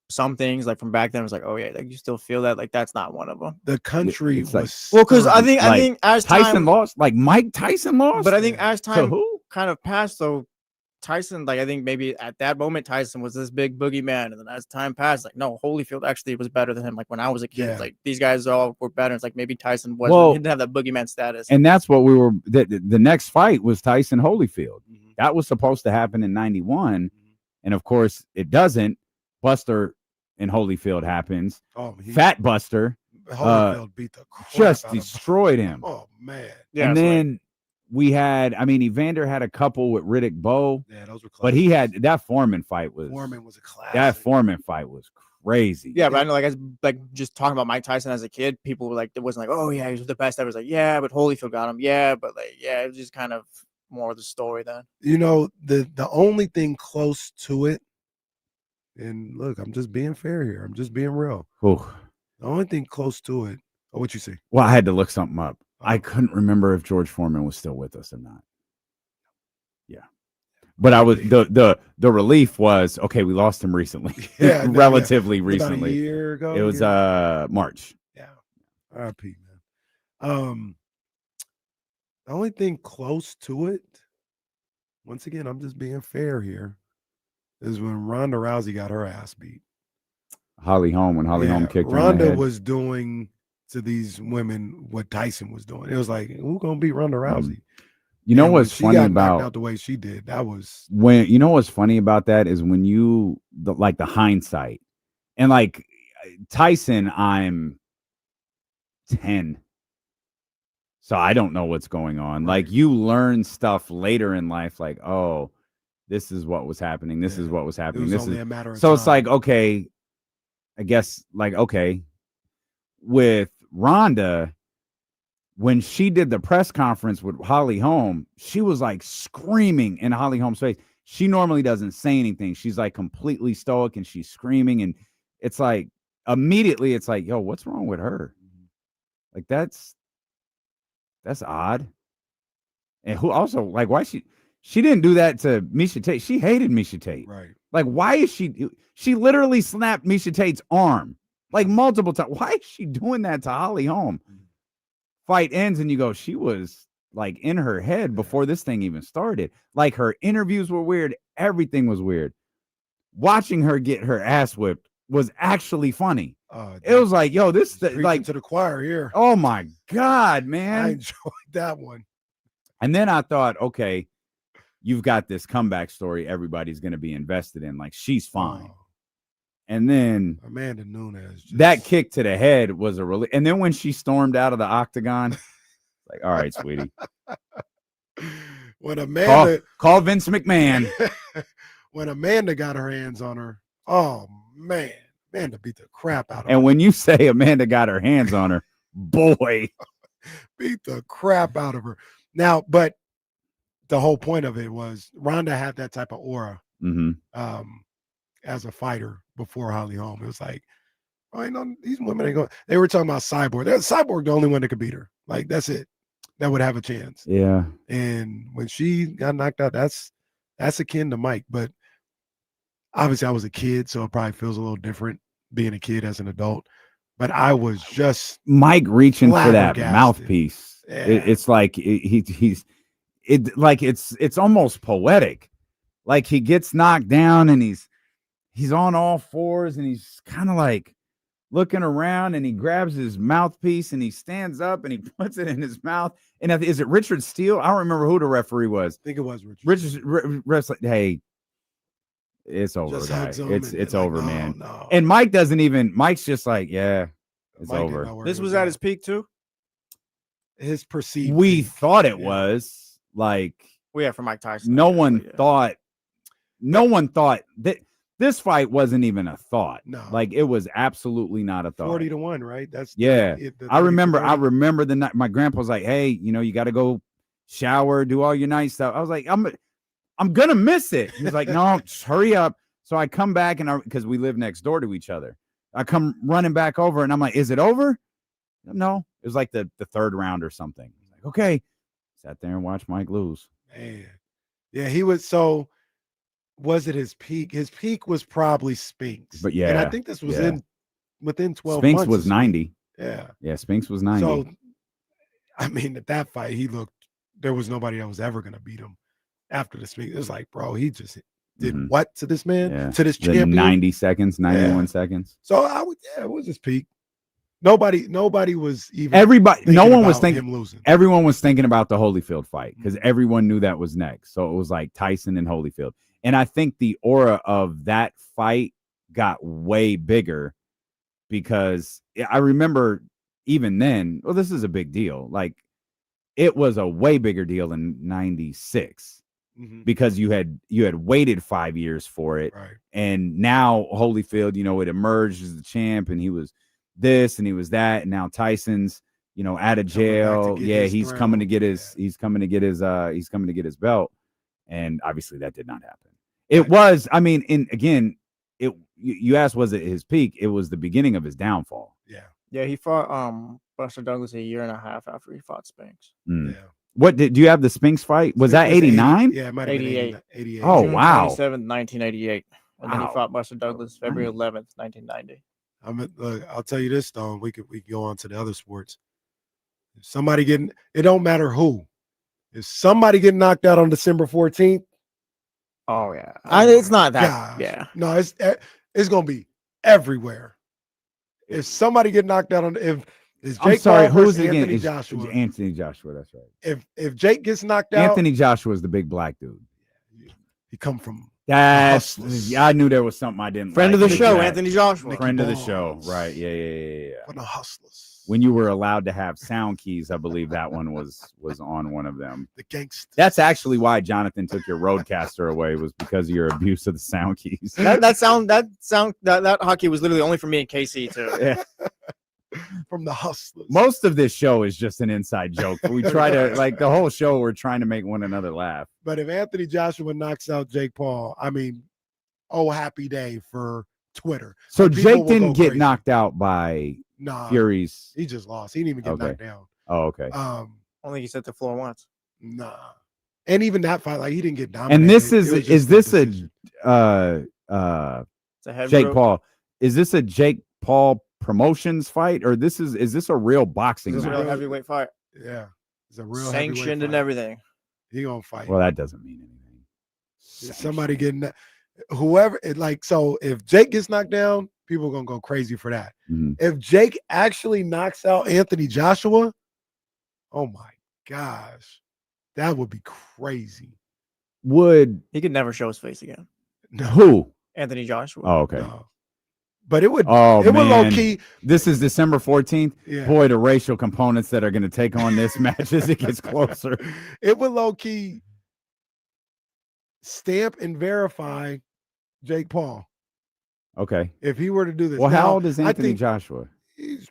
some things like from back then, it's like, oh yeah, like you still feel that, like that's not one of them. The country It's was well, because I like, think as Tyson time, lost, like Mike Tyson lost, but I think as to time who? kind of passed, though, Tyson, like I think maybe at that moment Tyson was this big boogeyman, and then as time passed, like no, Holyfield actually was better than him. Like when I was a kid, Yeah. like these guys all were better. It's like maybe Tyson wasn't. Well, he didn't have that boogeyman status. And that's what we were. The next fight was Tyson Holyfield. That was supposed to happen in '91, and of course it doesn't. Buster and Holyfield happens. Oh, Fat Buster Holyfield beat the crap just out of him. destroyed him. Oh man. Yeah, and so, like, then Evander had a couple with Riddick Bowe. Yeah, those were close. But he had that Foreman fight was a classic. That Foreman fight was crazy. Yeah, but I know, like just talking about Mike Tyson as a kid, people were like, it wasn't like, oh yeah, he was the best ever. It was like, yeah, but Holyfield got him. Yeah, but like, yeah, it was just kind of more of the story then. You know, the only thing close to it, and look, I'm just being fair here. I'm just being real. Ooh. The only thing close to it. Oh, what you see? Well, I had to look something up. I couldn't remember if George Foreman was still with us or not. Yeah. But I was the relief was okay, we lost him recently. Yeah, relatively recently. About a year ago. It was March. Yeah. RIP, man. The only thing close to it, once again, I'm just being fair here, is when Ronda Rousey got her ass beat. Holly Holm, when Holly Holm kicked her in the Ronda head. was doing to these women what Tyson was doing. It was like, who's gonna beat Ronda Rousey? You know what's funny about out the way she did? That was when you know what's funny about that is when you like the hindsight and like Tyson, I'm 10. So I don't know what's going on. Right. Like you learn stuff later in life, like, oh, this is what was happening. This is what was happening. It was This only is a matter of so time. it's like, okay, I guess like, okay, with Rhonda, when she did the press conference with Holly Holm, she was like screaming in Holly Holm's face. She normally doesn't say anything. She's like completely stoic and she's screaming. And it's like, immediately it's like, yo, what's wrong with her? Like that's odd. And who also like why she didn't do that to Misha Tate. She hated Misha Tate. Right. Like, why is she literally slapped Misha Tate's arm like multiple times. Why is she doing that to Holly Holm? Fight ends and you go, she was like in her head before this thing even started. Like her interviews were weird. Everything was weird. Watching her get her ass whipped was actually funny. It was like, yo, this like to the choir here. Oh my God, man. I enjoyed that one. And then I thought, okay, you've got this comeback story everybody's going to be invested in. Like, she's fine. And then Amanda Nunes. That kick to the head was a relief. And then when she stormed out of the octagon, like, all right, sweetie. When Amanda call Vince McMahon. When Amanda got her hands on her, oh man, Amanda beat the crap out of her. And when you say Amanda got her hands on her, boy, beat the crap out of her. Now, but the whole point of it was Ronda had that type of aura as a fighter before Holly Holm. It was like, oh, I know these women ain't going. They were talking about Cyborg. Cyborg the only one that could beat her. Like, that's it. That would have a chance. Yeah. And when she got knocked out, that's akin to Mike. But obviously, I was a kid, so it probably feels a little different being a kid as an adult. But I was just Mike reaching for that mouthpiece. Yeah. It's like it's almost poetic. Like he gets knocked down and he's on all fours and he's kind of like looking around and he grabs his mouthpiece and he stands up and he puts it in his mouth. And is it Richard Steele? I don't remember who the referee was. I think it was Richard. Richard, hey, it's over, guys. It's over, like, man. No. And Mike doesn't even. Mike's just like, yeah, it's Mike over. This was at his peak too. His perceived. We thought it was like. Well, yeah, for Mike Tyson. No one thought that this fight wasn't even a thought. No, like it was absolutely not a thought. 40-1, right? That's yeah. the I remember the night my grandpa was like, "Hey, you got to go shower, do all your night stuff." I was like, I'm gonna miss it. He was like, "No, just hurry up." So I come back and because we live next door to each other, I come running back over and I'm like, "Is it over?" No, it was like the third round or something. Like, okay, sat there and watched Mike lose. Man, yeah, he was so. Was it his peak? His peak was probably Spinks. But yeah, and I think this was within 12 Spinks months. was 90. Yeah, Spinks was 90. So, I mean, at that fight, there was nobody that was ever going to beat him after the Spinks. It was like, bro, he just did what to this man, to this champion? 90 seconds, 91 seconds. So it was his peak. Nobody was even. No one was thinking him losing. Everyone was thinking about the Holyfield fight because everyone knew that was next. So it was like Tyson and Holyfield. And I think the aura of that fight got way bigger because I remember even then, well, this is a big deal. Like it was a way bigger deal in 96 because you had waited 5 years for it. Right. And now Holyfield, it emerged as the champ, and he was this and he was that, and now Tyson's, out of jail. Yeah, he's coming to get his belt. And obviously that did not happen. It was, you asked, was it his peak? It was the beginning of his downfall. Yeah. Yeah, he fought Buster Douglas a year and a half after he fought Spinks. Yeah. What do you have the Spinks fight? Was that 89? Yeah, it might have been 88. Oh, June wow. 27th, 1988. And then he fought Buster Douglas February 11th, 1990. Look, I'll tell you this, Stone. We could go on to the other sports. If somebody it don't matter who. If somebody get knocked out on December 14th. Oh yeah. It's not that. Gosh. Yeah. No, it's gonna be everywhere. If somebody get knocked out I'm sorry, who's Anthony again? Joshua. It's Anthony Joshua, that's right. If Jake gets knocked out, Anthony Joshua is the big black dude. He come from I knew there was something I didn't Friend like. of the show, Anthony Joshua. Friend of the show, right? Yeah. For the Hustlers. When you were allowed to have sound keys, I believe that one was on one of them. The gangsters. That's actually why Jonathan took your Roadcaster away, was because of your abuse of the sound keys. That hockey was literally only for me and KC too. Yeah. From the Hustlers. Most of this show is just an inside joke. We try to, the whole show, we're trying to make one another laugh. But if Anthony Joshua knocks out Jake Paul, happy day for Twitter. So People Jake will didn't go get crazy. knocked out by Fury's. He just lost. He didn't even get knocked down. Oh, okay. Only he hit the floor once. Nah. And even that fight, he didn't get dominated. And this is this decision. Jake Paul? Is this a Jake Paul promotions fight, or is this a real boxing This is a match? real heavyweight fight. Yeah. It's a real sanctioned and everything. He gonna fight. Well, that doesn't mean anything. Somebody getting whoever so if Jake gets knocked down, people are gonna go crazy for that. If Jake actually knocks out Anthony Joshua, oh my gosh, that would be crazy. He could never show his face again. No. Who? Anthony Joshua. Oh, okay. No. But it would. Oh, it would man. low key. This is December 14th. Yeah. Boy, the racial components that are going to take on this match as it gets closer. It would low key stamp and verify Jake Paul. Okay. If he were to do this. Well, now, how old is I Anthony think Joshua? He's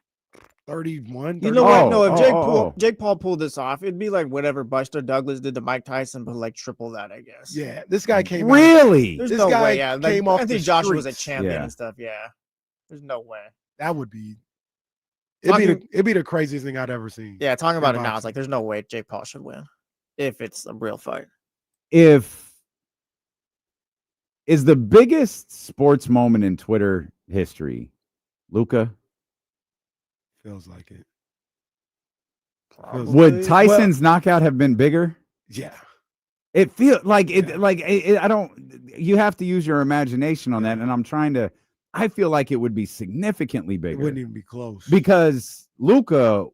31. You know what? Oh, No, if Jake Paul pulled this off, it'd be like whatever Buster Douglas did to Mike Tyson, but like triple that, I guess. Yeah, this guy came. Really? There's This no guy way. Yeah, came off Anthony the Joshua was a streets. champion Yeah. and stuff. Yeah, there's no way. That would be. It'd be the craziest thing I'd ever seen. Yeah, talking about it now, boxing. it's like there's no way Jake Paul should win if it's a real fight. Is the biggest sports moment in Twitter history Luka? Feels like it. Would Tyson's knockout have been bigger? Yeah. It feels like it. Like I don't. You have to use your imagination on that, and I'm trying to. I feel like it would be significantly It bigger. wouldn't even be close. Because Luka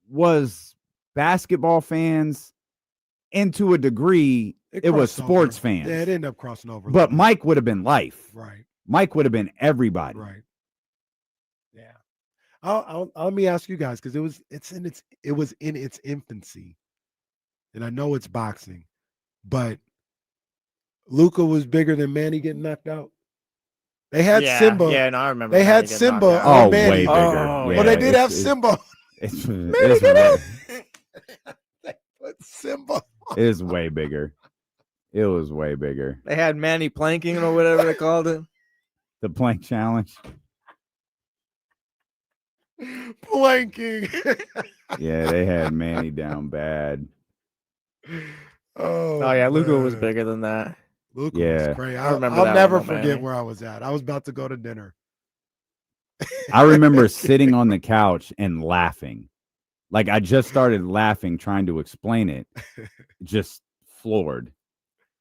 was basketball fans, and to a degree, it was crossed sports over. fans. Yeah, it ended up crossing over. a But little Mike would have been life. Right. Mike would have been everybody. bit. Right. Yeah. Let me ask you guys, because it was in its infancy, and I know it's boxing, but Luka was bigger than Manny getting knocked out. They had Simba. Yeah, no, I remember. They had Manny getting Simba knocked out. on Oh, Manny. way bigger. Oh, Yeah, Well, they did have it's- Simba. It's, Manny, it's, get up. way, But Simba. it's way bigger. It was way bigger. They had Manny planking or whatever they called it. The plank challenge. Planking. Yeah, they had Manny down bad. Oh yeah, Luka was man. bigger than that. Luka Yeah. was crazy. I remember I'll that never one, forget Manny. where I was at. I was about to go to dinner. I remember sitting on the couch and laughing. Like I just started laughing, trying to explain it. Just floored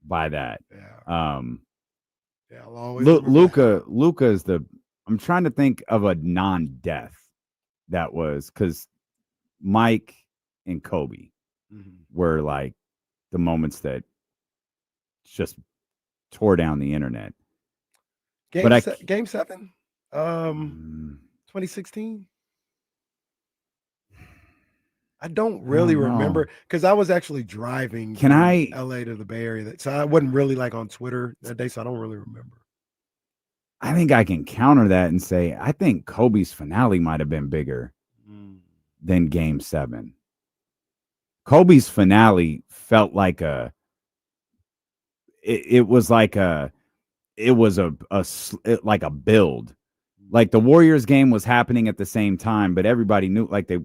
by that. Yeah. Yeah, I'll always remember that. Luka is I'm trying to think of a non-death that was, because Mike and Kobe were like the moments that just tore down the internet. Game 7, 2016. I don't really remember because I was actually driving from LA to the Bay Area. So I wasn't really like on Twitter that day, so I don't really remember. I think I can counter that and say I think Kobe's finale might have been bigger than Game 7. Kobe's finale felt like it was like a build. Like the Warriors game was happening at the same time, but everybody knew like they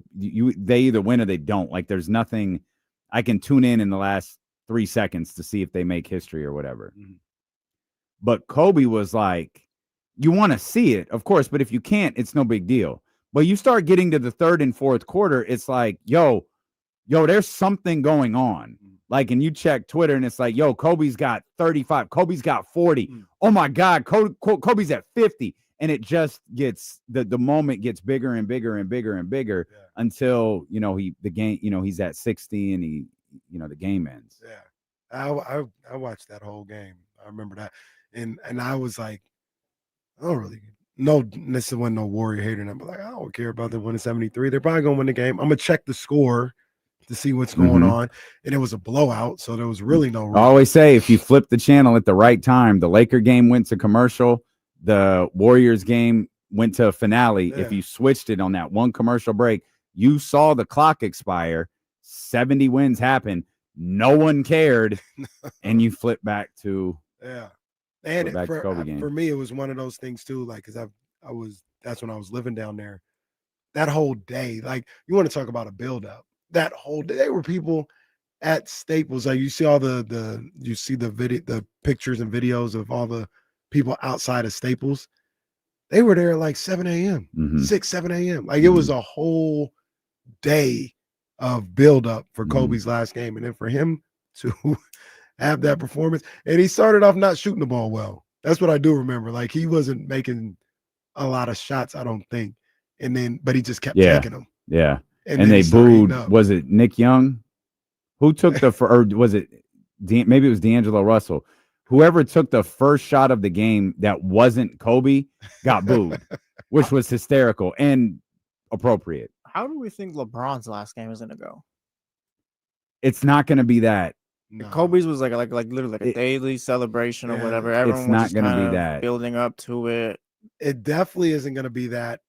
either win or they don't. Like there's nothing I can tune in the last 3 seconds to see if they make history or whatever. But Kobe was like, you want to see it, of course, but if you can't, it's no big deal. But you start getting to the third and fourth quarter, it's like, yo, there's something going on. Like, and you check Twitter and it's like, yo, Kobe's got 35. Kobe's got 40. Oh my God, Kobe's at 50. And it just gets the moment gets bigger and bigger and bigger and bigger until, he's at 60 and the game ends. Yeah. I watched that whole game. I remember that. And I was like, I don't really this wasn't no Warrior hater. And I'm like, I don't care about them winning 73. They're probably gonna win the game. I'm gonna check the score to see what's going on. And it was a blowout, so there was really no reason. I always say if you flip the channel at the right time, the Laker game went to commercial, the Warriors game went to a finale. If you switched it on that one commercial break, you saw the clock expire, 70 wins happen, no one cared, and you flip back to And for me, it was one of those things too, like, because that's when I was living down there. That whole day, like, you want to talk about a build up. That whole day, there were people at Staples. Like, you see all the pictures and videos of all the people outside of Staples. They were there at like 7 a.m., 6, 7 a.m. Like, it was a whole day of build up for Kobe's last game. And then for him to have that performance, and he started off not shooting the ball well. That's what I do remember. Like, he wasn't making a lot of shots, I don't think. But he just kept taking them. Yeah. And they booed. Was it Nick Young? Who took or was it maybe it was D'Angelo Russell? Whoever took the first shot of the game that wasn't Kobe got booed, which was hysterical and appropriate. How do we think LeBron's last game is going to go? It's not going to be that. No. Kobe's was like literally like a daily celebration or whatever. Everyone it's not was going to be that. Building up to it. It definitely isn't going to be that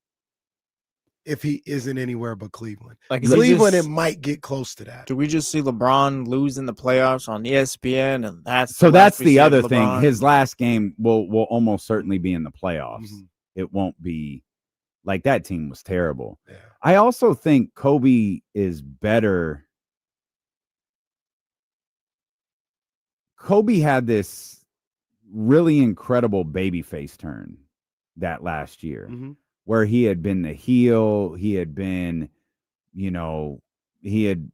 if he isn't anywhere but Cleveland. Like Cleveland, it might get close to that. Do we just see LeBron lose in the playoffs on ESPN? And that's the other thing. His last game will almost certainly be in the playoffs. It won't be like that team was terrible. Yeah. I also think Kobe is better. Kobe had this really incredible babyface turn that last year where he had been the heel. He had been, he had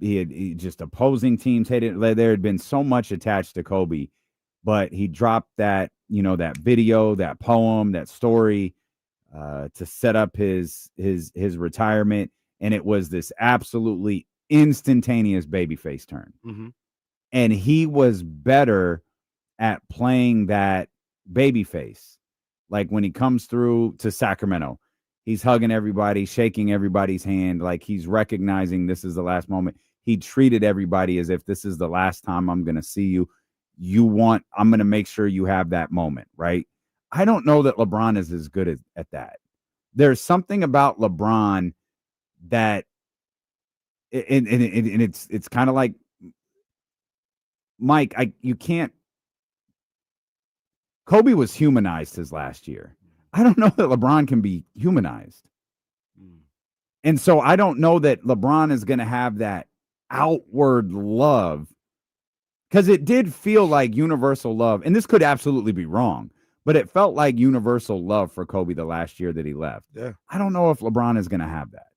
just opposing teams hated. There had been so much attached to Kobe, but he dropped that, that video, that poem, that story to set up his retirement. And it was this absolutely instantaneous babyface turn. And he was better at playing that babyface. Like when he comes through to Sacramento, he's hugging everybody, shaking everybody's hand. Like he's recognizing this is the last moment. He treated everybody as if this is the last time I'm going to see you. I'm going to make sure you have that moment, right? I don't know that LeBron is as good at that. There's something about LeBron that, and it's kind of like, Mike, you can't. Kobe was humanized his last year. I don't know that LeBron can be humanized. And so I don't know that LeBron is going to have that outward love, because it did feel like universal love. And this could absolutely be wrong, but it felt like universal love for Kobe the last year that he left. Yeah. I don't know if LeBron is going to have that.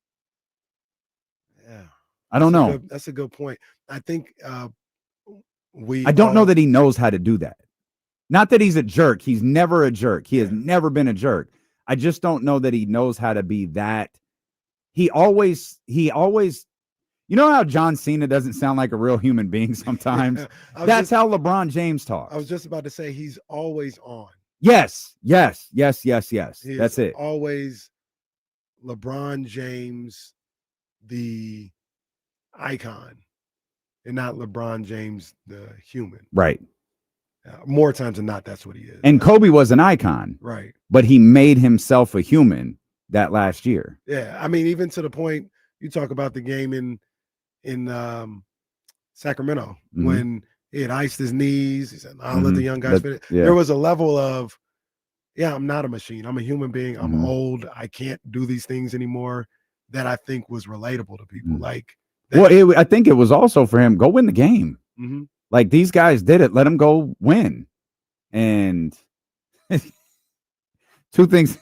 Yeah. I don't know. That's a good point. I think I don't know that he knows how to do that. Not that he's a jerk. He's never a jerk. He has never been a jerk. I just don't know that he knows how to be that. He always, you know how John Cena doesn't sound like a real human being sometimes? That's how LeBron James talks. I was just about to say he's always on. Yes. That's it. Always LeBron James, icon and not LeBron James, the human. Right. More times than not, that's what he is. And Kobe was an icon. Right. But he made himself a human that last year. Yeah. I mean, even to the point you talk about the game in Sacramento when he had iced his knees. He said, I'll let the young guys finish. Yeah. There was a level of, I'm not a machine. I'm a human being. I'm old. I can't do these things anymore. That I think was relatable to people. Like, I think it was also for him, go win the game. Like, these guys did it. Let them go win. And two things,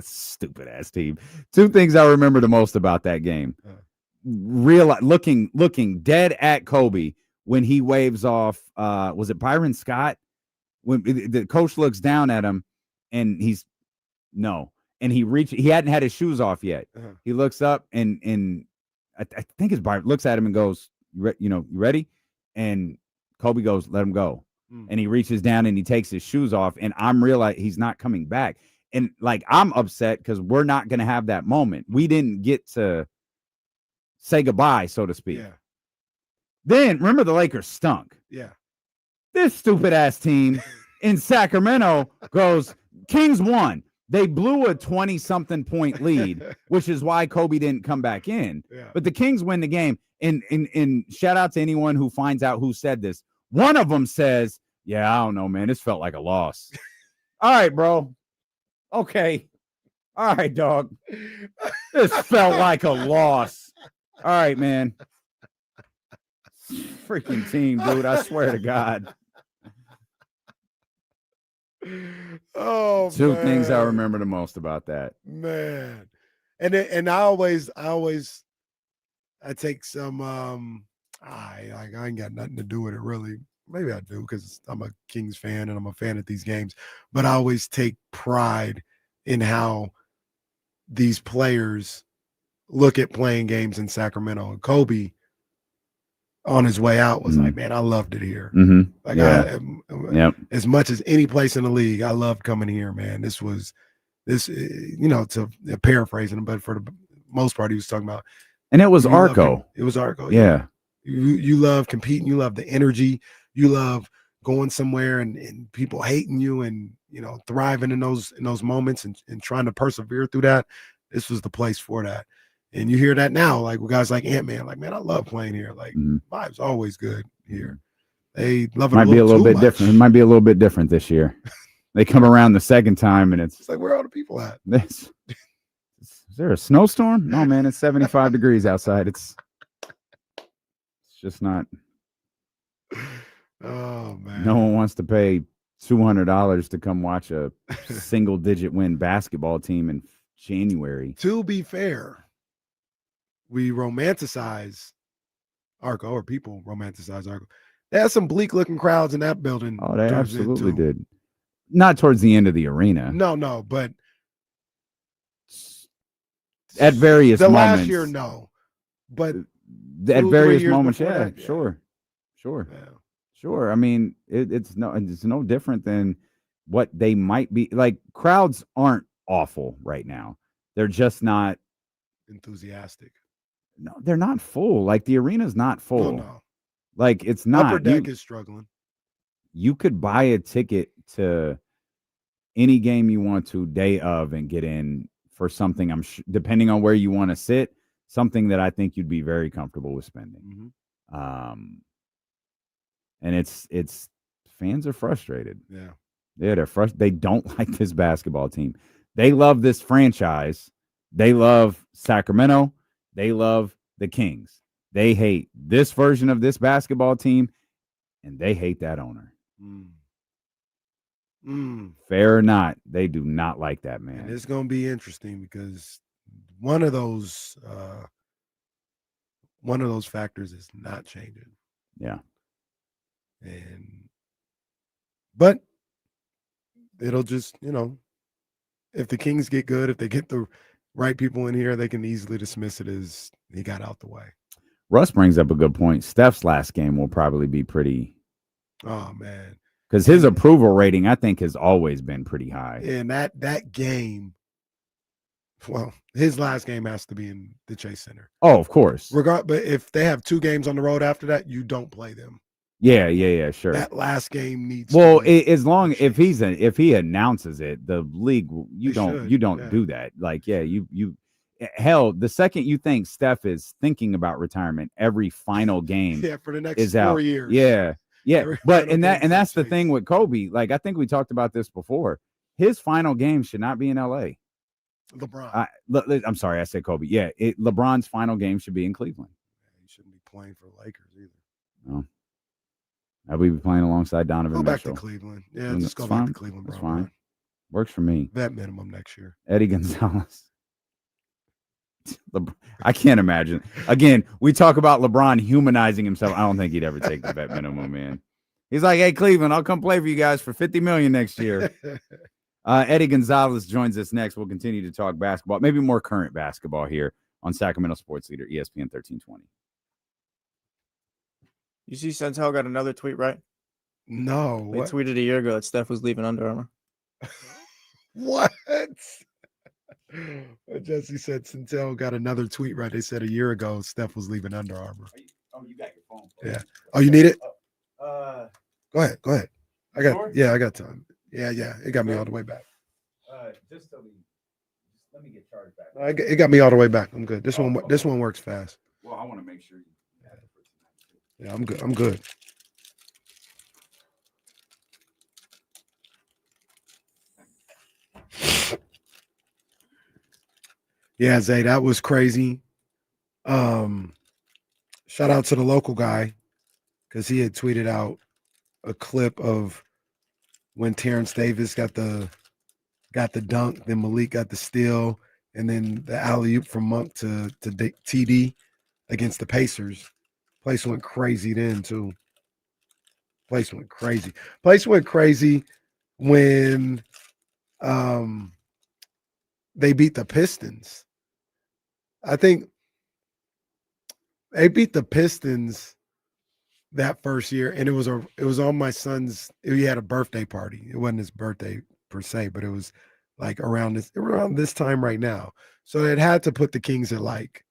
stupid ass team. Two things I remember the most about that game. Looking dead at Kobe when he waves off, was it Byron Scott? When the coach looks down at him and he hadn't had his shoes off yet. He looks up and I think it's Byron, looks at him and goes, you ready? And Kobe goes, let him go. And he reaches down and he takes his shoes off, and I'm realizing he's not coming back. And like, I'm upset because we're not going to have that moment. We didn't get to say goodbye, so to speak. Yeah. Then remember, the Lakers stunk. Yeah. This stupid ass team in Sacramento goes, Kings won. They blew a 20-something point lead, which is why Kobe didn't come back in. Yeah. But the Kings win the game. And shout out to anyone who finds out who said this. One of them says, yeah, I don't know, man. This felt like a loss. All right, bro. Okay. All right, dog. This felt like a loss. All right, man. Freaking team, dude. I swear to God. Oh, Two things I remember the most about that. Man. And I take some I ain't got nothing to do with it really. Maybe I do because I'm a Kings fan and I'm a fan of these games. But I always take pride in how these players look at playing games in Sacramento. And Kobe, on his way out, was like, man, I loved it here. Like, as much as any place in the league, I loved coming here, man. To paraphrasing him, but for the most part, he was talking about. And it was Arco. It was Arco. Yeah. You love competing. You love the energy. You love going somewhere and people hating you and, thriving in those moments and trying to persevere through that. This was the place for that. And you hear that now, like with guys like Ant-Man, like, man, I love playing here. Like, vibe's always good here. They love it. Might be a little bit different. It might be a little bit different this year. They come around the second time and it's like, where are all the people at? Is there a snowstorm? No, man, it's 75 degrees outside. It's just not. Oh, man. No one wants to pay $200 to come watch a single-digit win basketball team in January. To be fair, we romanticize Arco, or people romanticize Arco. They had some bleak-looking crowds in that building. Oh, they absolutely did. Not towards the end of the arena. No, but at various moments. Last year, no. But at various moments, yeah, that, sure. Sure. I mean, it's no different than what they might be. Like, crowds aren't awful right now. They're just not enthusiastic. No, they're not full. Like, the arena's not full. No. Like, it's not. Upper Deck is struggling. You could buy a ticket to any game you want to day of and get in for something, I'm sure, depending on where you want to sit, something that I think you'd be very comfortable with spending. And it's fans are frustrated. Yeah, they're frustrated. They don't like this basketball team. They love this franchise. They love Sacramento. They love the Kings. They hate this version of this basketball team, and they hate that owner. Fair or not, they do not like that man. And it's going to be interesting because one of those factors is not changing. Yeah. But it'll just, if the Kings get good, if they get the right people in here, they can easily dismiss it as he got out the way. Russ brings up a good point. Steph's last game will probably be pretty. Oh, man. Because his approval rating, I think, has always been pretty high. And that game Well, his last game has to be in the Chase Center. Oh, of course. But if they have 2 games on the road after that, you don't play them. Yeah, sure. That last game needs. Well, as long if he announces it, the league you don't do that. Like, you hell, the second you think Steph is thinking about retirement, every final game for the next is 4 out. years. Yeah. Every But final game that's the thing with Kobe. Like, I think we talked about this before. His final game should not be in LA. LeBron. I'm sorry, I said Kobe. Yeah, LeBron's final game should be in Cleveland. He shouldn't be playing for Lakers either. No. I will be playing alongside Donovan Go back Mitchell. to Cleveland. Yeah, just go back to Cleveland, bro. That's fine. Works for me. Vet minimum next year. Eddie Gonzalez. I can't imagine. Again, we talk about LeBron humanizing himself. I don't think he'd ever take the vet minimum, man. He's like, hey, Cleveland, I'll come play for you guys for $50 million next year. Eddie Gonzalez joins us next. We'll continue to talk basketball, maybe more current basketball here on Sacramento Sports Leader, ESPN 1320. You see Centel got another tweet, right? No. They tweeted a year ago that Steph was leaving Under Armour. What? Jesse said Centel got another tweet right. They said a year ago Steph was leaving Under Armour. You got your phone. Yeah. Oh, you need it? Go ahead. I got time. Yeah. It got me all the way back. Just let me get charged back. It got me all the way back. I'm good. This one works fast. Well, I want to make sure you have it for tonight. Yeah, I'm good. Yeah, Zay, that was crazy. Shout out to the local guy because he had tweeted out a clip of when Terrence Davis got the dunk, then Malik got the steal, and then the alley-oop from Monk to TD against the Pacers. Place went crazy then too. Place went crazy when they beat the Pistons. I think they beat the Pistons that first year, and it was on my son's. He had a birthday party. It wasn't his birthday per se, but it was like around this time right now. So it had to put the Kings at like.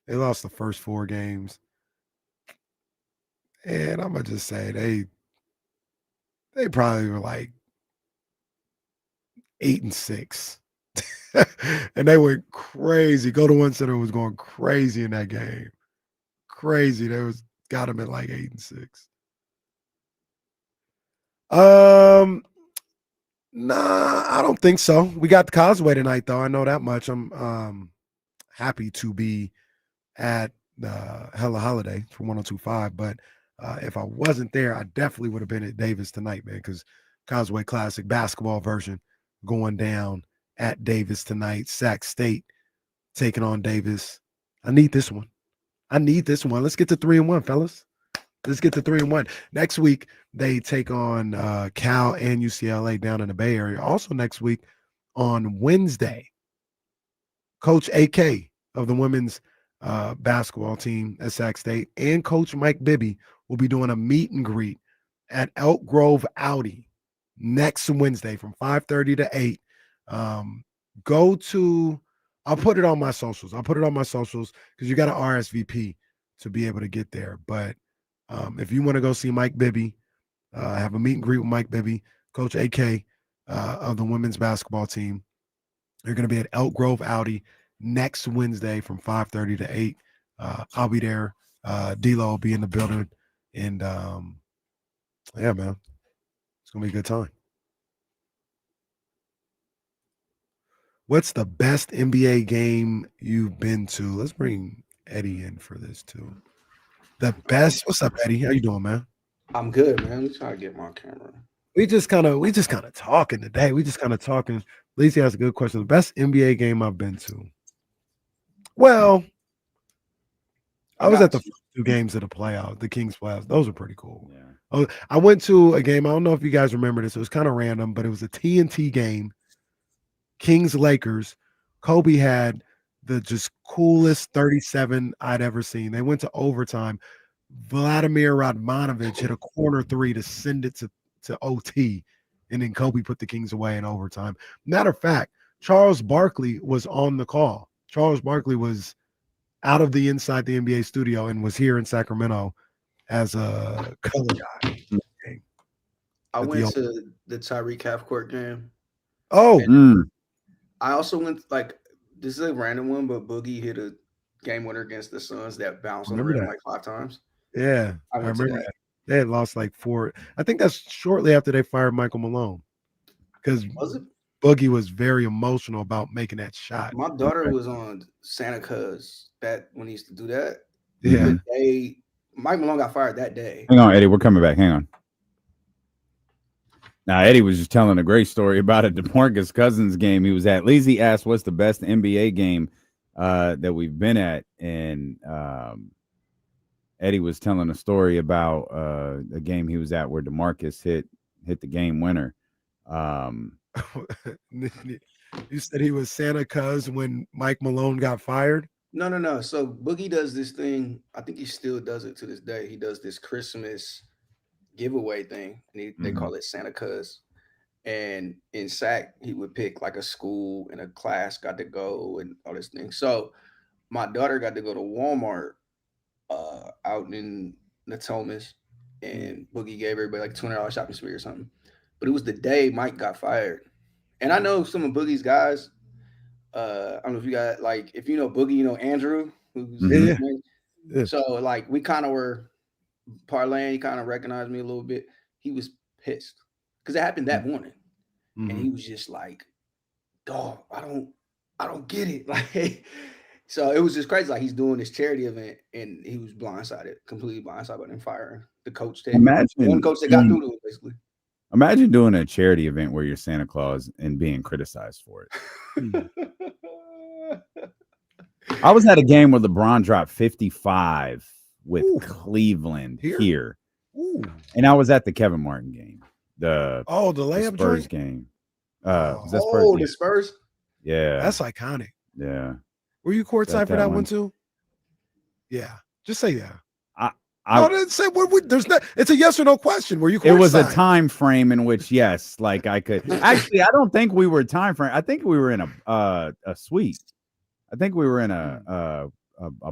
They lost the first 4 games, and I'm gonna just say they probably were like 8-6. And they went crazy. Golden One Center was going crazy in that game. Crazy. They got them at like 8-6. Nah, I don't think so. We got the Causeway tonight, though. I know that much. I'm happy to be at Hella Holiday for 102.5. But if I wasn't there, I definitely would have been at Davis tonight, man, because Causeway Classic basketball version going down at Davis tonight. Sac State taking on Davis. I need this one. Let's get to 3-1, fellas. Let's get to 3-1. Next week, they take on Cal and UCLA down in the Bay Area. Also next week on Wednesday, Coach AK of the women's basketball team at Sac State and Coach Mike Bibby will be doing a meet and greet at Elk Grove Audi next Wednesday from 5:30 to 8. I'll put it on my socials. Because you got to RSVP to be able to get there. But if you want to go see Mike Bibby, have a meet and greet with Mike Bibby, Coach AK of the women's basketball team, you're going to be at Elk Grove Audi next Wednesday from 5:30 to 8. I'll be there. D-Lo will be in the building. And yeah, man, it's going to be a good time. What's the best NBA game you've been to? Let's bring Eddie in for this too. The best. What's up, Eddie? How you doing, man? I'm good, man. I'm trying to get my camera. We just kind of talking today. Lacey has a good question. The best NBA game I've been to. Well, I was at the first 2 games of the playoffs, the Kings playoffs. Those are pretty cool. Yeah. Oh, I went to a game. I don't know if you guys remember this. It was kind of random, but it was a TNT game. Kings Lakers. Kobe had the just coolest 37 I'd ever seen. They went to overtime. Vladimir Radmanovic hit a corner 3 to send it to OT, and then Kobe put the Kings away in overtime. Matter of fact, Charles Barkley was on the call. Charles Barkley was out of the Inside the NBA studio and was here in Sacramento as a color guy. I went to the Tyreek half-court game. Oh. I also went, this is a random one, but Boogie hit a game winner against the Suns that bounced on the rim like 5 times. Yeah, I remember that. They had lost like 4. I think that's shortly after they fired Michael Malone. Because Boogie was very emotional about making that shot. My daughter was on Santa Cuz back when he used to do that. Yeah. Mike Malone got fired that day. Hang on, Eddie. We're coming back. Hang on. Now, Eddie was just telling a great story about a DeMarcus Cousins game he was at. Lizzie asked, what's the best NBA game that we've been at? And Eddie was telling a story about a game he was at where DeMarcus hit the game winner. You said he was Santa Cuz when Mike Malone got fired? No. So Boogie does this thing. I think he still does it to this day. He does this Christmas giveaway thing, and they call it Santa Cuz. And in Sac, he would pick like a school and a class got to go and all this thing. So my daughter got to go to Walmart out in Natomas, and Boogie gave everybody like $200 shopping spree or something. But it was the day Mike got fired. And I know some of Boogie's guys. I don't know if you got if you know Boogie, you know Andrew, who's yeah. So we kind of were parlaying. He kind of recognized me a little bit. He was pissed because it happened that morning, and he was just like, "Dog, I don't get it." So it was just crazy. He's doing this charity event, and he was completely blindsided by them firing the coach. One coach that got through to him, basically. Imagine doing a charity event where you're Santa Claus and being criticized for it. I was at a game where LeBron dropped 55 with Cleveland here. And I was at the Kevin Martin game. The layup Spurs joint? game. The Spurs? Yeah. That's iconic. Yeah. Were you courtside for that one too? Yeah. Just say yeah. It's a yes or no question. Were you courtside? It was a time frame in which, yes, I could. Actually, I don't think we were time frame. I think we were in a suite. I think we were in a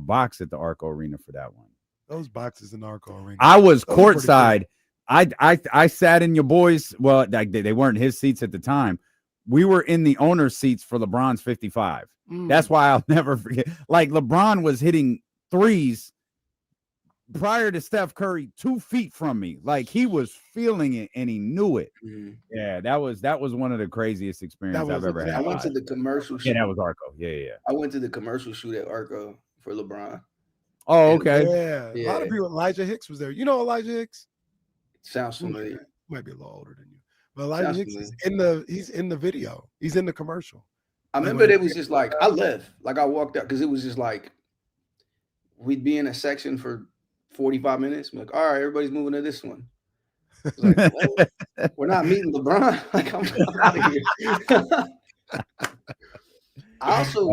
box at the Arco Arena for that one. Those boxes in the Arco Arena. I was courtside. I sat in your boys. Well, they weren't his seats at the time. We were in the owner's seats for LeBron's 55. That's why I'll never forget. LeBron was hitting threes prior to Steph Curry 2 feet from me. He was feeling it and he knew it. Yeah, that was one of the craziest experiences I've ever had. I went to the commercial shoot. Yeah, that was Arco. Yeah. I went to the commercial shoot at Arco for LeBron. Oh, okay. Yeah. A lot of people. Elijah Hicks was there. You know Elijah Hicks? Sounds familiar. Might be a little older than you. But Elijah Hicks is he's in the video. He's in the commercial. I remember it was just I left. I walked out because it was just we'd be in a section for 45 minutes. I'm all right, everybody's moving to this one. We're not meeting LeBron. I'm out of here. I also,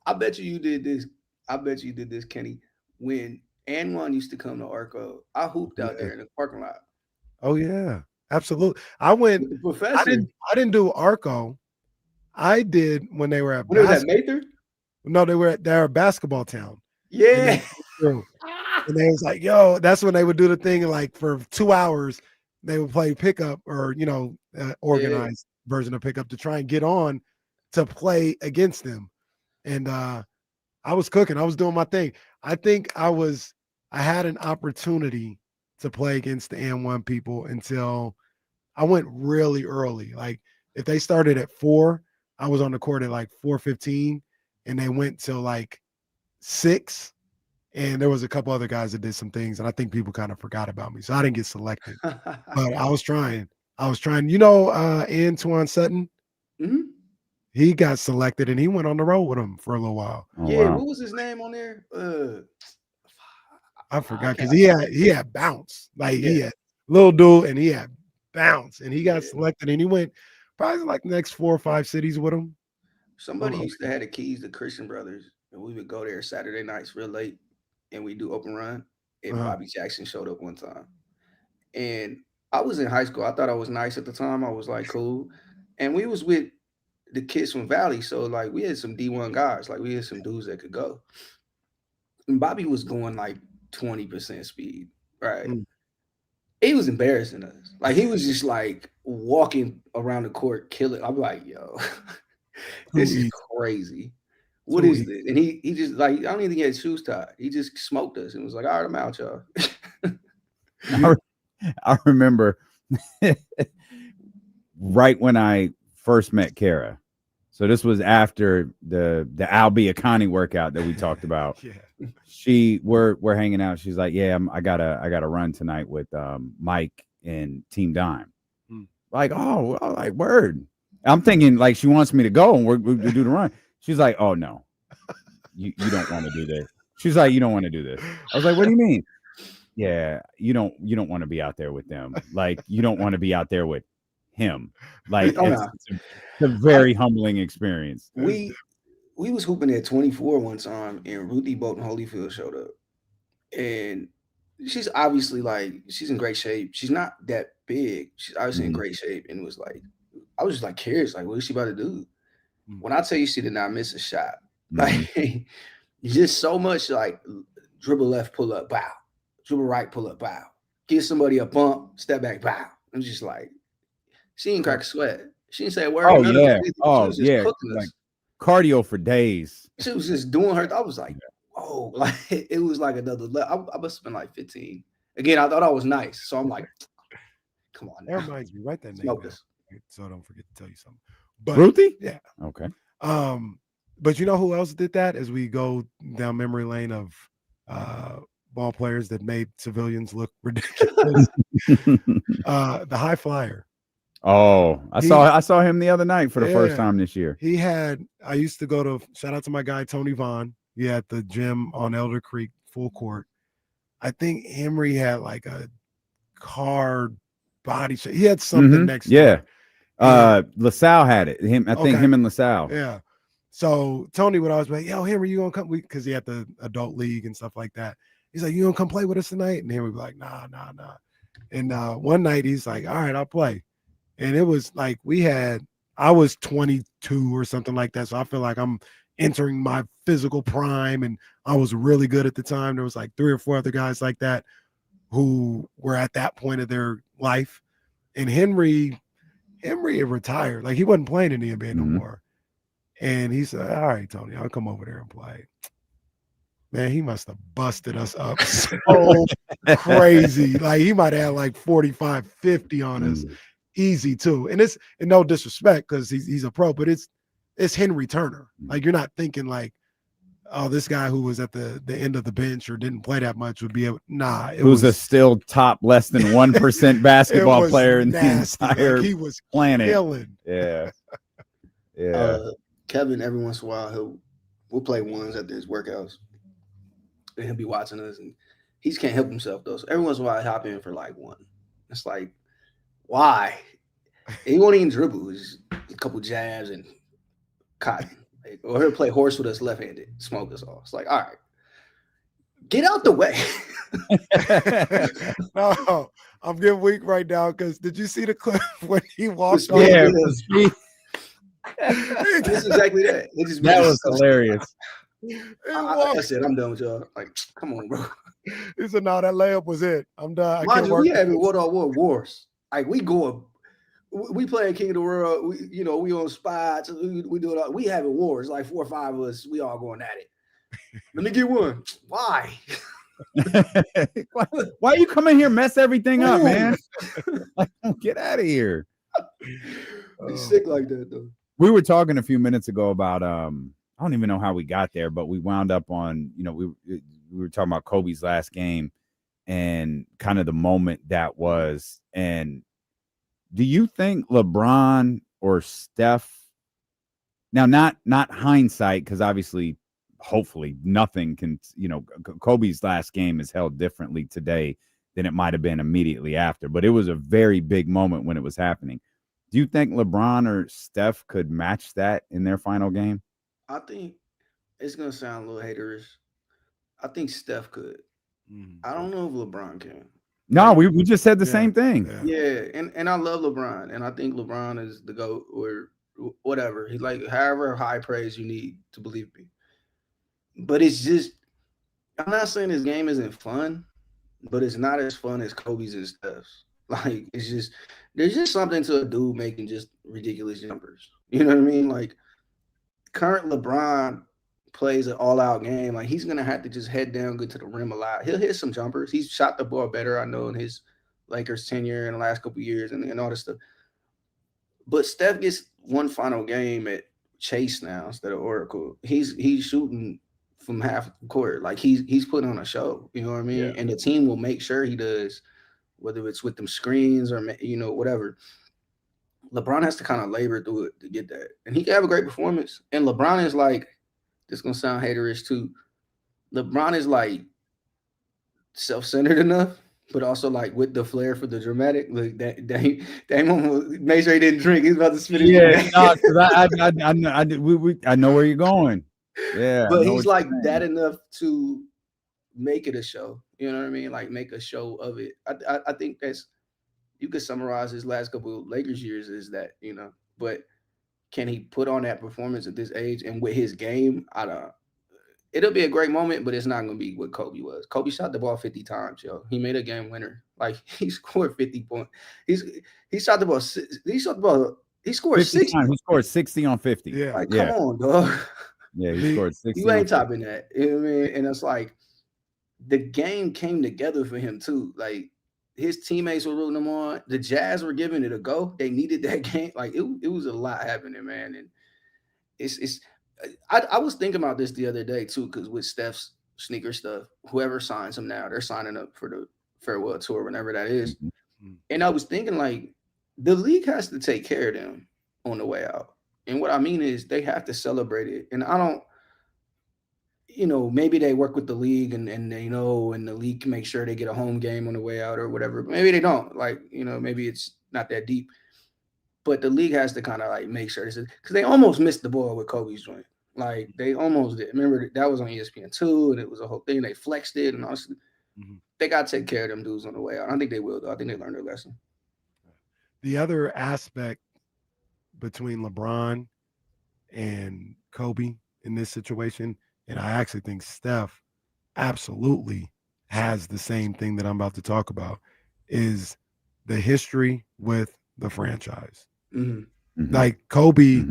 I bet you did this. I bet you did this, Kenny. When Anwan used to come to Arco, I hooped out there in the parking lot. Oh yeah, absolutely. I went. With the professor. I didn't do Arco. I did when they were at. When they was at Mather? No, they were at basketball town. Yeah. And they was yo, that's when they would do the thing for 2 hours. They would play pickup or organized version of pickup to try and get on to play against them. And I was cooking. I was doing my thing. I think I had an opportunity to play against the N1 people until I went really early. If they started at 4, I was on the court at 4:15, and they went till 6. And there was a couple other guys that did some things, and I think people kind of forgot about me. So I didn't get selected. But I was trying. Antoine Sutton? Mm-hmm. He got selected, and he went on the road with him for a little while. Oh, yeah, wow. What was his name on there? I forgot because he had bounce. He had little dude, and he had bounce. And he got selected, and he went probably the next 4 or 5 cities with him. Somebody used to have the keys to Christian Brothers, and we would go there Saturday nights real late. And we do open run, and Bobby Jackson showed up one time. And I was in high school. I thought I was nice at the time. I was cool. And we was with the kids from Valley. So like we had some D1 guys, like we had some dudes that could go. And Bobby was going like 20% speed, right? He was embarrassing us. Like he was just like walking around the court, killing. I'm like, yo, this is crazy. What is this? And he just like, I don't even think he had shoes tied. He just smoked us and was like, all right, I'm out, y'all. I remember right when I first met Kara. So this was after the Al Biacani workout that we talked about. We're hanging out. She's like, yeah, I gotta run tonight with Mike and Team Dime. Like, oh, like word. I'm thinking like she wants me to go and we do the run. She's like, oh no, you don't want to do this. She's like, you don't want to do this. I was like, what do you mean? Yeah, you don't want to be out there with them. Like, you don't want to be out there with him. Like, it's a very humbling experience. We was hooping at 24 one time, and Ruthie Bolton Holyfield showed up, and she's obviously like she's in great shape. She's not that big. She's obviously in great shape, and was like, I was just like curious, like, what is she about to do? When I tell you she did not miss a shot, like just so much like dribble left, pull up, bow. Dribble right, pull up, bow. Give somebody a bump, step back, bow. I'm just like, she didn't crack a sweat. She didn't say a word. Oh yeah, like cardio for days. She was just doing her. I was like, oh, like it was like another level. I must have been like 15. Again, I thought I was nice, so I'm like, come on. That reminds me, write that name down, so I don't forget to tell you something. But Ruthie? Yeah. Okay. But you know who else did that? As we go down memory lane of ball players that made civilians look ridiculous. The high flyer. Oh, I saw him the other night for the first time this year. I used to go to, shout out to my guy Tony Vaughn. He had the gym on Elder Creek, full court. I think Henry had like a car body shape. He had something next to it. LaSalle had it. I think him and LaSalle. Yeah. So Tony would always be like, yo, Henry, you gonna come? Because he had the adult league and stuff like that. He's like, you gonna come play with us tonight? And Henry would be like, nah. And one night he's like, all right, I'll play. And it was like I was 22 or something like that. So I feel like I'm entering my physical prime, and I was really good at the time. There was like 3 or 4 other guys like that who were at that point of their life. And Henry had retired. Like he wasn't playing in the NBA no more. And he said, all right, Tony, I'll come over there and play. Man, he must have busted us up so crazy. Like he might have like 45, 50 on us. Easy too. And it's no disrespect because he's a pro, but it's Henry Turner. Like you're not thinking like, oh, this guy who was at the end of the bench or didn't play that much would be able. Nah, who's a still top less than 1% basketball player in the entire he was planet. Killing. Yeah. Yeah. Kevin, every once in a while, we'll play ones at his workouts. And he'll be watching us, and he just can't help himself though. So every once in a while, I hop in for like one. It's like, why? And he won't even dribble. It's a couple jabs and cotton. Like, or he'll play horse with us left-handed, smoke us all. It's like, all right, get out the way. No, I'm getting weak right now because did you see the clip when he walked on? Yeah, it's exactly that. That was hilarious. Like I said, I'm done with y'all. Like, come on, bro. He said, no, that layup was it. I'm done. We having what wars. Like we play King of the World. We on spots. We do it all. We having wars. Like 4 or 5 of us. We all going at it. Let me get one. Why? Why you come in here mess everything up, man? Like, get out of here. He's sick like that though. We were talking a few minutes ago about I don't even know how we got there, but we wound up on we were talking about Kobe's last game and kind of the moment that was. And do you think LeBron or Steph, now not hindsight, because obviously hopefully nothing can, Kobe's last game is held differently today than it might have been immediately after, but it was a very big moment when it was happening. Do you think LeBron or Steph could match that in their final game? I think it's going to sound a little haterish. I think Steph could. I don't know if LeBron can. No, we just said the same thing. Yeah, and I love LeBron, and I think LeBron is the GOAT, or whatever. He's like, however high praise you need to believe me. But it's just, I'm not saying his game isn't fun, but it's not as fun as Kobe's and Steph's. Like, it's just, there's just something to a dude making just ridiculous jumpers. You know what I mean? Like, current LeBron plays an all-out game. Like, he's going to have to just head down, good to the rim a lot. He'll hit some jumpers. He's shot the ball better, I know, in his Lakers tenure in the last couple of years and all this stuff. But Steph gets one final game at Chase now instead of Oracle. He's shooting from half the court. Like, he's putting on a show. You know what I mean? Yeah. And the team will make sure he does, whether it's with them screens or, you know, whatever. LeBron has to kind of labor through it to get that. And he can have a great performance. And LeBron is like, this is going to sound haterish too. LeBron is like self-centered enough, but also like with the flair for the dramatic. Like that made sure he didn't drink. He's about to spit it. Yeah, I know where you're going. Yeah, but he's like that enough to make it a show. You know what I mean? Like make a show of it. I think that's, you could summarize his last couple of Lakers years is that, you know, but can he put on that performance at this age and with his game? It'll be a great moment, but it's not going to be what Kobe was. Kobe shot the ball 50 times, yo. He made a game winner. Like, he scored 50 points. He shot the ball. He scored 60 times. He scored 60 on 50. Yeah. Like, come on, dog. Yeah, he scored 60. You ain't topping that. You know what I mean? And it's like the game came together for him too. Like, his teammates were rooting him on. The Jazz were giving it a go. They needed that game. Like, it was a lot happening, man. And I was thinking about this the other day too, because with Steph's sneaker stuff, whoever signs him now, they're signing up for the farewell tour, whenever that is. Mm-hmm. And I was thinking, like, the league has to take care of them on the way out. And what I mean is they have to celebrate it. And I don't, you know, maybe they work with the league and they know, and the league can make sure they get a home game on the way out or whatever. Maybe they don't. Like, you know, maybe it's not that deep. But the league has to kind of like make sure this is, because they almost missed the ball with Kobe's joint. Like, they almost did. Remember, that was on ESPN too, and it was a whole thing. They flexed it, and honestly, they got to take care of them dudes on the way out. I think they will, though. I think they learned their lesson. The other aspect between LeBron and Kobe in this situation, and I actually think Steph absolutely has the same thing that I'm about to talk about, is the history with the franchise. Like, Kobe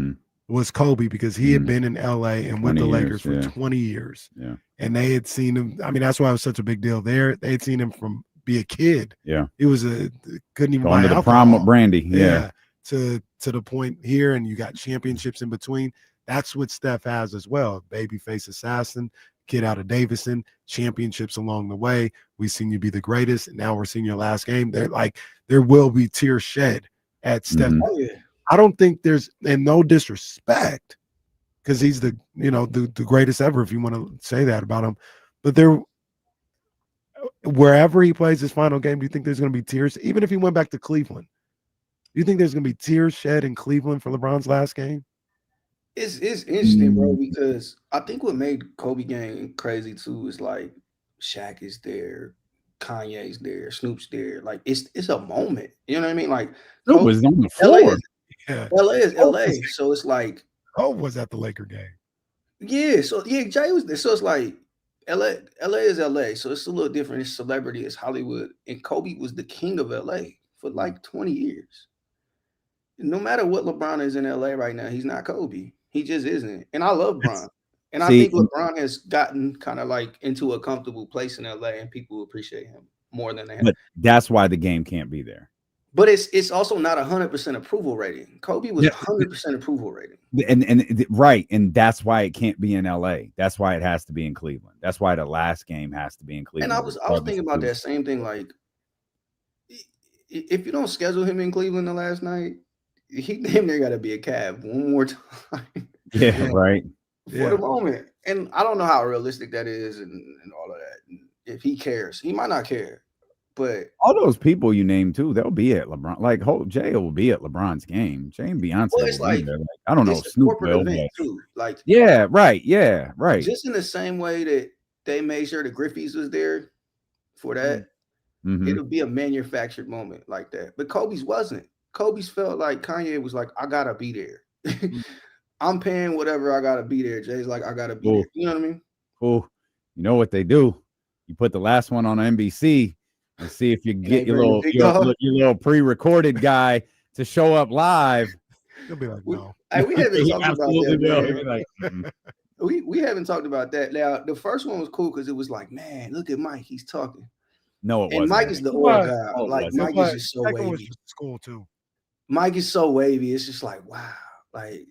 was Kobe because he had been in LA and with the Lakers for 20 years. Yeah. And they had seen him. I mean, that's why it was such a big deal there. They had seen him from be a kid. Yeah. It was couldn't even buy the alcohol. prom with Brandy. Yeah. To the point here, and you got championships in between. That's what Steph has as well. Babyface assassin, kid out of Davidson, championships along the way. We've seen you be the greatest. And now we're seeing your last game. They're like, there will be tears shed at Steph. Oh, yeah. I don't think there's, and no disrespect, because he's the greatest ever, if you want to say that about him. But wherever he plays his final game, do you think there's going to be tears? Even if he went back to Cleveland, do you think there's going to be tears shed in Cleveland for LeBron's last game? It's interesting, bro, because I think what made Kobe game crazy too is like Shaq is there, Kanye's there, Snoop's there. Like, it's a moment. You know what I mean? Like, Snoop was on the floor. LA is LA, so it's like, was at the Laker game. Yeah, so yeah, Jay was there. So it's like LA is LA, so it's a little different. It's celebrity, it's Hollywood, and Kobe was the king of LA for like 20 years. No matter what LeBron is in LA right now, he's not Kobe. He just isn't. And I love LeBron, and I think LeBron has gotten kind of like into a comfortable place in LA, and people appreciate him more than they have. But that's why the game can't be there. But it's also not 100% approval rating. Kobe was 100% approval rating. And right, and that's why it can't be in LA. That's why it has to be in Cleveland. That's why the last game has to be in Cleveland. And I was thinking about that same thing. Like, if you don't schedule him in Cleveland the last night, he damn near got to be a Cavs one more time. Yeah, right. For the moment. And I don't know how realistic that is and all of that. And if he cares, he might not care. But all those people you named too, they'll be at LeBron. Like, Jay will be at LeBron's game. Jay and Beyonce. Well, it's like, I don't know. Snoop will. Too. Like, yeah, right. Yeah, right. Just in the same way that they made sure the Griffeys was there for that, it'll be a manufactured moment like that. But Kobe's wasn't. Kobe's felt like Kanye was like, I gotta be there. I'm paying whatever I gotta be there. Jay's like, I gotta be there. You know what I mean? Cool. You know what they do? You put the last one on NBC and see if you get your little pre-recorded guy to show up live. He'll be like, no. We haven't talked about that. Like, we haven't talked about that. Now, the first one was cool because it was like, man, look at Mike. He's talking. No, it wasn't. And Mike is the old guy. Like, Mike is just so wavy. School too. Mike is so wavy. It's just like, wow. Like,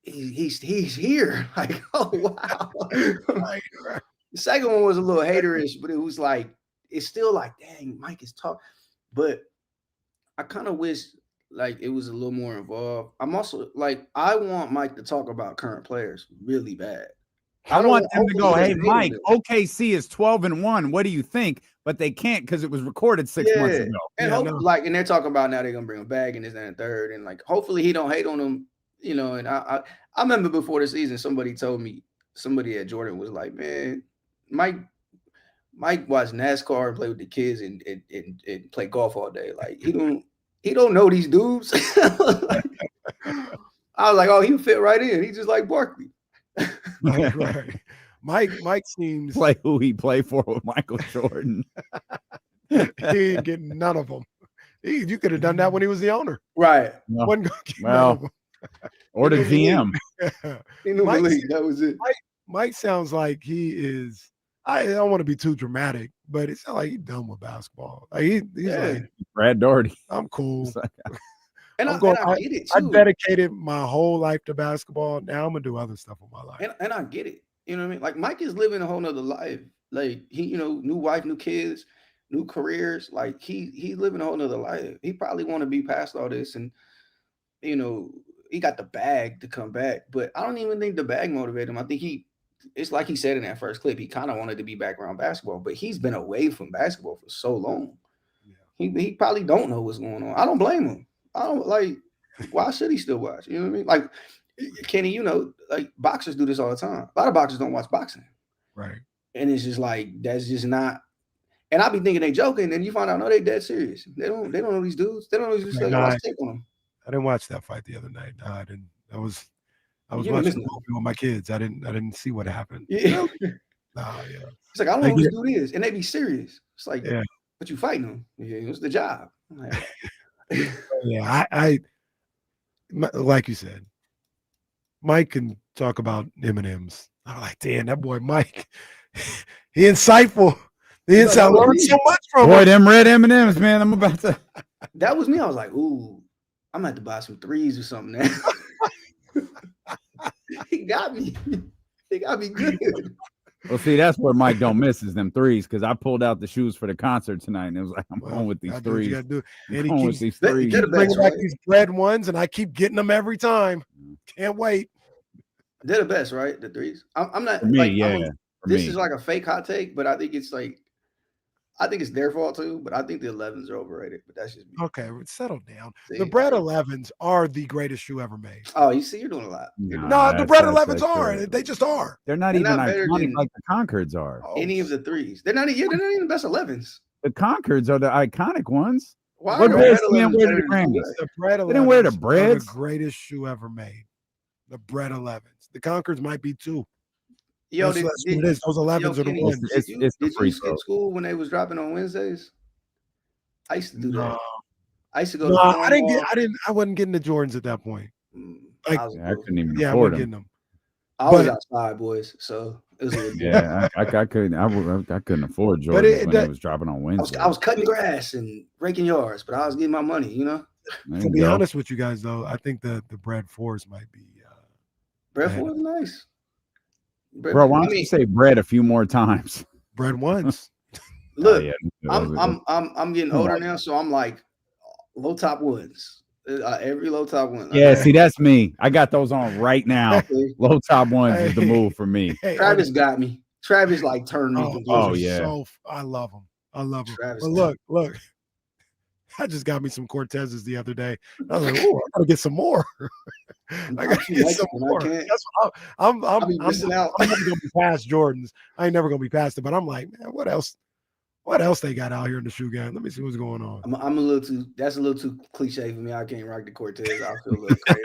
he's here. Like, oh, wow. Right. The second one was a little haterish, but it was like, it's still like, dang, Mike is talking. But I kind of wish like it was a little more involved. I'm also like, I want Mike to talk about current players really bad. I want them to go, hey, Mike, OKC is 12-1. What do you think? But they can't because it was recorded 6 months ago. And and they're talking about now they're gonna bring him back and this and third. And like hopefully he don't hate on them, you know. And I remember before the season, somebody told me, somebody at Jordan was like, man, Mike watched NASCAR and play with the kids and play golf all day. Like he don't know these dudes. I was like, oh, he'll fit right in. He's just like Barkley. Right. Mike seems like who he played for with Michael Jordan. He ain't getting none of them. You could have done that when he was the owner. Right. No. Well, or the GM. That was it. Mike sounds like he is. I don't want to be too dramatic, but it sounds like he's done with basketball. Like he's like Brad Daugherty. I'm cool. And I get it too. I dedicated my whole life to basketball. Now I'm gonna do other stuff with my life. And I get it. You know what I mean? Like Mike is living a whole nother life. Like he, you know, new wife, new kids, new careers. Like he's living a whole nother life. He probably want to be past all this, and you know, he got the bag to come back. But I don't even think the bag motivated him. I think it's like he said in that first clip, he kind of wanted to be back around basketball, but he's been away from basketball for so long. Yeah. He probably don't know what's going on. I don't blame him. I don't like, why should he still watch? You know what I mean? Like, Kenny, you know, like boxers do this all the time. A lot of boxers don't watch boxing. Right. And it's just like, that's just not, and I be thinking they joking, and you find out, no, they dead serious. They don't know these dudes. They don't know these dudes. I take on them. I didn't watch that fight the other night. No, I didn't. I was watching with my kids. I didn't see what happened. Yeah. Yeah. It's like, I don't know who this dude is. And they be serious. It's like, but you fighting them. Yeah, it's the job. Like, yeah, I like you said, Mike can talk about M&Ms. I'm like, damn, that boy Mike, he insightful. I learned so much from him. Them red M&Ms, man. I'm about to. That was me. I was like, ooh, I'm gonna have to buy some threes or something now. He got me. He got me good. Well, see, that's where Mike don't miss is them threes, because I pulled out the shoes for the concert tonight, and it was like, I'm going with these threes. You do. And he keeps these threes. Bringing back these red ones, and I keep getting them every time. Can't wait. They're the best, right? The threes. I'm not. For me, like, yeah. This is like a fake hot take, but I think it's like, I think it's their fault too, but I think the 11s are overrated. But that's just me. Okay, settle down. See, the bread 11s are the greatest shoe ever made. Oh, you see, you're doing a lot. No, the bread 11s are. They just are. They're not even iconic like the Concords are. Any of the threes. They're not even the best 11s. The Concords are the iconic ones. Why what bread 11s wear the Grammys? The bread 11s they didn't wear the breads. The greatest shoe ever made. The bread 11s. The Concords might be two. Yo, those 11s are the ones. Did you skip school when they was dropping on Wednesdays? I used to do that. I used to go. No, I wasn't getting the Jordans at that point. Like, I couldn't even I afford wasn't getting them. I was outside, boys, so it was I couldn't. I couldn't afford Jordans when it was dropping on Wednesday. I was cutting grass and raking yards, but I was getting my money. You know. To be honest with you guys, though, I think the bread 4s might be. Bread 4 is nice. Bro, why don't you say bread a few more times? Bread 1s. Look, I'm getting older now, so I'm like low top 1s. Every low top 1. Yeah, see, that's me. I got those on right now. Low top 1s is the move for me. Travis got me. Travis like turned me. Oh yeah. I love them. I love them. But look. I just got me some Cortezes the other day. I was like, oh, I gotta get some more. I gotta get some more. I'm never gonna be past Jordans. I ain't never gonna be past it. But I'm like, man, what else? What else they got out here in the shoe game? Let me see what's going on. I'm a little too. That's a little too cliche for me. I can't rock the Cortez. I feel a little crazy.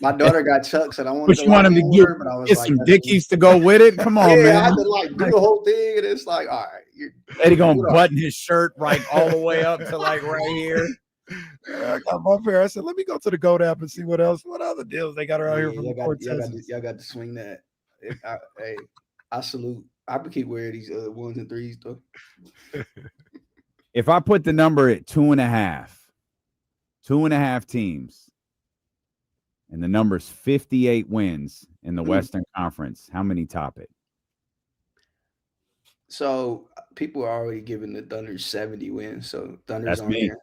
My daughter got Chucks, and I wanted to want him to get, but I was get like, some Dickies to go with it. Come on, man. I had to like do the whole thing, and it's like, all right, Eddie gonna button his shirt right all the way up to like right here. I got my pair. I said, let me go to the Goat app and see what other deals they got around here from the Cortez. Y'all got to swing that. Hey, I salute. I would keep wearing these 1s and 3s though. If I put the number at 2.5 teams, and the number's 58 wins in the Western Conference, how many top it? So people are already giving the Thunder 70 wins. So Thunder's on there.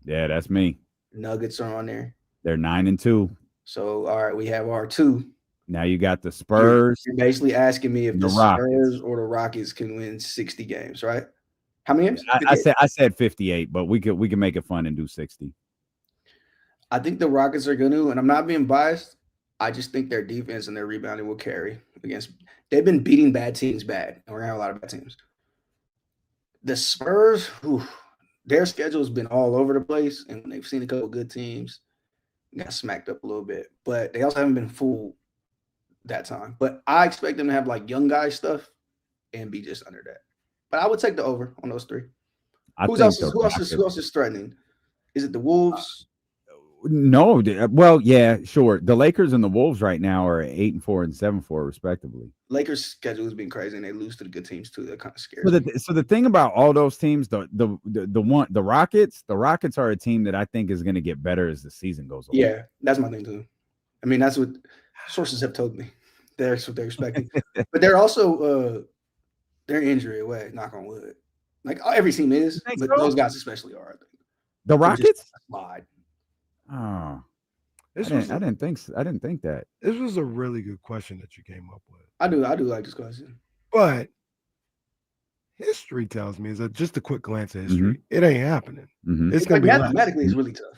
Yeah, that's me. Nuggets are on there. They're 9-2. So all right, we have our 2. Now you got the Spurs. You're basically asking me if the Spurs or the Rockets can win 60 games, right? How many games? I said 58, but we can make it fun and do 60. I think the Rockets are going to, and I'm not being biased. I just think their defense and their rebounding will carry against. They've been beating bad teams bad, and we're going to have a lot of bad teams. The Spurs, their schedule has been all over the place, and when they've seen a couple good teams, got smacked up a little bit. But they also haven't been fooled that time. But I expect them to have like young guy stuff and be just under that. But I would take the over on those 3. Who else is threatening? Is it the Wolves? No, well, yeah, sure. The Lakers and the Wolves right now are 8-4 and 7-4 respectively. Lakers' schedule has been crazy, and they lose to the good teams too. They're kind of scary. So the thing about all those teams, the Rockets are a team that I think is going to get better as the season goes on. Yeah, that's my thing too. I mean, that's what sources have told me. That's what they're expecting. But they're also they're injury away. Knock on wood. Like every team is, but those guys especially are. I think the Rockets. Slide. Oh, I didn't think that. This was a really good question that you came up with. I do like this question. But history tells me is that just a quick glance at history, it ain't happening. It's gonna be mathematically it's really tough.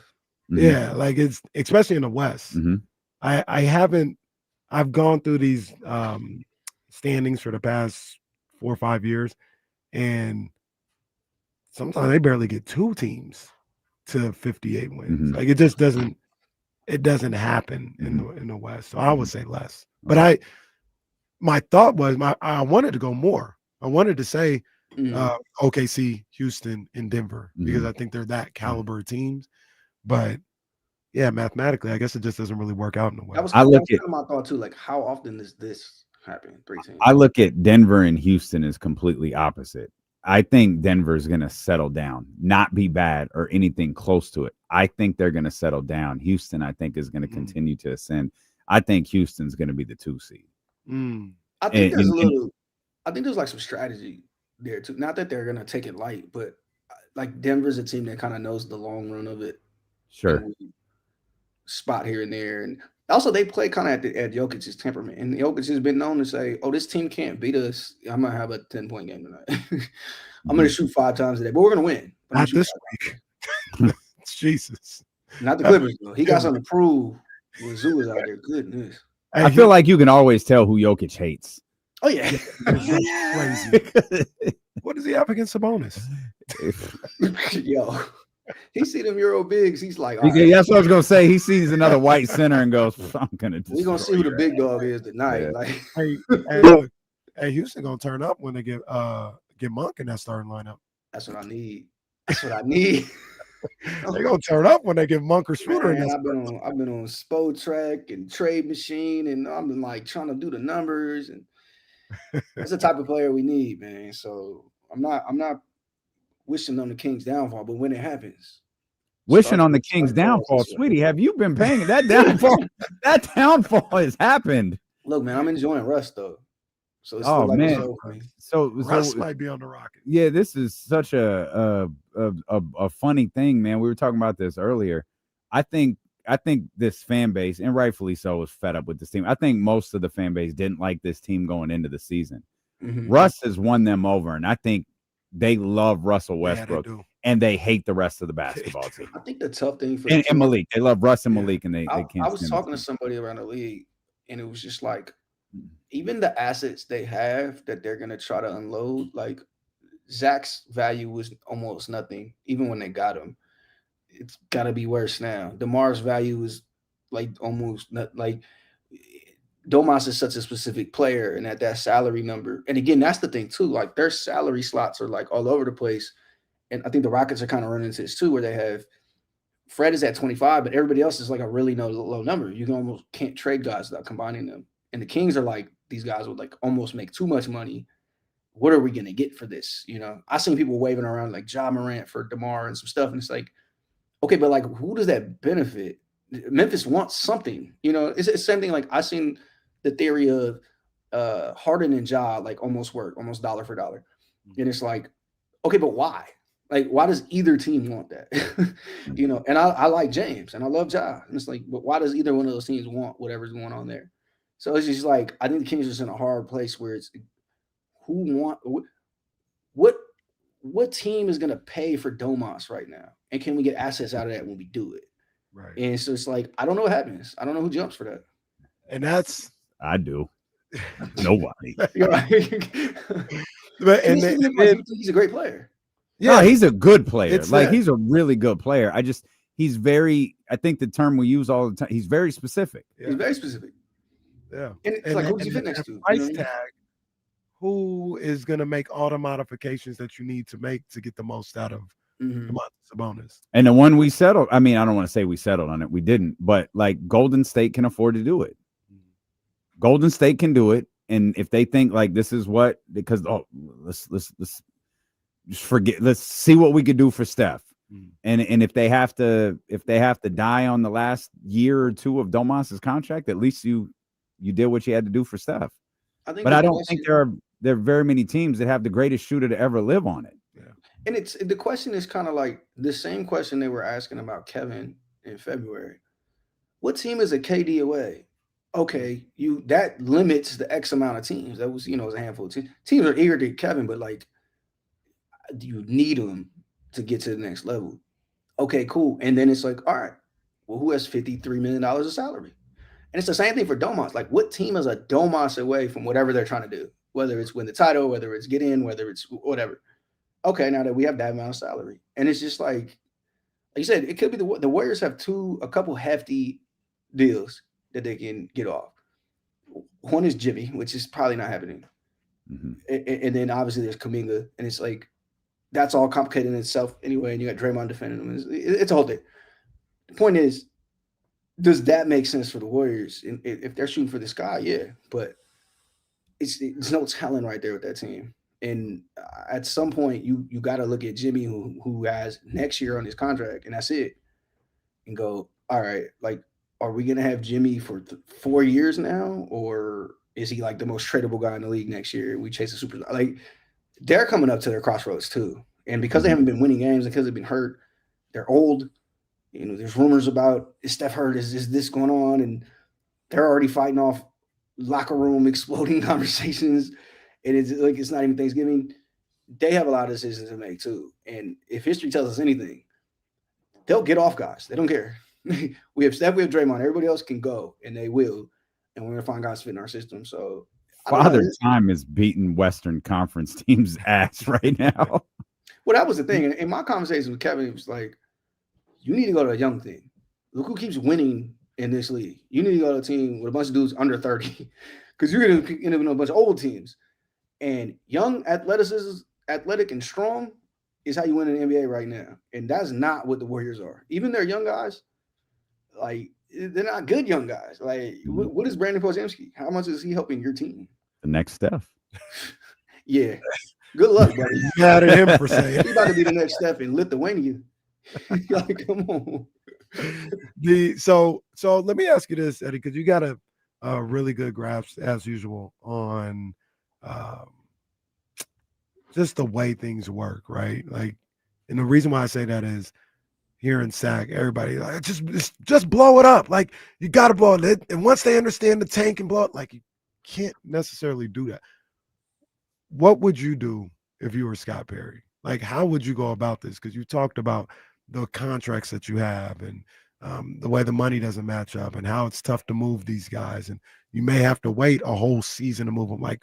Yeah, like it's especially in the West. I've gone through these standings for the past 4 or 5 years, and sometimes they barely get 2 teams to 58 wins. Like it just doesn't happen in the West. So I would say less. But my thought was I wanted to go more. I wanted to say OKC, Houston, and Denver because I think they're that caliber teams. But yeah, mathematically, I guess it just doesn't really work out in the West. That was kind of my thought too. Like, how often does this happen? 3 teams. I look at Denver and Houston as completely opposite. I think Denver's going to settle down, not be bad or anything close to it. I think they're going to settle down. Houston, I think, is going to continue to ascend. I think Houston's going to be the 2 seed. I think there's like some strategy there too. Not that they're going to take it light, but like Denver's a team that kind of knows the long run of it. Sure. Spot here and there, and also they play kind of at Jokic's temperament. And Jokic has been known to say, "Oh, this team can't beat us. I'm gonna have a 10-point game tonight. I'm gonna shoot 5 times a day, but we're gonna win." Not this week. Jesus. Not the Clippers though. He got something to prove. When Zoo is out there, goodness. I feel like you can always tell who Jokic hates. Oh yeah. Crazy. What does he have against Sabonis? Yo. He see them Euro bigs. He's like, right. That's what I was gonna say. He sees another white center and goes, "I'm gonna." We're gonna see who the big dog is tonight. Yeah. Like, hey, Houston gonna turn up when they get Monk in that starting lineup. That's what I need. They're gonna turn up when they get Monk or Schroeder. I've been on Spotrac and Trade Machine, and I've been like trying to do the numbers, and that's the type of player we need, man. So I'm not wishing on the Kings' downfall, but when it happens, wishing on the Kings' downfall, sweetie, have you been paying that downfall? That downfall has happened. Look, man, I'm enjoying Russ though. So it's so Russ might be on the Rockets. Yeah, this is such a funny thing, man. We were talking about this earlier. I think this fan base, and rightfully so, was fed up with this team. I think most of the fan base didn't like this team going into the season. Russ has won them over, and I think they love Russell Westbrook, and they hate the rest of the basketball team. I think the tough thing for and Malik, they love Russ and Malik, and they can't. I was talking to somebody around the league, and it was just like, even the assets they have that they're gonna try to unload, like Zach's value was almost nothing, even when they got him. It's got to be worse now. DeMar's value is like almost not like. Domas is such a specific player, and at that salary number, and again, that's the thing too. Like their salary slots are like all over the place, and I think the Rockets are kind of running into this too, where they have Fred is at 25, but everybody else is like a really low number. You almost can't trade guys without combining them. And the Kings are like, these guys would like almost make too much money. What are we going to get for this? You know, I seen people waving around like Ja Morant for DeMar and some stuff. And it's like, okay, but like, who does that benefit? Memphis wants something, you know, it's the same thing. Like I seen the theory of Harden and Ja like almost work, almost dollar for dollar. And it's like, okay, but why? Like, why does either team want that? You know, and I like James and I love Ja. And it's like, but why does either one of those teams want whatever's going on there? So it's just like, I think the Kings are just in a hard place where it's what team is going to pay for Domas right now? And can we get assets out of that when we do it? Right. And so it's like, I don't know what happens. I don't know who jumps for that. And that's I do. Nobody. But and he's a great player. Yeah, no, he's a good player. It's like he's a really good player. He's very, I think the term we use all the time, he's very specific. Yeah. He's very specific. Yeah. And it's like, who does he fit next to? Price tag, who is going to make all the modifications that you need to make to get the most out of Domantas Sabonis? And the one we settled, I mean, I don't want to say we settled on it. We didn't, but like Golden State can afford to do it. Golden State can do it. And if they think like this is what, because let's just forget, let's see what we could do for Steph. And if they have to die on the last year or two of Domas's contract, at least you did what you had to do for Steph. But I don't think there are very many teams that have the greatest shooter to ever live on it. Yeah. And the question is kind of like the same question they were asking about Kevin in February. What team is a KD away? Okay, that limits the X amount of teams. That was, it was a handful of teams. Teams are eager to get Kevin, but like, do you need him to get to the next level? Okay, cool. And then it's like, all right, well, who has $53 million of salary? And it's the same thing for Domas. Like, what team is a Domas away from whatever they're trying to do? Whether it's win the title, whether it's get in, whether it's whatever. Okay, now that we have that amount of salary. And it's just like you said, it could be the Warriors have a couple hefty deals that they can get off. One is Jimmy, which is probably not happening. And then obviously there's Kuminga, and it's like that's all complicated in itself anyway. And you got Draymond defending him. It's a whole thing. The point is, does that make sense for the Warriors? And if they're shooting for the sky, yeah. But it's no telling right there with that team. And at some point, you got to look at Jimmy, who has next year on his contract, and that's it, and go, all right, like, are we going to have Jimmy for 4 years now? Or is he like the most tradable guy in the league next year? We chase a superstar. Like, they're coming up to their crossroads too. And because they haven't been winning games, because they've been hurt, they're old. There's rumors about, is Steph hurt? Is this going on? And they're already fighting off locker room exploding conversations. And it's like, it's not even Thanksgiving. They have a lot of decisions to make too. And if history tells us anything, they'll get off guys. They don't care. We have Steph, we have Draymond. Everybody else can go, and they will. And we're going to find guys fit in our system. So Father Time is beating Western Conference teams' ass right now. Well, that was the thing. In my conversation with Kevin, it was like, you need to go to a young team. Look who keeps winning in this league. You need to go to a team with a bunch of dudes under 30 because you're going to end up in a bunch of old teams. And young athletic and strong is how you win in the NBA right now. And that's not what the Warriors are. Even their young guys, like, they're not good young guys. Like, what is Brandon Podziemski? How much is he helping your team? The next Steph. Yeah. Good luck, buddy. Mad at him for saying. He's about to be the next Steph in Lithuania. Like, come on. So let me ask you this, Eddie, because you got a really good grasp as usual on just the way things work, right? Like, and the reason why I say that is here in SAC, everybody like just blow it up. Like, you got to blow it. And once they understand the tank and blow it, like, you can't necessarily do that. What would you do if you were Scott Perry? Like, how would you go about this? Because you talked about the contracts that you have and the way the money doesn't match up and how it's tough to move these guys. And you may have to wait a whole season to move them. Like,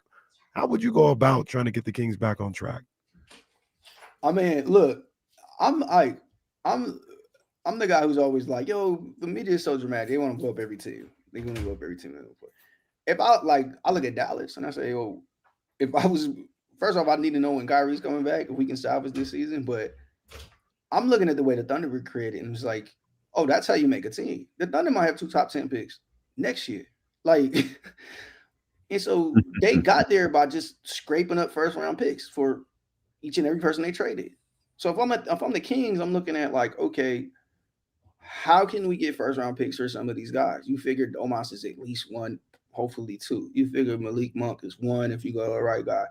how would you go about trying to get the Kings back on track? I mean, look, I'm the guy who's always like, yo, the media is so dramatic. They want to blow up every team. They want to blow up every team. If I look at Dallas and I say, oh, if I was first off, I need to know when Kyrie's coming back if we can salvage this season. But I'm looking at the way the Thunder were created, and it's like, oh, that's how you make a team. The Thunder might have 2 top 10 picks next year, like, and so they got there by just scraping up first round picks for each and every person they traded. So if I'm the Kings, I'm looking at like, okay, how can we get first round picks for some of these guys? You figured Domas is at least 1, hopefully 2. You figure Malik Monk is 1 if you go to the right guy.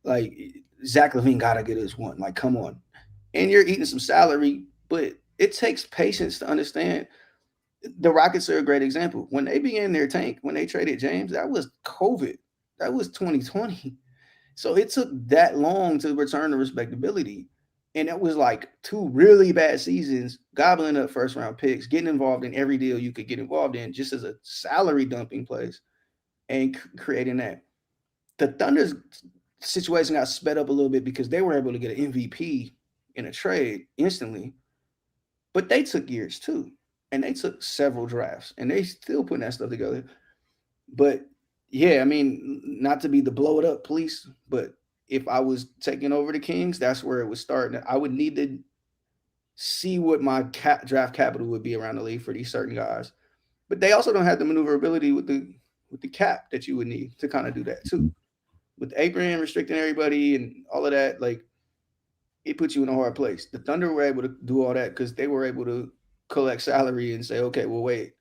Like Zach LaVine gotta get his 1. Like, come on. And you're eating some salary, but it takes patience to understand. The Rockets are a great example. When they began their tank, when they traded James, that was COVID. That was 2020. So it took that long to return to respectability. And it was like 2 really bad seasons, gobbling up first round picks, getting involved in every deal you could get involved in just as a salary dumping place and creating that. The Thunder's situation got sped up a little bit because they were able to get an MVP in a trade instantly, but they took years too. And they took several drafts and they still putting that stuff together. But yeah, I mean, not to be the blow it up police, but if I was taking over the Kings, that's where it would start. I would need to see what my draft capital would be around the league for these certain guys. But they also don't have the maneuverability with the cap that you would need to kind of do that too. With Abraham restricting everybody and all of that, like it puts you in a hard place. The Thunder were able to do all that because they were able to collect salary and say, okay, well, wait,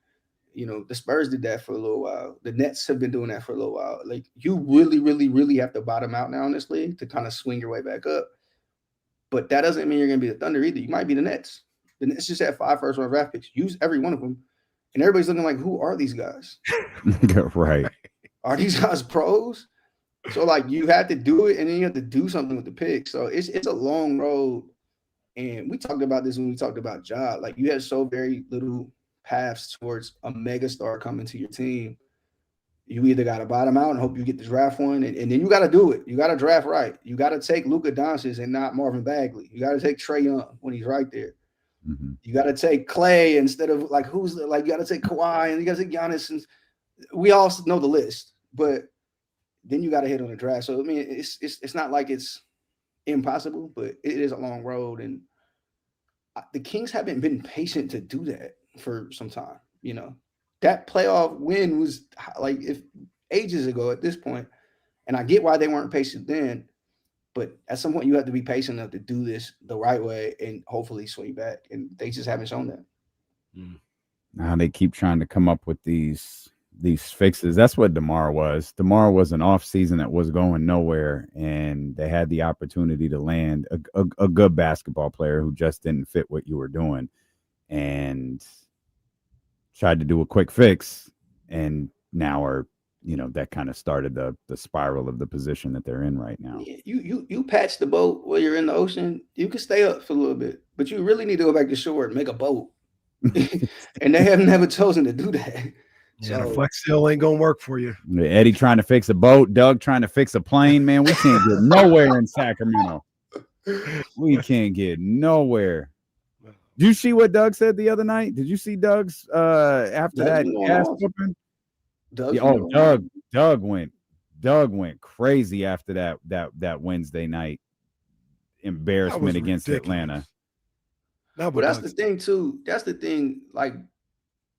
the Spurs did that for a little while. The Nets have been doing that for a little while. Like you really, really, really have to bottom out now in this league to kind of swing your way back up. But that doesn't mean you're going to be the Thunder either. You might be the Nets. The Nets just had 5 first-round draft picks. Use every one of them. And everybody's looking like, who are these guys? Right. Are these guys pros? So, like, you have to do it, and then you have to do something with the picks. So, it's a long road. And we talked about this when we talked about Ja. Like, you have so very little paths towards a megastar coming to your team. You either got to bottom out and hope you get the draft one, and then you got to do it. You got to draft right. You got to take Luka Doncic and not Marvin Bagley. You got to take Trae Young when he's right there. Mm-hmm. You got to take Clay instead of like you got to take Kawhi and you got to take Giannis. And we all know the list, but then you got to hit on the draft. So I mean, it's not like it's impossible, but it is a long road, and the Kings haven't been patient to do that for some time. That playoff win was like ages ago at this point, and I get why they weren't patient then. But at some point, you have to be patient enough to do this the right way and hopefully swing back. And they just haven't shown that. Now they keep trying to come up with these fixes. That's what DeMar was. DeMar was an off season that was going nowhere, and they had the opportunity to land a good basketball player who just didn't fit what you were doing, and tried to do a quick fix, and now are that kind of started the spiral of the position that they're in right now. You patch the boat while you're in the ocean. You can stay up for a little bit, but you really need to go back to shore and make a boat. And they have never chosen to do that. Yeah, the flex seal ain't gonna work for you. Eddie trying to fix a boat, Doug trying to fix a plane. Man, we can't get nowhere in Sacramento. We can't get nowhere. Did you see what Doug said the other night? Did you see Doug's after that ass whooping? Doug went crazy after that Wednesday night embarrassment against Atlanta. But that's the thing too. That's the thing. Like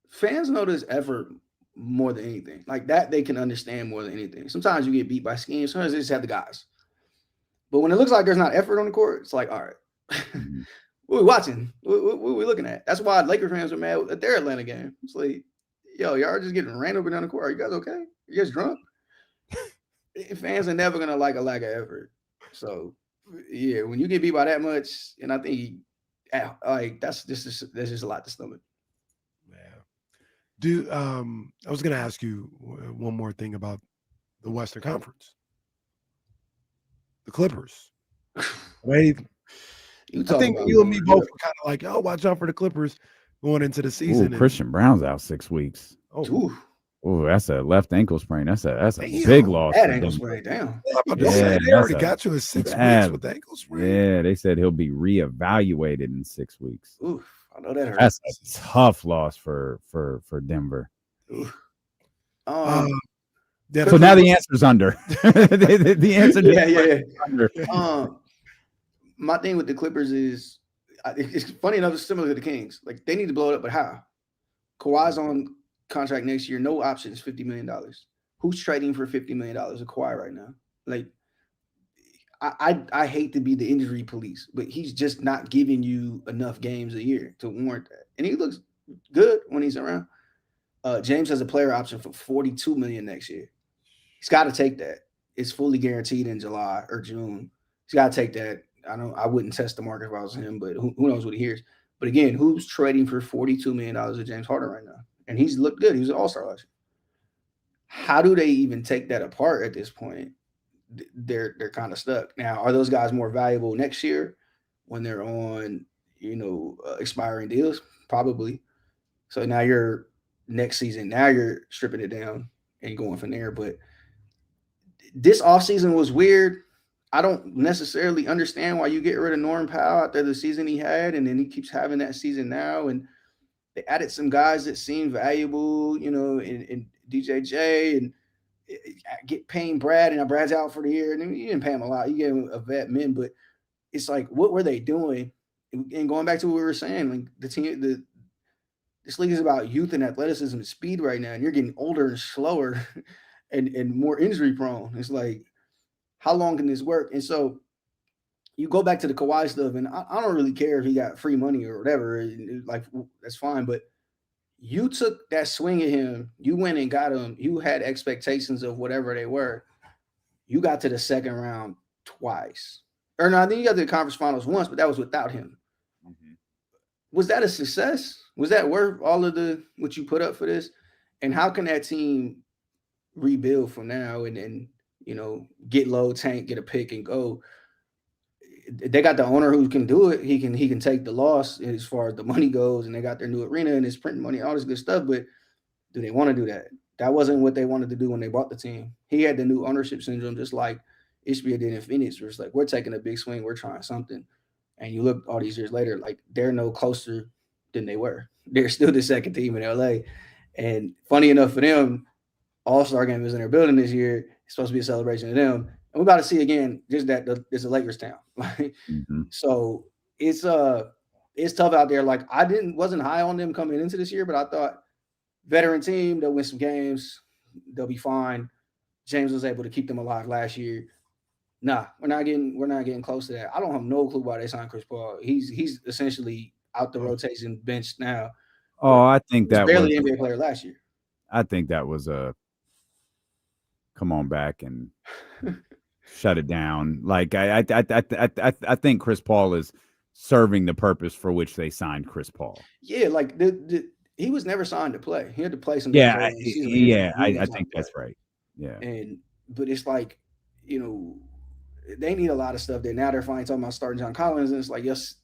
fans know this effort more than anything. Like that they can understand more than anything. Sometimes you get beat by schemes. Sometimes they just have the guys. But when it looks like there's not effort on the court, it's like, all right, what are we watching? What are we looking at? That's why Laker fans are mad at their Atlanta game. It's like, yo, y'all just getting ran over down the court. Are you guys okay? You guys drunk? Fans are never gonna like a lack of effort. So yeah, when you get beat by that much, and I think like that's just a lot to stomach. Yeah. I was gonna ask you one more thing about the Western Conference. The Clippers. Right? I think you and me both were kind of like, oh, watch out for the Clippers going into the season. Christian Brown's out 6 weeks. Oh, Oh, that's a left ankle sprain. That's a big loss. That ankle sprain, damn. They already got you in 6 weeks with the ankle sprain. Yeah, they said he'll be reevaluated in 6 weeks. Oof, I know that hurts. That's a tough loss for Denver. Um, so now the answer's under. the answer under. My thing with the Clippers is, it's funny enough, it's similar to the Kings. Like, they need to blow it up, but how? Kawhi's on contract next year, no options, $50 million. Who's trading for $50 million of Kawhi right now? Like, I hate to be the injury police, but he's just not giving you enough games a year to warrant that. And he looks good when he's around. James has a player option for $42 million next year. He's got to take that. It's fully guaranteed in July or June. He's got to take that. I wouldn't test the market if I was him, but who knows what he hears. But again, who's trading for $42 million of James Harden right now? And he's looked good. He was an all-star last year. How do they even take that apart at this point? They're kind of stuck. Now, are those guys more valuable next year when they're on, expiring deals? Probably. So now you're next season, now you're stripping it down and going from there. But this offseason was weird. I don't necessarily understand why you get rid of Norm Powell after the season he had, and then he keeps having that season now. And they added some guys that seem valuable, in DJJ, and get paying Brad, and Brad's out for the year. And you didn't pay him a lot. You gave him a vet min, but it's like, what were they doing? And going back to what we were saying, like this league is about youth and athleticism and speed right now, and you're getting older and slower and more injury prone. It's like, how long can this work? And so you go back to the Kawhi stuff, and I don't really care if he got free money or whatever. Like, that's fine. But you took that swing at him. You went and got him. You had expectations of whatever they were. You got to the second round twice. Or no, I think you got to the conference finals once, but that was without him. Mm-hmm. Was that a success? Was that worth all of what you put up for this? And how can that team rebuild from now and get low, tank, get a pick, and go? They got the owner who can do it. He can take the loss as far as the money goes, and they got their new arena and it's printing money, all this good stuff. But do they want to do that? That wasn't what they wanted to do when they bought the team. He had the new ownership syndrome, just like Ishbia did in Phoenix, where it's like, we're taking a big swing, we're trying something. And you look all these years later, like, they're no closer than they were. They're still the second team in LA. And funny enough for them, All-Star game is in their building this year. It's supposed to be a celebration of them. And we're about to see again, just that it's a Lakers town. So it's tough out there. Like, wasn't high on them coming into this year, but I thought veteran team, they'll win some games, they'll be fine. James was able to keep them alive last year. Nah, we're not getting close to that. I don't have no clue why they signed Chris Paul. He's essentially out the rotation bench now. Oh, I think that barely NBA player last year. I think that was a come on back and shut it down. Like, I think Chris Paul is serving the purpose for which they signed Chris Paul. Yeah, like he was never signed to play. He had to play some. Yeah, I think that's right. Yeah, but it's like, they need a lot of stuff there. Now they're finally talking about starting John Collins, and it's like, yes,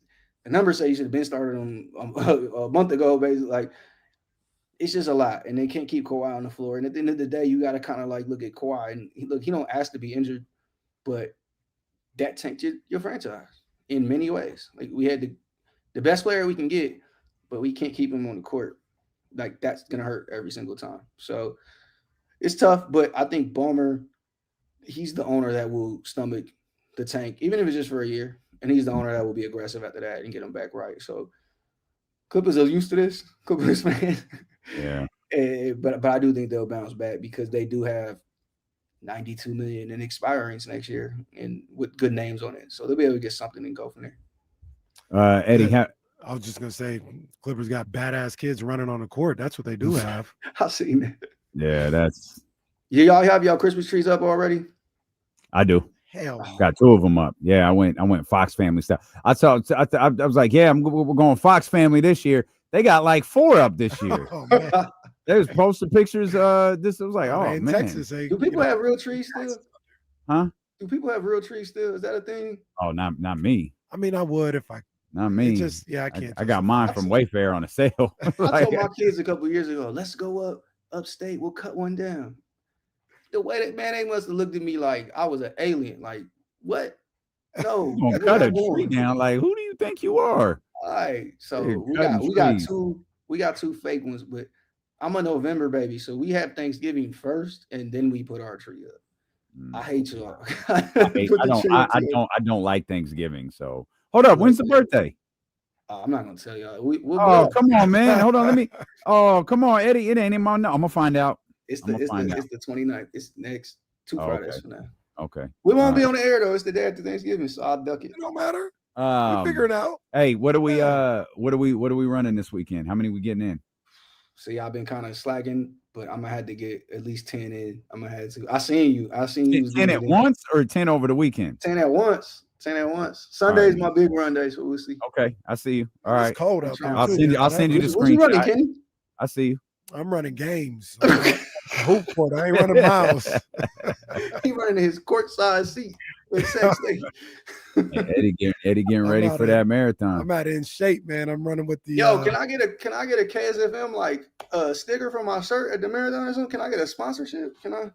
the numbers say you should have been started a month ago, basically. Like, it's just a lot, and they can't keep Kawhi on the floor. And at the end of the day, you got to kind of like look at Kawhi, and he don't ask to be injured, but that tanked your franchise in many ways. Like, we had the best player we can get, but we can't keep him on the court. Like, that's gonna hurt every single time. So it's tough, but I think Ballmer, he's the owner that will stomach the tank, even if it's just for a year. And he's the owner that will be aggressive after that and get them back right. So Clippers are used to this. Clippers fans. Yeah. But I do think they'll bounce back because they do have $92 million in expirings next year and with good names on it. So they'll be able to get something and go from there. Eddie, I was just gonna say, Clippers got badass kids running on the court. That's what they do have. I've seen that. Yeah, that's. Yeah, y'all have y'all Christmas trees up already? I do. Hell, got 2 of them up. Yeah, I went Fox Family style. I was like, yeah, we're going Fox Family this year. They got like 4 up this year. Oh, man. There's posted pictures. This was like, oh man. Texas, do people have real trees still? Huh? Do people have real trees still? Is that a thing? Oh, not me. I mean, I would if I. Not me. I can't. I got mine from Wayfair on a sale. I told my kids a couple of years ago, let's go up upstate. We'll cut one down. The way that man, they must have looked at me like I was an alien. Like, what? No, you gonna cut a tree down? Like, who do you think you are? All right, so we got two fake ones, but I'm a November baby, so we have Thanksgiving first, and then we put our tree up. I hate y'all. I don't like Thanksgiving. So hold up, when's the birthday? I'm not gonna tell y'all. Come on, man. Hold on, let me. Oh, come on, Eddie. It ain't in my. I'm gonna find out. It's the 29th. It's next 2 Fridays from now. Okay. We won't be on the air though. It's the day after Thanksgiving, so I'll duck it. It don't matter. We figure it out. Hey, what are we running this weekend? How many we getting in? See, I've been kind of slacking, but I'm gonna have to get at least 10 in. I'm gonna have to. I seen you. 10 at once or 10 over the weekend? 10 at once. 10 at once. Sunday's my big run day, so we'll see. Okay, I see you. All right. It's cold out there. I'll send you the screen. What you running, Kenny? I see you. I'm running games. Hoop court. I ain't running miles. He running his courtside seat with Sac State. Eddie getting ready for that marathon. I'm out in shape, man. I'm running with the. Yo, can I get a KSFM like sticker for my shirt at the marathon or something? Can I get a sponsorship? Can I?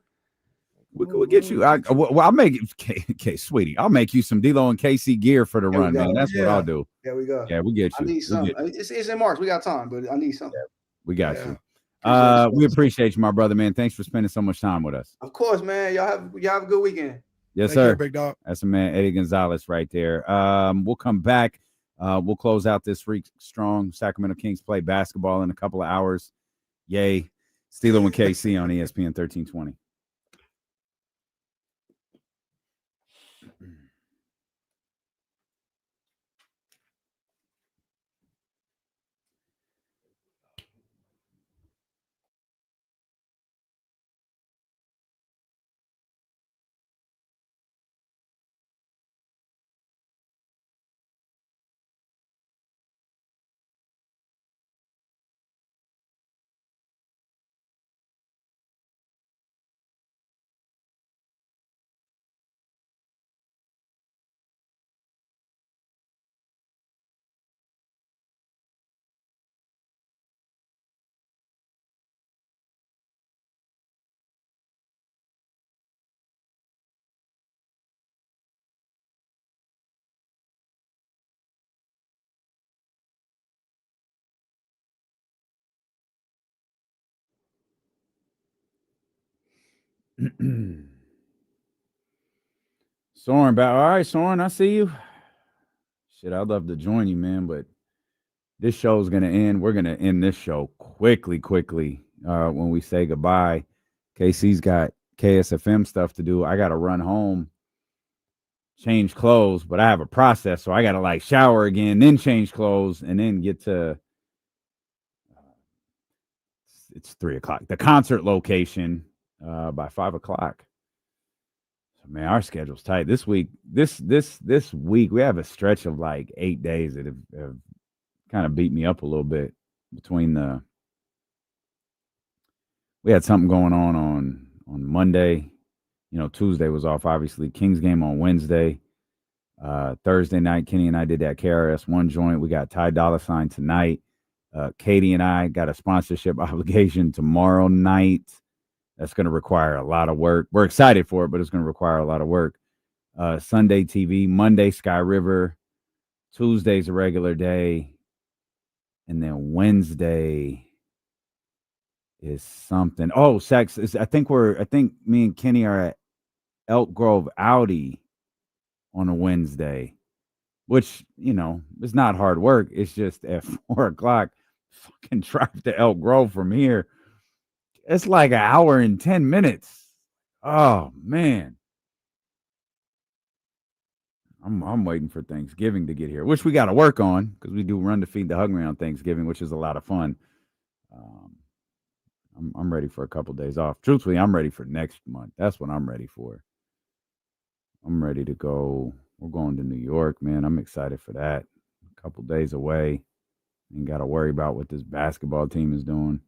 We'll get you. I'll make it, sweetie. I'll make you some D-Lo and KC gear for the run, man. That's what I'll do. There we go. Yeah, we'll get you. I need something. It's in March. We got time, but I need something. We got you. We appreciate you, my brother, man. Thanks for spending so much time with us. Of course, man. Y'all have a good weekend. Yes, Take sir. care, big dog. That's a man, Eddie Gonzalez, right there. We'll come back. We'll close out this week strong. Sacramento Kings play basketball in a couple of hours. Yay. Steelo and KC on ESPN 1320. Soren back. All right, Soren, I see you. Shit, I'd love to join you, man, but this show is gonna end. We're gonna end this show quickly. When we say goodbye. KC's got KSFM stuff to do. I gotta run home, change clothes, but I have a process, so I gotta like shower again, then change clothes, and then get to it's 3:00. The concert location by 5:00. So man, our schedule's tight. This week, this week, we have a stretch of like 8 days that have kind of beat me up a little bit between we had something going on Monday. You know, Tuesday was off, obviously. Kings game on Wednesday. Thursday night, Kenny and I did that KRS-One joint. We got Ty Dolla $ign tonight. Katie and I got a sponsorship obligation tomorrow night. That's going to require a lot of work. We're excited for it, but it's going to require a lot of work. Sunday TV, Monday Sky River, Tuesday's a regular day, and then Wednesday is something. Oh, sex is. I think me and Kenny are at Elk Grove Audi on a Wednesday, which is not hard work. It's just at 4:00. Fucking drive to Elk Grove from here. It's like an hour and 10 minutes. Oh man. I'm waiting for Thanksgiving to get here, which we got to work on because we do run to feed the hungry on Thanksgiving, which is a lot of fun. I'm ready for a couple days off. Truthfully, I'm ready for next month. That's what I'm ready for. I'm ready to go. We're going to New York, man. I'm excited for that. A couple days away. Ain't got to worry about what this basketball team is doing.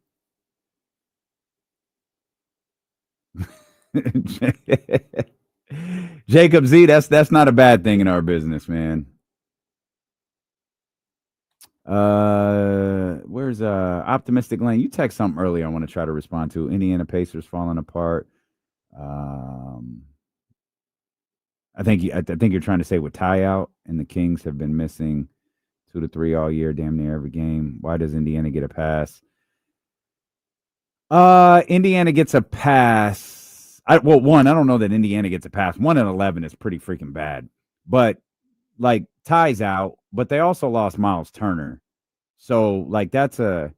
Jacob Z, that's not a bad thing in our business, man. Where's Optimistic Lane? You text something earlier I want to try to respond to. Indiana Pacers falling apart. I think you're trying to say with tie out, and the Kings have been missing 2 to 3 all year, damn near every game. Why does Indiana get a pass? Indiana gets a pass. I don't know that Indiana gets a pass. 1-11 is pretty freaking bad. But like ties out, but they also lost Miles Turner. So like that's a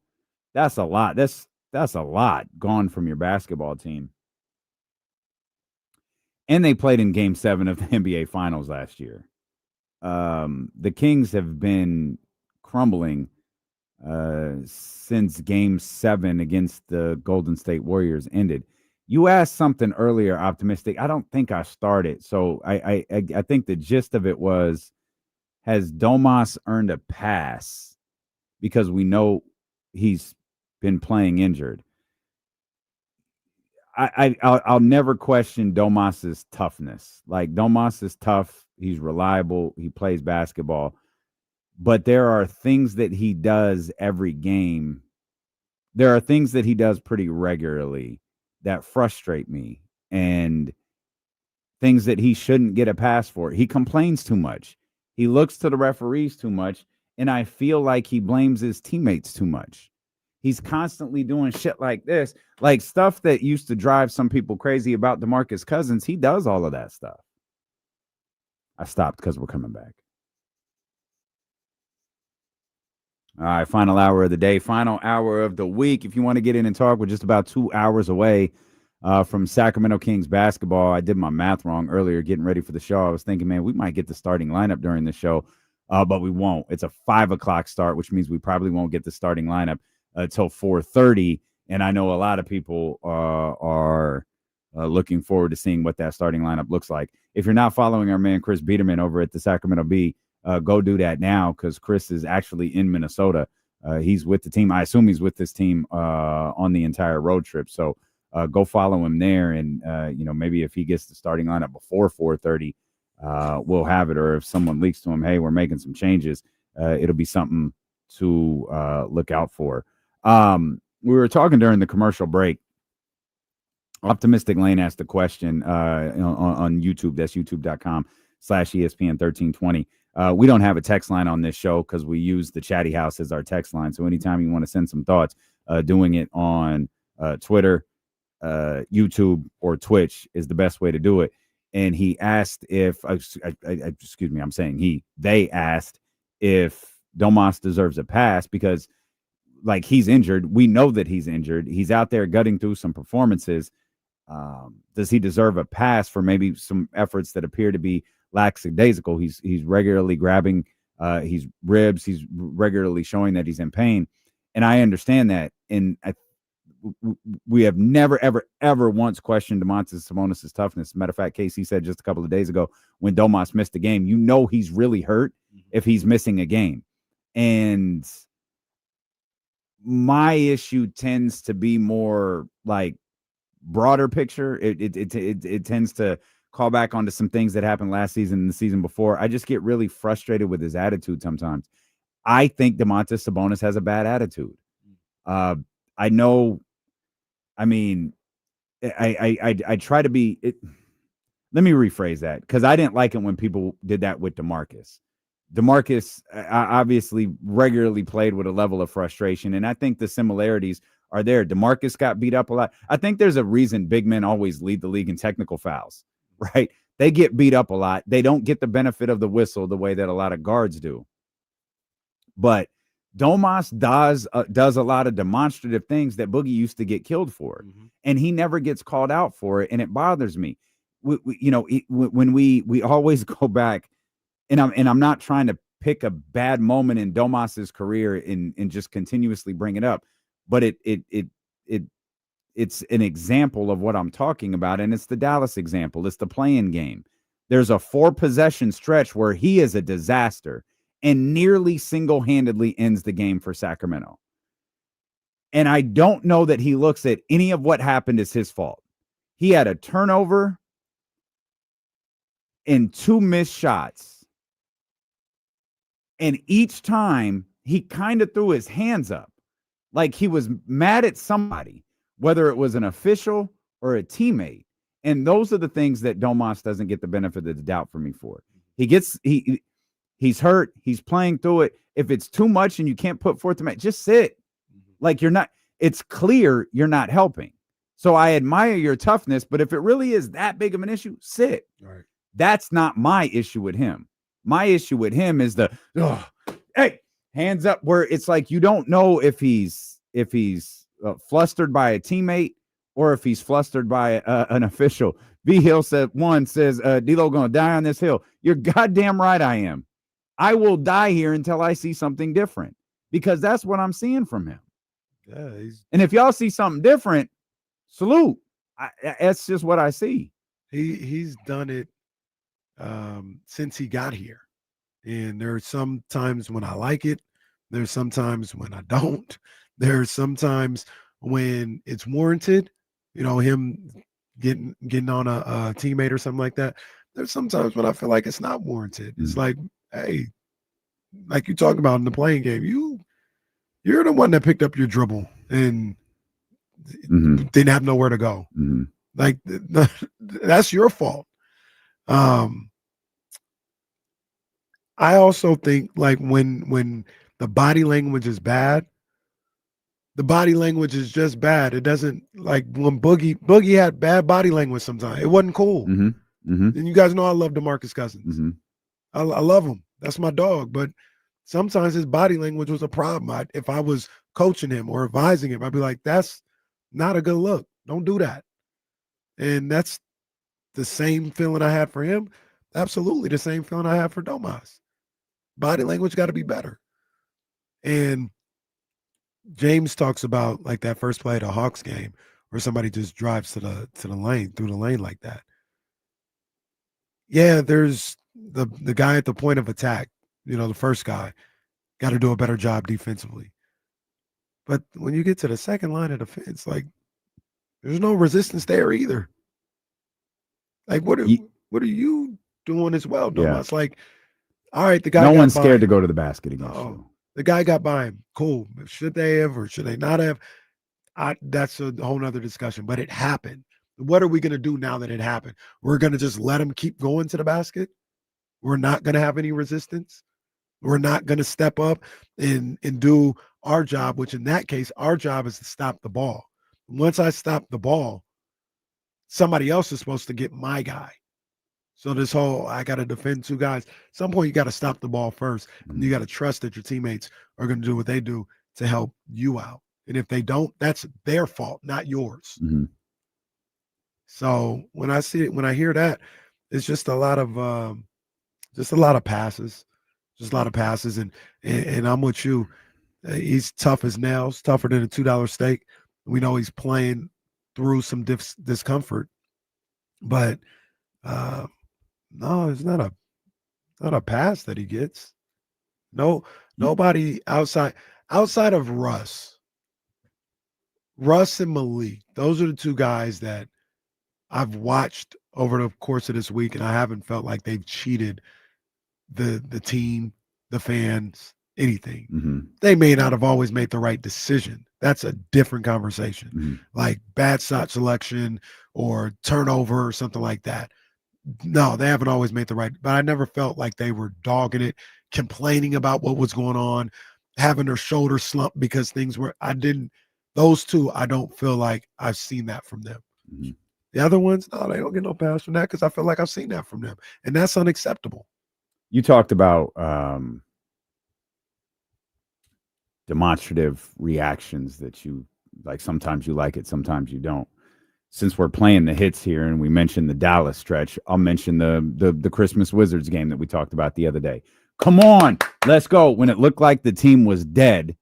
lot. That's a lot gone from your basketball team. And they played in Game 7 of the NBA Finals last year. The Kings have been crumbling since Game 7 against the Golden State Warriors ended. You asked something earlier, Optimistic. I don't think I started. So I think the gist of it was, has Domas earned a pass? Because we know he's been playing injured. I'll never question Domas's toughness. Like, Domas is tough. He's reliable. He plays basketball. But there are things that he does every game. There are things that he does pretty regularly that frustrate me, and things that he shouldn't get a pass for. He complains too much. He looks to the referees too much, and I feel like he blames his teammates too much. He's constantly doing shit like this, like stuff that used to drive some people crazy about DeMarcus Cousins. He does all of that stuff. I stopped because we're coming back. All right, final hour of the day, final hour of the week. If you want to get in and talk, we're just about 2 hours away from Sacramento Kings basketball. I did my math wrong earlier getting ready for the show. I was thinking, man, we might get the starting lineup during the show, but we won't. It's a 5 o'clock start, which means we probably won't get the starting lineup until 4:30. And I know a lot of people are looking forward to seeing what that starting lineup looks like. If you're not following our man Chris Biederman over at the Sacramento Bee, go do that now, because Chris is actually in Minnesota. He's with the team. I assume he's with this team on the entire road trip. So go follow him there. And, maybe if he gets the starting lineup before 4:30, we'll have it. Or if someone leaks to him, hey, we're making some changes, it'll be something to look out for. We were talking during the commercial break. Optimistic Lane asked the question on YouTube. That's youtube.com/ESPN 1320. We don't have a text line on this show because we use the Chatty House as our text line. So anytime you want to send some thoughts, doing it on Twitter, YouTube, or Twitch is the best way to do it. And he asked if, they asked if Domas deserves a pass because, like, he's injured. We know that he's injured. He's out there gutting through some performances. Does he deserve a pass for maybe some efforts that appear to be lackadaisical? He's regularly grabbing his ribs. He's regularly showing that he's in pain. And I understand that. And we have never, ever, ever once questioned Domantas Sabonis' toughness. As a matter of fact, Casey said just a couple of days ago, when Domas missed a game, he's really hurt if he's missing a game. And my issue tends to be more like broader picture. It tends to call back onto some things that happened last season and the season before. I just get really frustrated with his attitude sometimes. I think Domantas Sabonis has a bad attitude. I try to be it. Let me rephrase that, because I didn't like it when people did that with DeMarcus. DeMarcus obviously regularly played with a level of frustration, and I think the similarities are there. DeMarcus got beat up a lot. I think there's a reason big men always lead the league in technical fouls, right? They get beat up a lot. They don't get the benefit of the whistle the way that a lot of guards do. But Domas does a lot of demonstrative things that Boogie used to get killed for, and he never gets called out for it, and it bothers me. When we always go back, and I'm not trying to pick a bad moment in Domas's career and just continuously bring it up, but it's an example of what I'm talking about, and it's the Dallas example. It's the play-in game. There's a 4-possession stretch where he is a disaster and nearly single-handedly ends the game for Sacramento. And I don't know that he looks at any of what happened as his fault. He had a turnover and 2 missed shots. And each time he kind of threw his hands up, like he was mad at somebody, whether it was an official or a teammate. And those are the things that Domas doesn't get the benefit of the doubt for me for. He's hurt. He's playing through it. If it's too much and you can't put forth the match, just sit. Like it's clear you're not helping. So I admire your toughness, but if it really is that big of an issue, sit. Right. That's not my issue with him. My issue with him is hey, hands up, where it's like you don't know if he's flustered by a teammate or if he's flustered by an official. V Hill says D-Lo gonna die on this hill. You're goddamn right I am. I will die here until I see something different, because that's what I'm seeing from him. Yeah, and if y'all see something different, salute. That's just what I see. He's done it since he got here. And there's some times when I like it. There's sometimes when I don't. There's sometimes when it's warranted, him getting on a teammate or something like that. There's sometimes when I feel like it's not warranted. It's like, hey, like you talk about in the playing game, you're the one that picked up your dribble and didn't have nowhere to go. Like that's your fault. I also think like when the body language is bad, the body language is just bad. It doesn't, like when Boogie had bad body language sometimes. It wasn't cool. And you guys know I love DeMarcus Cousins. I love him. That's my dog. But sometimes his body language was a problem. If I was coaching him or advising him, I'd be like, that's not a good look. Don't do that. And that's the same feeling I had for him. Absolutely the same feeling I had for Domas. Body language got to be better. And James talks about like that first play of the Hawks game where somebody just drives to the lane, through the lane like that. Yeah, there's the guy at the point of attack, the first guy, got to do a better job defensively. But when you get to the second line of defense, like there's no resistance there either. Like what are you doing as well, Domas? It's like, all right, the guy. No one's scared to go to the basket against you. The guy got by him. Cool. Should they have or should they not have? That's a whole nother discussion. But it happened. What are we going to do now that it happened? We're going to just let him keep going to the basket. We're not going to have any resistance. We're not going to step up and do our job, which in that case, our job is to stop the ball. Once I stop the ball, somebody else is supposed to get my guy. So this whole, I got to defend two guys. At some point, you got to stop the ball first. And you got to trust that your teammates are going to do what they do to help you out. And if they don't, that's their fault, not yours. So when I hear that, it's just a lot of passes, and I'm with you. He's tough as nails, tougher than a $2 steak. We know he's playing through some discomfort, but no, it's not a pass that he gets. No, nobody outside of Russ and Malik. Those are the two guys that I've watched over the course of this week, and I haven't felt like they've cheated the team, the fans, anything. They may not have always made the right decision. That's a different conversation. Like bad shot selection or turnover or something like that. No, they haven't always made the right, but I never felt like they were dogging it, complaining about what was going on, having their shoulder slump because things were, those two, I don't feel like I've seen that from them. The other ones, no, they don't get no pass from that because I feel like I've seen that from them. And that's unacceptable. You talked about demonstrative reactions that you like. Sometimes you like it, sometimes you don't. Since we're playing the hits here and we mentioned the Dallas stretch, I'll mention the Christmas Wizards game that we talked about the other day. Come on, let's go. When it looked like the team was dead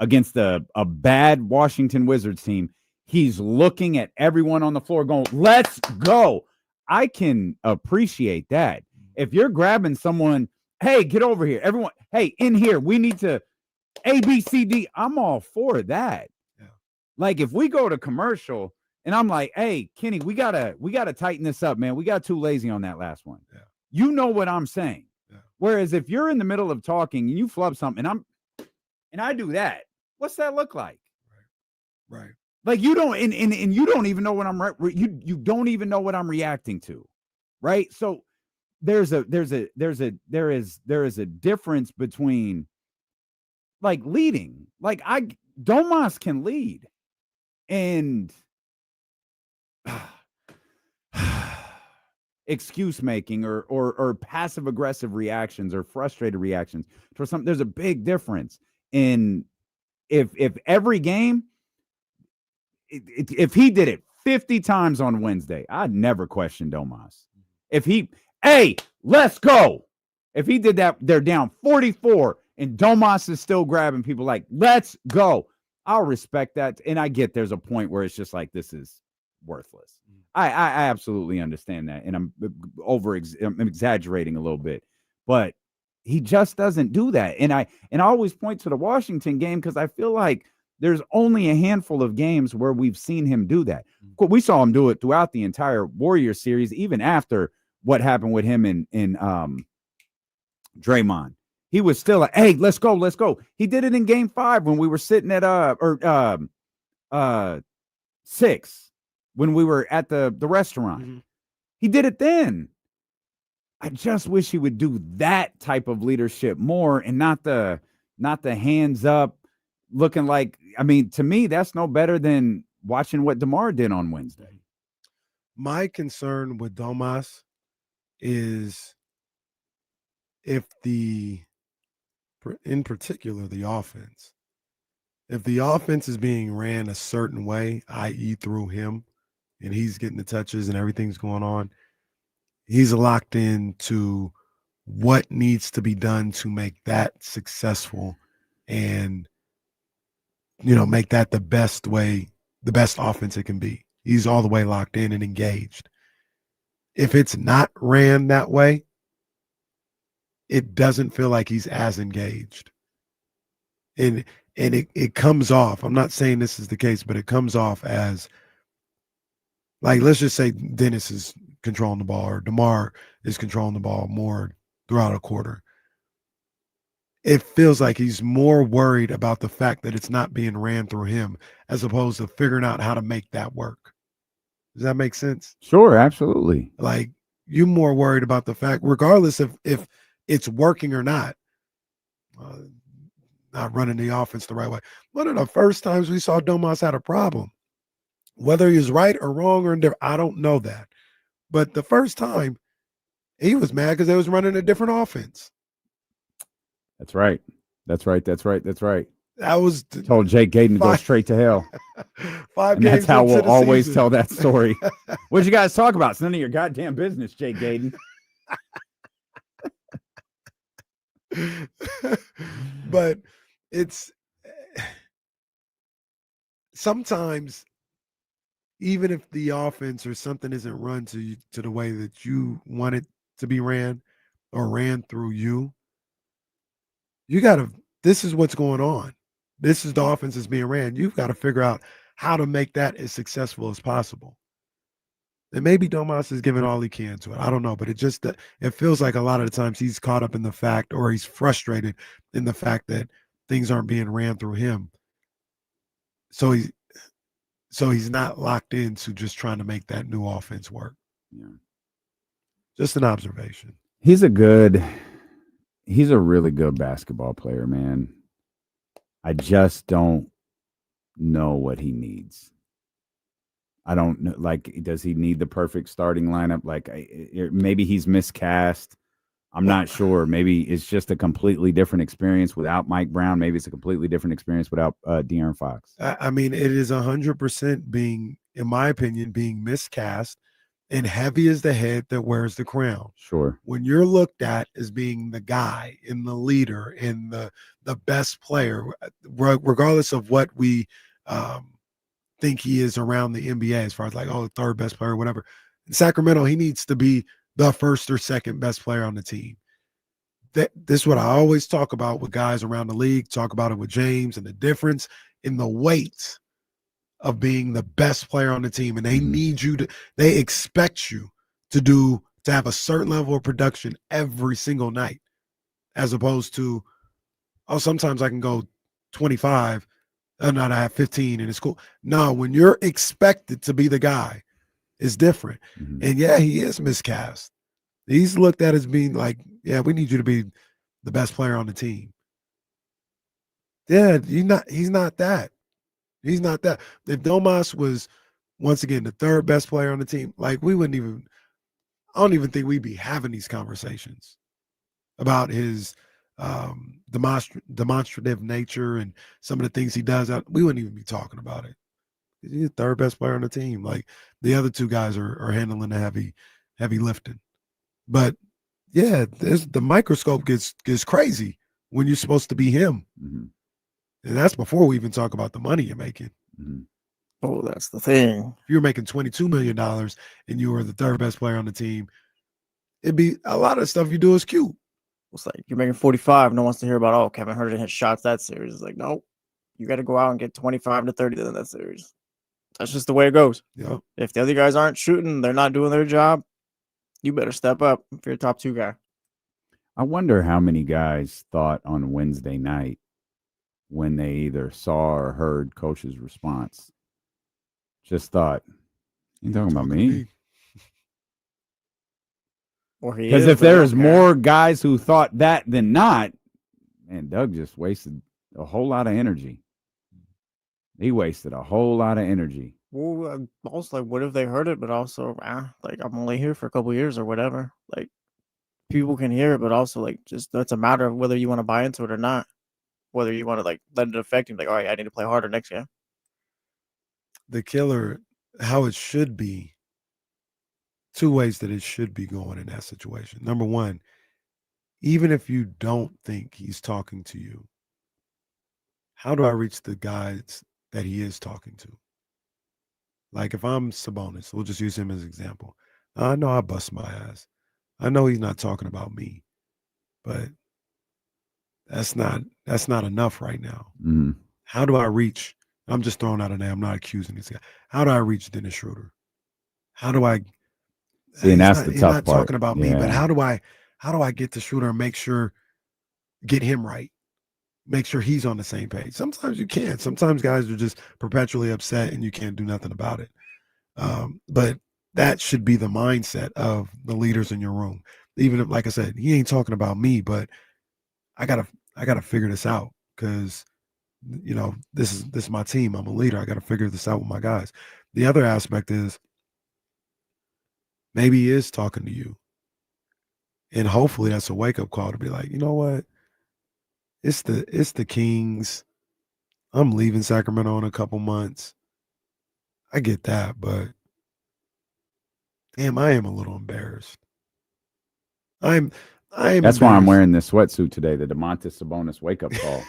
against a bad Washington Wizards team, he's looking at everyone on the floor going, let's go. I can appreciate that. If you're grabbing someone, hey, get over here. Everyone, hey, in here, we need to A, B, C, D. I'm all for that. Yeah. Like if we go to commercial and I'm like, hey, Kenny, we gotta tighten this up, man. We got too lazy on that last one. Yeah. You know what I'm saying. Yeah. Whereas if you're in the middle of talking and you flub something, and and I do that, what's that look like? Right. Like you don't, and you don't even know what you don't even know what I'm reacting to, right? So there is a difference between like leading. Like Domas can lead, and excuse making or passive aggressive reactions or frustrated reactions for something. There's a big difference in if every game. If he did it 50 times on Wednesday, I'd never question Domas. If hey, let's go. If he did that, they're down 44 and Domas is still grabbing people like, let's go. I'll respect that. And I get there's a point where it's just like, this is worthless. I absolutely understand that. And I'm exaggerating a little bit, but he just doesn't do that. And I always point to the Washington game because I feel like there's only a handful of games where we've seen him do that. We saw him do it throughout the entire Warriors series, even after what happened with him in Draymond. He was still like, hey, let's go, let's go. He did it in game 5 when we were sitting at 6 when we were at the restaurant. Mm-hmm. He did it then. I just wish he would do that type of leadership more and not the hands up looking like, I mean, to me, that's no better than watching what DeMar did on Wednesday. My concern with Domas is in particular, the offense. If the offense is being ran a certain way, i.e. through him, and he's getting the touches and everything's going on, he's locked into what needs to be done to make that successful and make that the best offense it can be. He's all the way locked in and engaged. If it's not ran that way, it doesn't feel like he's as engaged. And it comes off. I'm not saying this is the case, but it comes off as like, let's just say Dennis is controlling the ball or DeMar is controlling the ball more throughout a quarter. It feels like he's more worried about the fact that it's not being ran through him as opposed to figuring out how to make that work. Does that make sense? Sure, absolutely. Like you're more worried about the fact, regardless if it's working or not, not running the offense the right way. One of the first times we saw Domas had a problem, whether he was right or wrong or indifferent, I don't know that. But the first time he was mad because they was running a different offense. That's right. That's right. That was told Jake Gayden to go straight to hell. 5 and games. That's how we'll always season. Tell that story. What'd you guys talk about? It's none of your goddamn business, Jake Gayden. But it's sometimes, even if the offense or something isn't run to the way that you want it to be ran or ran through you, this is what's going on. This is the offense that's being ran. You've got to figure out how to make that as successful as possible. And maybe Domas is giving all he can to it. I don't know, but it feels like a lot of the times he's caught up in the fact, or he's frustrated in the fact that things aren't being ran through him. So he's not locked into just trying to make that new offense work. Yeah. Just an observation. He's a really good basketball player, man. I just don't know what he needs. I don't know. Like, does he need the perfect starting lineup? Like, maybe he's miscast. I'm not sure. Maybe it's just a completely different experience without Mike Brown. Maybe it's a completely different experience without De'Aaron Fox. I mean, it is 100% being, in my opinion, being miscast, and heavy is the head that wears the crown. Sure. When you're looked at as being the guy and the leader and the best player, regardless of what we think he is around the NBA, as far as like, the third best player, whatever. In Sacramento, he needs to be the first or second best player on the team. This is what I always talk about with guys around the league, talk about it with James, and the difference in the weight of being the best player on the team. And they need you they expect you to have a certain level of production every single night, as opposed to, sometimes I can go 25, and not I have 15 and it's cool. No, when you're expected to be the guy, it's different. Mm-hmm. And yeah, he is miscast. He's looked at as being like, yeah, we need you to be the best player on the team. Yeah, he's not that. He's not that. If Domas was, once again, the third best player on the team, like I don't even think we'd be having these conversations about his demonstrative nature and some of the things he does. We wouldn't even be talking about it. He's the third best player on the team. Like the other two guys are handling the heavy lifting. But yeah, the microscope gets crazy when you're supposed to be him. Mm-hmm. And that's before we even talk about the money you're making. Mm-hmm. Oh, that's the thing. If you're making $22 million and you were the third best player on the team, it'd be a lot of stuff you do is cute. It's like you're making 45. No one wants to hear about, oh, Kevin Herter hit shots that series. It's like, no, you got to go out and get 25 to 30 in that series. That's just the way it goes. Yep. If the other guys aren't shooting, they're not doing their job, you better step up if you're a top 2 guy. I wonder how many guys thought on Wednesday night when they either saw or heard coach's response, just thought, "You talking about me?" Because if there's more guys who thought that than not, man, Doug just wasted a whole lot of energy. He wasted a whole lot of energy. Well, also, like, what if they heard it, but also, like, I'm only here for a couple years or whatever. Like, people can hear it, but also, like, just that's a matter of whether you want to buy into it or not. Whether you want to, like, let it affect him, like, all right, I need to play harder next game. The killer, how it should be, 2 ways that it should be going in that situation. Number one, even if you don't think he's talking to you, how do I reach the guys that he is talking to? Like if I'm Sabonis, we'll just use him as an example. I know I bust my ass. I know he's not talking about me, but that's not enough right now. Mm-hmm. How do I reach? I'm just throwing out a name. I'm not accusing this guy. How do I reach Dennis Schroeder? How do I? See, and that's the tough part. He's not talking about me, but how do I get to Schroeder and get him right? Make sure he's on the same page. Sometimes you can't. Sometimes guys are just perpetually upset and you can't do nothing about it. But that should be the mindset of the leaders in your room. Even if, like I said, he ain't talking about me, but I gotta figure this out because, you know, this is my team. I'm a leader. I gotta figure this out with my guys. The other aspect is maybe he is talking to you, and hopefully that's a wake up call to be like, you know what, it's the Kings. I'm leaving Sacramento in a couple months. I get that, but damn, I am a little embarrassed. That's why I'm wearing this sweatsuit today, the Domantas Sabonis wake-up call.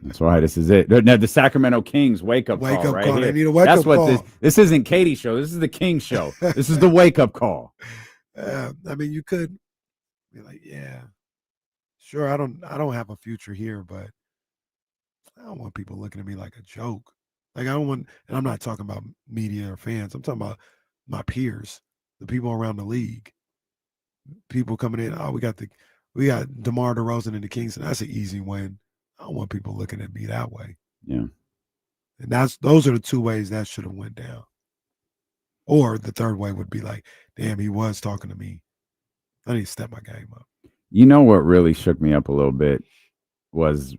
That's why this is it. No, the Sacramento Kings wake-up call right here. They need a wake-up call. That's what this isn't Katie's show. This is the Kings show. This is the wake-up call. I mean, you could be like, yeah, sure, I don't have a future here, but I don't want people looking at me like a joke. Like I don't want, and I'm not talking about media or fans. I'm talking about my peers, the people around the league. People coming in, we got DeMar DeRozan in the Kings, and that's an easy win. I don't want people looking at me that way. Yeah. And those are the 2 ways that should have went down. Or the third way would be like, damn, he was talking to me. I need to step my game up. You know what really shook me up a little bit was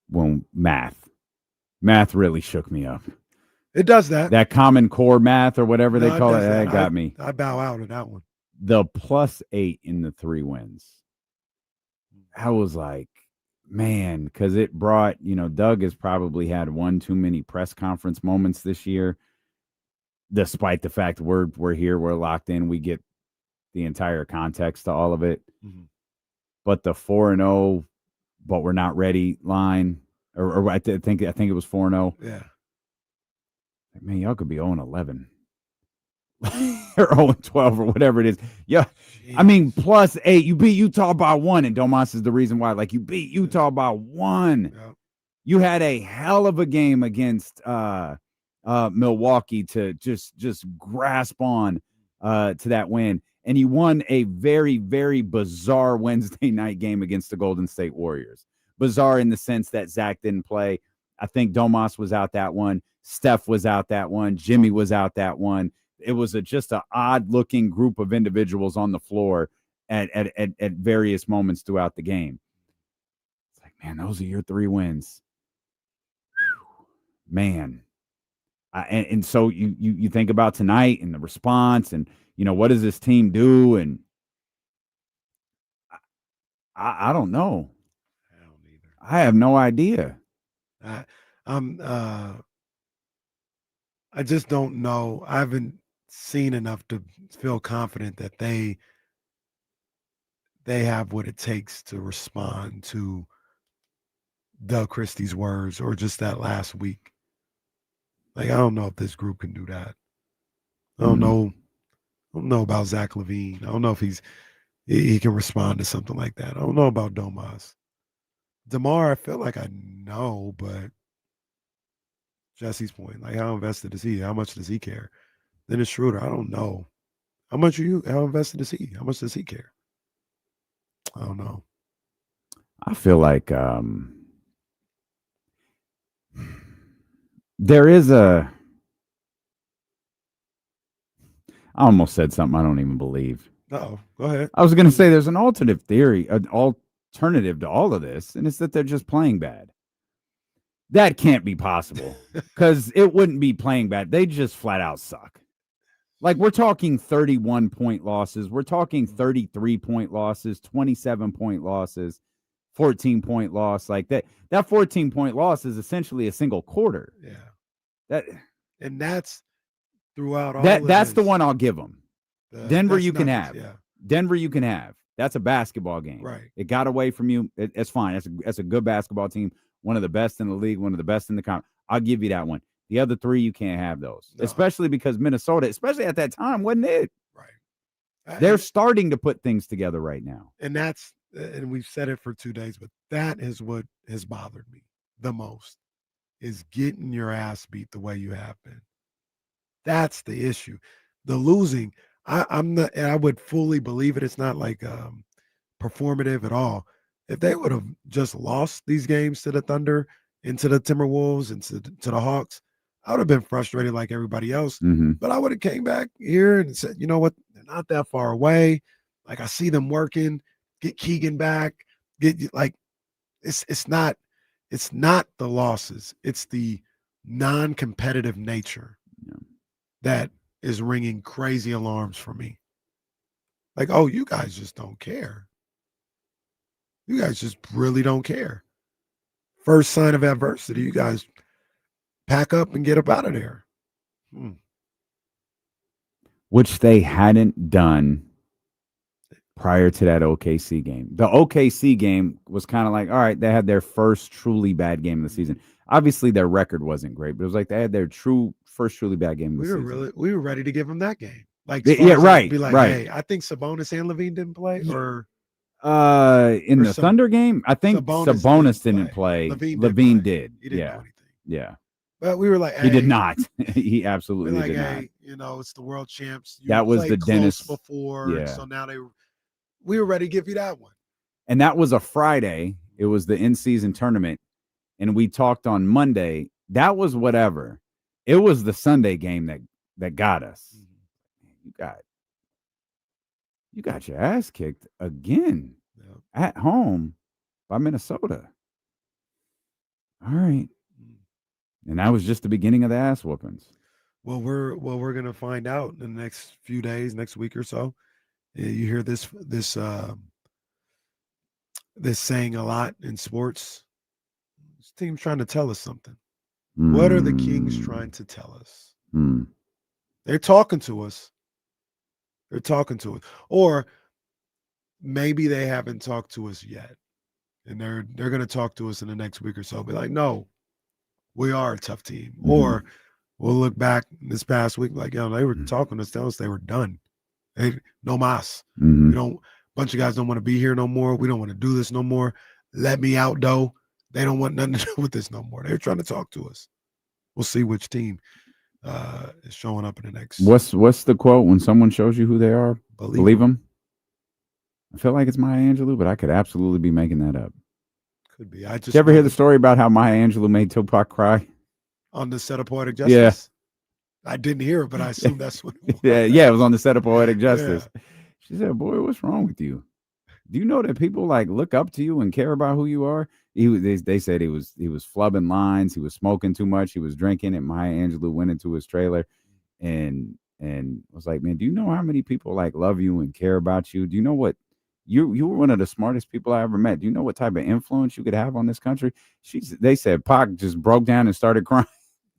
when math really shook me up. It does that. That Common Core math or whatever they call it, that got me. I bow out of that one. The +8 in the 3 wins. I was like, man, because it brought, Doug has probably had one too many press conference moments this year, despite the fact we're here, we're locked in, we get the entire context to all of it. Mm-hmm. But the 4-0, but we're not ready line, or I think it was 4-0. Yeah. Man, y'all could be 0-11. or 0-12 or whatever it is. Yeah. Jeez. I mean, +8. You beat Utah by 1, and Domas is the reason why. Like, you beat Utah by 1. Yep. You had a hell of a game against Milwaukee to just grasp on to that win. And you won a very, very bizarre Wednesday night game against the Golden State Warriors. bizarre in the sense that Zach didn't play. I think Domas was out that one. Steph was out that one. Jimmy was out that one. It was just an odd-looking group of individuals on the floor at various moments throughout the game. It's like, man, those are your 3 wins. Whew. Man. And so you think about tonight and the response and, what does this team do? And I don't know. I don't either. I have no idea. I just don't know. I haven't seen enough to feel confident that they have what it takes to respond to Doug Christie's words or just that last week. Like, I don't know if this group can do that. I don't know. I don't know about Zach LaVine. I don't know if he can respond to something like that. I don't know about Domas. DeMar, I feel like I know, but Jesse's point, like, how invested is he? How much does he care? Dennis Schroeder, I don't know. How invested is he? How much does he care? I don't know. I feel like there is I almost said something I don't even believe. No, go ahead. I was going to say there's an alternative to all of this, and it's that they're just playing bad. That can't be possible because it wouldn't be playing bad. They just flat out suck. Like, we're talking 31-point losses. We're talking 33-point losses, 27-point losses, 14-point loss. Like that 14-point loss is essentially a single quarter. Yeah. That's throughout all that's the one I'll give them. Denver you can have. Yeah. Denver you can have. That's a basketball game. Right. It got away from you. It's fine. That's a good basketball team. One of the best in the league, one of the best in the conference. I'll give you that one. The other 3, you can't have those, especially because Minnesota, especially at that time, wasn't it? Right. They're starting to put things together right now. And we've said it for 2 days, but that is what has bothered me the most, is getting your ass beat the way you have been. That's the issue. The losing, I would fully believe it. It's not like performative at all. If they would have just lost these games to the Thunder and to the Timberwolves and to the Hawks, I would have been frustrated like everybody else. Mm-hmm. But I would have came back here and said, you know what? They're not that far away. Like, I see them working. Get Keegan back. It's not the losses. It's the non-competitive nature that is ringing crazy alarms for me. Like, oh, you guys just don't care. You guys just really don't care. First sign of adversity, you guys pack up and get up out of there. Which they hadn't done prior to that OKC game. The OKC game was kind of like, all right, they had their first truly bad game of the season. Obviously, their record wasn't great, but it was like they had their first truly bad game of the season. We were ready to give them that game. Like, right. Be like, right. Hey, I think Sabonis and LaVine didn't play, or in the Thunder game, I think Sabonis didn't play. LaVine did. He didn't do anything. Yeah. But we were like, hey, he did not. He absolutely did not. You know, it's the world champs. That was the Dennis before. Yeah. So now we were ready to give you that one. And that was a Friday. It was the in-season tournament. And we talked on Monday. That was whatever. It was the Sunday game that got us. You got your ass kicked again at home by Minnesota. All right. And that was just the beginning of the ass whoopings. Well, we're gonna find out in the next few days, next week or so. You hear this saying a lot in sports. This team's trying to tell us something. What are the Kings trying to tell us? They're talking to us. They're talking to us. Or maybe they haven't talked to us yet. And they're going to talk to us in the next week or so. Be like, no, we are a tough team. Or we'll look back this past week like, they were talking to us, telling us they were done. No mas. Bunch of guys don't want to be here no more. We don't want to do this no more. Let me out, though. They don't want nothing to do with this no more. They're trying to talk to us. We'll see which team is showing up in the next. What's the quote? When someone shows you who they are, believe them. I feel like it's Maya Angelou, but I could absolutely be making that up. Could be. I just Did you ever hear the story about how Maya Angelou made Tupac cry? On the set of Poetic Justice? I didn't hear it, but I assume that's what it was. Yeah, it was on the set of Poetic Justice. She said, "Boy, what's wrong with you? Do you know that people like look up to you and care about who you are?" They said he was flubbing lines, he was smoking too much, he was drinking, and Maya Angelou went into his trailer and was like, "Man, do you know how many people like love you and care about you? Do you know what you were one of the smartest people I ever met? Do you know what type of influence you could have on this country?" They said Pac just broke down and started crying.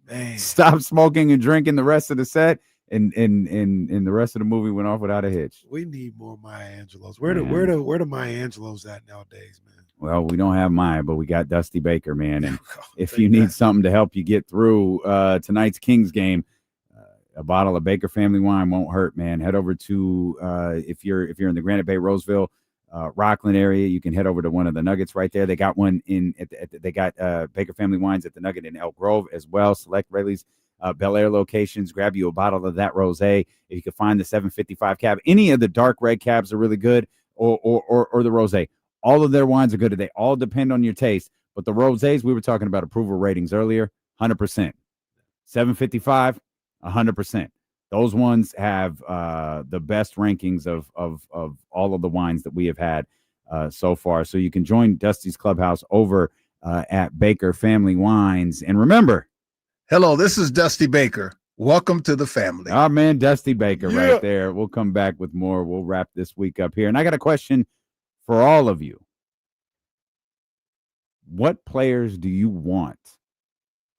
Man. Stopped smoking and drinking the rest of the set, and the rest of the movie went off without a hitch. We need more Maya Angelos. Where the Maya Angelos at nowadays, man? Well, we don't have Maya, but we got Dusty Baker, man. And if you need something to help you get through tonight's Kings game, a bottle of Baker family wine won't hurt, man. Head over to if you're in the Granite Bay, Roseville, Rockland area, you can head over to one of the Nuggets right there. They got one they got Baker family wines at the Nugget in Elk Grove as well. Select Rayleigh's Bel Air locations. Grab you a bottle of that rosé. If you can find the 755 cab, any of the dark red cabs are really good, or the rosé. All of their wines are good. They all depend on your taste. But the rosés, we were talking about approval ratings earlier, 100%. 755, 100%. Those ones have the best rankings of all of the wines that we have had so far. So you can join Dusty's Clubhouse over at Baker Family Wines. And remember, hello, this is Dusty Baker. Welcome to the family. Our man, Dusty Baker, right there. We'll come back with more. We'll wrap this week up here. And I got a question for all of you. What players do you want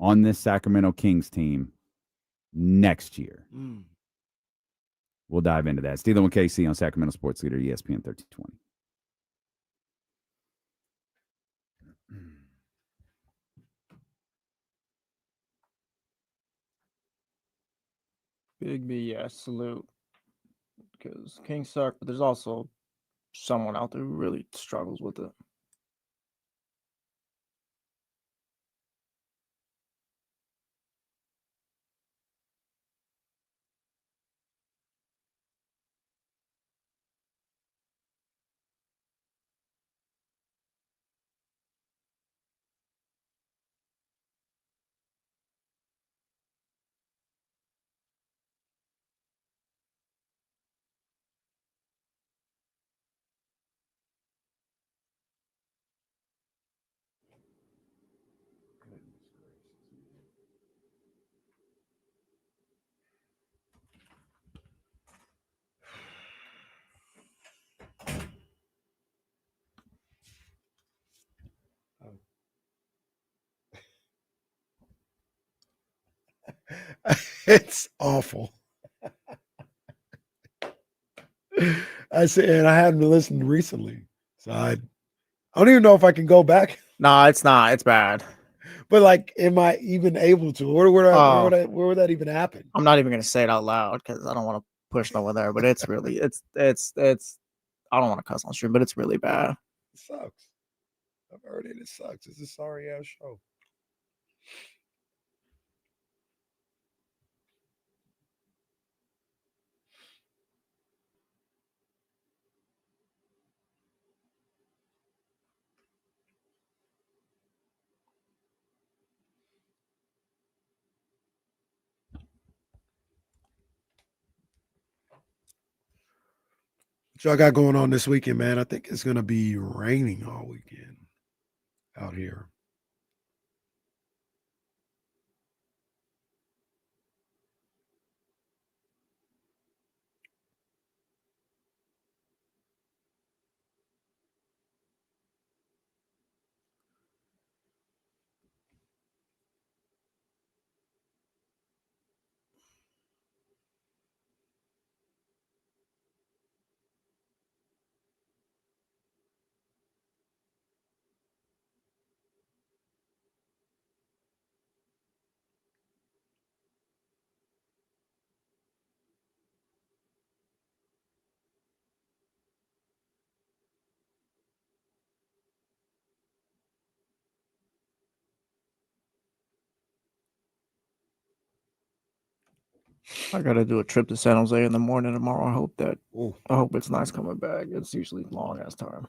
on this Sacramento Kings team next year? We'll dive into that. Stealing with KC on Sacramento Sports Leader, ESPN 1320. Big B, yeah, salute. Because Kings suck, but there's also someone out there who really struggles with it. It's awful. I said, and I hadn't listened recently, so I don't even know if I can go back. Nah, it's not. It's bad. But like, am I even able to? Where would that even happen? I'm not even gonna say it out loud because I don't want to push no one there. But it's really, it's. I don't want to cuss on stream, but it's really bad. It sucks. I've heard it. It sucks. It's a sorry ass show. What y'all got going on this weekend, man? I think it's gonna be raining all weekend out here. I gotta do a trip to San Jose in the morning tomorrow. I hope it's nice coming back. It's usually long ass time.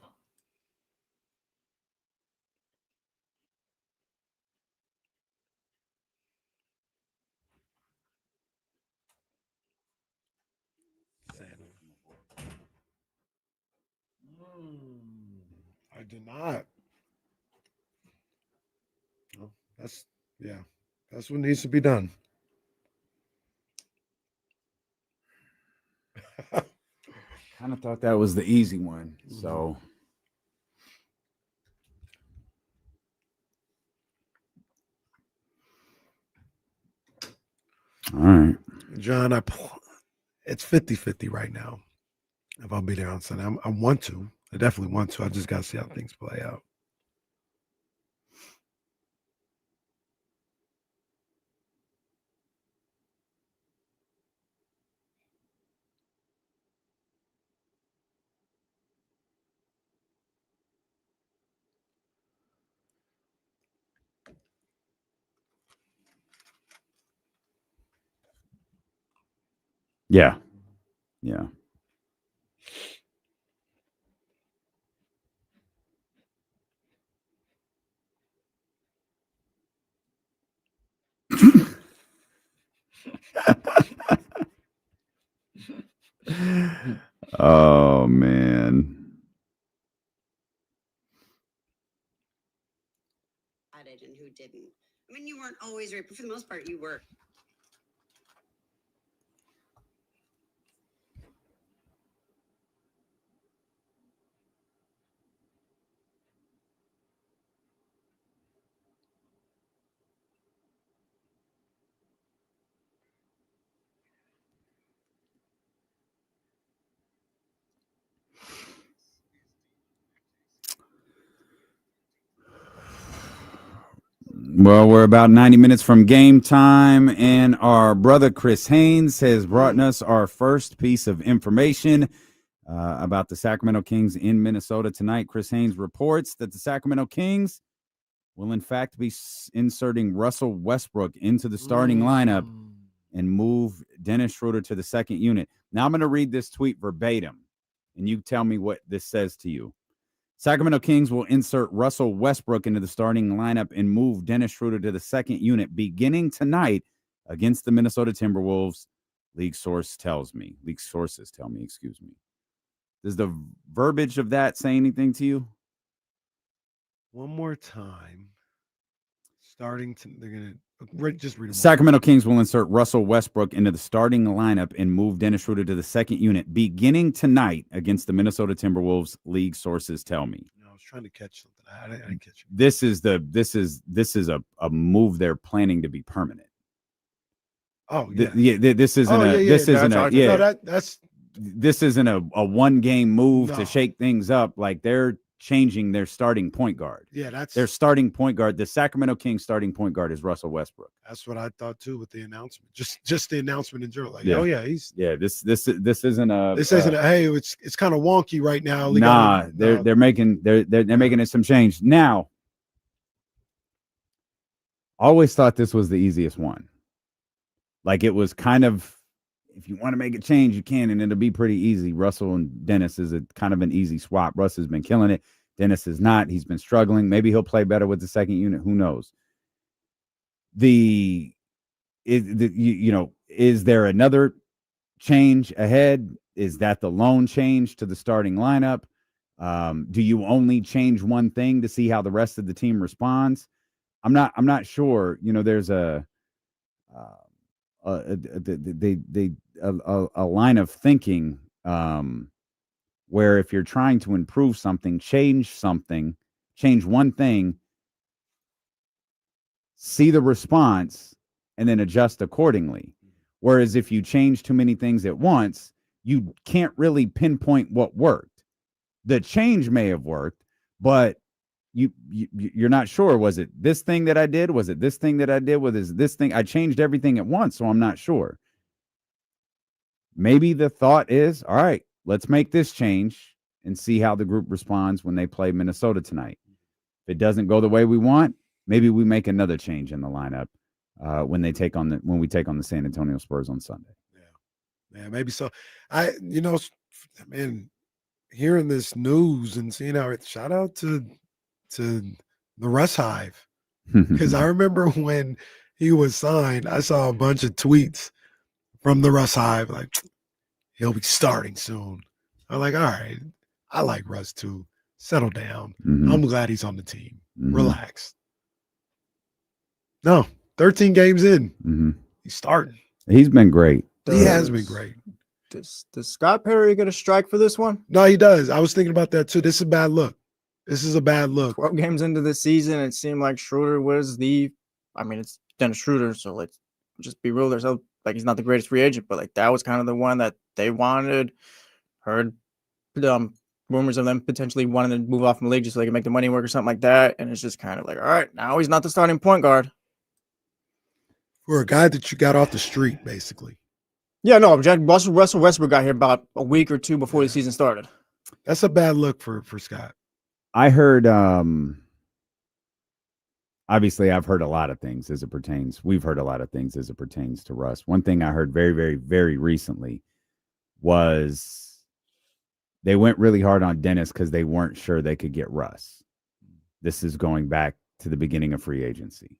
I did not. No, that's what needs to be done. Kind of thought that was the easy one. So all right. John, it's 50-50 right now. If I'll be there on Sunday. I want to. I definitely want to. I just got to see how things play out. Yeah. Yeah. Oh man. And who didn't. I mean, you weren't always right, but for the most part, you were. Well, we're about 90 minutes from game time, and our brother Chris Haynes has brought us our first piece of information about the Sacramento Kings in Minnesota tonight. Chris Haynes reports that the Sacramento Kings will, in fact, be inserting Russell Westbrook into the starting lineup and move Dennis Schroeder to the second unit. Now I'm going to read this tweet verbatim, and you tell me what this says to you. Sacramento Kings will insert Russell Westbrook into the starting lineup and move Dennis Schroeder to the second unit beginning tonight against the Minnesota Timberwolves. League sources tell me, excuse me. Does the verbiage of that say anything to you? One more time. They're going to just read them. Sacramento Kings will insert Russell Westbrook into the starting lineup and move Dennis Schroeder to the second unit beginning tonight against the Minnesota Timberwolves. League sources tell me. I was trying to catch something. I didn't catch it. This is a move they're planning to be permanent. Oh yeah, This isn't a one game move to shake things up. Like they're changing their starting point guard. Yeah, that's their starting point guard. The Sacramento Kings starting point guard is Russell Westbrook. That's what I thought too with the announcement. Just the announcement in general. Like, yeah. oh yeah, this isn't a hey, it's kind of wonky right now. They're making it some change. Now, always thought this was the easiest one. Like it was kind of, if you want to make a change, you can, and it'll be pretty easy. Russell and Dennis is a kind of an easy swap. Russ has been killing it. Dennis is not. He's been struggling. Maybe he'll play better with the second unit. Who knows? Is there another change ahead? Is that the lone change to the starting lineup? Do you only change one thing to see how the rest of the team responds? I'm not sure. There's a line of thinking where if you're trying to improve something, change one thing, see the response, and then adjust accordingly. Whereas if you change too many things at once, you can't really pinpoint what worked. The change may have worked, but you're not sure. Was it this thing that I did? Was it this thing that I did? Was it this thing? I changed everything at once, so I'm not sure. Maybe the thought is, all right, let's make this change and see how the group responds when they play Minnesota tonight. If it doesn't go the way we want, maybe we make another change in the lineup when we take on the San Antonio Spurs on Sunday. Yeah, maybe so. Hearing this news and seeing how it, shout out to the Russ Hive, because I remember when he was signed, I saw a bunch of tweets from the Russ Hive like he'll be starting soon. I'm like, all right, I like Russ too. Settle down. I'm glad he's on the team. Relax. No, 13 games in. He's starting. He's been great. He has been great. Does Scott Perry get a strike for this one? No, he does. I was thinking about that too. This is a bad look. This is a bad look. 12 games into the season, it seemed like Schroeder was it's Dennis Schroeder, so let's just be real. There's like he's not the greatest free agent, but like that was kind of the one that they wanted. Heard rumors of them potentially wanting to move off from the league just so they can make the money work or something like that. And it's just kind of like, all right, now he's not the starting point guard. For a guy that you got off the street, basically. Yeah, no, Russell Westbrook got here about a week or two before the season started. That's a bad look for Scott. I heard, obviously I've heard a lot of things we've heard a lot of things as it pertains to Russ. One thing I heard very, very, very recently was they went really hard on Dennis because they weren't sure they could get Russ. This is going back to the beginning of free agency.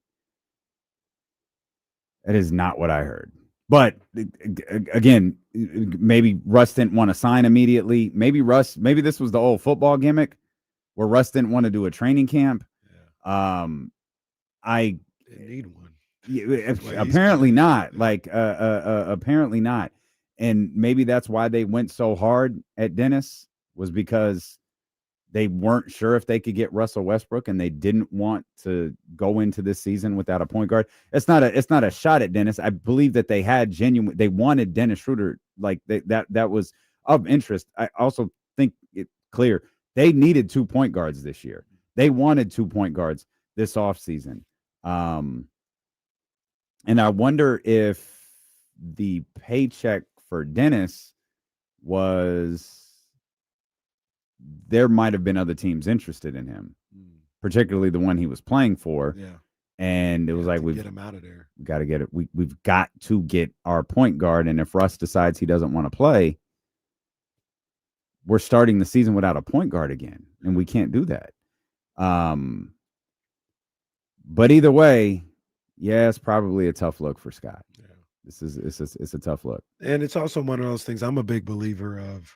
That is not what I heard. But again, maybe Russ didn't want to sign immediately. Maybe this was the old football gimmick where Russ didn't want to do a training camp. Yeah. I didn't need one. Apparently not. Apparently not. And maybe that's why they went so hard at Dennis, was because they weren't sure if they could get Russell Westbrook, and they didn't want to go into this season without a point guard. It's not a shot at Dennis. I believe that they wanted Dennis Schroeder, like that was of interest. I also think it's clear they needed 2 point guards this year. They wanted 2 point guards this offseason. And I wonder if the paycheck for Dennis was, there might have been other teams interested in him, particularly the one he was playing for. Yeah. And it was like, get him out of there. We got to get it. We've got to get our point guard. And if Russ decides he doesn't want to play, we're starting the season without a point guard again. And we can't do that. But either way, yeah, it's probably a tough look for Scott. Yeah. It's a tough look. And it's also one of those things. I'm a big believer of,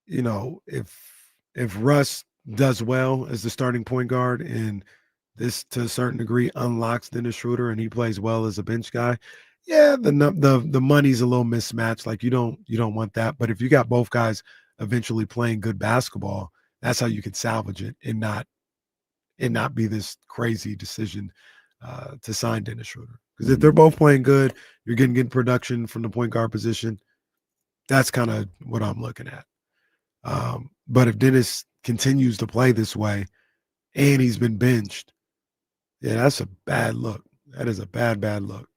if Russ does well as the starting point guard, and this to a certain degree unlocks Dennis Schroeder, and he plays well as a bench guy, yeah, the money's a little mismatched. Like you don't want that. But if you got both guys eventually playing good basketball, that's how you can salvage it and not be this crazy decision to sign Dennis Schroeder. Because if they're both playing good, you're getting good production from the point guard position. That's kind of what I'm looking at. But if Dennis continues to play this way and he's been benched, yeah, that's a bad look. That is a bad look.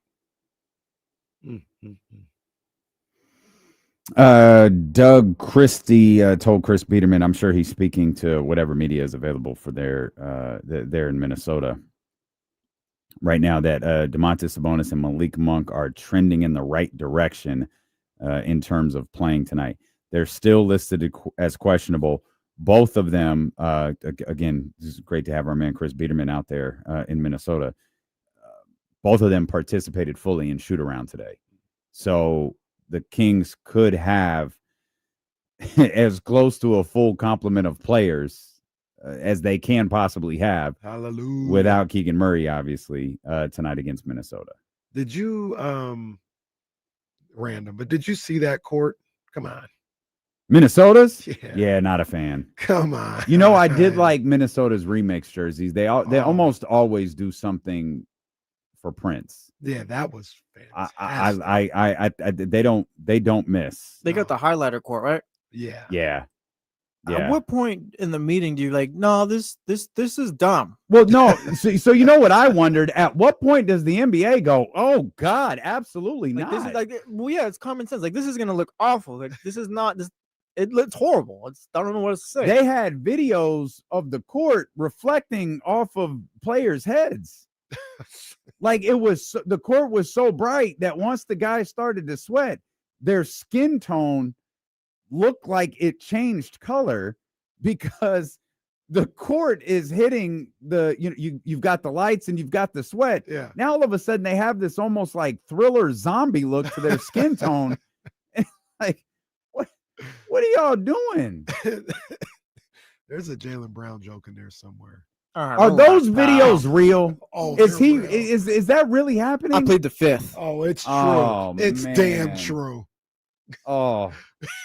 Doug Christie told Chris Biederman, I'm sure he's speaking to whatever media is available for there in Minnesota right now, that Domantas Sabonis and Malik Monk are trending in the right direction in terms of playing tonight. They're still listed as questionable. Both of them, again, this is great to have our man Chris Biederman out there in Minnesota. Both of them participated fully in shoot-around today. So the Kings could have as close to a full complement of players as they can possibly have. Hallelujah. Without Keegan Murray, obviously, tonight against Minnesota. Did you, random, but did you see that court? Come on. Minnesota's? Yeah, not a fan. Come on. I did like Minnesota's remix jerseys. They almost always do something for Prince. Yeah, that was fantastic. They don't miss. They got the highlighter court, right? Yeah. Yeah. At what point in the meeting do you like, no, this is dumb? Well, no. So you know what I wondered? At what point does the NBA go, oh God, absolutely like, not? This is yeah, it's common sense. Like, this is gonna look awful. Like, this is not this. It looks horrible. I don't know what to say. They had videos of the court reflecting off of players' heads. Like, the court was so bright that once the guys started to sweat, their skin tone looked like it changed color because the court is hitting you've got the lights and you've got the sweat. Yeah. Now all of a sudden they have this almost like Thriller zombie look to their skin tone. Like, what? What are y'all doing? There's a Jaylen Brown joke in there somewhere. Are those videos real? Oh, is he real. is that really happening? I plead the fifth. Oh, it's true. Oh, it's man. damn true. Oh,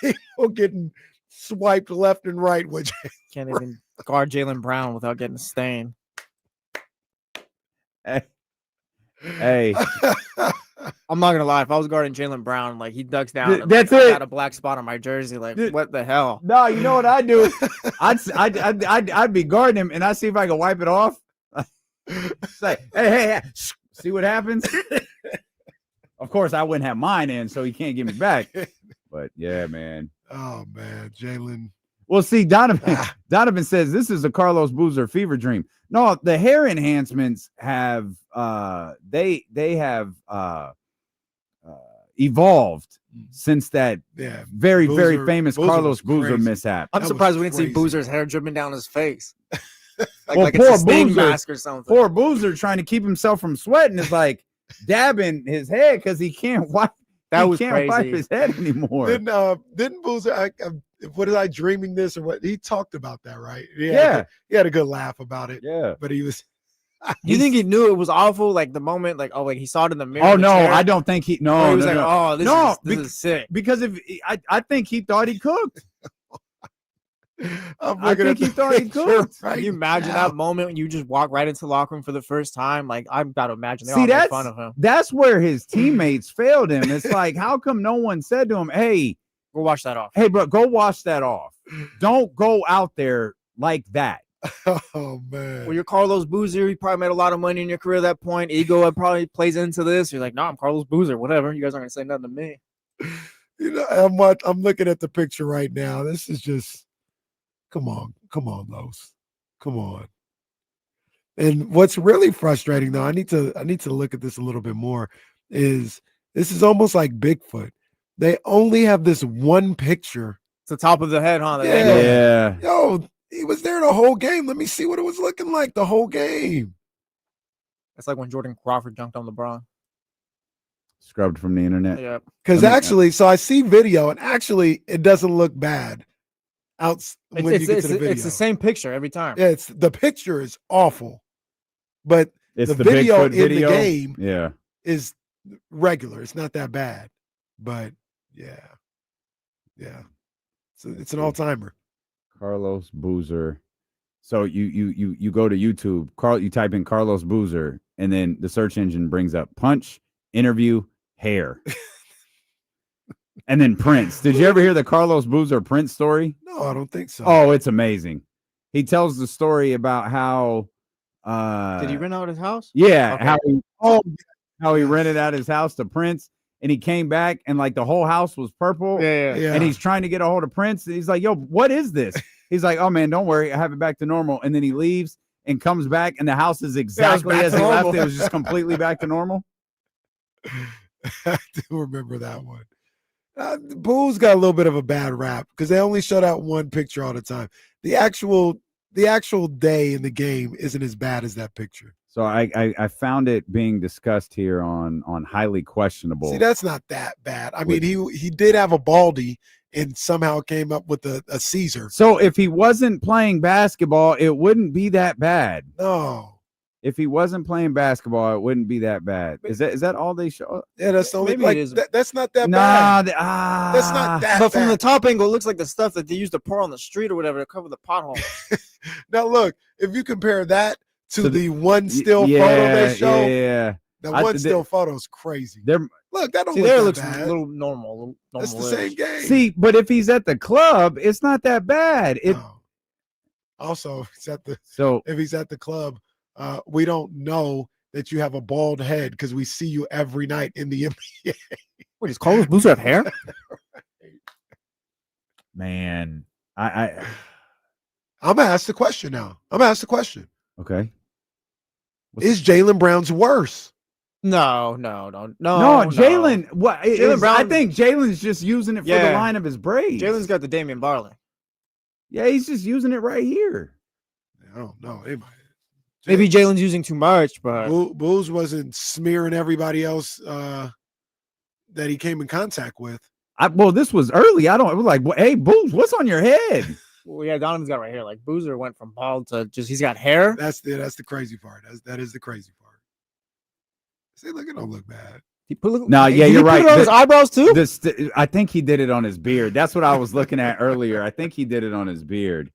People getting swiped left and right. Which Can't even guard Jaylen Brown without getting stained. hey. I'm not gonna lie. If I was guarding Jaylen Brown, like he ducks down, and, That's like, I it. got a black spot on my jersey. Like, what the hell? No, you know what I do? I'd be guarding him, and I see if I can wipe it off. Say, hey, see what happens? Of course, I wouldn't have mine in, so he can't get me back. But yeah, man. Oh man, Jaylen. Well, see, Donovan says this is a Carlos Boozer fever dream. No, the hair enhancements have they have evolved since that very famous Boozer Carlos Boozer mishap. I'm surprised we didn't see Boozer's hair dripping down his face. Like it's a sting mask or something. Poor Boozer trying to keep himself from sweating is like dabbing his head because he can't wipe. He can't wipe his head anymore. Didn't Boozer? What is I dreaming this or what? He talked about that, right? Yeah. He had a good laugh about it. Yeah, but he was. You think he knew it was awful? Like the moment, like he saw it in the mirror. Oh no, I don't think he. No, he was no, like, no. oh, this is sick. Because if I think he thought he cooked. I think he thought he cooked. Can you imagine that moment when you just walk right into the locker room for the first time? Like I'm about to imagine they all See, made fun of him. That's where his teammates failed him. It's like, how come no one said to him, "Hey, go wash that off"? Hey, bro, go wash that off. Don't go out there like that. Oh man. Well, you're Carlos Boozer. You probably made a lot of money in your career at that point. Ego probably plays into this. You're like, no, I'm Carlos Boozer. Whatever. You guys aren't gonna say nothing to me. You know, I'm looking at the picture right now. This is just, come on, Los, come on. And what's really frustrating, though, I need to look at this a little bit more. Is this is almost like Bigfoot? They only have this one picture. It's the top of the head, huh? Yeah. Yo, he was there the whole game. Let me see what it was looking like the whole game. It's like when Jordan Crawford jumped on LeBron. Scrubbed from the internet. Yeah. Because actually, so I see video, and actually, it doesn't look bad. When you get to the video, it's the same picture every time. Yeah, the picture is awful, but It's the the video Bigfoot in video. the game Yeah. is regular. It's not that bad, but yeah. So it's an all timer. Carlos Boozer. So you go to YouTube, you type in Carlos Boozer, and then the search engine brings up punch, interview, hair. And then Prince. Did you ever hear the Carlos Boozer Prince story? No, I don't think so. Oh, it's amazing. He tells the story about how Did he rent out his house? Yeah, Okay. how he rented out his house to Prince, and he came back and like the whole house was purple. Yeah. And he's trying to get a hold of Prince. He's like, "Yo, what is this?" He's like, "Oh man, don't worry, I have it back to normal." And then he leaves and comes back, and the house is exactly back as to he left. normal. It was just completely back to normal. I do remember that one. The Bulls got a little bit of a bad rap because they only showed out one picture all the time. The actual day in the game isn't as bad as that picture. So I found it being discussed here on highly questionable. See, that's not that bad. I mean, he did have a baldy and somehow came up with a Caesar. So if he wasn't playing basketball, it wouldn't be that bad. No. If he wasn't playing basketball, it wouldn't be that bad. Is that all they show? Yeah, that's the only. Maybe Like, it is. that's not that Nah, bad. That's not that But from bad. the top angle, it looks like the stuff that they used to pour on the street or whatever to cover the pothole. Now look, if you compare that to the one still photo they show, yeah. the one still photo is crazy. Look, that don't See, look there that looks bad. a little normal. That's the same game. See, but if he's at the club, it's not that bad. It Also, if he's at the so if he's at the club, we don't know that you have a bald head because we see you every night in the NBA. Wait, does Carlos Boozer have hair? man, I'm gonna ask the question now. Okay. Is Jaylen Brown's worse? No. Jalen. What? Jaylen Brown. I think Jalen's just using it for the line of his braids. Jalen's got the Damian Barley. Yeah, he's just using it right here. I don't know. Maybe Jalen's using too much, but Bulls wasn't smearing everybody else that he came in contact with. Well, this was early. I was like, well, hey, Booz, what's on your head? Well, yeah, Donovan's got right here. Like Boozer went from bald to just he's got hair. That's the crazy part. That is the crazy part. See, look, it don't look bad. No, yeah, you're right. Put it on his eyebrows too. I think he did it on his beard. That's what I was looking at earlier. I think he did it on his beard.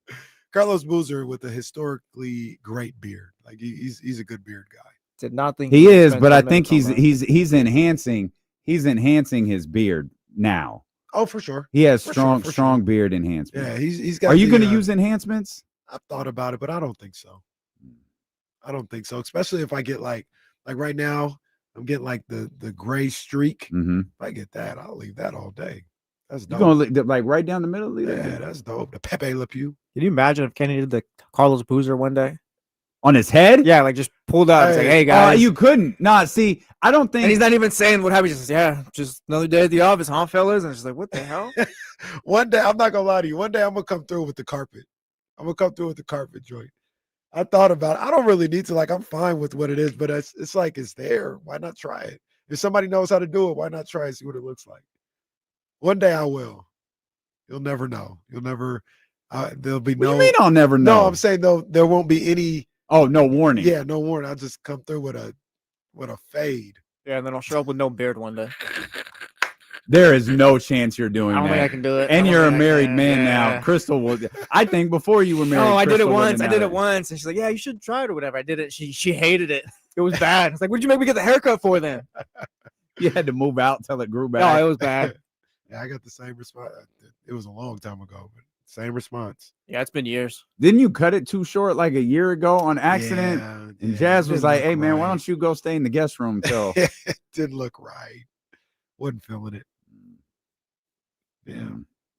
Carlos Boozer with a historically great beard. Like he's a good beard guy. Did not think he is, but I think he's enhancing his beard now. Oh, for sure. He has strong beard enhancements. Yeah, he's got. Are you going to use enhancements? I've thought about it, but I don't think so. I don't think so. Especially if I get like right now, I'm getting like the gray streak. Mm-hmm. If I get that, I'll leave that all day. That's dope. You're going to like right down the middle? Yeah, that's dope. The Pepe Le Pew. Can you imagine if Kenny did the Carlos Boozer one day? On his head? Yeah, like just pulled out. It's like, hey guys. You couldn't. Nah, see, I don't think. And he's not even saying what happened. He says, just another day at the office, huh, fellas? And it's like, what the hell? One day, I'm not going to lie to you. One day, I'm going to come through with the carpet. I'm going to come through with the carpet joint. I thought about it. I don't really need to. Like, I'm fine with what it is, but it's like, it's there. Why not try it? If somebody knows how to do it, why not try and see what it looks like? One day I will. You'll never know. You'll never. There'll be no. What do you mean I'll never know? No, I'm saying there won't be any. Oh, no warning. Yeah, no warning. I'll just come through with a fade. Yeah, and then I'll show up with no beard one day. There is no chance you're doing that. I don't think I can do it. And you're a married man now. Crystal will. I think before you were married. No, I did it Crystal once. wouldn't I did know. it once, and she's like, "Yeah, you should try it or whatever." I did it. She hated it. It was bad. It's like, "What'd you make me get the haircut for then?" You had to move out till it grew back. No, it was bad. Yeah, I got the same response. It was a long time ago, but same response. Yeah, it's been years. Didn't you cut it too short like a year ago on accident? Yeah, and Jazz was like, look "Hey man, why right. don't you go stay in the guest room till?" It didn't look right. Wasn't feeling it. Yeah.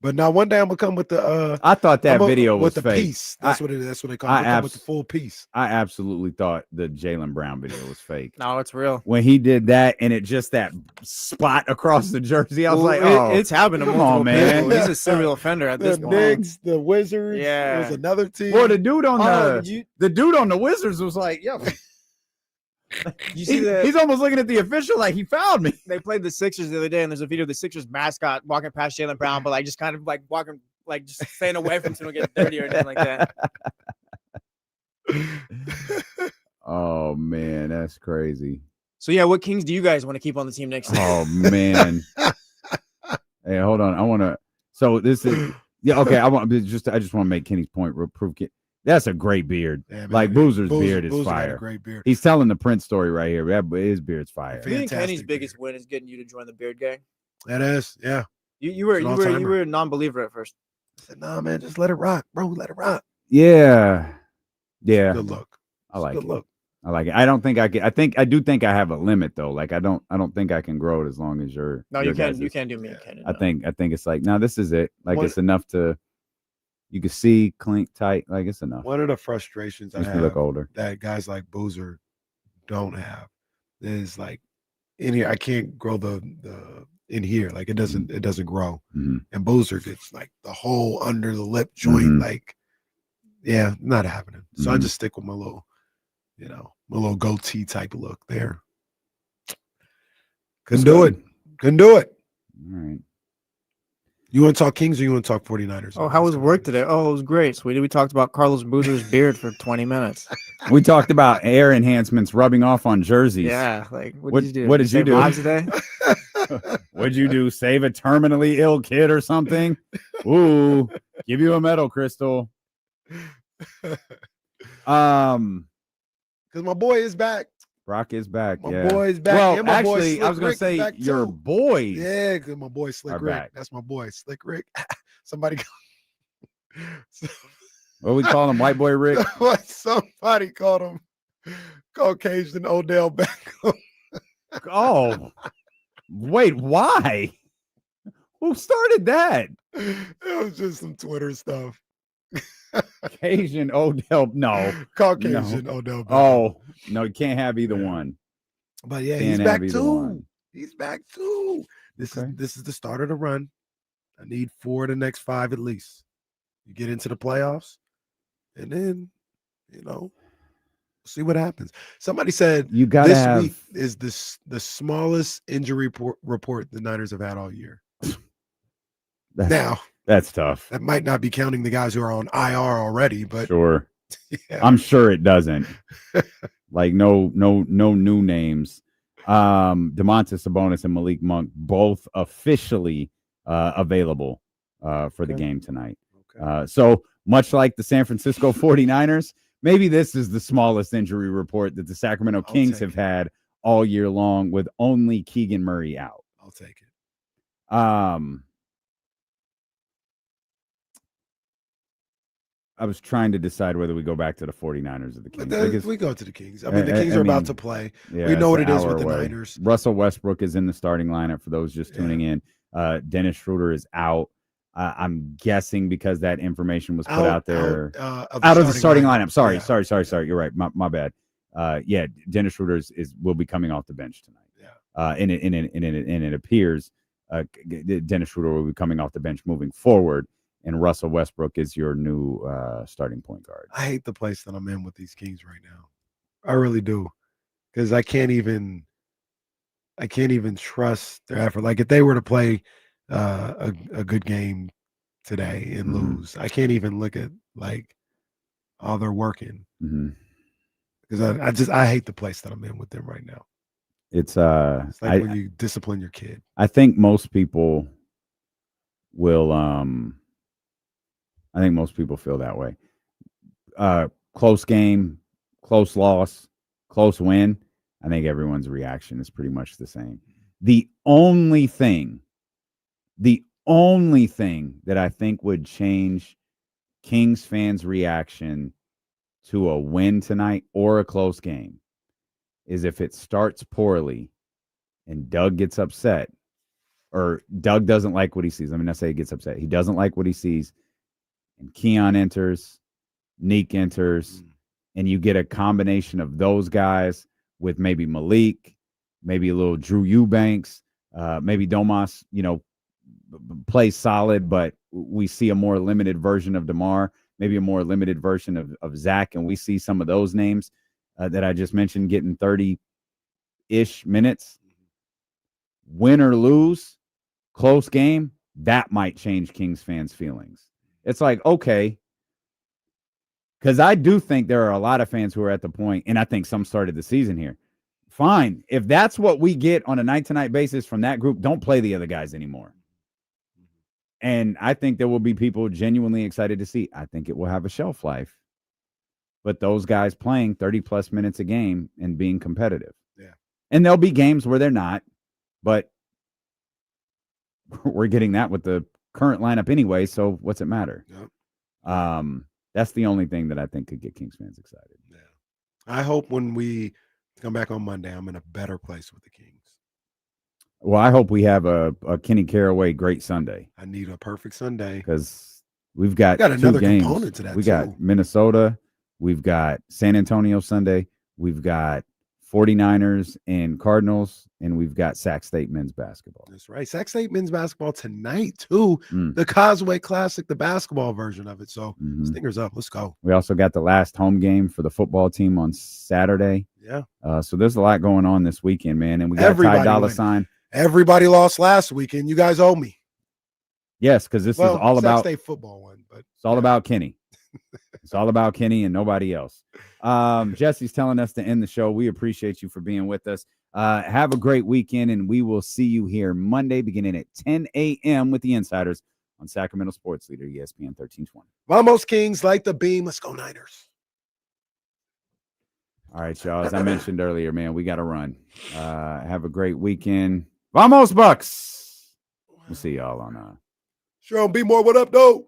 But now one day I'm gonna come with the I thought that video was with the fake. piece. That's what it is. That's what they call it. Come with the full piece. I absolutely thought the Jaylen Brown video was fake. No, it's real. When he did that and it just that spot across the jersey, I was like, "Oh, it's happened to come multiple on, man." people. He's a serial offender at this The point. Knicks, the Wizards. Yeah. There's another team. Well, the dude on Oh, the dude on the Wizards was like, "Yo." You see that? He's almost looking at the official like he fouled me. They played the Sixers the other day, and there's a video of the Sixers mascot walking past Jaylen Brown, but like just kind of like walking, like just staying away from him so he don't get dirty or anything like that. Oh man, that's crazy. So yeah, what Kings do you guys want to keep on the team next year? Oh man. Hey, hold on. I want to. So this is okay. I just want to make Kenny's point. Proof. That's a great beard. Yeah, man. Like Boozer's beard is Boozer got a fire. great beard. He's telling the Prince story right here. His beard's fire. I think Kenny's Fantastic biggest win is getting you to join the Beard Gang. That is, yeah. You were It's an all-timer. a non-believer at first. I said, nah, man, just let it rock, bro. Let it rock. Yeah. Yeah. Good look. I like Good it. look. I like it. I don't think I can. I do think I have a limit though. Like I don't think I can grow it as long as you're. No, you can't. You can't do me. I think it's like no, this is it. Like What- it's enough to. You can see clink tight. Like it's enough. One of the frustrations I Makes me have look older. that guys like Boozer don't have is like in here. I can't grow the in here. Like it doesn't grow. Mhm. And Boozer gets like the whole under the lip joint. Mhm. Like, yeah, not happening. So I Mhm. just stick with my little, my little goatee type of look there. Couldn't do it. Couldn't do it. All right. You want to talk Kings or you want to talk 49ers? Oh, how was work today? Oh, it was great, sweetie. We talked about Carlos Boozer's beard for 20 minutes. We talked about air enhancements rubbing off on jerseys. Yeah, like what What- did you do? what did you Save do? lives today? What'd you do? Save a terminally ill kid or something? Ooh, give you a medal, Crystal. Because my boy is back. Brock is back. My yeah. boy is back. Well, and my boy actually, Slick I was going Rick to say is back your too. boys. Yeah, because my boy Slick are Rick. back. That's my boy Slick Rick. Somebody, What we call him, white boy Rick? somebody called him Caucasian Odell Beckham. Oh, wait, why? Who started that? It was just some Twitter stuff. Cajun Odell. No. Caucasian No. Odell Beckham. Oh, no, you can't have either one. But yeah, Can't he's have back either too. one. He's back too. This is the start of the run. I need 4 of the next 5 at least. You get into the playoffs, and then see what happens. Somebody said You gotta this have- week is the smallest injury report the Niners have had all year. That's tough. That might not be counting the guys who are on IR already, but sure. Yeah. I'm sure it doesn't. Like no new names. Domantas Sabonis and Malik Monk both officially available for the game tonight. Okay. So much like the San Francisco 49ers, maybe this is the smallest injury report that the Sacramento Kings have had all year long, with only Keegan Murray out. I'll take it. I was trying to decide whether we go back to the 49ers or the Kings. We go to the Kings. I mean, the Kings are about to play. Yeah, we know what it is with the Niners. Russell Westbrook is in the starting lineup for those just tuning in. Dennis Schroeder is out. I'm guessing because that information was put out there. Out of the starting lineup. Sorry. You're right. My bad. Dennis Schroeder will be coming off the bench tonight. Yeah. And it appears Dennis Schroeder will be coming off the bench moving forward. And Russell Westbrook is your new starting point guard. I hate the place that I'm in with these Kings right now. I really do, because I can't even trust their effort. Like if they were to play a good game today and lose, I can't even look at like how they're working, because I hate the place that I'm in with them right now. It's like when you discipline your kid. I think most people will I think most people feel that way. Close game, close loss, close win. I think everyone's reaction is pretty much the same. The only thing that I think would change Kings fans' reaction to a win tonight or a close game is if it starts poorly and Doug gets upset, or Doug doesn't like what he sees. Let me not say he gets upset. He doesn't like what he sees. And Keon enters, Neek enters, and you get a combination of those guys with maybe Malik, maybe a little Drew Eubanks, maybe Domas, plays solid, but we see a more limited version of DeMar, maybe a more limited version of Zach, and we see some of those names that I just mentioned getting 30-ish minutes. Win or lose, close game, that might change Kings fans' feelings. It's like, okay, because I do think there are a lot of fans who are at the point, and I think some started the season here. Fine. If that's what we get on a night-to-night basis from that group, don't play the other guys anymore. And I think there will be people genuinely excited to see. I think it will have a shelf life. But those guys playing 30-plus minutes a game and being competitive. Yeah. And there'll be games where they're not, but we're getting that with the current lineup anyway, so what's it matter? Yep. That's the only thing that I think could get Kings fans excited. Yeah. I hope when we come back on Monday, I'm in a better place with the Kings. Well, I hope we have a Kenny Caraway great Sunday. I need a perfect Sunday. Because we've got another two games. component to that. We got Minnesota, we've got San Antonio Sunday, we've got 49ers and Cardinals, and we've got Sac State men's basketball. That's right. Sac State men's basketball tonight, too. The Causeway Classic, the basketball version of it. So stingers up. Let's go. We also got the last home game for the football team on Saturday. Yeah. So there's a lot going on this weekend, man. And we got Ty Dolla $ign. Everybody lost last weekend. You guys owe me. Yes, because this is all Sac about State football one, but it's all about Kenny. It's all about Kenny and nobody else. Jesse's telling us to end the show. We appreciate you for being with us. Have a great weekend, and we will see you here Monday beginning at 10 a.m. with the Insiders on Sacramento Sports Leader, ESPN 1320. Vamos Kings, like the beam. Let's go Niners. All right, y'all. As I mentioned earlier, man, we got to run. Have a great weekend. Vamos Bucks. We'll see y'all on Sure, be more. What up, though?